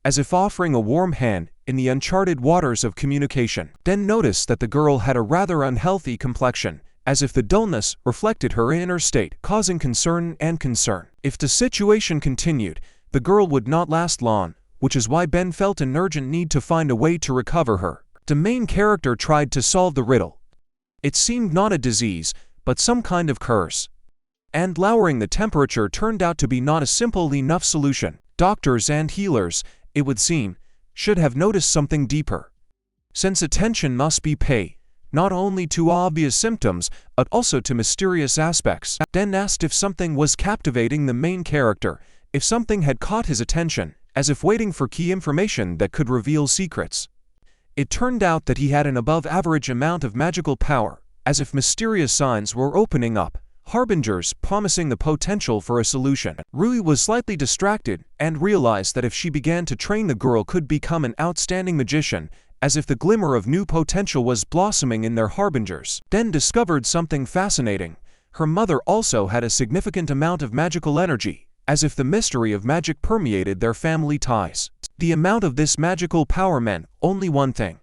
as if offering a warm hand in the uncharted waters of communication. Then noticed that the girl had a rather unhealthy complexion, as if the dullness reflected her inner state, causing concern. If the situation continued, the girl would not last long, which is why Ben felt an urgent need to find a way to recover her. The main character tried to solve the riddle. It seemed not a disease, but some kind of curse. And lowering the temperature turned out to be not a simple enough solution. Doctors and healers, it would seem, should have noticed something deeper, since attention must be paid not only to obvious symptoms, but also to mysterious aspects. Then asked if something was captivating the main character, if something had caught his attention, as if waiting for key information that could reveal secrets. It turned out that he had an above-average amount of magical power, as if mysterious signs were opening up, harbingers promising the potential for a solution. Rui was slightly distracted and realized that if she began to train, the girl could become an outstanding magician, as if the glimmer of new potential was blossoming in their harbingers. Then discovered something fascinating. Her mother also had a significant amount of magical energy, as if the mystery of magic permeated their family ties. The amount of this magical power meant only one thing.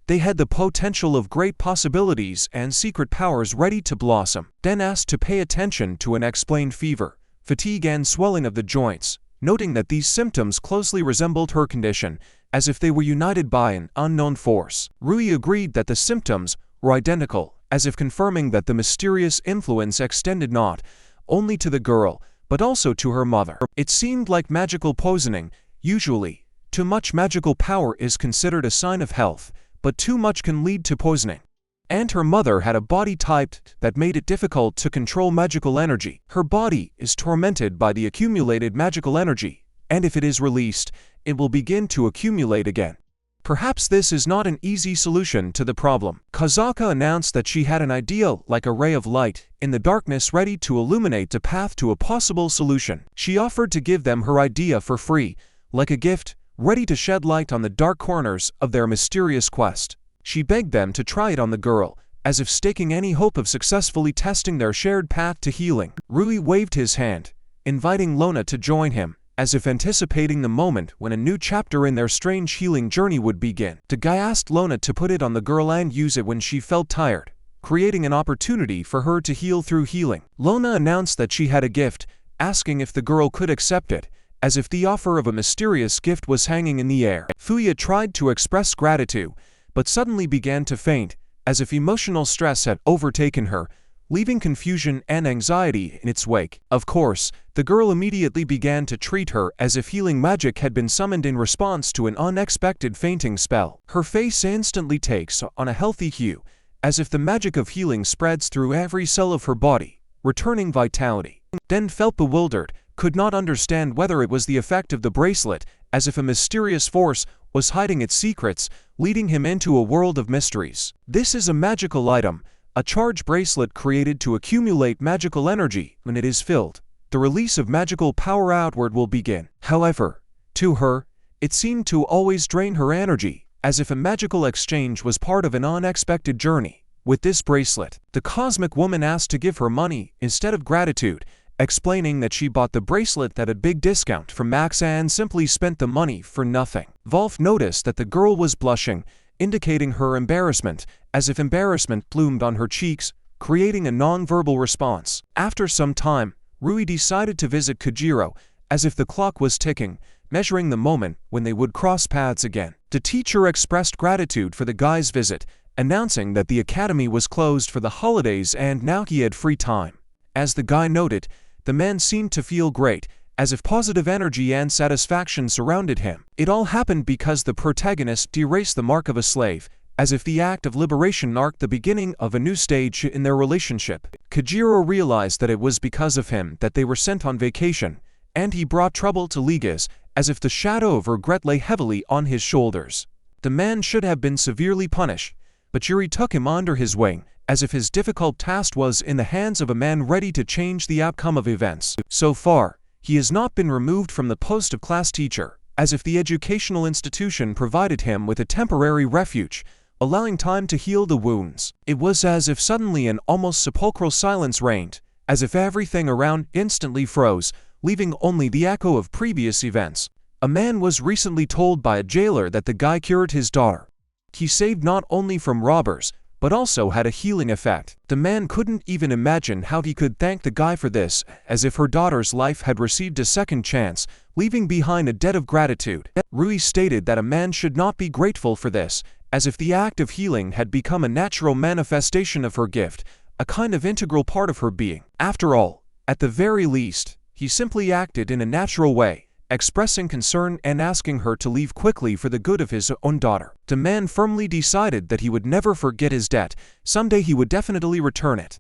They had the potential of great possibilities and secret powers ready to blossom. Then asked to pay attention to unexplained fever, fatigue and swelling of the joints, noting that these symptoms closely resembled her condition, as if they were united by an unknown force. Rui agreed that the symptoms were identical, as if confirming that the mysterious influence extended not only to the girl, but also to her mother. It seemed like magical poisoning. Usually, too much magical power is considered a sign of health, but too much can lead to poisoning. and her mother had a body type that made it difficult to control magical energy. Her body is tormented by the accumulated magical energy, and if it is released, it will begin to accumulate again. Perhaps this is not an easy solution to the problem. Kazaka announced that she had an idea like a ray of light in the darkness ready to illuminate the path to a possible solution. She offered to give them her idea for free, like a gift, ready to shed light on the dark corners of their mysterious quest. She begged them to try it on the girl, as if staking any hope of successfully testing their shared path to healing. Rui waved his hand, inviting Lona to join him, as if anticipating the moment when a new chapter in their strange healing journey would begin. The guy asked Lona to put it on the girl and use it when she felt tired, creating an opportunity for her to heal through healing. Lona announced that she had a gift, asking if the girl could accept it, as if the offer of a mysterious gift was hanging in the air. Fuya tried to express gratitude, but suddenly began to faint, as if emotional stress had overtaken her, leaving confusion and anxiety in its wake. Of course, the girl immediately began to treat her as if healing magic had been summoned in response to an unexpected fainting spell. Her face instantly takes on a healthy hue, as if the magic of healing spreads through every cell of her body, returning vitality. Den felt bewildered, could not understand whether it was the effect of the bracelet, as if a mysterious force was hiding its secrets, leading him into a world of mysteries. This is a magical item, a charge bracelet created to accumulate magical energy. When it is filled, the release of magical power outward will begin. However, to her, it seemed to always drain her energy, as if a magical exchange was part of an unexpected journey. With this bracelet, the cosmic woman asked to give her money instead of gratitude, explaining that she bought the bracelet at a big discount from Max and simply spent the money for nothing. Wolf noticed that the girl was blushing, indicating her embarrassment, as if embarrassment bloomed on her cheeks, creating a non-verbal response. After some time, Rui decided to visit Kojiro, as if the clock was ticking, measuring the moment when they would cross paths again. The teacher expressed gratitude for the guy's visit, announcing that the academy was closed for the holidays and now he had free time. As the guy noted, the man seemed to feel great, as if positive energy and satisfaction surrounded him. It all happened because the protagonist erased the mark of a slave, as if the act of liberation marked the beginning of a new stage in their relationship. Kojiro realized that it was because of him that they were sent on vacation, and he brought trouble to Ligas, as if the shadow of regret lay heavily on his shoulders. The man should have been severely punished, but Yuri took him under his wing, as if his difficult task was in the hands of a man ready to change the outcome of events. So far, he has not been removed from the post of class teacher, as if the educational institution provided him with a temporary refuge, allowing time to heal the wounds. It was as if suddenly an almost sepulchral silence reigned, as if everything around instantly froze, leaving only the echo of previous events. A man was recently told by a jailer that the guy cured his daughter. He saved not only from robbers, but also had a healing effect. The man couldn't even imagine how he could thank the guy for this, as if her daughter's life had received a second chance, leaving behind a debt of gratitude. Rui stated that a man should not be grateful for this, as if the act of healing had become a natural manifestation of her gift, a kind of integral part of her being. After all, at the very least, he simply acted in a natural way, expressing concern and asking her to leave quickly for the good of his own daughter. The man firmly decided that he would never forget his debt, someday he would definitely return it.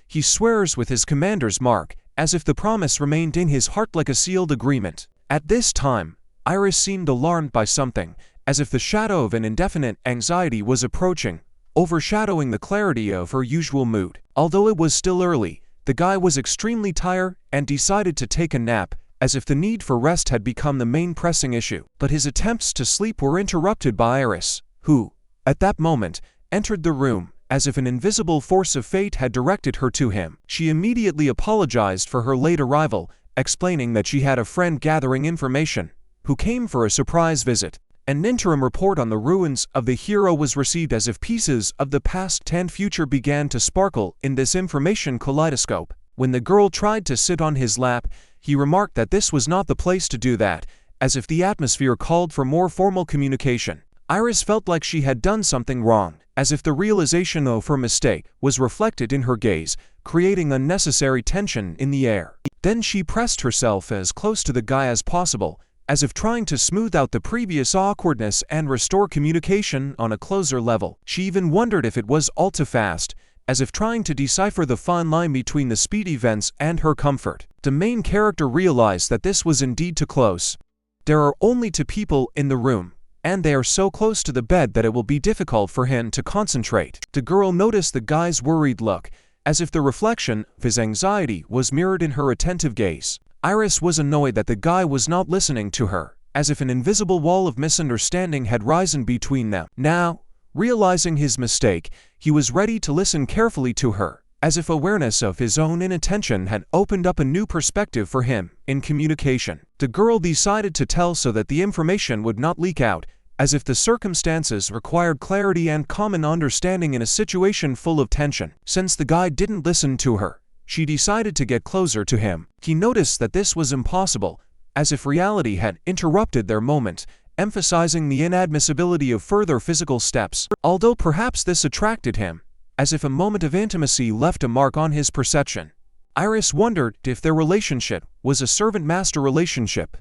He swears with his commander's mark, as if the promise remained in his heart like a sealed agreement. At this time, Iris seemed alarmed by something, as if the shadow of an indefinite anxiety was approaching, overshadowing the clarity of her usual mood. Although it was still early, the guy was extremely tired and decided to take a nap, as if the need for rest had become the main pressing issue. But his attempts to sleep were interrupted by Iris, who, at that moment, entered the room, as if an invisible force of fate had directed her to him. She immediately apologized for her late arrival, explaining that she had a friend gathering information, who came for a surprise visit. An interim report on the ruins of the hero was received as if pieces of the past and future began to sparkle in this information kaleidoscope. When the girl tried to sit on his lap, he remarked that this was not the place to do that, as if the atmosphere called for more formal communication. Iris felt like she had done something wrong, as if the realization of her mistake was reflected in her gaze, creating unnecessary tension in the air. Then she pressed herself as close to the guy as possible, as if trying to smooth out the previous awkwardness and restore communication on a closer level. She even wondered if it was all too fast, as if trying to decipher the fine line between the speed events and her comfort. The main character realized that this was indeed too close. There are only 2 people in the room, and they are so close to the bed that it will be difficult for him to concentrate. The girl noticed the guy's worried look, as if the reflection of his anxiety was mirrored in her attentive gaze. Iris was annoyed that the guy was not listening to her, as if an invisible wall of misunderstanding had risen between them. Now, realizing his mistake, he was ready to listen carefully to her, as if awareness of his own inattention had opened up a new perspective for him in communication. The girl decided to tell so that the information would not leak out, as if the circumstances required clarity and common understanding in a situation full of tension. Since the guy didn't listen to her, she decided to get closer to him. He noticed that this was impossible, as if reality had interrupted their moment, emphasizing the inadmissibility of further physical steps. Although perhaps this attracted him, as if a moment of intimacy left a mark on his perception. Iris wondered if their relationship was a servant-master relationship.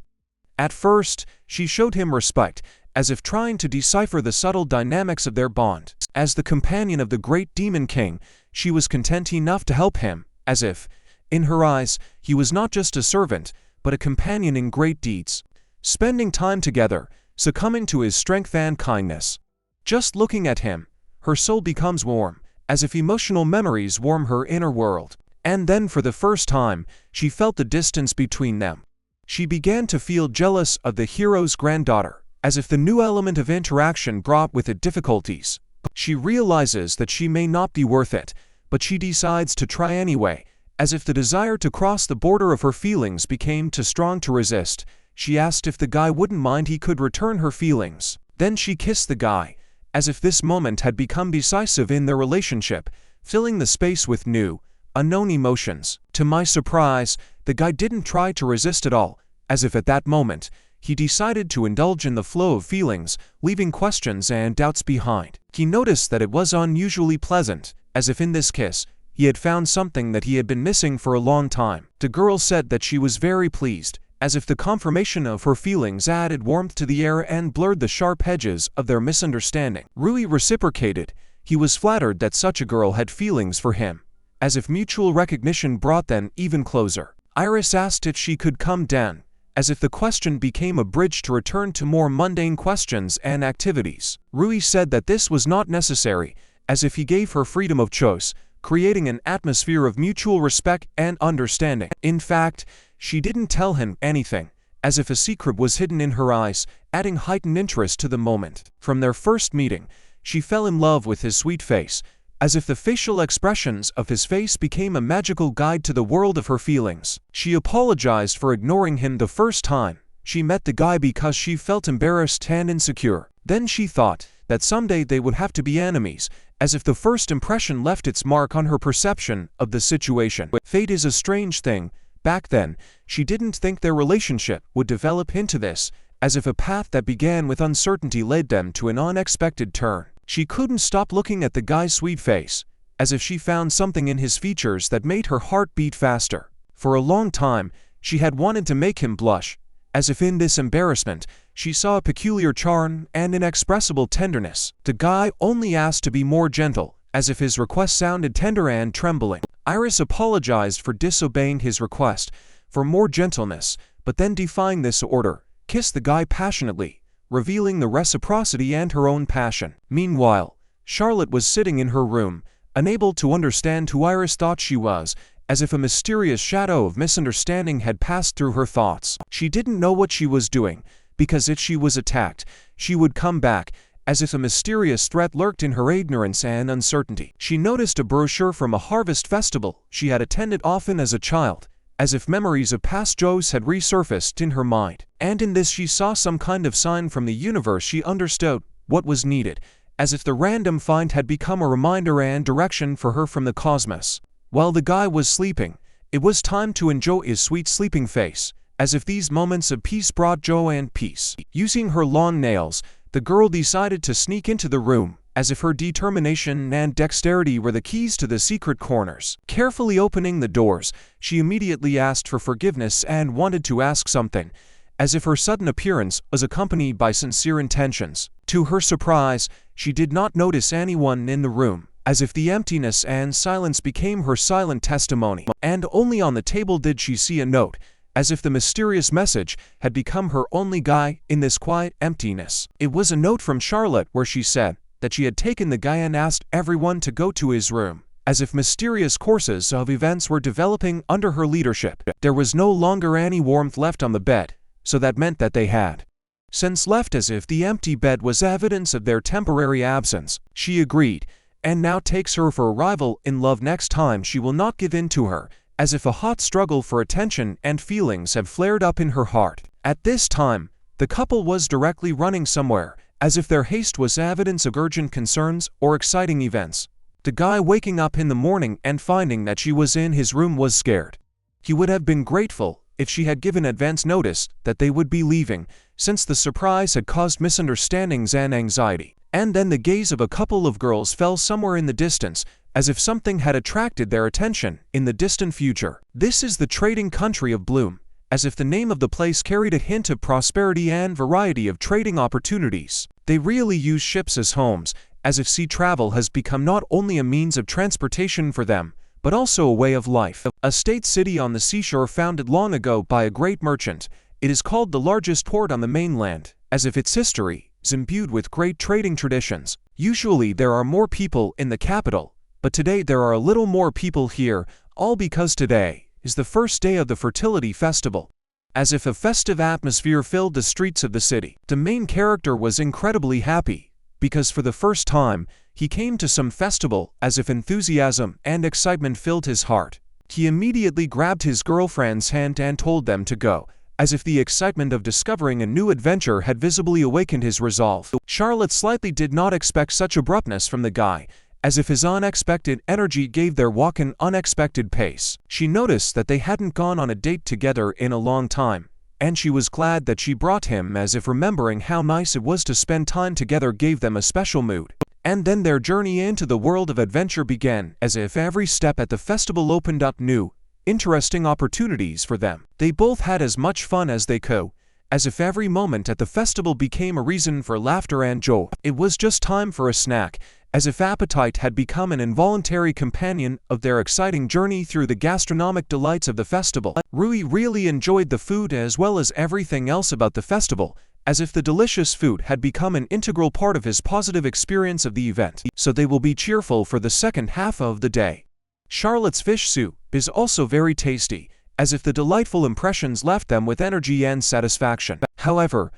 At first, she showed him respect, as if trying to decipher the subtle dynamics of their bond. As the companion of the great demon king, she was content enough to help him, as if, in her eyes, he was not just a servant, but a companion in great deeds. Spending time together, succumbing to his strength and kindness. Just looking at him, her soul becomes warm, as if emotional memories warm her inner world. And then for the first time, she felt the distance between them. She began to feel jealous of the hero's granddaughter, as if the new element of interaction brought with it difficulties. She realizes that she may not be worth it, but she decides to try anyway, as if the desire to cross the border of her feelings became too strong to resist. She asked if the guy wouldn't mind he could return her feelings. Then she kissed the guy, as if this moment had become decisive in their relationship, filling the space with new, unknown emotions. To my surprise, the guy didn't try to resist at all, as if at that moment, he decided to indulge in the flow of feelings, leaving questions and doubts behind. He noticed that it was unusually pleasant, as if in this kiss, he had found something that he had been missing for a long time. The girl said that she was very pleased, as if the confirmation of her feelings added warmth to the air and blurred the sharp edges of their misunderstanding. Rui reciprocated. He was flattered that such a girl had feelings for him, as if mutual recognition brought them even closer. Iris asked if she could come down, as if the question became a bridge to return to more mundane questions and activities. Rui said that this was not necessary, as if he gave her freedom of choice, creating an atmosphere of mutual respect and understanding. In fact, she didn't tell him anything, as if a secret was hidden in her eyes, adding heightened interest to the moment. From their first meeting, she fell in love with his sweet face, as if the facial expressions of his face became a magical guide to the world of her feelings. She apologized for ignoring him the first time she met the guy because she felt embarrassed and insecure. Then she thought that someday they would have to be enemies, as if the first impression left its mark on her perception of the situation. Fate is a strange thing. Back then, she didn't think their relationship would develop into this, as if a path that began with uncertainty led them to an unexpected turn. She couldn't stop looking at the guy's sweet face, as if she found something in his features that made her heart beat faster. For a long time, she had wanted to make him blush, as if in this embarrassment, she saw a peculiar charm and inexpressible tenderness. The guy only asked to be more gentle, as if his request sounded tender and trembling. Iris apologized for disobeying his request for more gentleness, but then defying this order, kissed the guy passionately, revealing the reciprocity and her own passion. Meanwhile, Charlotte was sitting in her room, unable to understand who Iris thought she was, as if a mysterious shadow of misunderstanding had passed through her thoughts. She didn't know what she was doing, because if she was attacked, she would come back, as if a mysterious threat lurked in her ignorance and uncertainty. She noticed a brochure from a harvest festival she had attended often as a child, as if memories of past joys had resurfaced in her mind. And in this she saw some kind of sign from the universe. She understood what was needed, as if the random find had become a reminder and direction for her from the cosmos. While the guy was sleeping, it was time to enjoy his sweet sleeping face, as if these moments of peace brought joy and peace. Using her long nails, the girl decided to sneak into the room, as if her determination and dexterity were the keys to the secret corners. Carefully opening the doors, she immediately asked for forgiveness and wanted to ask something, as if her sudden appearance was accompanied by sincere intentions. To her surprise, she did not notice anyone in the room, as if the emptiness and silence became her silent testimony. And only on the table did she see a note, as if the mysterious message had become her only guide in this quiet emptiness. It was a note from Charlotte where she said that she had taken the guy and asked everyone to go to his room, as if mysterious courses of events were developing under her leadership. There was no longer any warmth left on the bed, so that meant that they had since left, as if the empty bed was evidence of their temporary absence. She agreed, and now takes her for a rival in love. Next time she will not give in to her, as if a hot struggle for attention and feelings have flared up in her heart. At this time, the couple was directly running somewhere, as if their haste was evidence of urgent concerns or exciting events. The guy waking up in the morning and finding that she was in his room was scared. He would have been grateful if she had given advance notice that they would be leaving, since the surprise had caused misunderstandings and anxiety. And then the gaze of a couple of girls fell somewhere in the distance, as if something had attracted their attention in the distant future. This is the trading country of Bloom, as if the name of the place carried a hint of prosperity and variety of trading opportunities. They really use ships as homes, as if sea travel has become not only a means of transportation for them, but also a way of life. A state city on the seashore founded long ago by a great merchant, it is called the largest port on the mainland, as if its history is imbued with great trading traditions. Usually there are more people in the capital, but today there are a little more people here, all because today is the first day of the fertility festival. As if a festive atmosphere filled the streets of the city. The main character was incredibly happy, because for the first time, he came to some festival, as if enthusiasm and excitement filled his heart. He immediately grabbed his girlfriend's hand and told them to go, as if the excitement of discovering a new adventure had visibly awakened his resolve. Charlotte slightly did not expect such abruptness from the guy, as if his unexpected energy gave their walk an unexpected pace. She noticed that they hadn't gone on a date together in a long time, and she was glad that she brought him, as if remembering how nice it was to spend time together gave them a special mood. And then their journey into the world of adventure began, as if every step at the festival opened up new, interesting opportunities for them. They both had as much fun as they could, as if every moment at the festival became a reason for laughter and joy. It was just time for a snack, as if appetite had become an involuntary companion of their exciting journey through the gastronomic delights of the festival. Rui really enjoyed the food as well as everything else about the festival, as if the delicious food had become an integral part of his positive experience of the event. So they will be cheerful for the second half of the day. Charlotte's fish soup is also very tasty, as if the delightful impressions left them with energy and satisfaction. However,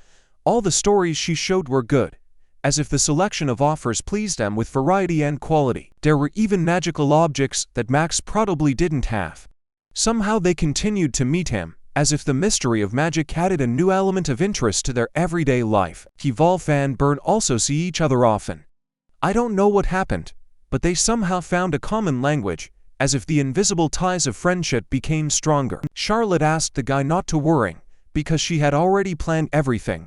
all the stories she showed were good, as if the selection of offers pleased them with variety and quality. There were even magical objects that Max probably didn't have. Somehow they continued to meet him, as if the mystery of magic added a new element of interest to their everyday life. Wolf and Bern also see each other often. I don't know what happened, but they somehow found a common language, as if the invisible ties of friendship became stronger. Charlotte asked the guy not to worry, because she had already planned everything,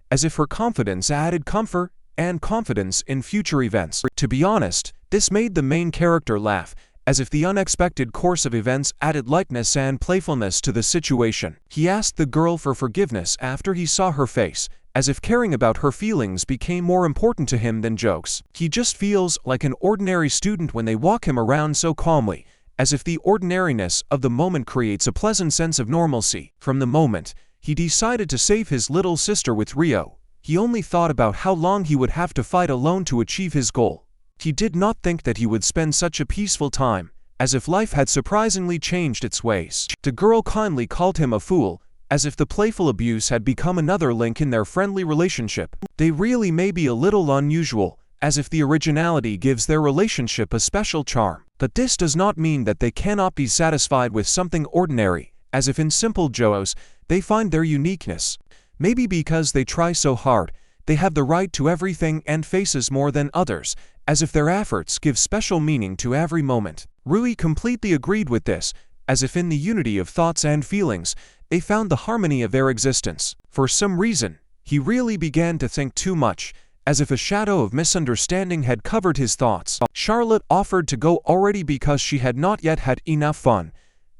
as if her confidence added comfort and confidence in future events. To be honest, this made the main character laugh, as if the unexpected course of events added lightness and playfulness to the situation. He asked the girl for forgiveness after he saw her face, as if caring about her feelings became more important to him than jokes. He just feels like an ordinary student when they walk him around so calmly, as if the ordinariness of the moment creates a pleasant sense of normalcy. From the moment he decided to save his little sister with Rio, he only thought about how long he would have to fight alone to achieve his goal. He did not think that he would spend such a peaceful time, as if life had surprisingly changed its ways. The girl kindly called him a fool, as if the playful abuse had become another link in their friendly relationship. They really may be a little unusual, as if the originality gives their relationship a special charm. But this does not mean that they cannot be satisfied with something ordinary, as if in simple joys they find their uniqueness. Maybe because they try so hard, they have the right to everything and faces more than others, as if their efforts give special meaning to every moment. Rui completely agreed with this, as if in the unity of thoughts and feelings, they found the harmony of their existence. For some reason, he really began to think too much, as if a shadow of misunderstanding had covered his thoughts. Charlotte offered to go already because she had not yet had enough fun,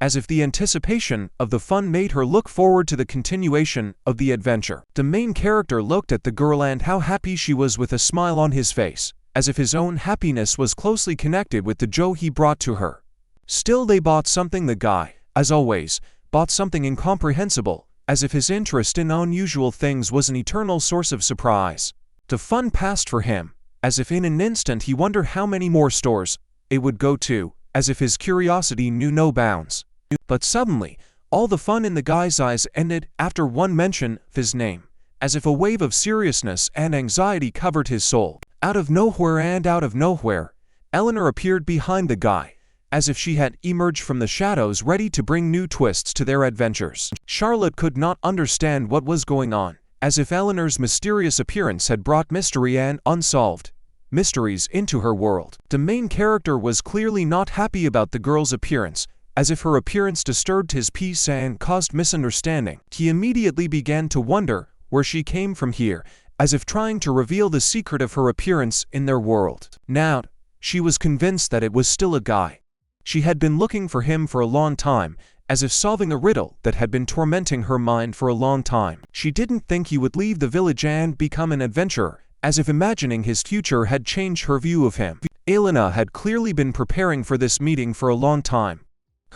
as if the anticipation of the fun made her look forward to the continuation of the adventure. The main character looked at the girl and how happy she was with a smile on his face, as if his own happiness was closely connected with the joy he brought to her. Still, they bought something. The guy, as always, bought something incomprehensible, as if his interest in unusual things was an eternal source of surprise. The fun passed for him, as if in an instant he wondered how many more stores it would go to, as if his curiosity knew no bounds. But suddenly, all the fun in the guy's eyes ended after one mention of his name, as if a wave of seriousness and anxiety covered his soul. Out of nowhere, Eleanor appeared behind the guy, as if she had emerged from the shadows ready to bring new twists to their adventures. Charlotte could not understand what was going on, as if Eleanor's mysterious appearance had brought mystery and unsolved mysteries into her world. The main character was clearly not happy about the girl's appearance, as if her appearance disturbed his peace and caused misunderstanding. He immediately began to wonder where she came from here, as if trying to reveal the secret of her appearance in their world. Now, she was convinced that it was still a guy. She had been looking for him for a long time, as if solving a riddle that had been tormenting her mind for a long time. She didn't think he would leave the village and become an adventurer, as if imagining his future had changed her view of him. Alina had clearly been preparing for this meeting for a long time.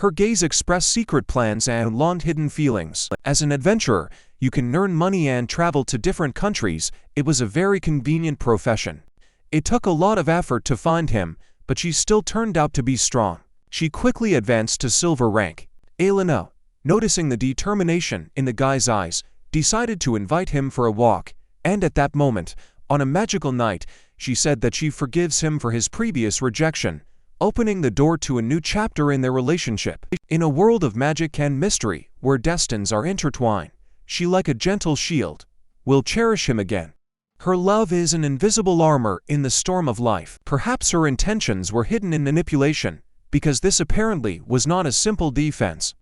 Her gaze expressed secret plans and long-hidden feelings. As an adventurer, you can earn money and travel to different countries. It was a very convenient profession. It took a lot of effort to find him, but she still turned out to be strong. She quickly advanced to silver rank. Alina, noticing the determination in the guy's eyes, decided to invite him for a walk, and at that moment, on a magical night, she said that she forgives him for his previous rejection, opening the door to a new chapter in their relationship. In a world of magic and mystery, where destinies are intertwined, she, like a gentle shield, will cherish him again. Her love is an invisible armor in the storm of life. Perhaps her intentions were hidden in manipulation, because this apparently was not a simple defense.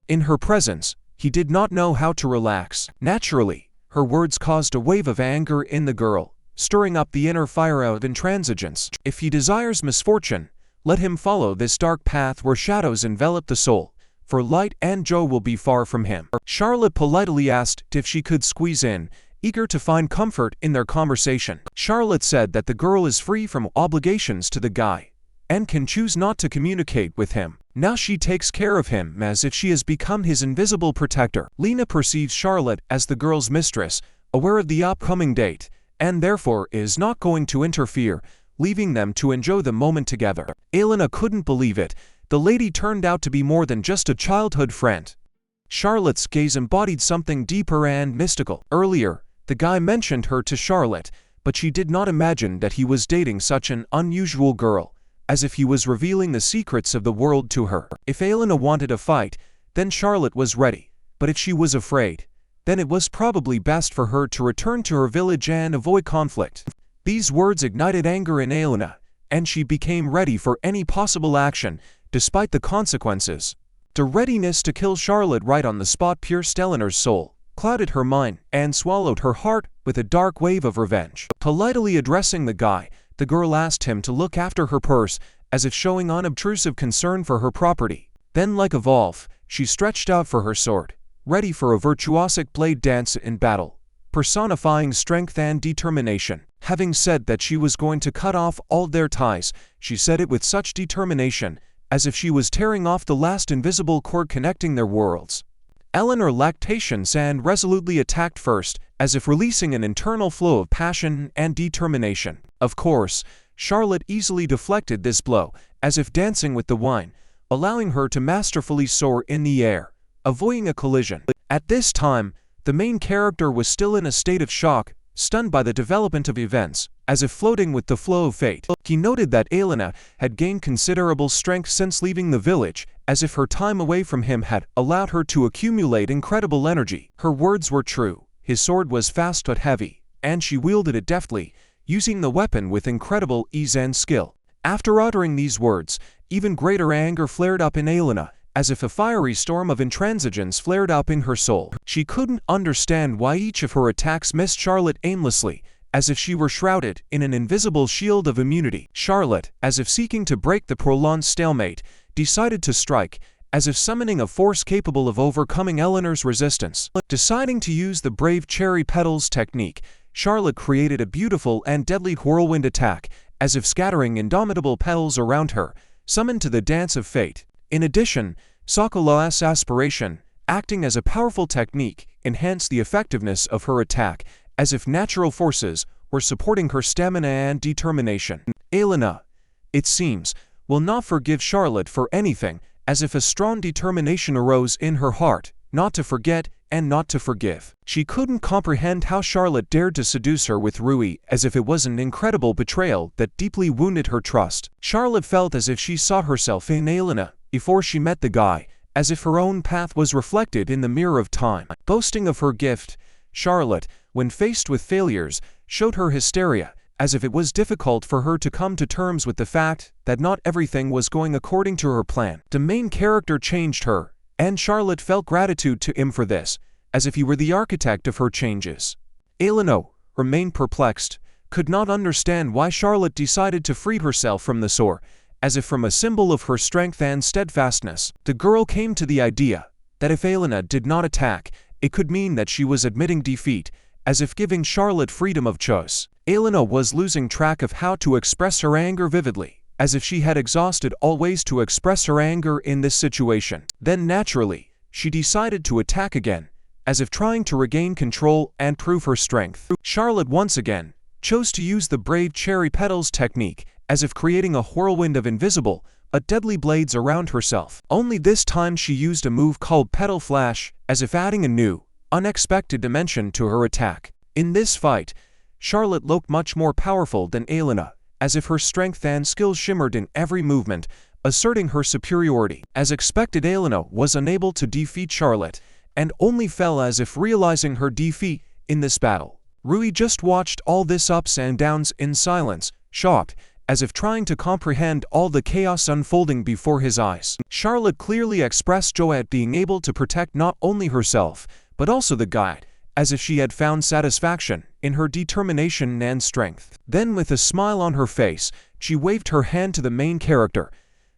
In her presence, he did not know how to relax. Naturally, her words caused a wave of anger in the girl, stirring up the inner fire of intransigence. If he desires misfortune, let him follow this dark path where shadows envelop the soul, for light and joy will be far from him. Charlotte politely asked if she could squeeze in, eager to find comfort in their conversation. Charlotte said that the girl is free from obligations to the guy, and can choose not to communicate with him. Now she takes care of him as if she has become his invisible protector. Lena perceives Charlotte as the girl's mistress, aware of the upcoming date, and therefore is not going to interfere, leaving them to enjoy the moment together. Alina couldn't believe it. The lady turned out to be more than just a childhood friend. Charlotte's gaze embodied something deeper and mystical. Earlier, the guy mentioned her to Charlotte, but she did not imagine that he was dating such an unusual girl, as if he was revealing the secrets of the world to her. If Alina wanted a fight, then Charlotte was ready, but if she was afraid, then it was probably best for her to return to her village and avoid conflict. These words ignited anger in Alina, and she became ready for any possible action, despite the consequences. The readiness to kill Charlotte right on the spot pierced Eleanor's soul, clouded her mind, and swallowed her heart with a dark wave of revenge. Politely addressing the guy, the girl asked him to look after her purse, as if showing unobtrusive concern for her property. Then, like a wolf, she stretched out for her sword, ready for a virtuosic blade dance in battle, personifying strength and determination. Having said that she was going to cut off all their ties, she said it with such determination, as if she was tearing off the last invisible cord connecting their worlds. Eleanor lacked patience and resolutely attacked first, as if releasing an internal flow of passion and determination. Of course, Charlotte easily deflected this blow, as if dancing with the wind, allowing her to masterfully soar in the air, avoiding a collision. At this time, the main character was still in a state of shock, stunned by the development of events, as if floating with the flow of fate. He noted that Alina had gained considerable strength since leaving the village, as if her time away from him had allowed her to accumulate incredible energy. Her words were true. His sword was fast but heavy, and she wielded it deftly, using the weapon with incredible ease and skill. After uttering these words, even greater anger flared up in Alina, as if a fiery storm of intransigence flared up in her soul. She couldn't understand why each of her attacks missed Charlotte aimlessly, as if she were shrouded in an invisible shield of immunity. Charlotte, as if seeking to break the prolonged stalemate, decided to strike, as if summoning a force capable of overcoming Eleanor's resistance. Deciding to use the brave cherry petals technique, Charlotte created a beautiful and deadly whirlwind attack, as if scattering indomitable petals around her, summoned to the dance of fate. In addition, Sokolo's aspiration, acting as a powerful technique, enhanced the effectiveness of her attack, as if natural forces were supporting her stamina and determination. Alina, it seems, will not forgive Charlotte for anything, as if a strong determination arose in her heart, not to forget and not to forgive. She couldn't comprehend how Charlotte dared to seduce her with Rui, as if it was an incredible betrayal that deeply wounded her trust. Charlotte felt as if she saw herself in Alina before she met the guy, as if her own path was reflected in the mirror of time. Boasting of her gift, Charlotte, when faced with failures, showed her hysteria, as if it was difficult for her to come to terms with the fact that not everything was going according to her plan. The main character changed her, and Charlotte felt gratitude to him for this, as if he were the architect of her changes. Alina remained perplexed, could not understand why Charlotte decided to free herself from the sword, as if from a symbol of her strength and steadfastness. The girl came to the idea that if Alina did not attack, it could mean that she was admitting defeat, as if giving Charlotte freedom of choice. Alina was losing track of how to express her anger vividly, as if she had exhausted all ways to express her anger in this situation. Then naturally, she decided to attack again, as if trying to regain control and prove her strength. Charlotte once again chose to use the brave cherry petals technique, as if creating a whirlwind of invisible, but deadly blades around herself. Only this time she used a move called Petal Flash, as if adding a new, unexpected dimension to her attack. In this fight, Charlotte looked much more powerful than Alina, as if her strength and skill shimmered in every movement, asserting her superiority. As expected, Alina was unable to defeat Charlotte, and only fell as if realizing her defeat in this battle. Rui just watched all this ups and downs in silence, shocked, as if trying to comprehend all the chaos unfolding before his eyes. Charlotte clearly expressed joy at being able to protect not only herself, but also the guide, as if she had found satisfaction in her determination and strength. Then with a smile on her face, she waved her hand to the main character,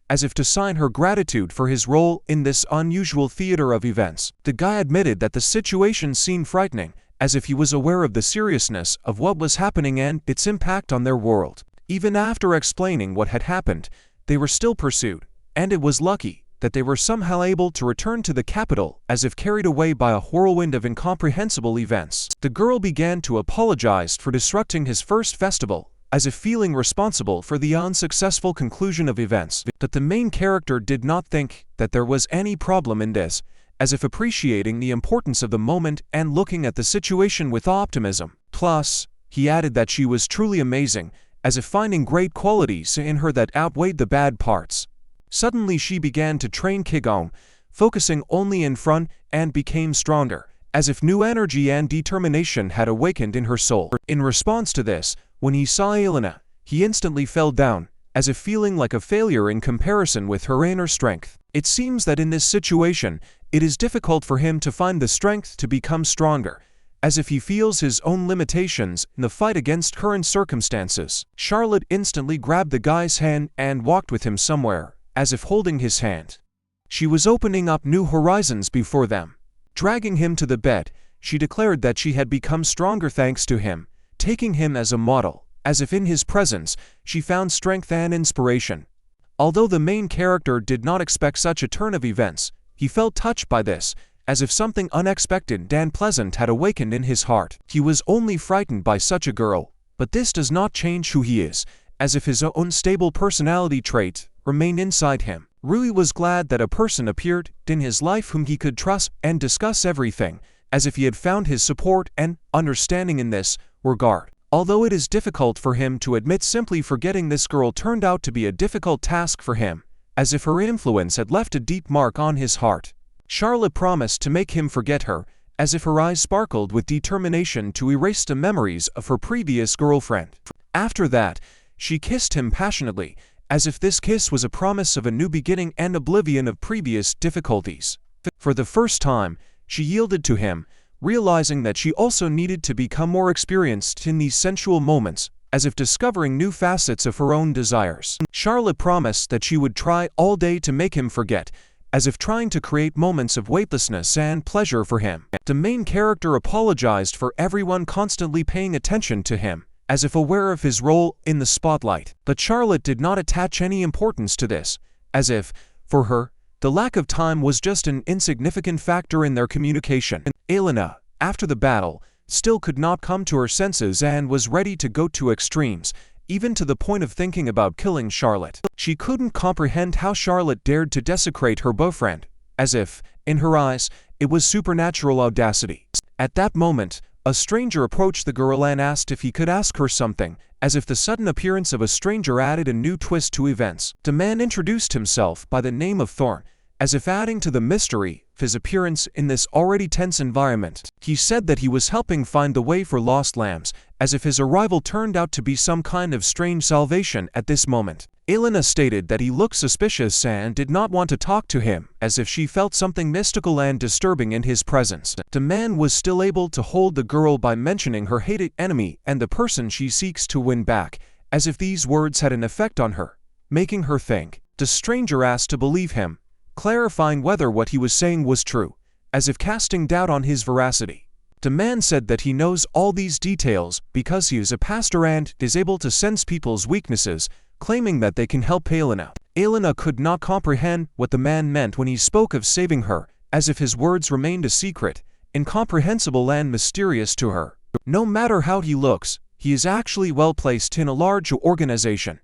as if to sign her gratitude for his role in this unusual theater of events. The guy admitted that the situation seemed frightening, as if he was aware of the seriousness of what was happening and its impact on their world. Even after explaining what had happened, they were still pursued, and it was lucky that they were somehow able to return to the capital as if carried away by a whirlwind of incomprehensible events. The girl began to apologize for disrupting his first festival, as if feeling responsible for the unsuccessful conclusion of events. But the main character did not think that there was any problem in this, as if appreciating the importance of the moment and looking at the situation with optimism. Plus, he added that she was truly amazing, as if finding great qualities in her that outweighed the bad parts. Suddenly she began to train Qigong, focusing only in front, and became stronger, as if new energy and determination had awakened in her soul. In response to this, when he saw Alina, he instantly fell down, as if feeling like a failure in comparison with her inner strength. It seems that in this situation, it is difficult for him to find the strength to become stronger, as if he feels his own limitations in the fight against current circumstances. Charlotte instantly grabbed the guy's hand and walked with him somewhere, as if holding his hand. She was opening up new horizons before them. Dragging him to the bed, she declared that she had become stronger thanks to him, taking him as a model, as if in his presence, she found strength and inspiration. Although the main character did not expect such a turn of events, he felt touched by this, as if something unexpected and pleasant had awakened in his heart. He was only frightened by such a girl, but this does not change who he is, as if his own stable personality traits remained inside him. Rui was glad that a person appeared in his life whom he could trust and discuss everything, as if he had found his support and understanding in this regard. Although it is difficult for him to admit, simply forgetting this girl turned out to be a difficult task for him, as if her influence had left a deep mark on his heart. Charlotte promised to make him forget her, as if her eyes sparkled with determination to erase the memories of her previous girlfriend. After that, she kissed him passionately, as if this kiss was a promise of a new beginning and oblivion of previous difficulties. For the first time, she yielded to him, realizing that she also needed to become more experienced in these sensual moments, as if discovering new facets of her own desires. Charlotte promised that she would try all day to make him forget, as if trying to create moments of weightlessness and pleasure for him. The main character apologized for everyone constantly paying attention to him, as if aware of his role in the spotlight. But Charlotte did not attach any importance to this, as if, for her, the lack of time was just an insignificant factor in their communication. Alina, after the battle, still could not come to her senses and was ready to go to extremes, even to the point of thinking about killing Charlotte. She couldn't comprehend how Charlotte dared to desecrate her boyfriend, as if, in her eyes, it was supernatural audacity. At that moment, a stranger approached the girl and asked if he could ask her something, as if the sudden appearance of a stranger added a new twist to events. The man introduced himself by the name of Thorn, as if adding to the mystery of his appearance in this already tense environment. He said that he was helping find the way for lost lambs, as if his arrival turned out to be some kind of strange salvation at this moment. Alina stated that he looked suspicious and did not want to talk to him, as if she felt something mystical and disturbing in his presence. The man was still able to hold the girl by mentioning her hated enemy and the person she seeks to win back, as if these words had an effect on her, making her think. The stranger asked to believe him, clarifying whether what he was saying was true, as if casting doubt on his veracity. The man said that he knows all these details because he is a pastor and is able to sense people's weaknesses, claiming that they can help Alina. Alina could not comprehend what the man meant when he spoke of saving her, as if his words remained a secret, incomprehensible and mysterious to her. No matter how he looks, he is actually well placed in a large organization.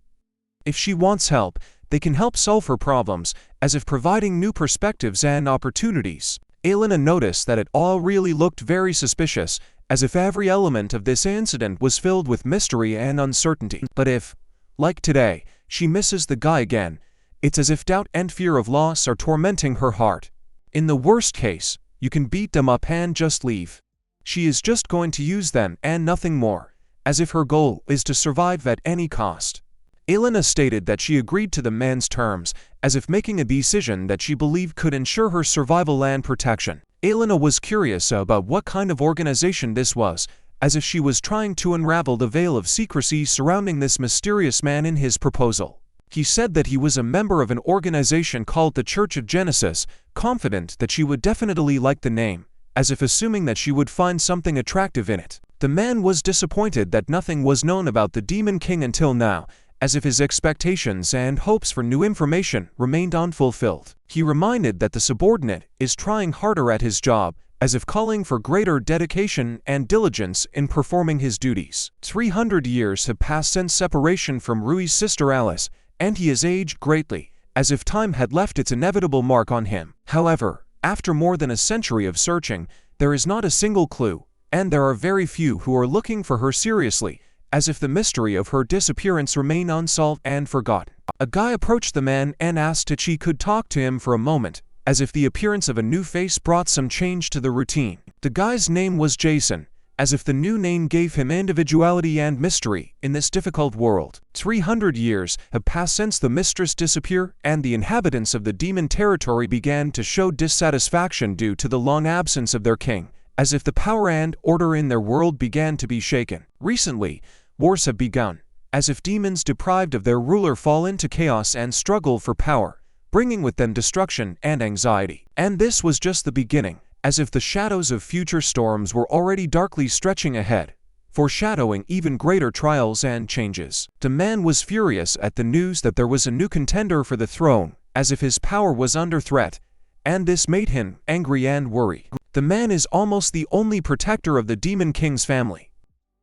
If she wants help, they can help solve her problems, as if providing new perspectives and opportunities. Alina noticed that it all really looked very suspicious, as if every element of this incident was filled with mystery and uncertainty. But if, like today, she misses the guy again, it's as if doubt and fear of loss are tormenting her heart. In the worst case, you can beat them up and just leave. She is just going to use them and nothing more, as if her goal is to survive at any cost. Alina stated that she agreed to the man's terms, as if making a decision that she believed could ensure her survival and protection. Alina was curious about what kind of organization this was, as if she was trying to unravel the veil of secrecy surrounding this mysterious man in his proposal. He said that he was a member of an organization called the Church of Genesis, confident that she would definitely like the name, as if assuming that she would find something attractive in it. The man was disappointed that nothing was known about the Demon King until now, as if his expectations and hopes for new information remained unfulfilled. He reminded that the subordinate is trying harder at his job, as if calling for greater dedication and diligence in performing his duties. 300 years have passed since separation from Rui's sister Alice, and he has aged greatly, as if time had left its inevitable mark on him. However, after more than a century of searching, there is not a single clue, and there are very few who are looking for her seriously, as if the mystery of her disappearance remained unsolved and forgotten. A guy approached the man and asked if she could talk to him for a moment, as if the appearance of a new face brought some change to the routine. The guy's name was Jason, as if the new name gave him individuality and mystery in this difficult world. 300 years have passed since the mistress disappeared, and the inhabitants of the demon territory began to show dissatisfaction due to the long absence of their king, as if the power and order in their world began to be shaken. Recently, wars have begun, as if demons deprived of their ruler fall into chaos and struggle for power, bringing with them destruction and anxiety. And this was just the beginning, as if the shadows of future storms were already darkly stretching ahead, foreshadowing even greater trials and changes. The man was furious at the news that there was a new contender for the throne, as if his power was under threat, and this made him angry and worried. The man is almost the only protector of the Demon King's family.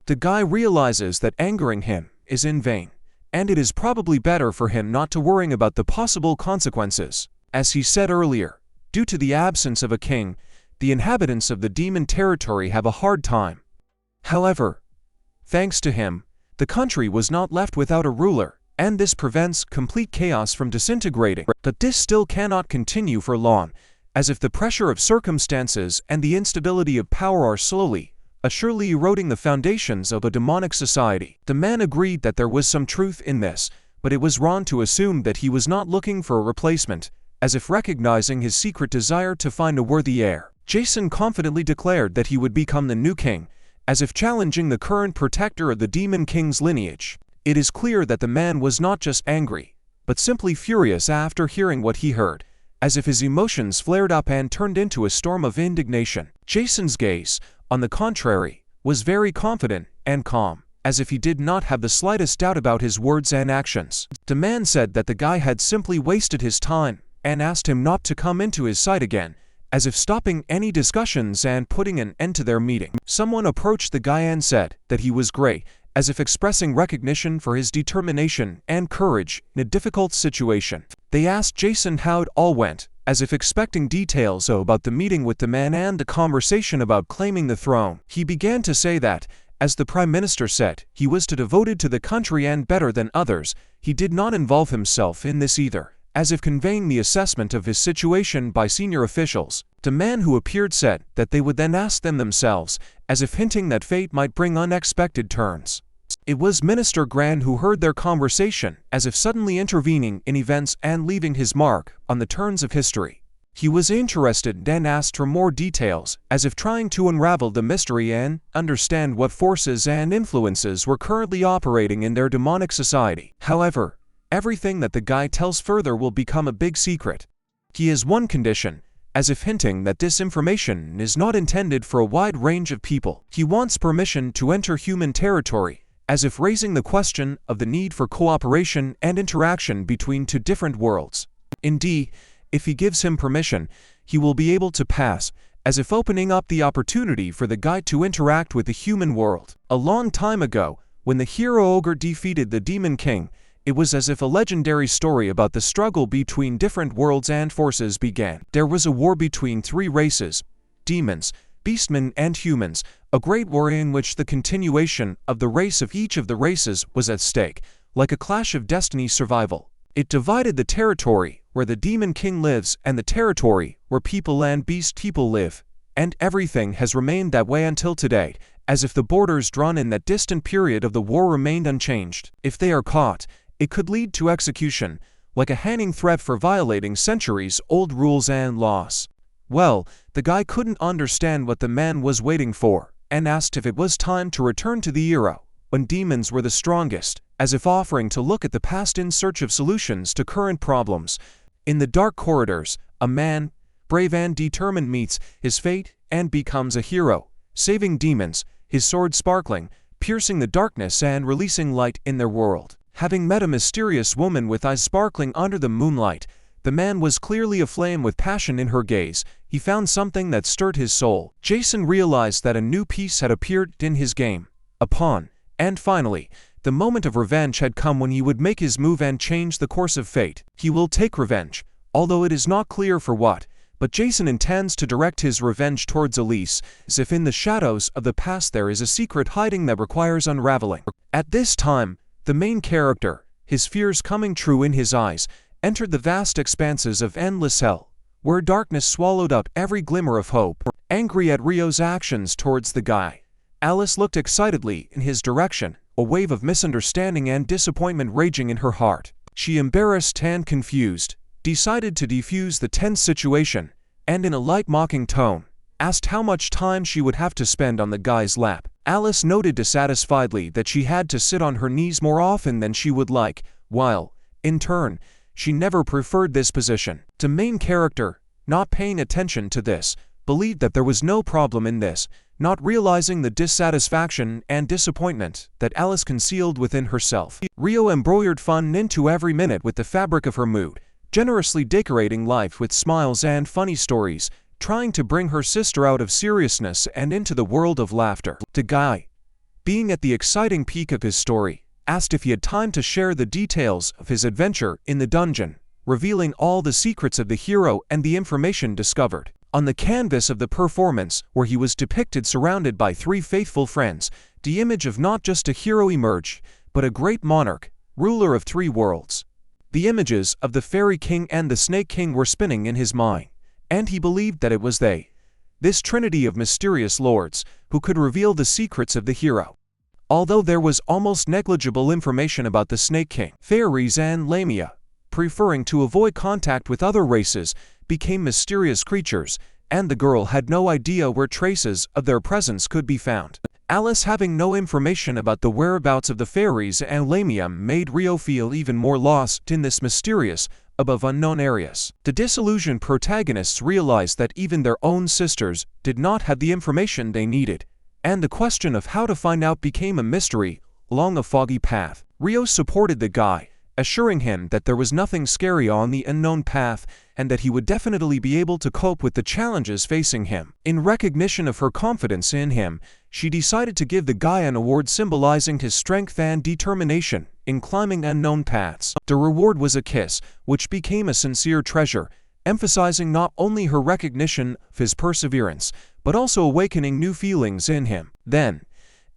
The guy realizes that angering him is in vain, and it is probably better for him not to worry about the possible consequences. As he said earlier, due to the absence of a king, the inhabitants of the demon territory have a hard time. However, thanks to him, the country was not left without a ruler, and this prevents complete chaos from disintegrating. But this still cannot continue for long, as if the pressure of circumstances and the instability of power are slowly, surely eroding the foundations of a demonic society. The man agreed that there was some truth in this, but it was wrong to assume that he was not looking for a replacement, as if recognizing his secret desire to find a worthy heir. Jason confidently declared that he would become the new king, as if challenging the current protector of the Demon King's lineage. It is clear that the man was not just angry, but simply furious after hearing what he heard, as if his emotions flared up and turned into a storm of indignation. Jason's gaze, on the contrary, was very confident and calm, as if he did not have the slightest doubt about his words and actions. The man said that the guy had simply wasted his time and asked him not to come into his sight again, as if stopping any discussions and putting an end to their meeting. Someone approached the guy and said that he was great, as if expressing recognition for his determination and courage in a difficult situation. They asked Jason how it all went, as if expecting details about the meeting with the man and the conversation about claiming the throne. He began to say that, as the Prime Minister said, he was devoted to the country and better than others, he did not involve himself in this either, as if conveying the assessment of his situation by senior officials. The man who appeared said that they would then ask them themselves, as if hinting that fate might bring unexpected turns. It was Minister Grand who heard their conversation, as if suddenly intervening in events and leaving his mark on the turns of history. He was interested and asked for more details, as if trying to unravel the mystery and understand what forces and influences were currently operating in their demonic society. However, everything that the guy tells further will become a big secret. He has one condition, as if hinting that this information is not intended for a wide range of people. He wants permission to enter human territory, as if raising the question of the need for cooperation and interaction between two different worlds. Indeed, if he gives him permission, he will be able to pass, as if opening up the opportunity for the guy to interact with the human world. A long time ago, when the hero ogre defeated the Demon King, it was as if a legendary story about the struggle between different worlds and forces began. There was a war between three races, demons, beastmen and humans, a great war in which the continuation of the race of each of the races was at stake, like a clash of destiny survival. It divided the territory where the Demon King lives and the territory where people and beast people live, and everything has remained that way until today, as if the borders drawn in that distant period of the war remained unchanged. If they are caught, it could lead to execution, like a hanging threat for violating centuries-old rules and laws. Well, the guy couldn't understand what the man was waiting for, and asked if it was time to return to the era when demons were the strongest, as if offering to look at the past in search of solutions to current problems. In the dark corridors, a man, brave and determined, meets his fate and becomes a hero, saving demons, his sword sparkling, piercing the darkness and releasing light in their world. Having met a mysterious woman with eyes sparkling under the moonlight, the man was clearly aflame with passion in her gaze. He found something that stirred his soul. Jason realized that a new piece had appeared in his game, a pawn, and finally, the moment of revenge had come when he would make his move and change the course of fate. He will take revenge, although it is not clear for what, but Jason intends to direct his revenge towards Elise, as if in the shadows of the past there is a secret hiding that requires unraveling. At this time, the main character, his fears coming true in his eyes, entered the vast expanses of endless hell, where darkness swallowed up every glimmer of hope. Angry at Rio's actions towards the guy, Alice looked excitedly in his direction, a wave of misunderstanding and disappointment raging in her heart. She, embarrassed and confused, decided to defuse the tense situation, and in a light mocking tone, asked how much time she would have to spend on the guy's lap. Alice noted dissatisfiedly that she had to sit on her knees more often than she would like, while, in turn, she never preferred this position. The main character, not paying attention to this, believed that there was no problem in this, not realizing the dissatisfaction and disappointment that Alice concealed within herself. Rio embroidered fun into every minute with the fabric of her mood, generously decorating life with smiles and funny stories, trying to bring her sister out of seriousness and into the world of laughter. The guy, being at the exciting peak of his story, asked if he had time to share the details of his adventure in the dungeon, revealing all the secrets of the hero and the information discovered. On the canvas of the performance, where he was depicted surrounded by three faithful friends, the image of not just a hero emerged, but a great monarch, ruler of three worlds. The images of the Fairy King and the Snake King were spinning in his mind, and he believed that it was they, this trinity of mysterious lords, who could reveal the secrets of the hero. Although there was almost negligible information about the Snake King, fairies and Lamia, preferring to avoid contact with other races, became mysterious creatures, and the girl had no idea where traces of their presence could be found. Alice, having no information about the whereabouts of the fairies and Lamia, made Rio feel even more lost in this mysterious, above unknown areas. The disillusioned protagonists realized that even their own sisters did not have the information they needed, and the question of how to find out became a mystery along a foggy path. Rio supported the guy, assuring him that there was nothing scary on the unknown path and that he would definitely be able to cope with the challenges facing him. In recognition of her confidence in him, she decided to give the guy an award symbolizing his strength and determination in climbing unknown paths. The reward was a kiss, which became a sincere treasure, emphasizing not only her recognition of his perseverance, but also awakening new feelings in him. Then,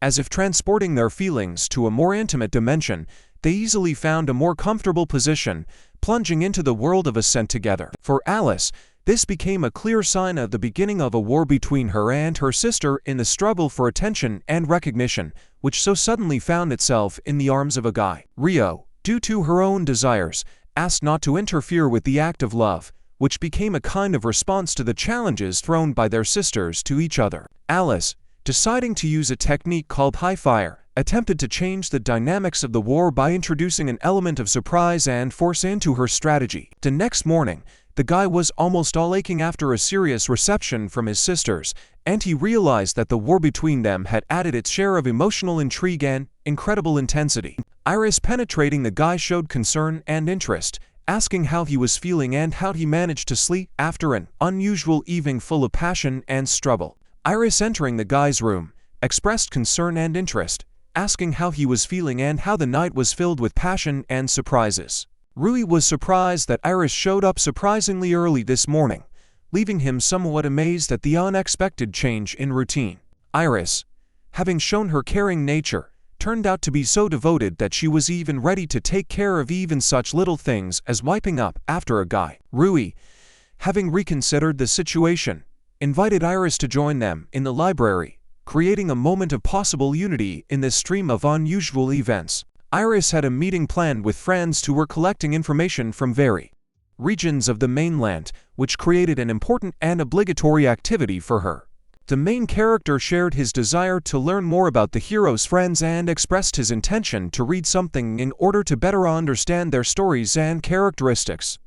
as if transporting their feelings to a more intimate dimension, they easily found a more comfortable position, plunging into the world of ascent together. For Alice, this became a clear sign of the beginning of a war between her and her sister in the struggle for attention and recognition, which so suddenly found itself in the arms of a guy. Rio, due to her own desires, asked not to interfere with the act of love, which became a kind of response to the challenges thrown by their sisters to each other. Alice, deciding to use a technique called high fire, attempted to change the dynamics of the war by introducing an element of surprise and force into her strategy. The next morning, the guy was almost all aching after a serious reception from his sisters, and he realized that the war between them had added its share of emotional intrigue and incredible intensity. Iris, penetrating the guy, showed concern and interest, asking how he was feeling and how he managed to sleep after an unusual evening full of passion and struggle. Iris, entering the guy's room, expressed concern and interest, asking how he was feeling and how the night was filled with passion and surprises. Rui was surprised that Iris showed up surprisingly early this morning, leaving him somewhat amazed at the unexpected change in routine. Iris, having shown her caring nature, turned out to be so devoted that she was even ready to take care of even such little things as wiping up after a guy. Rui, having reconsidered the situation, invited Iris to join them in the library, creating a moment of possible unity in this stream of unusual events. Iris had a meeting planned with friends who were collecting information from various regions of the mainland, which created an important and obligatory activity for her. The main character shared his desire to learn more about the hero's friends and expressed his intention to read something in order to better understand their stories and characteristics.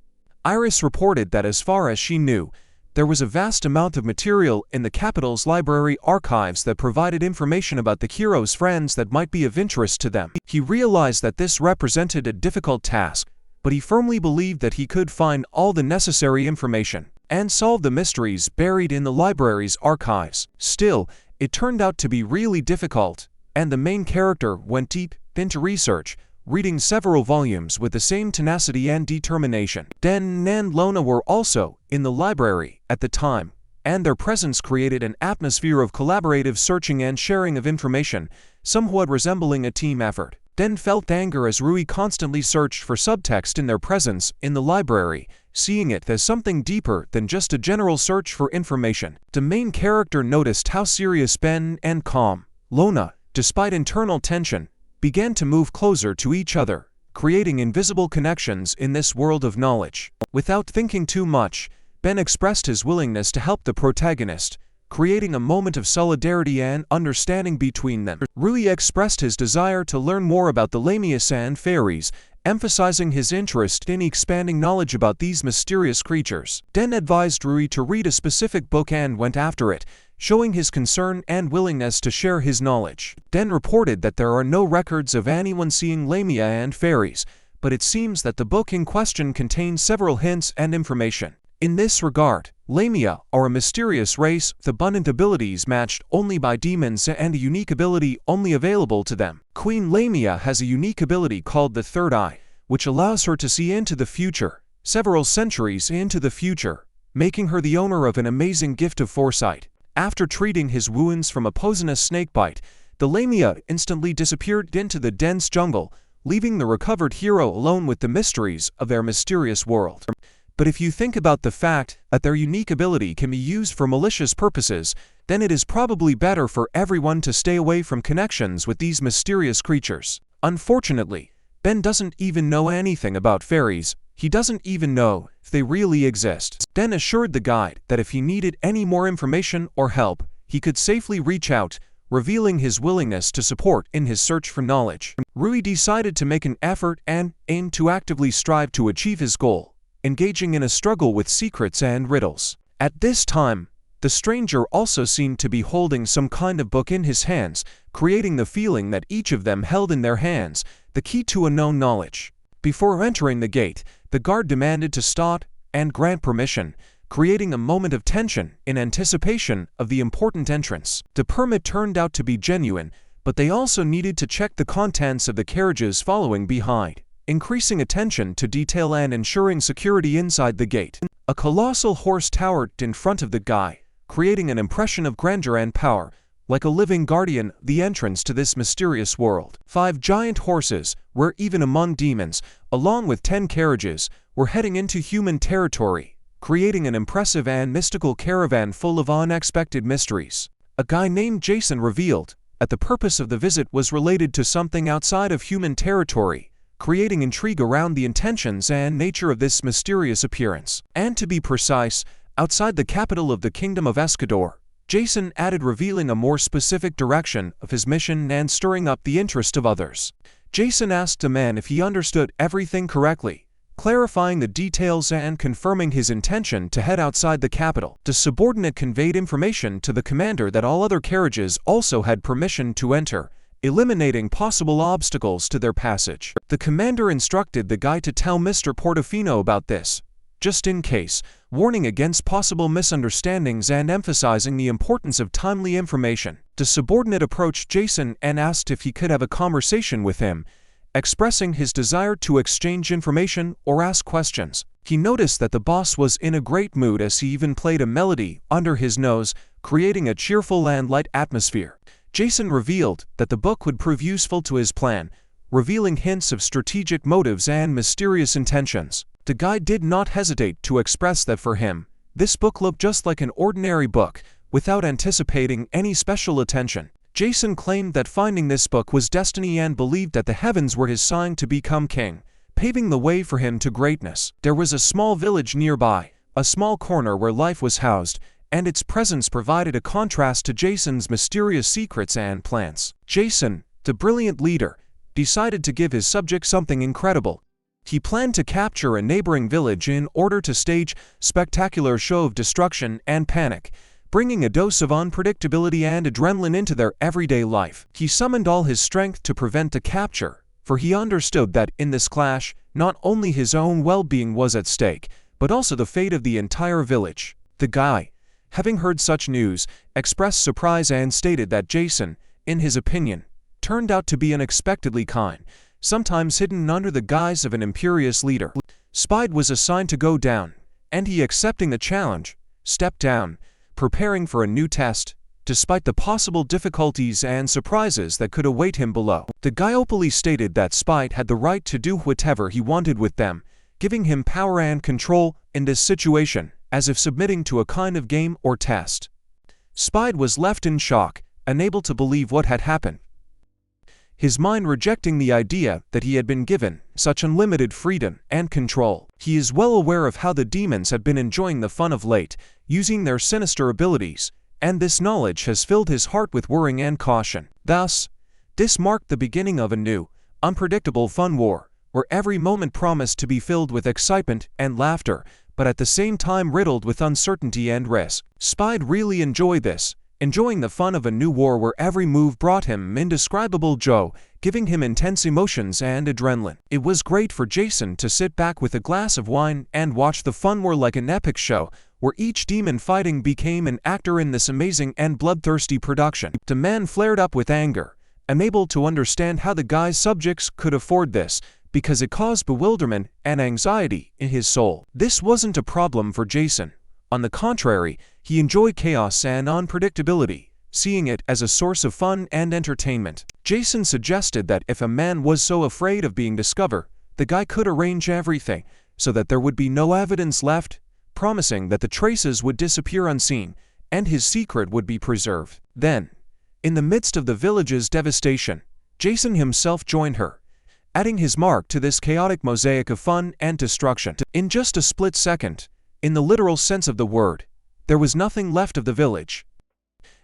Iris reported that as far as she knew, there was a vast amount of material in the capital's library archives that provided information about the hero's friends that might be of interest to them. He realized that this represented a difficult task, but he firmly believed that he could find all the necessary information and solve the mysteries buried in the library's archives. Still, it turned out to be really difficult, and the main character went deep into research, reading several volumes with the same tenacity and determination. Den and Lona were also in the library at the time, and their presence created an atmosphere of collaborative searching and sharing of information, somewhat resembling a team effort. Den felt anger as Rui constantly searched for subtext in their presence in the library, seeing it as something deeper than just a general search for information. The main character noticed how serious Ben and calm Lona, despite internal tension, began to move closer to each other, creating invisible connections in this world of knowledge. Without thinking too much, Ben expressed his willingness to help the protagonist, creating a moment of solidarity and understanding between them. Rui expressed his desire to learn more about the Lamias and fairies, emphasizing his interest in expanding knowledge about these mysterious creatures. Den advised Rui to read a specific book and went after it, showing his concern and willingness to share his knowledge. Den reported that there are no records of anyone seeing Lamia and fairies, but it seems that the book in question contains several hints and information. In this regard, Lamia are a mysterious race with abundant abilities matched only by demons and a unique ability only available to them. Queen Lamia has a unique ability called the Third Eye, which allows her to see into the future, several centuries into the future, making her the owner of an amazing gift of foresight. After treating his wounds from a poisonous snakebite, the Lamia instantly disappeared into the dense jungle, leaving the recovered hero alone with the mysteries of their mysterious world. But if you think about the fact that their unique ability can be used for malicious purposes, then it is probably better for everyone to stay away from connections with these mysterious creatures. Unfortunately, Ben doesn't even know anything about fairies. He doesn't even know if they really exist. Den assured the guide that if he needed any more information or help, he could safely reach out, revealing his willingness to support in his search for knowledge. Rui decided to make an effort and aim to actively strive to achieve his goal, engaging in a struggle with secrets and riddles. At this time, the stranger also seemed to be holding some kind of book in his hands, creating the feeling that each of them held in their hands the key to unknown knowledge. Before entering the gate, the guard demanded to stop and grant permission, creating a moment of tension in anticipation of the important entrance. The permit turned out to be genuine, but they also needed to check the contents of the carriages following behind, increasing attention to detail and ensuring security inside the gate. A colossal horse towered in front of the guy, creating an impression of grandeur and power, like a living guardian, the entrance to this mysterious world. 5 giant horses, rare even among demons, along with 10 carriages, were heading into human territory, creating an impressive and mystical caravan full of unexpected mysteries. A guy named Jason revealed that the purpose of the visit was related to something outside of human territory, creating intrigue around the intentions and nature of this mysterious appearance. And to be precise, outside the capital of the Kingdom of Escador, Jason added, revealing a more specific direction of his mission and stirring up the interest of others. Jason asked the man if he understood everything correctly, clarifying the details and confirming his intention to head outside the capital. The subordinate conveyed information to the commander that all other carriages also had permission to enter, eliminating possible obstacles to their passage. The commander instructed the guy to tell Mr. Portofino about this, just in case, warning against possible misunderstandings and emphasizing the importance of timely information. The subordinate approached Jason and asked if he could have a conversation with him, expressing his desire to exchange information or ask questions. He noticed that the boss was in a great mood as he even played a melody under his nose, creating a cheerful and light atmosphere. Jason revealed that the book would prove useful to his plan, revealing hints of strategic motives and mysterious intentions. The guy did not hesitate to express that for him, this book looked just like an ordinary book, without anticipating any special attention. Jason claimed that finding this book was destiny and believed that the heavens were his sign to become king, paving the way for him to greatness. There was a small village nearby, a small corner where life was housed, and its presence provided a contrast to Jason's mysterious secrets and plans. Jason, the brilliant leader, decided to give his subject something incredible. He planned to capture a neighboring village in order to stage a spectacular show of destruction and panic, bringing a dose of unpredictability and adrenaline into their everyday life. He summoned all his strength to prevent the capture, for he understood that in this clash, not only his own well-being was at stake, but also the fate of the entire village. The guy, having heard such news, expressed surprise and stated that Jason, in his opinion, turned out to be unexpectedly kind, sometimes hidden under the guise of an imperious leader. Spide was assigned to go down, and he, accepting the challenge, stepped down, preparing for a new test, despite the possible difficulties and surprises that could await him below. The guy openly stated that Spide had the right to do whatever he wanted with them, giving him power and control in this situation, as if submitting to a kind of game or test. Spide was left in shock, unable to believe what had happened, his mind rejecting the idea that he had been given such unlimited freedom and control. He is well aware of how the demons have been enjoying the fun of late, using their sinister abilities, and this knowledge has filled his heart with worrying and caution. Thus, this marked the beginning of a new, unpredictable fun war, where every moment promised to be filled with excitement and laughter, but at the same time riddled with uncertainty and risk. Spide really enjoyed this, enjoying the fun of a new war where every move brought him indescribable joy, giving him intense emotions and adrenaline. It was great for Jason to sit back with a glass of wine and watch the fun war like an epic show, where each demon fighting became an actor in this amazing and bloodthirsty production. The man flared up with anger, unable to understand how the guy's subjects could afford this, because it caused bewilderment and anxiety in his soul. This wasn't a problem for Jason. On the contrary, he enjoyed chaos and unpredictability, seeing it as a source of fun and entertainment. Jason suggested that if a man was so afraid of being discovered, the guy could arrange everything so that there would be no evidence left, promising that the traces would disappear unseen and his secret would be preserved. Then, in the midst of the village's devastation, Jason himself joined her, adding his mark to this chaotic mosaic of fun and destruction. In just a split second, in the literal sense of the word, there was nothing left of the village.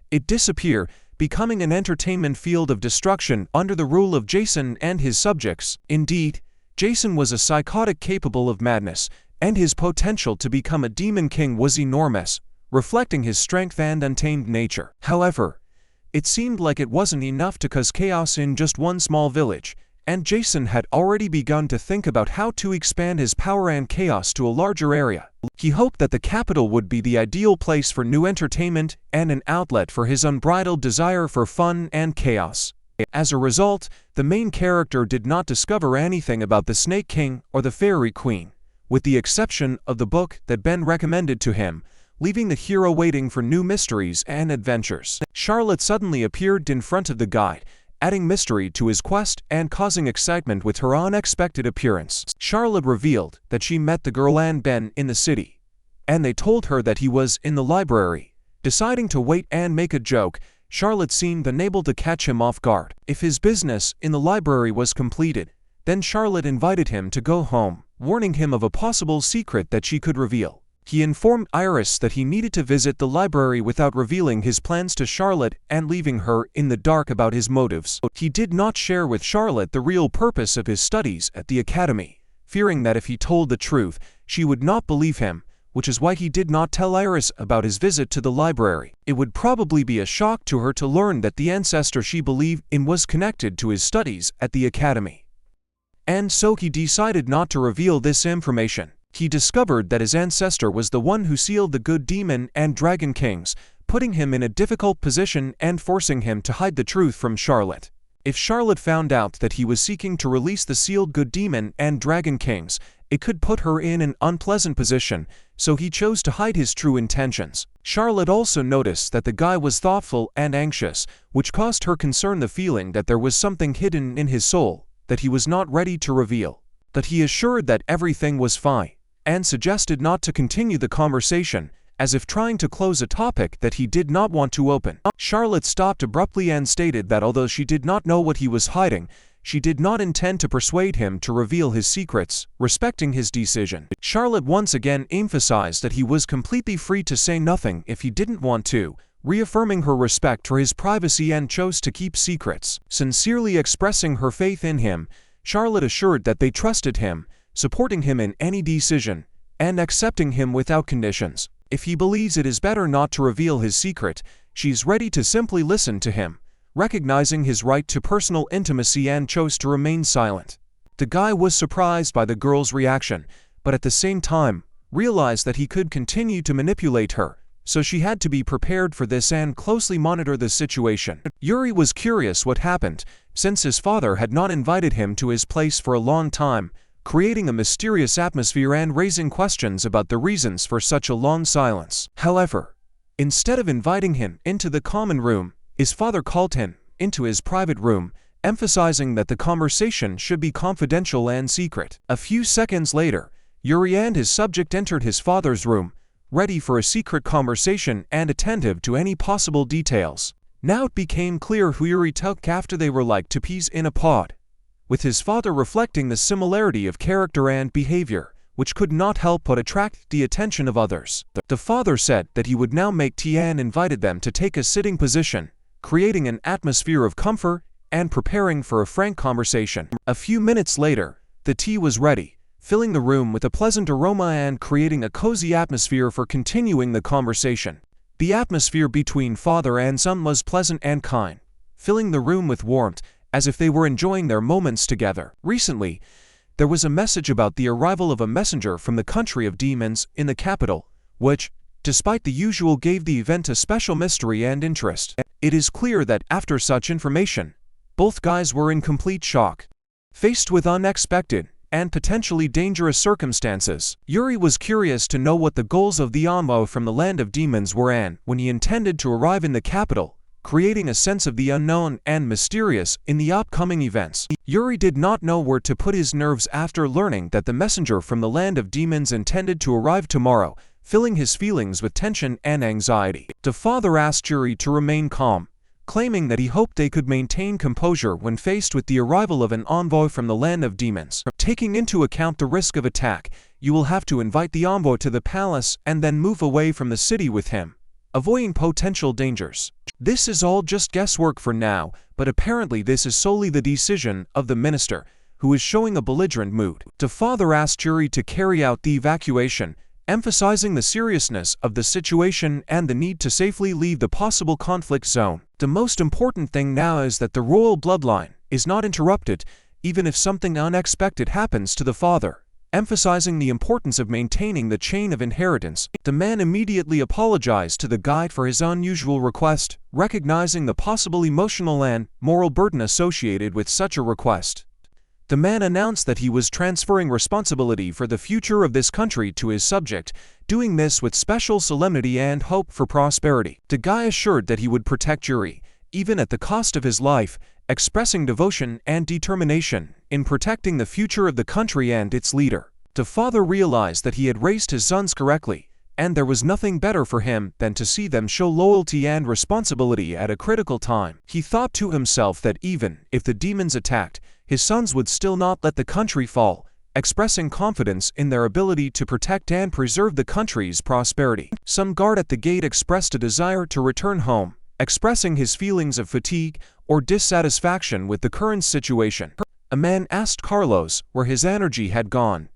It disappeared, becoming an entertainment field of destruction under the rule of Jason and his subjects. Indeed, Jason was a psychotic capable of madness, and his potential to become a demon king was enormous, reflecting his strength and untamed nature. However, it seemed like it wasn't enough to cause chaos in just one small village, and Jason had already begun to think about how to expand his power and chaos to a larger area. He hoped that the capital would be the ideal place for new entertainment and an outlet for his unbridled desire for fun and chaos. As a result, the main character did not discover anything about the Snake King or the Fairy Queen, with the exception of the book that Ben recommended to him, leaving the hero waiting for new mysteries and adventures. Charlotte suddenly appeared in front of the guide, adding mystery to his quest and causing excitement with her unexpected appearance. Charlotte revealed that she met the girl and Ben in the city, and they told her that he was in the library. Deciding to wait and make a joke, Charlotte seemed unable to catch him off guard. If his business in the library was completed, then Charlotte invited him to go home, warning him of a possible secret that she could reveal. He informed Iris that he needed to visit the library without revealing his plans to Charlotte and leaving her in the dark about his motives. He did not share with Charlotte the real purpose of his studies at the academy, fearing that if he told the truth, she would not believe him, which is why he did not tell Iris about his visit to the library. It would probably be a shock to her to learn that the ancestor she believed in was connected to his studies at the academy. And so he decided not to reveal this information. He discovered that his ancestor was the one who sealed the good demon and dragon kings, putting him in a difficult position and forcing him to hide the truth from Charlotte. If Charlotte found out that he was seeking to release the sealed good demon and dragon kings, it could put her in an unpleasant position, so he chose to hide his true intentions. Charlotte also noticed that the guy was thoughtful and anxious, which caused her concern the feeling that there was something hidden in his soul that he was not ready to reveal. But he assured that everything was fine, and suggested not to continue the conversation, as if trying to close a topic that he did not want to open. Charlotte stopped abruptly and stated that although she did not know what he was hiding, she did not intend to persuade him to reveal his secrets, respecting his decision. Charlotte once again emphasized that he was completely free to say nothing if he didn't want to, reaffirming her respect for his privacy and chose to keep secrets. Sincerely expressing her faith in him, Charlotte assured that they trusted him, supporting him in any decision, and accepting him without conditions. If he believes it is better not to reveal his secret, she's ready to simply listen to him, recognizing his right to personal intimacy, and chose to remain silent. The guy was surprised by the girl's reaction, but at the same time, realized that he could continue to manipulate her, so she had to be prepared for this and closely monitor the situation. Yuri was curious what happened, since his father had not invited him to his place for a long time, creating a mysterious atmosphere and raising questions about the reasons for such a long silence. However, instead of inviting him into the common room, his father called him into his private room, emphasizing that the conversation should be confidential and secret. A few seconds later, Yuri and his subject entered his father's room, ready for a secret conversation and attentive to any possible details. Now it became clear who Yuri took after they were like two peas in a pod, with his father reflecting the similarity of character and behavior, which could not help but attract the attention of others. The father said that he would now make tea and invited them to take a sitting position, creating an atmosphere of comfort and preparing for a frank conversation. A few minutes later, the tea was ready, filling the room with a pleasant aroma and creating a cozy atmosphere for continuing the conversation. The atmosphere between father and son was pleasant and kind, filling the room with warmth, as if they were enjoying their moments together. Recently, there was a message about the arrival of a messenger from the country of demons in the capital, which, despite the usual, gave the event a special mystery and interest. It is clear that after such information, both guys were in complete shock. Faced with unexpected and potentially dangerous circumstances, Yuri was curious to know what the goals of the envoy from the land of demons were and when he intended to arrive in the capital, creating a sense of the unknown and mysterious in the upcoming events. Yuri did not know where to put his nerves after learning that the messenger from the land of demons intended to arrive tomorrow, filling his feelings with tension and anxiety. The father asked Yuri to remain calm, claiming that he hoped they could maintain composure when faced with the arrival of an envoy from the land of demons. Taking into account the risk of attack, you will have to invite the envoy to the palace and then move away from the city with him, avoiding potential dangers. This is all just guesswork for now, but apparently this is solely the decision of the minister, who is showing a belligerent mood. The father asked Yuri to carry out the evacuation, emphasizing the seriousness of the situation and the need to safely leave the possible conflict zone. The most important thing now is that the royal bloodline is not interrupted, even if something unexpected happens to the father, emphasizing the importance of maintaining the chain of inheritance. The man immediately apologized to the guide for his unusual request, recognizing the possible emotional and moral burden associated with such a request. The man announced that he was transferring responsibility for the future of this country to his subject, doing this with special solemnity and hope for prosperity. The guy assured that he would protect Yuri, even at the cost of his life, expressing devotion and determination in protecting the future of the country and its leader. The father realized that he had raised his sons correctly, and there was nothing better for him than to see them show loyalty and responsibility at a critical time. He thought to himself that even if the demons attacked, his sons would still not let the country fall, expressing confidence in their ability to protect and preserve the country's prosperity. Some guard at the gate expressed a desire to return home, expressing his feelings of fatigue or dissatisfaction with the current situation. A man asked Carlos where his energy had gone,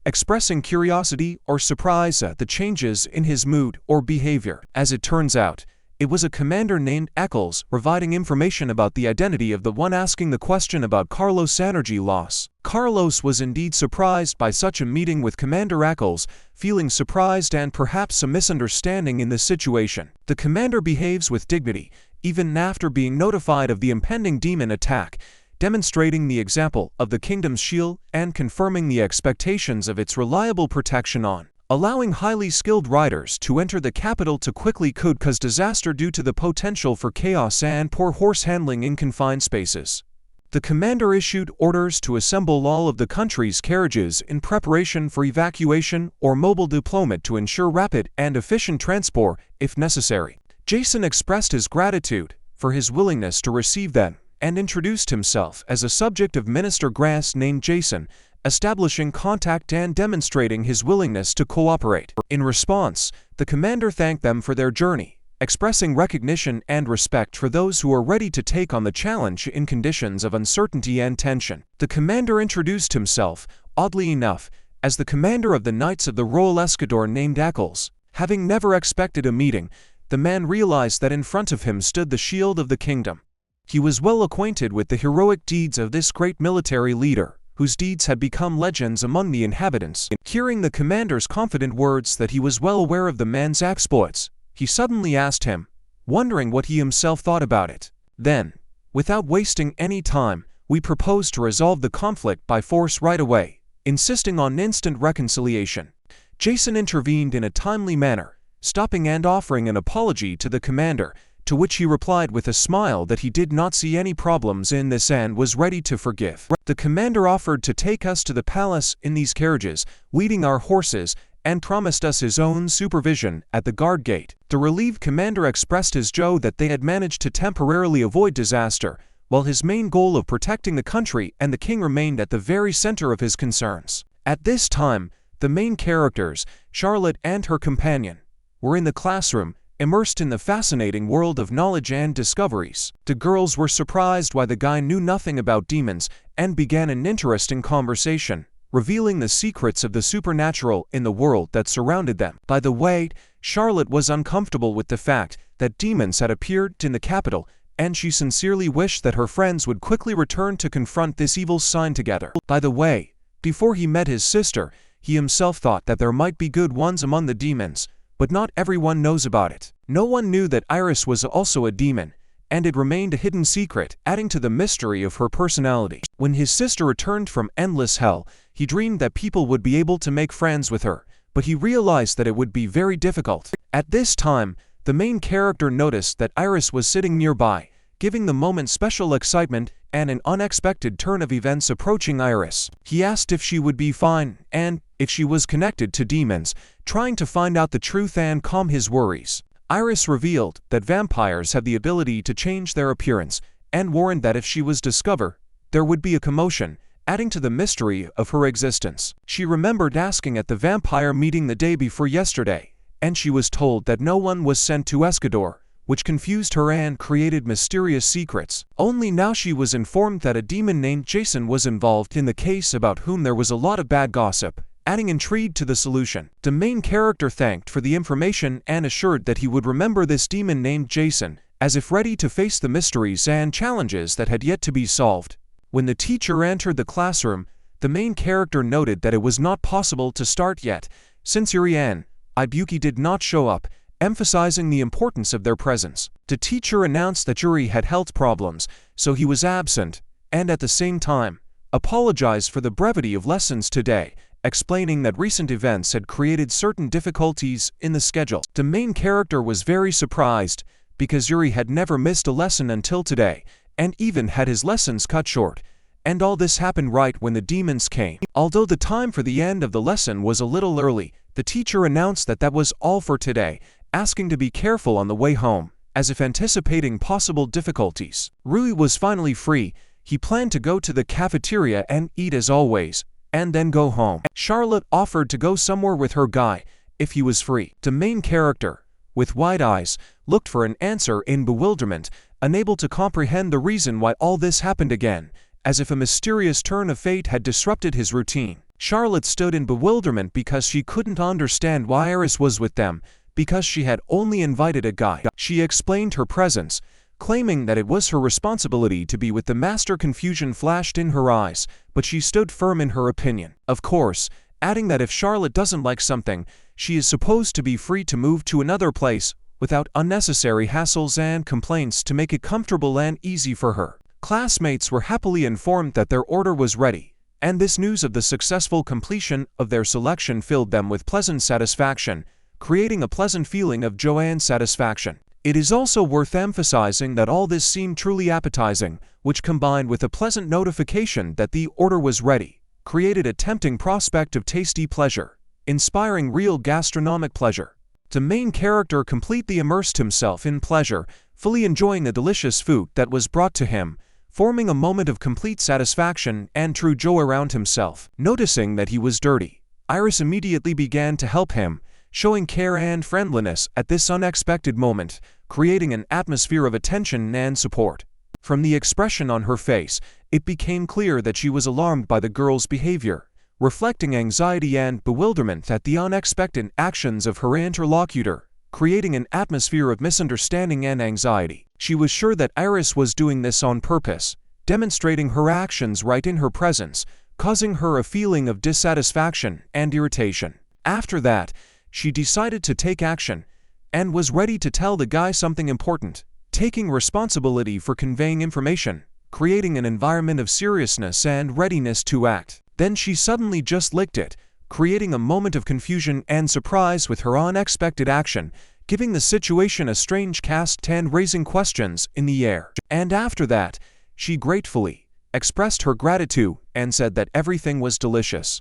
expressing curiosity or surprise at the changes in his mood or behavior. As it turns out, it was a commander named Eccles providing information about the identity of the one asking the question about Carlos' energy loss. Carlos was indeed surprised by such a meeting with Commander Eccles, feeling surprised and perhaps a misunderstanding in the situation. The commander behaves with dignity, even after being notified of the impending demon attack, demonstrating the example of the kingdom's shield and confirming the expectations of its reliable protection on allowing highly skilled riders to enter the capital to quickly cause disaster due to the potential for chaos and poor horse handling in confined spaces. The commander issued orders to assemble all of the country's carriages in preparation for evacuation or mobile deployment to ensure rapid and efficient transport if necessary. Jason expressed his gratitude for his willingness to receive them and introduced himself as a subject of Minister Grass named Jason, establishing contact and demonstrating his willingness to cooperate. In response, the commander thanked them for their journey, expressing recognition and respect for those who are ready to take on the challenge in conditions of uncertainty and tension. The commander introduced himself, oddly enough, as the commander of the Knights of the Royal Escador named Eccles. Having never expected a meeting, the man realized that in front of him stood the shield of the kingdom. He was well acquainted with the heroic deeds of this great military leader, whose deeds had become legends among the inhabitants. Hearing the commander's confident words that he was well aware of the man's exploits, he suddenly asked him, wondering what he himself thought about it. Then, without wasting any time, we proposed to resolve the conflict by force right away, insisting on instant reconciliation. Jason intervened in a timely manner, stopping and offering an apology to the commander, to which he replied with a smile that he did not see any problems in this and was ready to forgive. The commander offered to take us to the palace in these carriages, leading our horses, and promised us his own supervision at the guard gate. The relieved commander expressed his joy that they had managed to temporarily avoid disaster, while his main goal of protecting the country and the king remained at the very center of his concerns. At this time, the main characters, Charlotte and her companion, were in the classroom, immersed in the fascinating world of knowledge and discoveries. The girls were surprised why the guy knew nothing about demons and began an interesting conversation, revealing the secrets of the supernatural in the world that surrounded them. By the way, Charlotte was uncomfortable with the fact that demons had appeared in the capital, and she sincerely wished that her friends would quickly return to confront this evil sign together. By the way, before he met his sister, he himself thought that there might be good ones among the demons, but not everyone knows about it. No one knew that Iris was also a demon, and it remained a hidden secret, adding to the mystery of her personality. When his sister returned from endless hell, he dreamed that people would be able to make friends with her, but he realized that it would be very difficult. At this time, the main character noticed that Iris was sitting nearby, giving the moment special excitement and an unexpected turn of events approaching Iris. He asked if she would be fine and if she was connected to demons, trying to find out the truth and calm his worries. Iris revealed that vampires have the ability to change their appearance and warned that if she was discovered, there would be a commotion, adding to the mystery of her existence. She remembered asking at the vampire meeting the day before yesterday, and she was told that no one was sent to Escador, which confused her and created mysterious secrets. Only now she was informed that a demon named Jason was involved in the case about whom there was a lot of bad gossip, adding intrigue to the solution. The main character thanked for the information and assured that he would remember this demon named Jason, as if ready to face the mysteries and challenges that had yet to be solved. When the teacher entered the classroom, the main character noted that it was not possible to start yet, since Yuri and Ibuki did not show up, emphasizing the importance of their presence. The teacher announced that Yuri had health problems, so he was absent, and at the same time, apologized for the brevity of lessons today, explaining that recent events had created certain difficulties in the schedule. The main character was very surprised, because Yuri had never missed a lesson until today, and even had his lessons cut short. And all this happened right when the demons came. Although the time for the end of the lesson was a little early, the teacher announced that was all for today, asking to be careful on the way home, as if anticipating possible difficulties. Rui was finally free. He planned to go to the cafeteria and eat as always, and then go home. Charlotte offered to go somewhere with her guy, if he was free. The main character, with wide eyes, looked for an answer in bewilderment, unable to comprehend the reason why all this happened again, as if a mysterious turn of fate had disrupted his routine. Charlotte stood in bewilderment because she couldn't understand why Iris was with them, because she had only invited a guy. She explained her presence, claiming that it was her responsibility to be with the master. Confusion flashed in her eyes, but she stood firm in her opinion. Of course, adding that if Charlotte doesn't like something, she is supposed to be free to move to another place, without unnecessary hassles and complaints, to make it comfortable and easy for her. Classmates were happily informed that their order was ready, and this news of the successful completion of their selection filled them with pleasant satisfaction, creating a pleasant feeling of joy and satisfaction. It is also worth emphasizing that all this seemed truly appetizing, which combined with a pleasant notification that the order was ready, created a tempting prospect of tasty pleasure, inspiring real gastronomic pleasure. The main character completely immersed himself in pleasure, fully enjoying the delicious food that was brought to him, forming a moment of complete satisfaction and true joy around himself. Noticing that he was dirty, Iris immediately began to help him, showing care and friendliness at this unexpected moment, creating an atmosphere of attention and support. From the expression on her face, it became clear that she was alarmed by the girl's behavior, reflecting anxiety and bewilderment at the unexpected actions of her interlocutor, creating an atmosphere of misunderstanding and anxiety. She was sure that Iris was doing this on purpose, demonstrating her actions right in her presence, causing her a feeling of dissatisfaction and irritation. After that, she decided to take action, and was ready to tell the guy something important, taking responsibility for conveying information, creating an environment of seriousness and readiness to act. Then she suddenly just licked it, creating a moment of confusion and surprise with her unexpected action, giving the situation a strange cast and raising questions in the air. And after that, she gratefully expressed her gratitude and said that everything was delicious.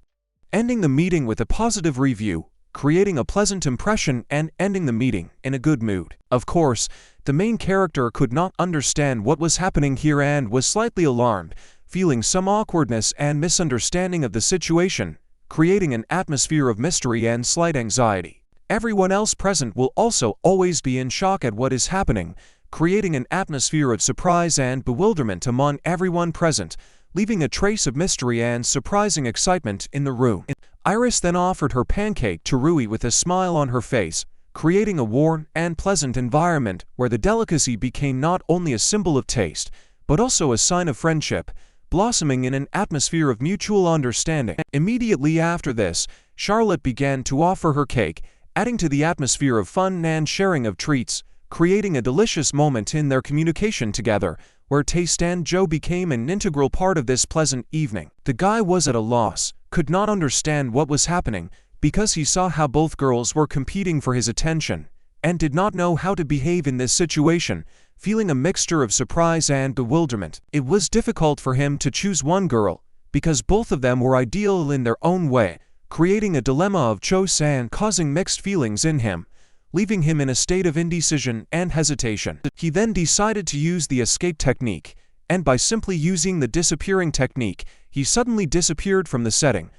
Ending the meeting with a positive review, creating a pleasant impression and ending the meeting in a good mood. Of course, the main character could not understand what was happening here and was slightly alarmed, feeling some awkwardness and misunderstanding of the situation, creating an atmosphere of mystery and slight anxiety. Everyone else present will also always be in shock at what is happening, creating an atmosphere of surprise and bewilderment among everyone present, leaving a trace of mystery and surprising excitement in the room. Iris then offered her pancake to Rui with a smile on her face, creating a warm and pleasant environment where the delicacy became not only a symbol of taste, but also a sign of friendship, blossoming in an atmosphere of mutual understanding. Immediately after this, Charlotte began to offer her cake, adding to the atmosphere of fun and sharing of treats, creating a delicious moment in their communication together, where taste and joy became an integral part of this pleasant evening. The guy was at a loss, could not understand what was happening, because he saw how both girls were competing for his attention, and did not know how to behave in this situation, feeling a mixture of surprise and bewilderment. It was difficult for him to choose one girl, because both of them were ideal in their own way, creating a dilemma of choice and causing mixed feelings in him, leaving him in a state of indecision and hesitation. He then decided to use the escape technique, and by simply using the disappearing technique, he suddenly disappeared from the setting,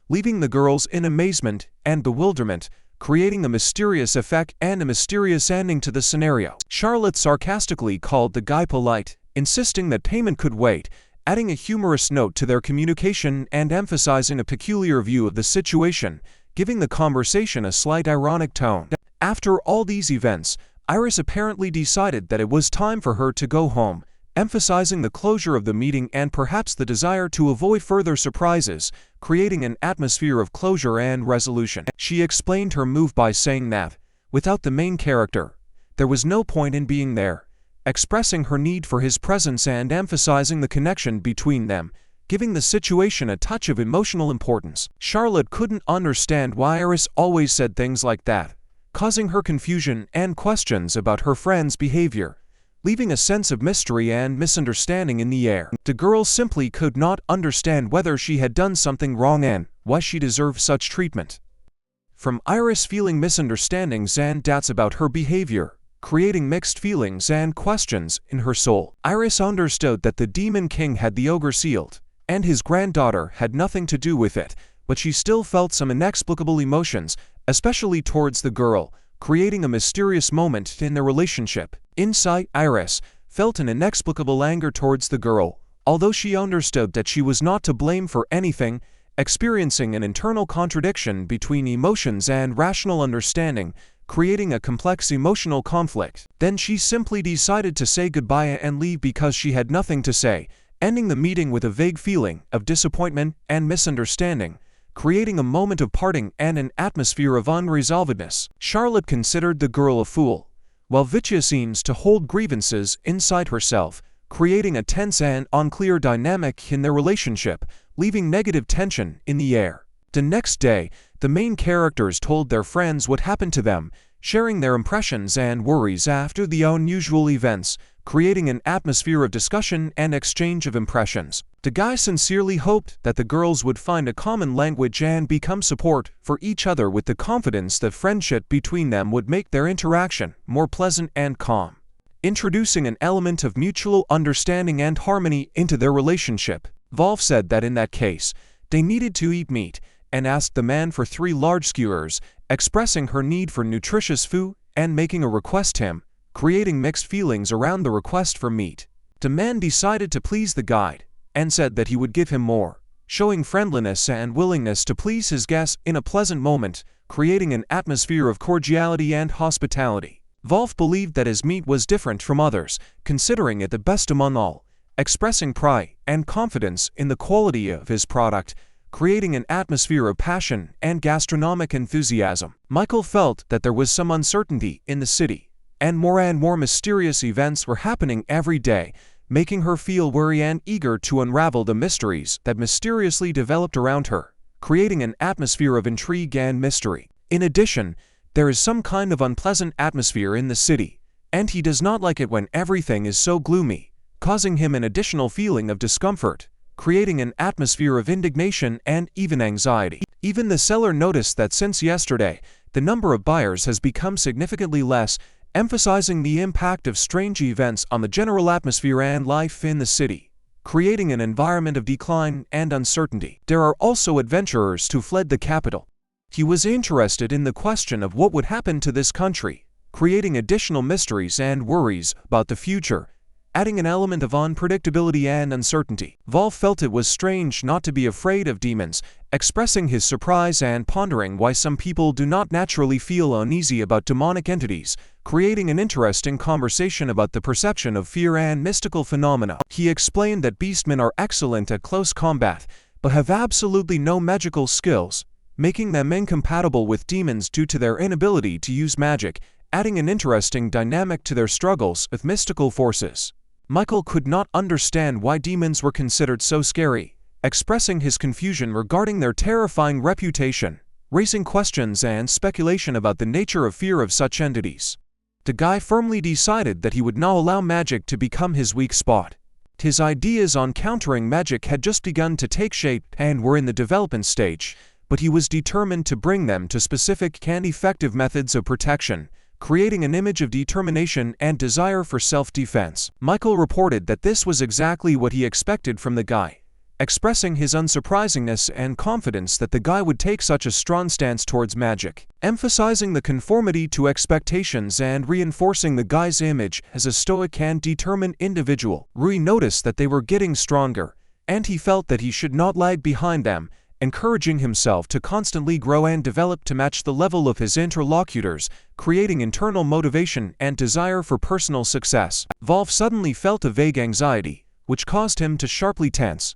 leaving the girls in amazement and bewilderment, creating a mysterious effect and a mysterious ending to the scenario. Charlotte sarcastically called the guy polite, insisting that payment could wait, adding a humorous note to their communication and emphasizing a peculiar view of the situation, giving the conversation a slight ironic tone. After all these events, Iris apparently decided that it was time for her to go home, emphasizing the closure of the meeting and perhaps the desire to avoid further surprises, creating an atmosphere of closure and resolution. She explained her move by saying that, without the main character, there was no point in being there, expressing her need for his presence and emphasizing the connection between them, giving the situation a touch of emotional importance. Charlotte couldn't understand why Iris always said things like that, causing her confusion and questions about her friend's behavior, leaving a sense of mystery and misunderstanding in the air. The girl simply could not understand whether she had done something wrong and why she deserved such treatment. From Iris feeling misunderstandings and doubts about her behavior, creating mixed feelings and questions in her soul, Iris understood that the Demon King had the ogre sealed, and his granddaughter had nothing to do with it, but she still felt some inexplicable emotions, especially towards the girl, creating a mysterious moment in their relationship. Inside, Iris felt an inexplicable anger towards the girl, although she understood that she was not to blame for anything, experiencing an internal contradiction between emotions and rational understanding, creating a complex emotional conflict. Then she simply decided to say goodbye and leave because she had nothing to say, ending the meeting with a vague feeling of disappointment and misunderstanding, creating a moment of parting and an atmosphere of unresolvedness. Charlotte considered the girl a fool, while Vitya seems to hold grievances inside herself, creating a tense and unclear dynamic in their relationship, leaving negative tension in the air. The next day, the main characters told their friends what happened to them, sharing their impressions and worries after the unusual events, creating an atmosphere of discussion and exchange of impressions. The guy sincerely hoped that the girls would find a common language and become support for each other with the confidence that friendship between them would make their interaction more pleasant and calm, introducing an element of mutual understanding and harmony into their relationship. Volf said that in that case, they needed to eat meat, and asked the man for 3 large skewers, expressing her need for nutritious food and making a request to him, creating mixed feelings around the request for meat. The man decided to please the guide, and said that he would give him more, showing friendliness and willingness to please his guests in a pleasant moment, creating an atmosphere of cordiality and hospitality. Volf believed that his meat was different from others, considering it the best among all, expressing pride and confidence in the quality of his product, creating an atmosphere of passion and gastronomic enthusiasm. Michael felt that there was some uncertainty in the city, and more mysterious events were happening every day, making her feel wary and eager to unravel the mysteries that mysteriously developed around her, creating an atmosphere of intrigue and mystery. In addition, there is some kind of unpleasant atmosphere in the city, and he does not like it when everything is so gloomy, causing him an additional feeling of discomfort, creating an atmosphere of indignation and even anxiety. Even the seller noticed that since yesterday, the number of buyers has become significantly less, emphasizing the impact of strange events on the general atmosphere and life in the city, creating an environment of decline and uncertainty. There are also adventurers who fled the capital. He was interested in the question of what would happen to this country, creating additional mysteries and worries about the future, adding an element of unpredictability and uncertainty. Volf felt it was strange not to be afraid of demons, expressing his surprise and pondering why some people do not naturally feel uneasy about demonic entities, creating an interesting conversation about the perception of fear and mystical phenomena. He explained that beastmen are excellent at close combat, but have absolutely no magical skills, making them incompatible with demons due to their inability to use magic, adding an interesting dynamic to their struggles with mystical forces. Michael could not understand why demons were considered so scary, expressing his confusion regarding their terrifying reputation, raising questions and speculation about the nature of fear of such entities. The guy firmly decided that he would not allow magic to become his weak spot. His ideas on countering magic had just begun to take shape and were in the development stage, but he was determined to bring them to specific and effective methods of protection, creating an image of determination and desire for self-defense. Michael reported that this was exactly what he expected from the guy, expressing his unsurprisingness and confidence that the guy would take such a strong stance towards magic, emphasizing the conformity to expectations and reinforcing the guy's image as a stoic and determined individual. Rui noticed that they were getting stronger, and he felt that he should not lag behind them, encouraging himself to constantly grow and develop to match the level of his interlocutors, creating internal motivation and desire for personal success. Wolf suddenly felt a vague anxiety, which caused him to sharply tense.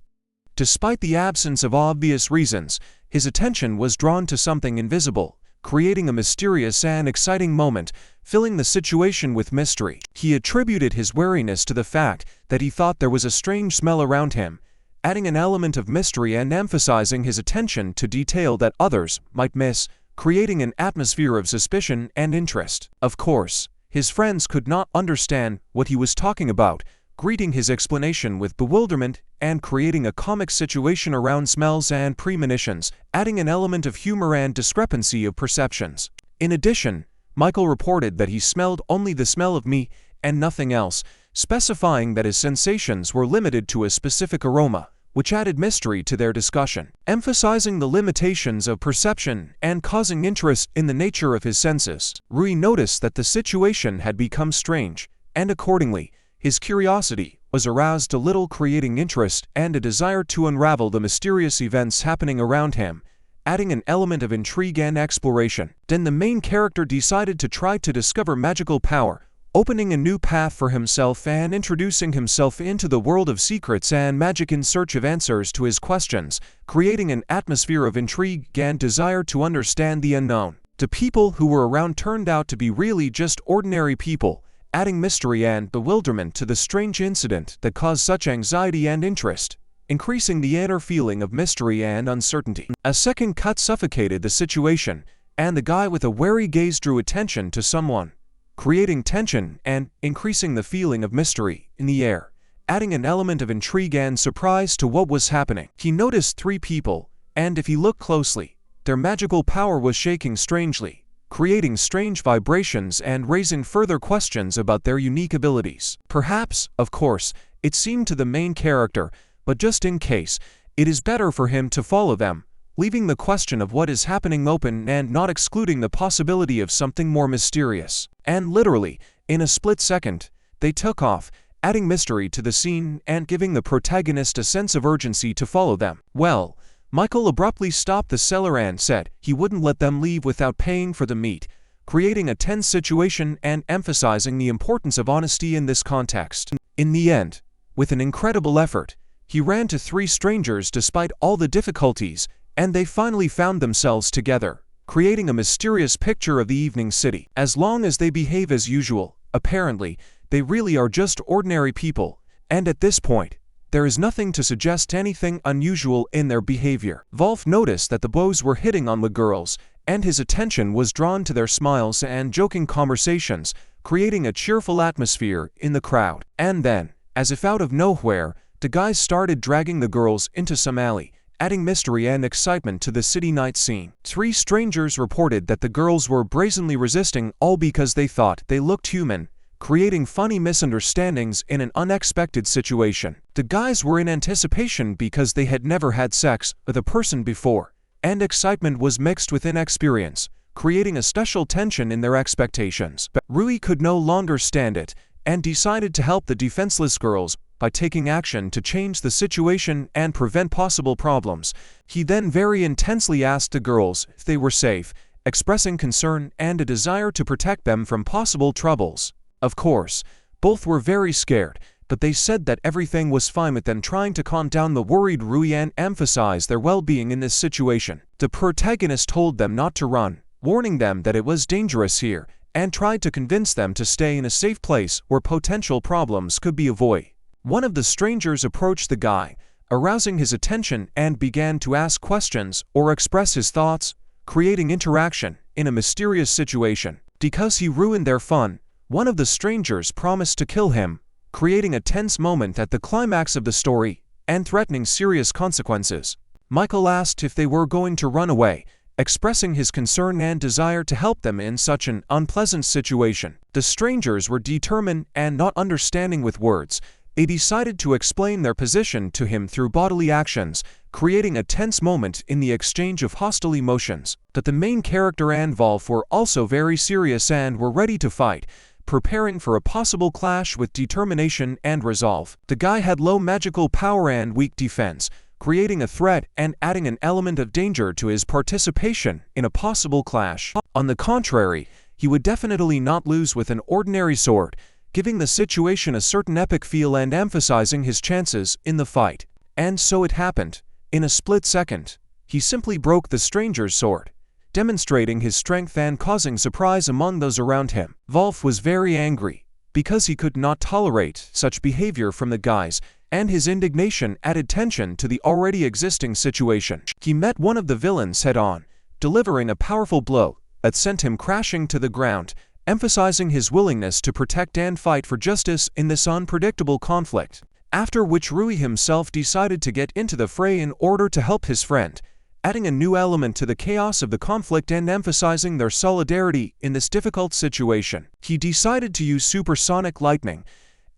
Despite the absence of obvious reasons, his attention was drawn to something invisible, creating a mysterious and exciting moment, filling the situation with mystery. He attributed his wariness to the fact that he thought there was a strange smell around him, adding an element of mystery and emphasizing his attention to detail that others might miss, creating an atmosphere of suspicion and interest. Of course, his friends could not understand what he was talking about, greeting his explanation with bewilderment and creating a comic situation around smells and premonitions, adding an element of humor and discrepancy of perceptions. In addition, Michael reported that he smelled only the smell of me and nothing else, specifying that his sensations were limited to a specific aroma, which added mystery to their discussion, emphasizing the limitations of perception and causing interest in the nature of his senses. Rui noticed that the situation had become strange, and accordingly, his curiosity was aroused a little, creating interest and a desire to unravel the mysterious events happening around him, adding an element of intrigue and exploration. Then the main character decided to try to discover magical power, opening a new path for himself and introducing himself into the world of secrets and magic in search of answers to his questions, creating an atmosphere of intrigue and desire to understand the unknown. The people who were around turned out to be really just ordinary people, adding mystery and bewilderment to the strange incident that caused such anxiety and interest, increasing the inner feeling of mystery and uncertainty. A second cut suffocated the situation, and the guy with a wary gaze drew attention to someone, creating tension and increasing the feeling of mystery in the air, adding an element of intrigue and surprise to what was happening. He noticed three people, and if he looked closely, their magical power was shaking strangely, creating strange vibrations and raising further questions about their unique abilities. Perhaps, of course, it seemed to the main character, but just in case, it is better for him to follow them, leaving the question of what is happening open and not excluding the possibility of something more mysterious. And literally, in a split second, they took off, adding mystery to the scene and giving the protagonist a sense of urgency to follow them. Well, Michael abruptly stopped the seller and said he wouldn't let them leave without paying for the meat, creating a tense situation and emphasizing the importance of honesty in this context. In the end, with an incredible effort, he ran to three strangers despite all the difficulties, and they finally found themselves together, creating a mysterious picture of the evening city. As long as they behave as usual, apparently, they really are just ordinary people, and at this point, there is nothing to suggest anything unusual in their behavior. Wolf noticed that the boys were hitting on the girls, and his attention was drawn to their smiles and joking conversations, creating a cheerful atmosphere in the crowd. And then, as if out of nowhere, the guys started dragging the girls into some alley, adding mystery and excitement to the city night scene. Three strangers reported that the girls were brazenly resisting, all because they thought they looked human, creating funny misunderstandings in an unexpected situation. The guys were in anticipation because they had never had sex with a person before, and excitement was mixed with inexperience, creating a special tension in their expectations. But Rui could no longer stand it, and decided to help the defenseless girls by taking action to change the situation and prevent possible problems. He then very intensely asked the girls if they were safe, expressing concern and a desire to protect them from possible troubles. Of course, both were very scared, but they said that everything was fine with them, trying to calm down the worried Rui and emphasize their well-being in this situation. The protagonist told them not to run, warning them that it was dangerous here, and tried to convince them to stay in a safe place where potential problems could be avoided. One of the strangers approached the guy, arousing his attention, and began to ask questions or express his thoughts, creating interaction in a mysterious situation. Because he ruined their fun, one of the strangers promised to kill him, creating a tense moment at the climax of the story and threatening serious consequences. Michael asked if they were going to run away, expressing his concern and desire to help them in such an unpleasant situation. The strangers were determined and not understanding with words. They decided to explain their position to him through bodily actions, creating a tense moment in the exchange of hostile emotions. That the main character and Wolf were also very serious and were ready to fight, preparing for a possible clash with determination and resolve. The guy had low magical power and weak defense, creating a threat and adding an element of danger to his participation in a possible clash. On the contrary, he would definitely not lose with an ordinary sword, giving the situation a certain epic feel and emphasizing his chances in the fight. And so it happened. In a split second, he simply broke the stranger's sword, demonstrating his strength and causing surprise among those around him. Wolf was very angry, because he could not tolerate such behavior from the guys, and his indignation added tension to the already existing situation. He met one of the villains head-on, delivering a powerful blow that sent him crashing to the ground, emphasizing his willingness to protect and fight for justice in this unpredictable conflict. After which Rui himself decided to get into the fray in order to help his friend, adding a new element to the chaos of the conflict and emphasizing their solidarity in this difficult situation. He decided to use supersonic lightning,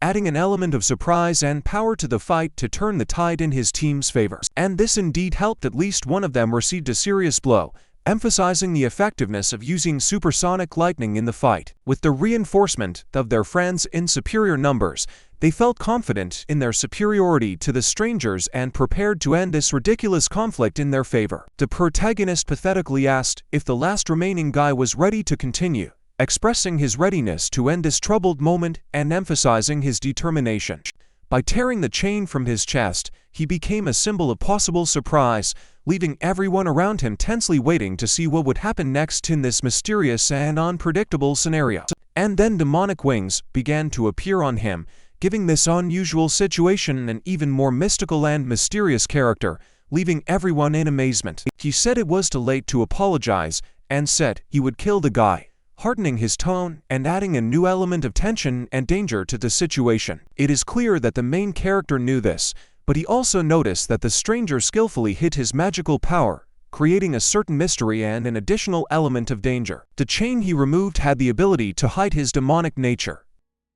adding an element of surprise and power to the fight to turn the tide in his team's favor. And this indeed helped. At least one of them received a serious blow, emphasizing the effectiveness of using supersonic lightning in the fight. With the reinforcement of their friends in superior numbers, they felt confident in their superiority to the strangers and prepared to end this ridiculous conflict in their favor. The protagonist pathetically asked if the last remaining guy was ready to continue, expressing his readiness to end this troubled moment and emphasizing his determination. By tearing the chain from his chest, he became a symbol of possible surprise, leaving everyone around him tensely waiting to see what would happen next in this mysterious and unpredictable scenario. And then demonic wings began to appear on him, giving this unusual situation an even more mystical and mysterious character, leaving everyone in amazement. He said it was too late to apologize, and said he would kill the guy, hardening his tone and adding a new element of tension and danger to the situation. It is clear that the main character knew this, but he also noticed that the stranger skillfully hid his magical power, creating a certain mystery and an additional element of danger. The chain he removed had the ability to hide his demonic nature.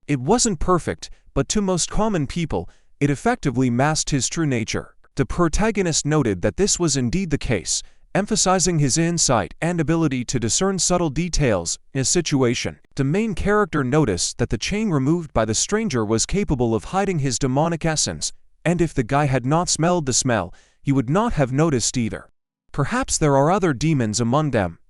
It wasn't perfect, but to most common people, it effectively masked his true nature. The protagonist noted that this was indeed the case, emphasizing his insight and ability to discern subtle details in a situation. The main character noticed that the chain removed by the stranger was capable of hiding his demonic essence, and if the guy had not smelled the smell, he would not have noticed either. Perhaps there are other demons among them,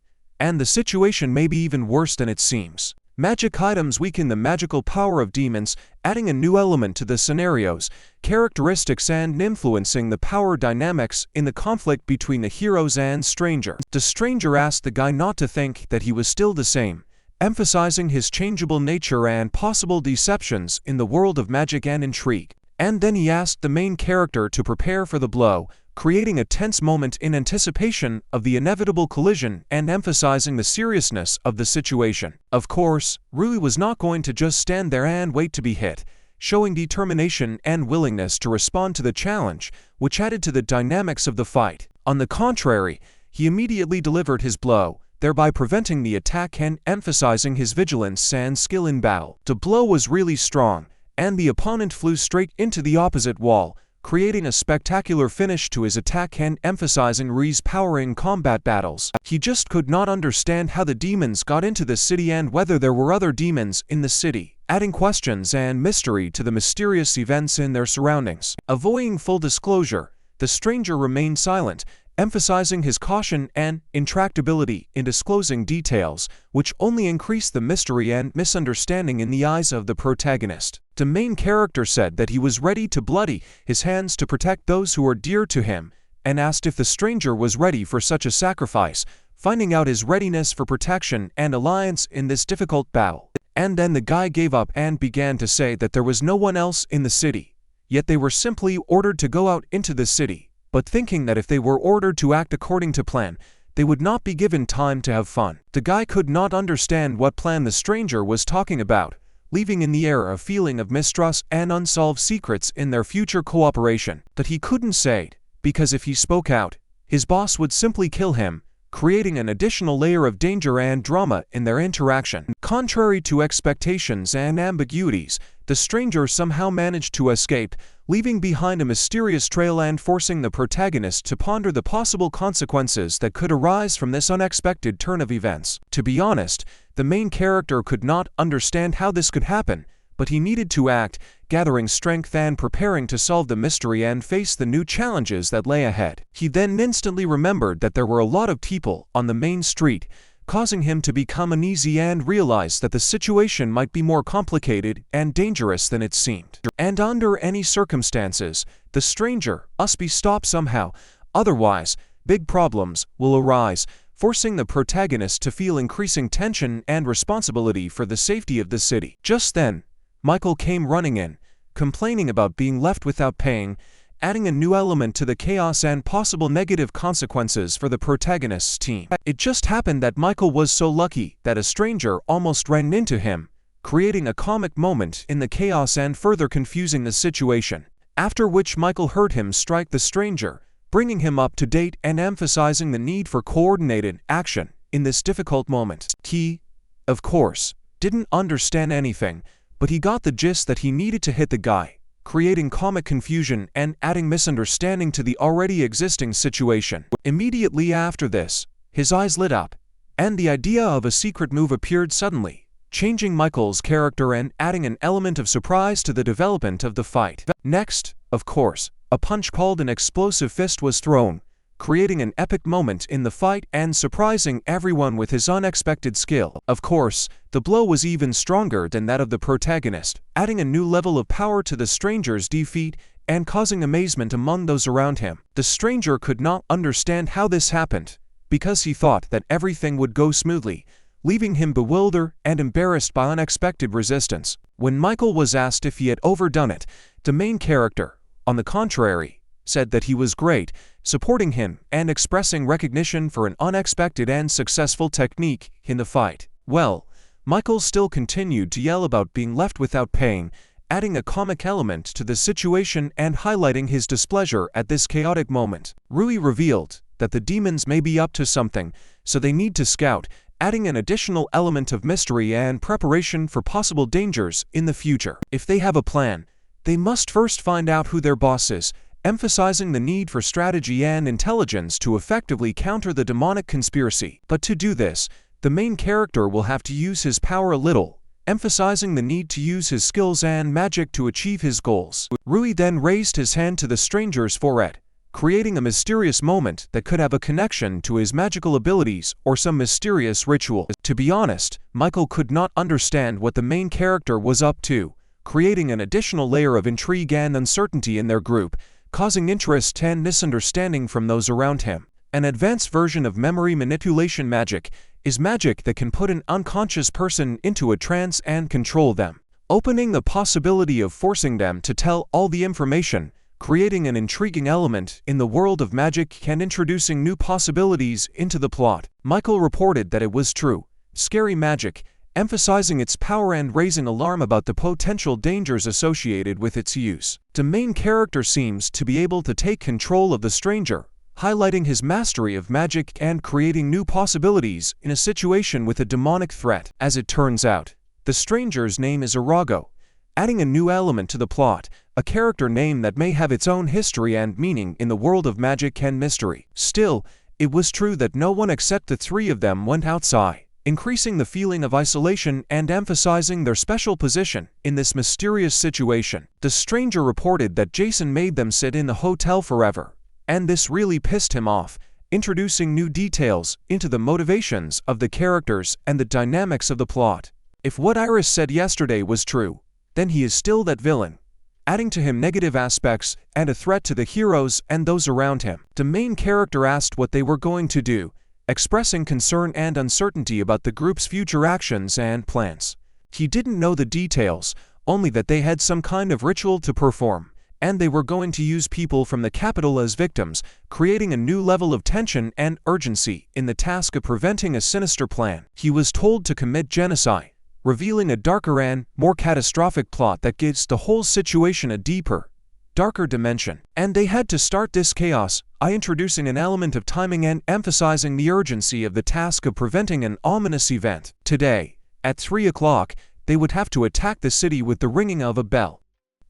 and the situation may be even worse than it seems. Magic items weaken the magical power of demons, adding a new element to the scenarios, characteristics and influencing the power dynamics in the conflict between the heroes and stranger. The stranger asked the guy not to think that he was still the same, emphasizing his changeable nature and possible deceptions in the world of magic and intrigue. And then he asked the main character to prepare for the blow, creating a tense moment in anticipation of the inevitable collision and emphasizing the seriousness of the situation. Of course, Rui was not going to just stand there and wait to be hit, showing determination and willingness to respond to the challenge, which added to the dynamics of the fight. On the contrary, he immediately delivered his blow, thereby preventing the attack and emphasizing his vigilance and skill in battle. The blow was really strong, and the opponent flew straight into the opposite wall, creating a spectacular finish to his attack and emphasizing Rui's power in combat battles. He just could not understand how the demons got into the city and whether there were other demons in the city, adding questions and mystery to the mysterious events in their surroundings. Avoiding full disclosure, the stranger remained silent, emphasizing his caution and intractability in disclosing details, which only increased the mystery and misunderstanding in the eyes of the protagonist. The main character said that he was ready to bloody his hands to protect those who are dear to him, and asked if the stranger was ready for such a sacrifice, finding out his readiness for protection and alliance in this difficult battle. And then the guy gave up and began to say that there was no one else in the city, yet they were simply ordered to go out into the city, but thinking that if they were ordered to act according to plan, they would not be given time to have fun. The guy could not understand what plan the stranger was talking about, leaving in the air a feeling of mistrust and unsolved secrets in their future cooperation. That he couldn't say it, because if he spoke out, his boss would simply kill him, creating an additional layer of danger and drama in their interaction. Contrary to expectations and ambiguities, the stranger somehow managed to escape, leaving behind a mysterious trail and forcing the protagonist to ponder the possible consequences that could arise from this unexpected turn of events. To be honest, the main character could not understand how this could happen, but he needed to act, gathering strength and preparing to solve the mystery and face the new challenges that lay ahead. He then instantly remembered that there were a lot of people on the main street, causing him to become uneasy and realize that the situation might be more complicated and dangerous than it seemed. And under any circumstances, the stranger must be stopped somehow, otherwise, big problems will arise, forcing the protagonist to feel increasing tension and responsibility for the safety of the city. Just then, Michael came running in, complaining about being left without paying, adding a new element to the chaos and possible negative consequences for the protagonist's team. It just happened that Michael was so lucky that a stranger almost ran into him, creating a comic moment in the chaos and further confusing the situation, after which Michael heard him strike the stranger, bringing him up to date and emphasizing the need for coordinated action in this difficult moment. He, of course, didn't understand anything, but he got the gist that he needed to hit the guy, creating comic confusion and adding misunderstanding to the already existing situation. Immediately after this, his eyes lit up, and the idea of a secret move appeared suddenly, changing Michael's character and adding an element of surprise to the development of the fight. Next, of course, a punch called an explosive fist was thrown, creating an epic moment in the fight and surprising everyone with his unexpected skill. Of course, the blow was even stronger than that of the protagonist, adding a new level of power to the stranger's defeat and causing amazement among those around him. The stranger could not understand how this happened, because he thought that everything would go smoothly, leaving him bewildered and embarrassed by unexpected resistance. When Michael was asked if he had overdone it, the main character, on the contrary, said that he was great, supporting him and expressing recognition for an unexpected and successful technique in the fight. Well, Michael still continued to yell about being left without paying, adding a comic element to the situation and highlighting his displeasure at this chaotic moment. Rui revealed that the demons may be up to something, so they need to scout, adding an additional element of mystery and preparation for possible dangers in the future. If they have a plan, they must first find out who their boss is, emphasizing the need for strategy and intelligence to effectively counter the demonic conspiracy. But to do this, the main character will have to use his power a little, emphasizing the need to use his skills and magic to achieve his goals. Rui then raised his hand to the stranger's forehead, creating a mysterious moment that could have a connection to his magical abilities or some mysterious ritual. To be honest, Michael could not understand what the main character was up to, creating an additional layer of intrigue and uncertainty in their group, causing interest and misunderstanding from those around him. An advanced version of memory manipulation magic is magic that can put an unconscious person into a trance and control them, opening the possibility of forcing them to tell all the information, creating an intriguing element in the world of magic and introducing new possibilities into the plot. Michael reported that it was true, scary magic, emphasizing its power and raising alarm about the potential dangers associated with its use. The main character seems to be able to take control of the stranger, highlighting his mastery of magic and creating new possibilities in a situation with a demonic threat. As it turns out, the stranger's name is Arago, adding a new element to the plot, a character name that may have its own history and meaning in the world of magic and mystery. Still, it was true that no one except the three of them went outside, increasing the feeling of isolation and emphasizing their special position in this mysterious situation. The stranger reported that Jason made them sit in the hotel forever, and this really pissed him off, introducing new details into the motivations of the characters and the dynamics of the plot. If what Iris said yesterday was true, then he is still that villain, adding to him negative aspects and a threat to the heroes and those around him. The main character asked what they were going to do, expressing concern and uncertainty about the group's future actions and plans. He didn't know the details, only that they had some kind of ritual to perform, and they were going to use people from the capital as victims, creating a new level of tension and urgency in the task of preventing a sinister plan. He was told to commit genocide, revealing a darker and more catastrophic plot that gives the whole situation a deeper, darker dimension. And they had to start this chaos by introducing an element of timing and emphasizing the urgency of the task of preventing an ominous event. Today, at 3 o'clock, they would have to attack the city with the ringing of a bell.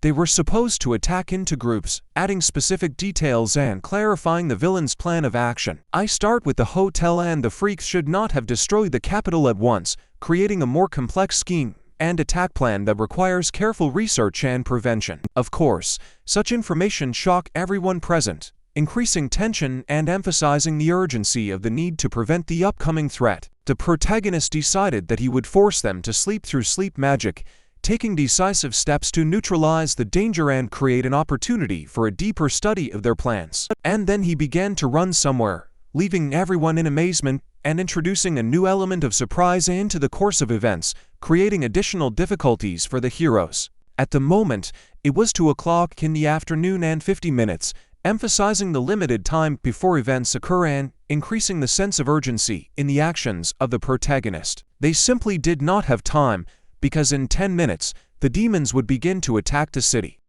They were supposed to attack into groups, adding specific details and clarifying the villain's plan of action. I start with the hotel, and the freaks should not have destroyed the capital at once, creating a more complex scheme and attack plan that requires careful research and prevention. Of course, such information shocked everyone present, increasing tension and emphasizing the urgency of the need to prevent the upcoming threat. The protagonist decided that he would force them to sleep through sleep magic, taking decisive steps to neutralize the danger and create an opportunity for a deeper study of their plans. And then he began to run somewhere, leaving everyone in amazement and introducing a new element of surprise into the course of events, creating additional difficulties for the heroes. At the moment, it was 2 o'clock in the afternoon and 50 minutes, emphasizing the limited time before events occur and increasing the sense of urgency in the actions of the protagonist. They simply did not have time, because in 10 minutes, the demons would begin to attack the city.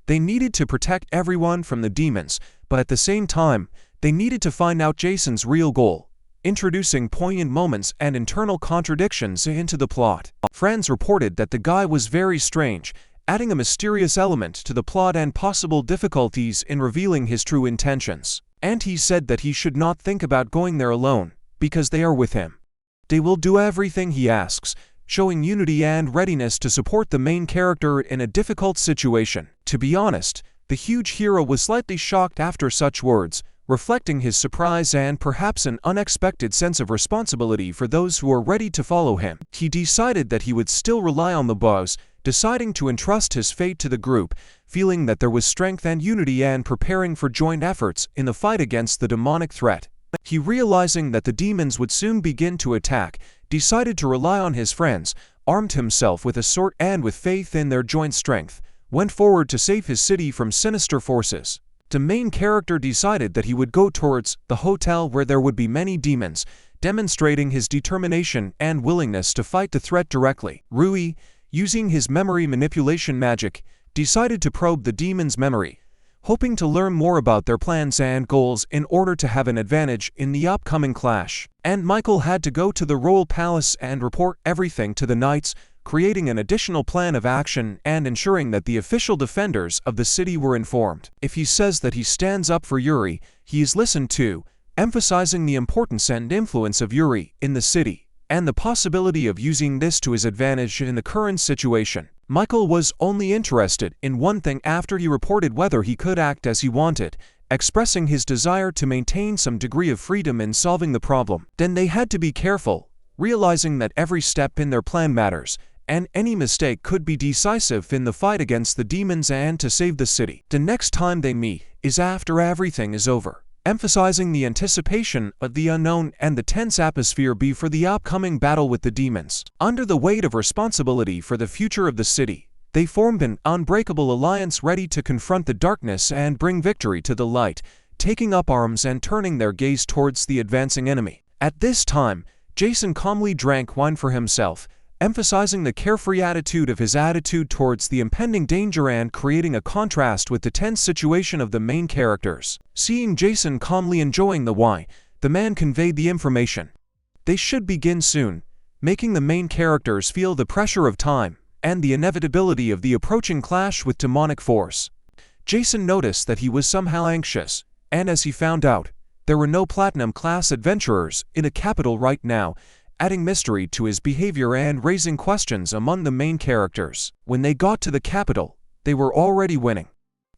They needed to protect everyone from the demons, but at the same time, they needed to find out Jason's real goal, introducing poignant moments and internal contradictions into the plot. Friends reported that the guy was very strange, adding a mysterious element to the plot and possible difficulties in revealing his true intentions. And he said that he should not think about going there alone, because they are with him. They will do everything he asks, showing unity and readiness to support the main character in a difficult situation. To be honest, the huge hero was slightly shocked after such words, reflecting his surprise and perhaps an unexpected sense of responsibility for those who are ready to follow him. He decided that he would still rely on the boss, deciding to entrust his fate to the group, feeling that there was strength and unity and preparing for joint efforts in the fight against the demonic threat. He, realizing that the demons would soon begin to attack, decided to rely on his friends, armed himself with a sword and with faith in their joint strength, went forward to save his city from sinister forces. The main character decided that he would go towards the hotel where there would be many demons, demonstrating his determination and willingness to fight the threat directly. Rui, using his memory manipulation magic, decided to probe the demon's memory, hoping to learn more about their plans and goals in order to have an advantage in the upcoming clash. And Michael had to go to the royal palace and report everything to the knights, creating an additional plan of action and ensuring that the official defenders of the city were informed. If he says that he stands up for Yuri, he is listened to, emphasizing the importance and influence of Yuri in the city, and the possibility of using this to his advantage in the current situation. Michael was only interested in one thing after he reported whether he could act as he wanted, expressing his desire to maintain some degree of freedom in solving the problem. Then they had to be careful, realizing that every step in their plan matters, and any mistake could be decisive in the fight against the demons and to save the city. The next time they meet is after everything is over, emphasizing the anticipation of the unknown and the tense atmosphere before the upcoming battle with the demons. Under the weight of responsibility for the future of the city, they formed an unbreakable alliance ready to confront the darkness and bring victory to the light, taking up arms and turning their gaze towards the advancing enemy. At this time, Jason calmly drank wine for himself, emphasizing the carefree attitude of his attitude towards the impending danger and creating a contrast with the tense situation of the main characters. Seeing Jason calmly enjoying the wine, the man conveyed the information. They should begin soon, making the main characters feel the pressure of time and the inevitability of the approaching clash with demonic force. Jason noticed that he was somehow anxious, and as he found out, there were no platinum-class adventurers in the capital right now, adding mystery to his behavior and raising questions among the main characters. When they got to the capital, they were already winning.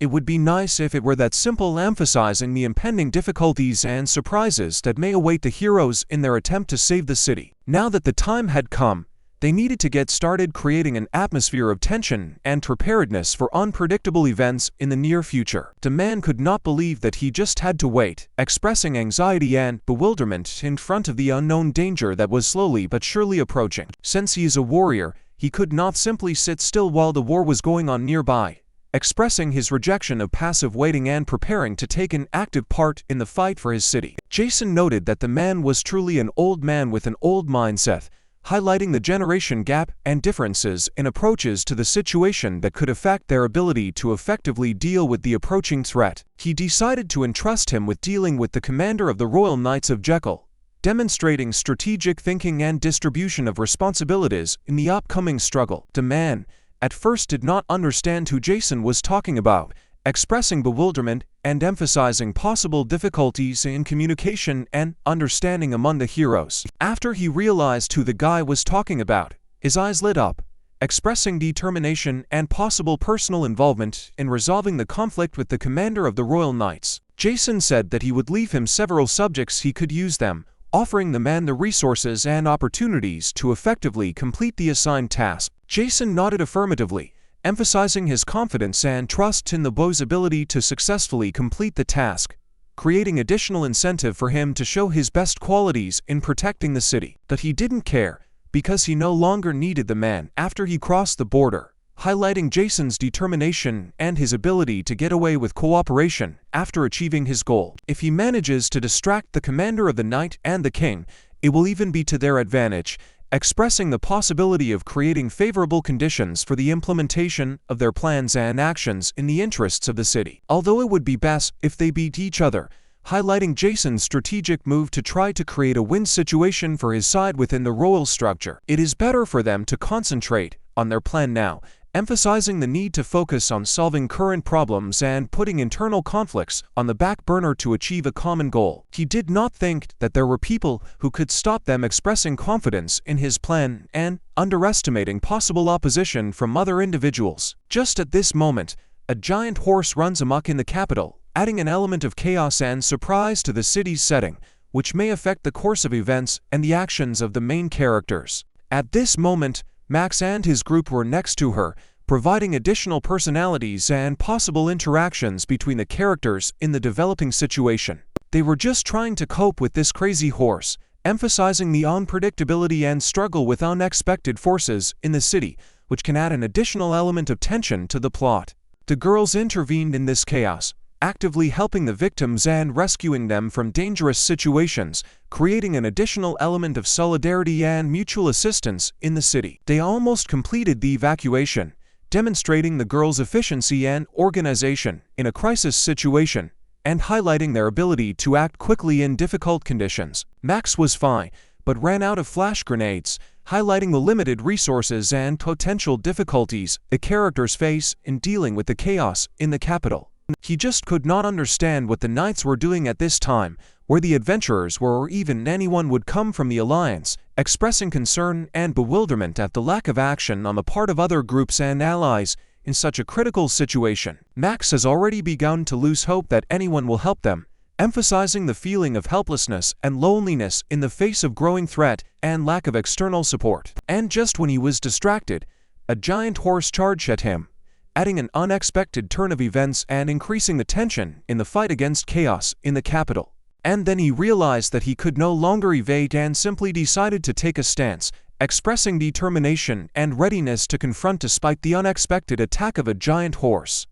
It would be nice if it were that simple, emphasizing the impending difficulties and surprises that may await the heroes in their attempt to save the city. Now that the time had come, they needed to get started creating an atmosphere of tension and preparedness for unpredictable events in the near future. The man could not believe that he just had to wait, expressing anxiety and bewilderment in front of the unknown danger that was slowly but surely approaching. Since he is a warrior, he could not simply sit still while the war was going on nearby, expressing his rejection of passive waiting and preparing to take an active part in the fight for his city. Jason noted that the man was truly an old man with an old mindset, highlighting the generation gap and differences in approaches to the situation that could affect their ability to effectively deal with the approaching threat. He decided to entrust him with dealing with the commander of the Royal Knights of Jekyll, demonstrating strategic thinking and distribution of responsibilities in the upcoming struggle. The man, at first, did not understand who Jason was talking about, expressing bewilderment and emphasizing possible difficulties in communication and understanding among the heroes. After he realized who the guy was talking about, his eyes lit up, expressing determination and possible personal involvement in resolving the conflict with the commander of the Royal Knights. Jason said that he would leave him several subjects he could use them, offering the man the resources and opportunities to effectively complete the assigned task. Jason nodded affirmatively, emphasizing his confidence and trust in the boy's ability to successfully complete the task, creating additional incentive for him to show his best qualities in protecting the city. But he didn't care, because he no longer needed the man after he crossed the border, highlighting Jason's determination and his ability to get away with cooperation after achieving his goal. If he manages to distract the commander of the knight and the king, it will even be to their advantage, expressing the possibility of creating favorable conditions for the implementation of their plans and actions in the interests of the city. Although it would be best if they beat each other, highlighting Jason's strategic move to try to create a win situation for his side within the royal structure. It is better for them to concentrate on their plan now, emphasizing the need to focus on solving current problems and putting internal conflicts on the back burner to achieve a common goal. He did not think that there were people who could stop them expressing confidence in his plan and underestimating possible opposition from other individuals. Just at this moment, a giant horse runs amok in the capital, adding an element of chaos and surprise to the city's setting, which may affect the course of events and the actions of the main characters. At this moment, Max and his group were next to her, providing additional personalities and possible interactions between the characters in the developing situation. They were just trying to cope with this crazy horse, emphasizing the unpredictability and struggle with unexpected forces in the city, which can add an additional element of tension to the plot. The girls intervened in this chaos, actively helping the victims and rescuing them from dangerous situations, creating an additional element of solidarity and mutual assistance in the city. They almost completed the evacuation, demonstrating the girls' efficiency and organization in a crisis situation, and highlighting their ability to act quickly in difficult conditions. Max was fine, but ran out of flash grenades, highlighting the limited resources and potential difficulties the characters face in dealing with the chaos in the capital. He just could not understand what the knights were doing at this time, where the adventurers were, or even anyone would come from the alliance, expressing concern and bewilderment at the lack of action on the part of other groups and allies in such a critical situation. Max has already begun to lose hope that anyone will help them, emphasizing the feeling of helplessness and loneliness in the face of growing threat and lack of external support. And just when he was distracted, a giant horse charged at him, adding an unexpected turn of events and increasing the tension in the fight against chaos in the capital. And then he realized that he could no longer evade and simply decided to take a stance, expressing determination and readiness to confront despite the unexpected attack of a giant horse.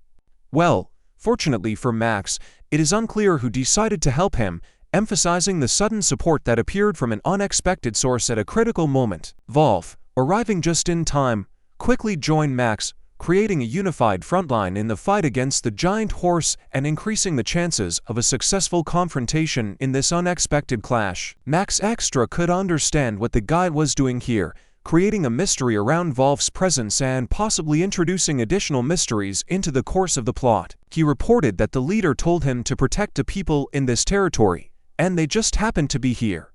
Well, fortunately for Max, it is unclear who decided to help him, emphasizing the sudden support that appeared from an unexpected source at a critical moment. Wolf, arriving just in time, quickly joined Max, creating a unified frontline in the fight against the giant horse and increasing the chances of a successful confrontation in this unexpected clash. Max Extra could understand what the guy was doing here, creating a mystery around Wolf's presence and possibly introducing additional mysteries into the course of the plot. He reported that the leader told him to protect the people in this territory, and they just happened to be here.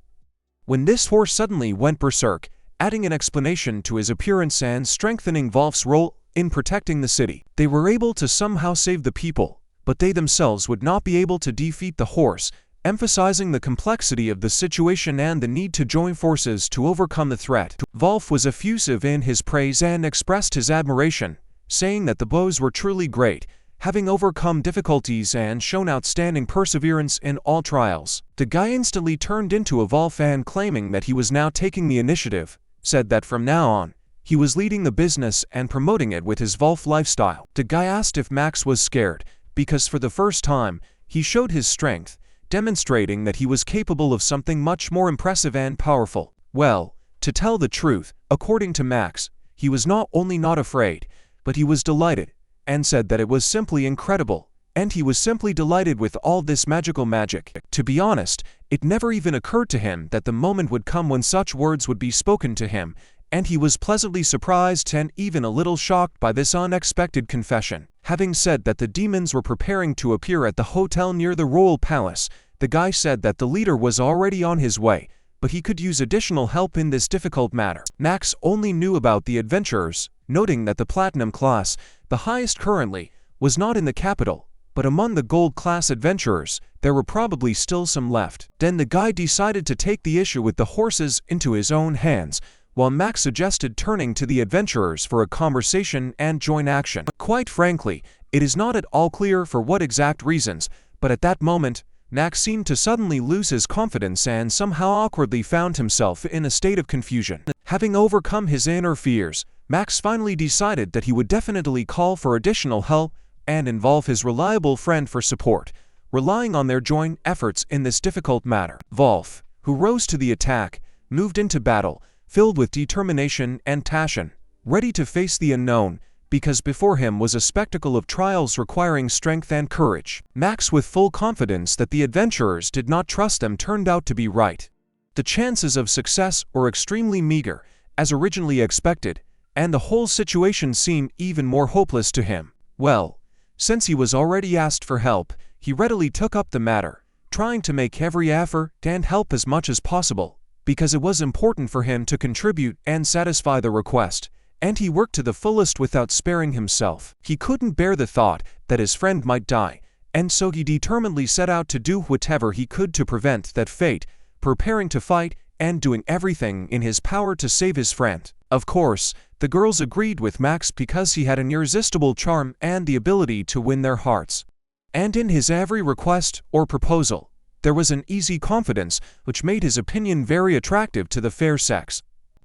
When this horse suddenly went berserk, adding an explanation to his appearance and strengthening Wolf's role in protecting the city. They were able to somehow save the people, but they themselves would not be able to defeat the horse, emphasizing the complexity of the situation and the need to join forces to overcome the threat. Wolf was effusive in his praise and expressed his admiration, saying that the bows were truly great, having overcome difficulties and shown outstanding perseverance in all trials. The guy instantly turned into a Wolf and, claiming that he was now taking the initiative, said that from now on, he was leading the business and promoting it with his Wolf lifestyle. The guy asked if Max was scared, because for the first time, he showed his strength, demonstrating that he was capable of something much more impressive and powerful. Well, to tell the truth, according to Max, he was not only not afraid, but he was delighted, and said that it was simply incredible, and he was simply delighted with all this magical magic. To be honest, it never even occurred to him that the moment would come when such words would be spoken to him, and he was pleasantly surprised and even a little shocked by this unexpected confession. Having said that the demons were preparing to appear at the hotel near the royal palace, the guy said that the leader was already on his way, but he could use additional help in this difficult matter. Max only knew about the adventurers, noting that the platinum class, the highest currently, was not in the capital, but among the gold class adventurers, there were probably still some left. Then the guy decided to take the issue with the horses into his own hands, while Max suggested turning to the adventurers for a conversation and joint action. Quite frankly, it is not at all clear for what exact reasons, but at that moment, Max seemed to suddenly lose his confidence and somehow awkwardly found himself in a state of confusion. Having overcome his inner fears, Max finally decided that he would definitely call for additional help and involve his reliable friend for support, relying on their joint efforts in this difficult matter. Wolf, who rose to the attack, moved into battle, filled with determination and passion, ready to face the unknown, because before him was a spectacle of trials requiring strength and courage. Max, with full confidence that the adventurers did not trust them, turned out to be right. The chances of success were extremely meager, as originally expected, and the whole situation seemed even more hopeless to him. Well, since he was already asked for help, he readily took up the matter, trying to make every effort and help as much as possible, because it was important for him to contribute and satisfy the request, and he worked to the fullest without sparing himself. He couldn't bear the thought that his friend might die, and so he determinedly set out to do whatever he could to prevent that fate, preparing to fight and doing everything in his power to save his friend. Of course, the girls agreed with Max because he had an irresistible charm and the ability to win their hearts. And in his every request or proposal, there was an easy confidence which made his opinion very attractive to the fair sex.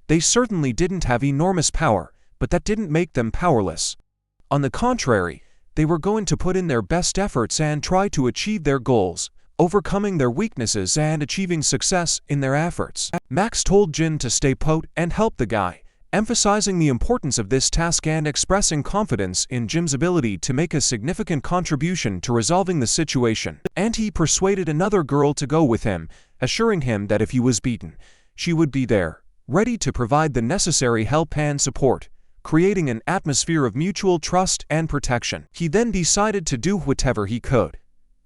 They certainly didn't have enormous power, but that didn't make them powerless. On the contrary, they were going to put in their best efforts and try to achieve their goals, overcoming their weaknesses and achieving success in their efforts. Max told Jin to stay put and help the guy, emphasizing the importance of this task and expressing confidence in Jim's ability to make a significant contribution to resolving the situation. And he persuaded another girl to go with him, assuring him that if he was beaten, she would be there, ready to provide the necessary help and support, creating an atmosphere of mutual trust and protection. He then decided to do whatever he could,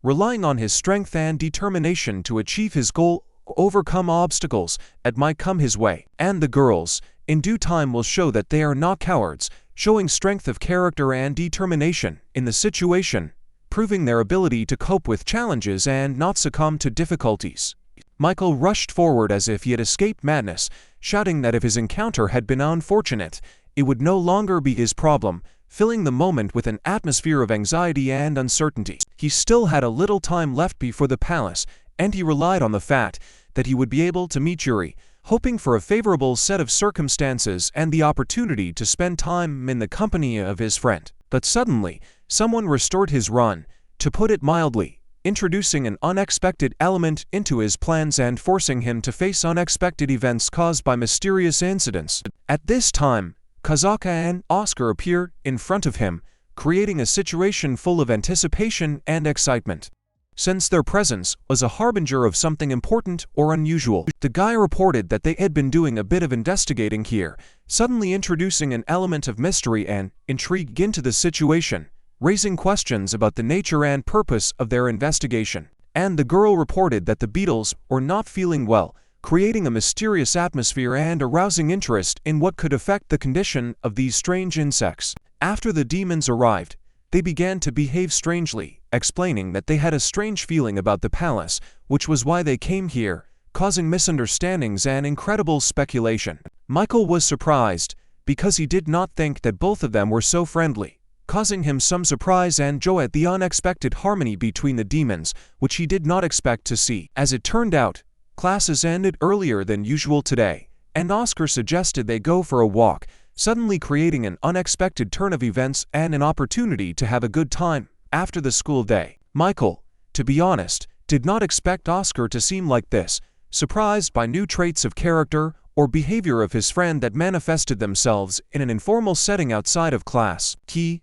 relying on his strength and determination to achieve his goal, overcome obstacles that might come his way. And the girls, in due time, will show that they are not cowards, showing strength of character and determination in the situation, proving their ability to cope with challenges and not succumb to difficulties. Michael rushed forward as if he had escaped madness, shouting that if his encounter had been unfortunate, it would no longer be his problem, filling the moment with an atmosphere of anxiety and uncertainty. He still had a little time left before the palace, and he relied on the fact that he would be able to meet Yuri, hoping for a favorable set of circumstances and the opportunity to spend time in the company of his friend. But suddenly, someone restored his run, to put it mildly, introducing an unexpected element into his plans and forcing him to face unexpected events caused by mysterious incidents. At this time, Kazaka and Oscar appeared in front of him, creating a situation full of anticipation and excitement. Since their presence was a harbinger of something important or unusual, the guy reported that they had been doing a bit of investigating here, suddenly introducing an element of mystery and intrigue into the situation, raising questions about the nature and purpose of their investigation. And the girl reported that the beetles were not feeling well, creating a mysterious atmosphere and arousing interest in what could affect the condition of these strange insects. After the demons arrived, they began to behave strangely, explaining that they had a strange feeling about the palace, which was why they came here, causing misunderstandings and incredible speculation. Michael was surprised, because he did not think that both of them were so friendly, causing him some surprise and joy at the unexpected harmony between the demons, which he did not expect to see. As it turned out, classes ended earlier than usual today, and Oscar suggested they go for a walk, suddenly creating an unexpected turn of events and an opportunity to have a good time after the school day. Michael, to be honest, did not expect Oscar to seem like this, surprised by new traits of character or behavior of his friend that manifested themselves in an informal setting outside of class. He,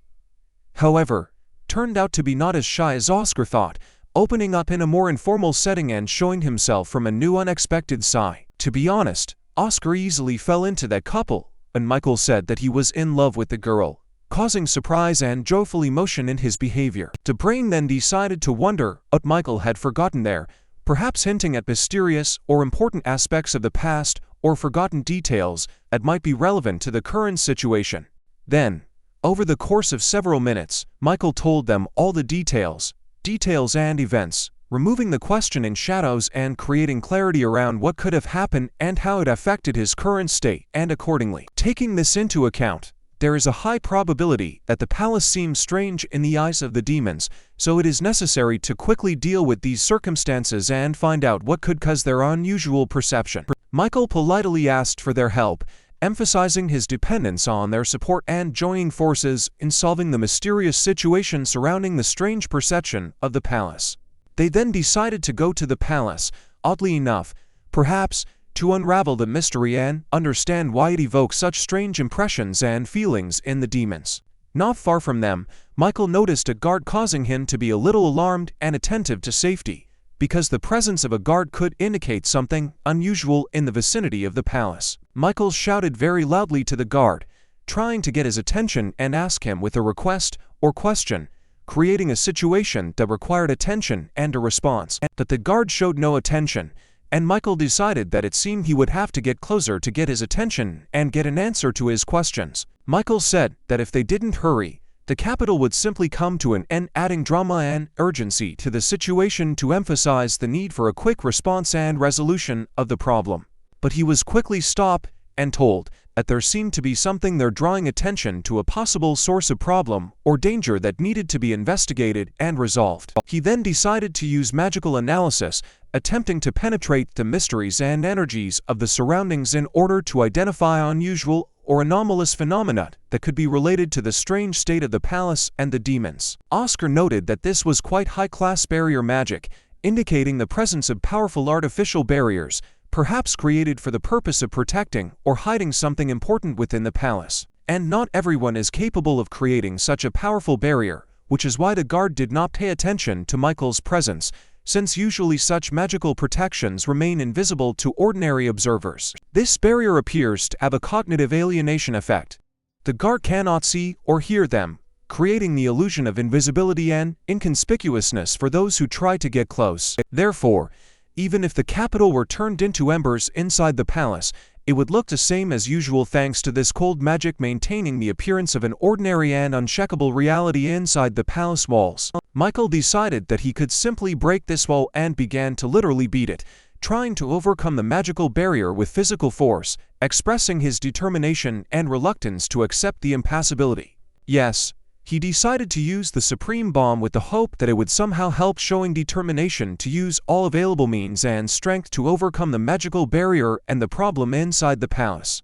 however, turned out to be not as shy as Oscar thought, opening up in a more informal setting and showing himself from a new unexpected side. To be honest, Oscar easily fell into that couple, and Michael said that he was in love with the girl, causing surprise and joyful emotion in his behavior. The brain then decided to wonder what Michael had forgotten there, perhaps hinting at mysterious or important aspects of the past or forgotten details that might be relevant to the current situation. Then, over the course of several minutes, Michael told them all the details and events, removing the questioning shadows and creating clarity around what could have happened and how it affected his current state, and accordingly. Taking this into account, there is a high probability that the palace seems strange in the eyes of the demons, so it is necessary to quickly deal with these circumstances and find out what could cause their unusual perception. Michael politely asked for their help, emphasizing his dependence on their support and joining forces in solving the mysterious situation surrounding the strange perception of the palace. They then decided to go to the palace, oddly enough, perhaps, to unravel the mystery and understand why it evokes such strange impressions and feelings in the demons. Not far from them, Michael noticed a guard, causing him to be a little alarmed and attentive to safety, because the presence of a guard could indicate something unusual in the vicinity of the palace. Michael shouted very loudly to the guard, trying to get his attention and ask him with a request or question, creating a situation that required attention and a response. But the guard showed no attention, and Michael decided that it seemed he would have to get closer to get his attention and get an answer to his questions. Michael said that if they didn't hurry, the capital would simply come to an end, adding drama and urgency to the situation to emphasize the need for a quick response and resolution of the problem. But he was quickly stopped and told that there seemed to be something there, drawing attention to a possible source of problem or danger that needed to be investigated and resolved. He then decided to use magical analysis, attempting to penetrate the mysteries and energies of the surroundings in order to identify unusual or anomalous phenomena that could be related to the strange state of the palace and the demons. Oscar noted that this was quite high-class barrier magic, indicating the presence of powerful artificial barriers, perhaps created for the purpose of protecting or hiding something important within the palace. And not everyone is capable of creating such a powerful barrier, which is why the guard did not pay attention to Michael's presence, since usually such magical protections remain invisible to ordinary observers. This barrier appears to have a cognitive alienation effect. The guard cannot see or hear them, creating the illusion of invisibility and inconspicuousness for those who try to get close. Therefore, even if the capital were turned into embers inside the palace, it would look the same as usual thanks to this cold magic maintaining the appearance of an ordinary and uncheckable reality inside the palace walls. Michael decided that he could simply break this wall and began to literally beat it, trying to overcome the magical barrier with physical force, expressing his determination and reluctance to accept the impassibility. Yes, he decided to use the supreme bomb with the hope that it would somehow help, showing determination to use all available means and strength to overcome the magical barrier and the problem inside the palace.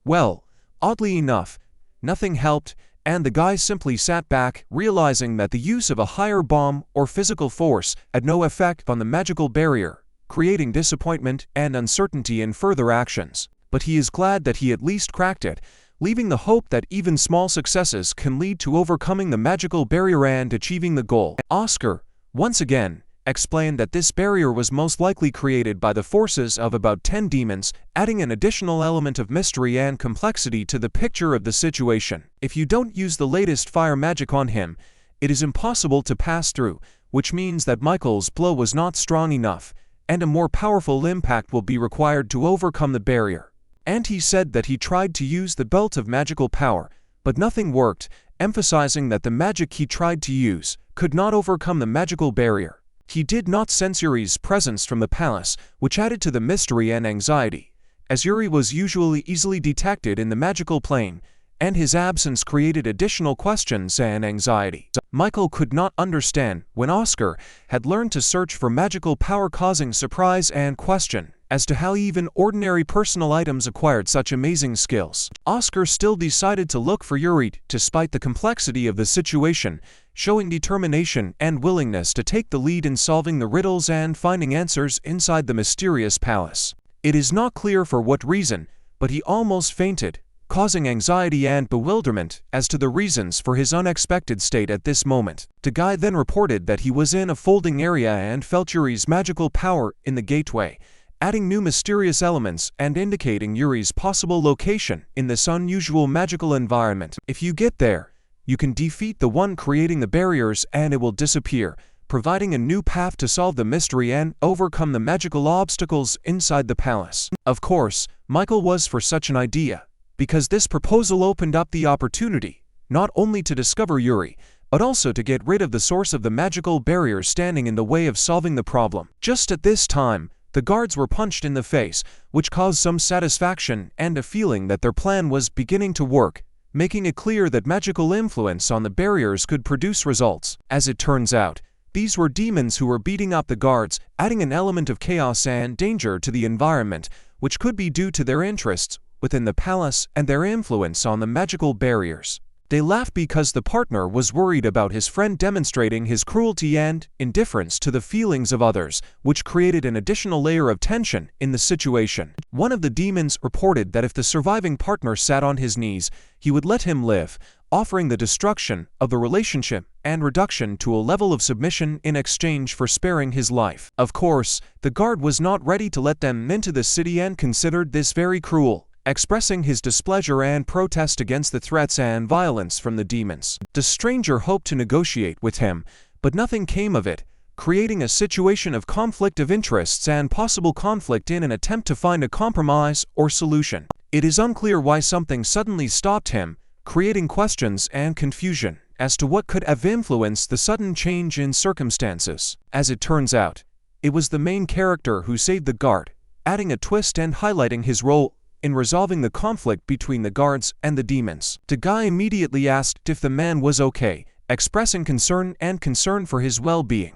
Well, oddly enough, nothing helped, and the guy simply sat back, realizing that the use of a higher bomb or physical force had no effect on the magical barrier, creating disappointment and uncertainty in further actions. But he is glad that he at least cracked it, leaving the hope that even small successes can lead to overcoming the magical barrier and achieving the goal. Oscar, once again, explained that this barrier was most likely created by the forces of about 10 demons, adding an additional element of mystery and complexity to the picture of the situation. If you don't use the latest fire magic on him, it is impossible to pass through, which means that Michael's blow was not strong enough, and a more powerful impact will be required to overcome the barrier. And he said that he tried to use the belt of magical power, but nothing worked, emphasizing that the magic he tried to use could not overcome the magical barrier. He did not sense Yuri's presence from the palace, which added to the mystery and anxiety, as Yuri was usually easily detected in the magical plane, and his absence created additional questions and anxiety. Michael could not understand when Oscar had learned to search for magical power, causing surprise and question as to how even ordinary personal items acquired such amazing skills. Oscar still decided to look for Yuri despite the complexity of the situation, showing determination and willingness to take the lead in solving the riddles and finding answers inside the mysterious palace. It is not clear for what reason, but he almost fainted, causing anxiety and bewilderment as to the reasons for his unexpected state at this moment. The guy then reported that he was in a folding area and felt Yuri's magical power in the gateway, adding new mysterious elements and indicating Yuri's possible location in this unusual magical environment. If you get there, you can defeat the one creating the barriers and it will disappear, providing a new path to solve the mystery and overcome the magical obstacles inside the palace. Of course, Michael was for such an idea, because this proposal opened up the opportunity, not only to discover Yuri, but also to get rid of the source of the magical barriers standing in the way of solving the problem. Just at this time, the guards were punched in the face, which caused some satisfaction and a feeling that their plan was beginning to work, making it clear that magical influence on the barriers could produce results. As it turns out, these were demons who were beating up the guards, adding an element of chaos and danger to the environment, which could be due to their interests within the palace and their influence on the magical barriers. They laughed because the partner was worried about his friend demonstrating his cruelty and indifference to the feelings of others, which created an additional layer of tension in the situation. One of the demons reported that if the surviving partner sat on his knees, he would let him live, offering the destruction of the relationship and reduction to a level of submission in exchange for sparing his life. Of course, the guard was not ready to let them into the city and considered this very cruel, expressing his displeasure and protest against the threats and violence from the demons. The stranger hoped to negotiate with him, but nothing came of it, creating a situation of conflict of interests and possible conflict in an attempt to find a compromise or solution. It is unclear why something suddenly stopped him, creating questions and confusion as to what could have influenced the sudden change in circumstances. As it turns out, it was the main character who saved the guard, adding a twist and highlighting his role in resolving the conflict between the guards and the demons. The guy immediately asked if the man was okay, expressing concern for his well-being.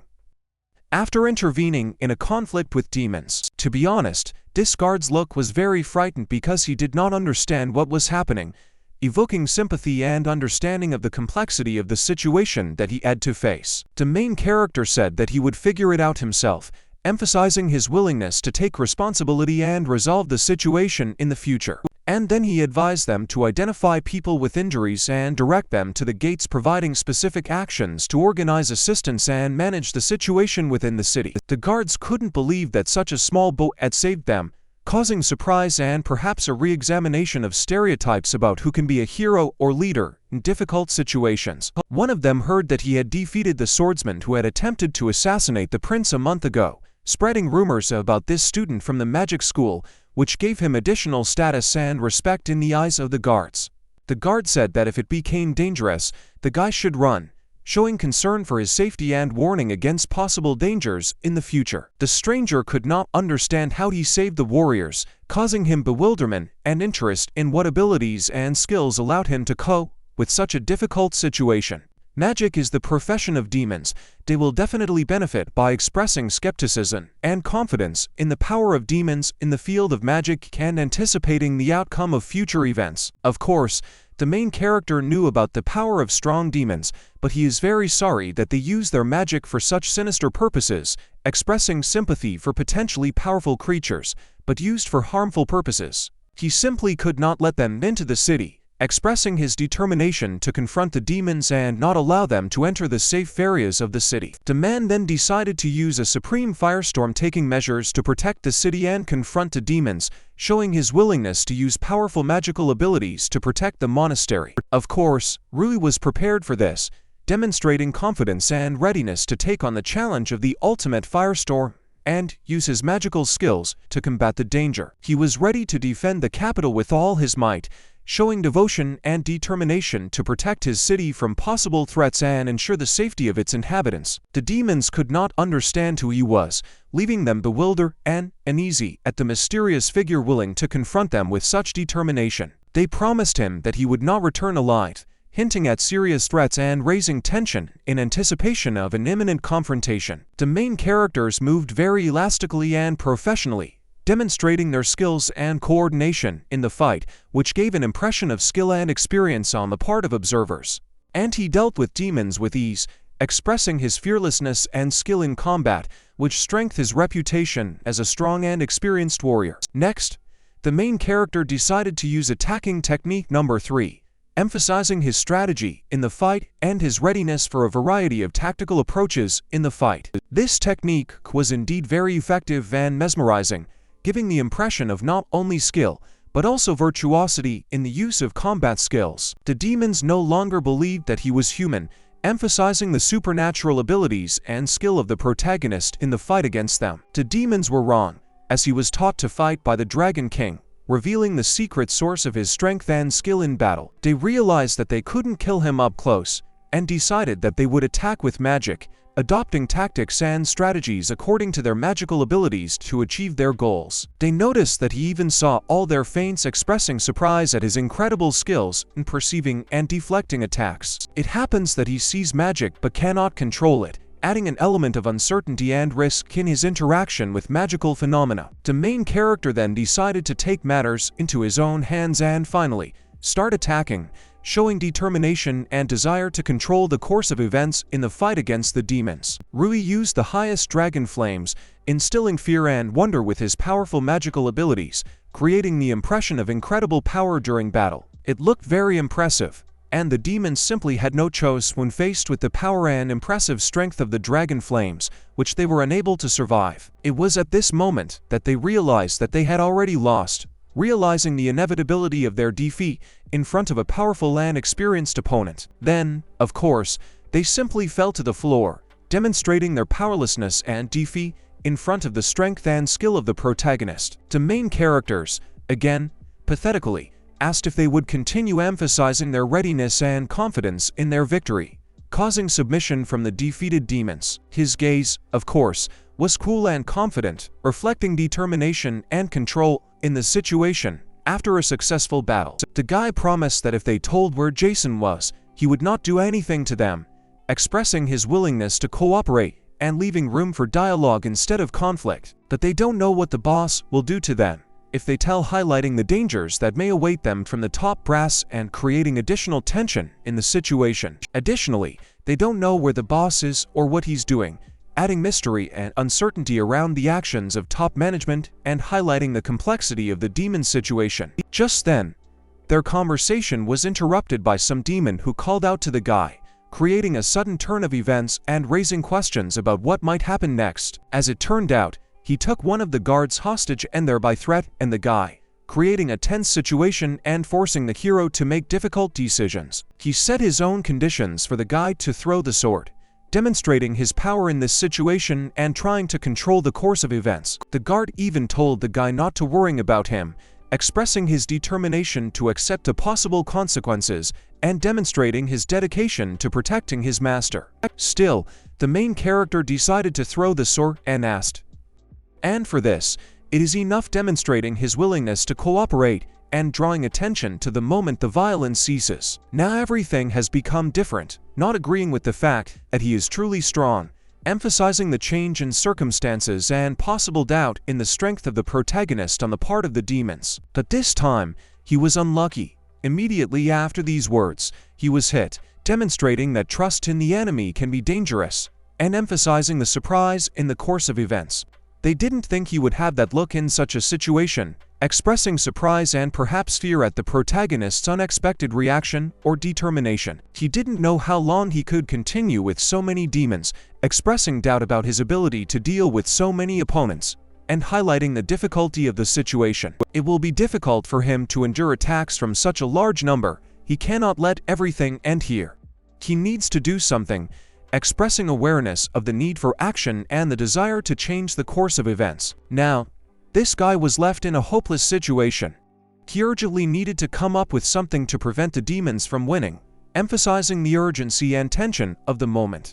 After intervening in a conflict with demons, to be honest, this guard's look was very frightened because he did not understand what was happening, evoking sympathy and understanding of the complexity of the situation that he had to face. The main character said that he would figure it out himself, emphasizing his willingness to take responsibility and resolve the situation in the future. And then he advised them to identify people with injuries and direct them to the gates, providing specific actions to organize assistance and manage the situation within the city. The guards couldn't believe that such a small boat had saved them, causing surprise and perhaps a re-examination of stereotypes about who can be a hero or leader in difficult situations. One of them heard that he had defeated the swordsman who had attempted to assassinate the prince a month ago, spreading rumors about this student from the magic school, which gave him additional status and respect in the eyes of the guards. The guard said that if it became dangerous, the guy should run, showing concern for his safety and warning against possible dangers in the future. The stranger could not understand how he saved the warriors, causing him bewilderment and interest in what abilities and skills allowed him to cope with such a difficult situation. Magic is the profession of demons. They will definitely benefit by expressing skepticism and confidence in the power of demons in the field of magic and anticipating the outcome of future events. Of course, the main character knew about the power of strong demons, but he is very sorry that they use their magic for such sinister purposes, expressing sympathy for potentially powerful creatures, but used for harmful purposes. He simply could not let them into the city, expressing his determination to confront the demons and not allow them to enter the safe areas of the city. The man then decided to use a supreme firestorm, taking measures to protect the city and confront the demons, showing his willingness to use powerful magical abilities to protect the monastery. Of course, Rui was prepared for this, demonstrating confidence and readiness to take on the challenge of the ultimate firestorm and use his magical skills to combat the danger. He was ready to defend the capital with all his might, showing devotion and determination to protect his city from possible threats and ensure the safety of its inhabitants. The demons could not understand who he was, leaving them bewildered and uneasy at the mysterious figure willing to confront them with such determination. They promised him that he would not return alive, hinting at serious threats and raising tension in anticipation of an imminent confrontation. The main characters moved very elastically and professionally, demonstrating their skills and coordination in the fight, which gave an impression of skill and experience on the part of observers. And he dealt with demons with ease, expressing his fearlessness and skill in combat, which strengthened his reputation as a strong and experienced warrior. Next, the main character decided to use attacking technique number 3, emphasizing his strategy in the fight and his readiness for a variety of tactical approaches in the fight. This technique was indeed very effective and mesmerizing, giving the impression of not only skill, but also virtuosity in the use of combat skills. The demons no longer believed that he was human, emphasizing the supernatural abilities and skill of the protagonist in the fight against them. The demons were wrong, as he was taught to fight by the Dragon King, revealing the secret source of his strength and skill in battle. They realized that they couldn't kill him up close, and decided that they would attack with magic, adopting tactics and strategies according to their magical abilities to achieve their goals. They noticed that he even saw all their feints, expressing surprise at his incredible skills in perceiving and deflecting attacks. It happens that he sees magic but cannot control it, adding an element of uncertainty and risk in his interaction with magical phenomena. The main character then decided to take matters into his own hands and finally start attacking, showing determination and desire to control the course of events in the fight against the demons. Rui used the highest dragon flames, instilling fear and wonder with his powerful magical abilities, creating the impression of incredible power during battle. It looked very impressive, and the demons simply had no choice when faced with the power and impressive strength of the dragon flames, which they were unable to survive. It was at this moment that they realized that they had already lost, realizing the inevitability of their defeat in front of a powerful and experienced opponent. Then, of course, they simply fell to the floor, demonstrating their powerlessness and defeat in front of the strength and skill of the protagonist. The main characters, again, pathetically, asked if they would continue emphasizing their readiness and confidence in their victory, causing submission from the defeated demons. His gaze, of course, was cool and confident, reflecting determination and control in the situation. After a successful battle, the guy promised that if they told where Jason was, he would not do anything to them, expressing his willingness to cooperate and leaving room for dialogue instead of conflict. That they don't know what the boss will do to them if they tell, highlighting the dangers that may await them from the top brass and creating additional tension in the situation. Additionally, they don't know where the boss is or what he's doing, adding mystery and uncertainty around the actions of top management and highlighting the complexity of the demon situation. Just then, their conversation was interrupted by some demon who called out to the guy, creating a sudden turn of events and raising questions about what might happen next. As it turned out, he took one of the guards hostage and thereby threatened the guy, creating a tense situation and forcing the hero to make difficult decisions. He set his own conditions for the guy to throw the sword, demonstrating his power in this situation and trying to control the course of events. The guard even told the guy not to worry about him, expressing his determination to accept the possible consequences and demonstrating his dedication to protecting his master. Still, the main character decided to throw the sword and asked. And for this, it is enough, demonstrating his willingness to cooperate and drawing attention to the moment the violence ceases. Now everything has become different, not agreeing with the fact that he is truly strong, emphasizing the change in circumstances and possible doubt in the strength of the protagonist on the part of the demons. But this time, he was unlucky. Immediately after these words, he was hit, demonstrating that trust in the enemy can be dangerous, and emphasizing the surprise in the course of events. They didn't think he would have that look in such a situation, expressing surprise and perhaps fear at the protagonist's unexpected reaction or determination. He didn't know how long he could continue with so many demons, expressing doubt about his ability to deal with so many opponents, and highlighting the difficulty of the situation. It will be difficult for him to endure attacks from such a large number. He cannot let everything end here. He needs to do something, expressing awareness of the need for action and the desire to change the course of events. Now, this guy was left in a hopeless situation. He urgently needed to come up with something to prevent the demons from winning, emphasizing the urgency and tension of the moment.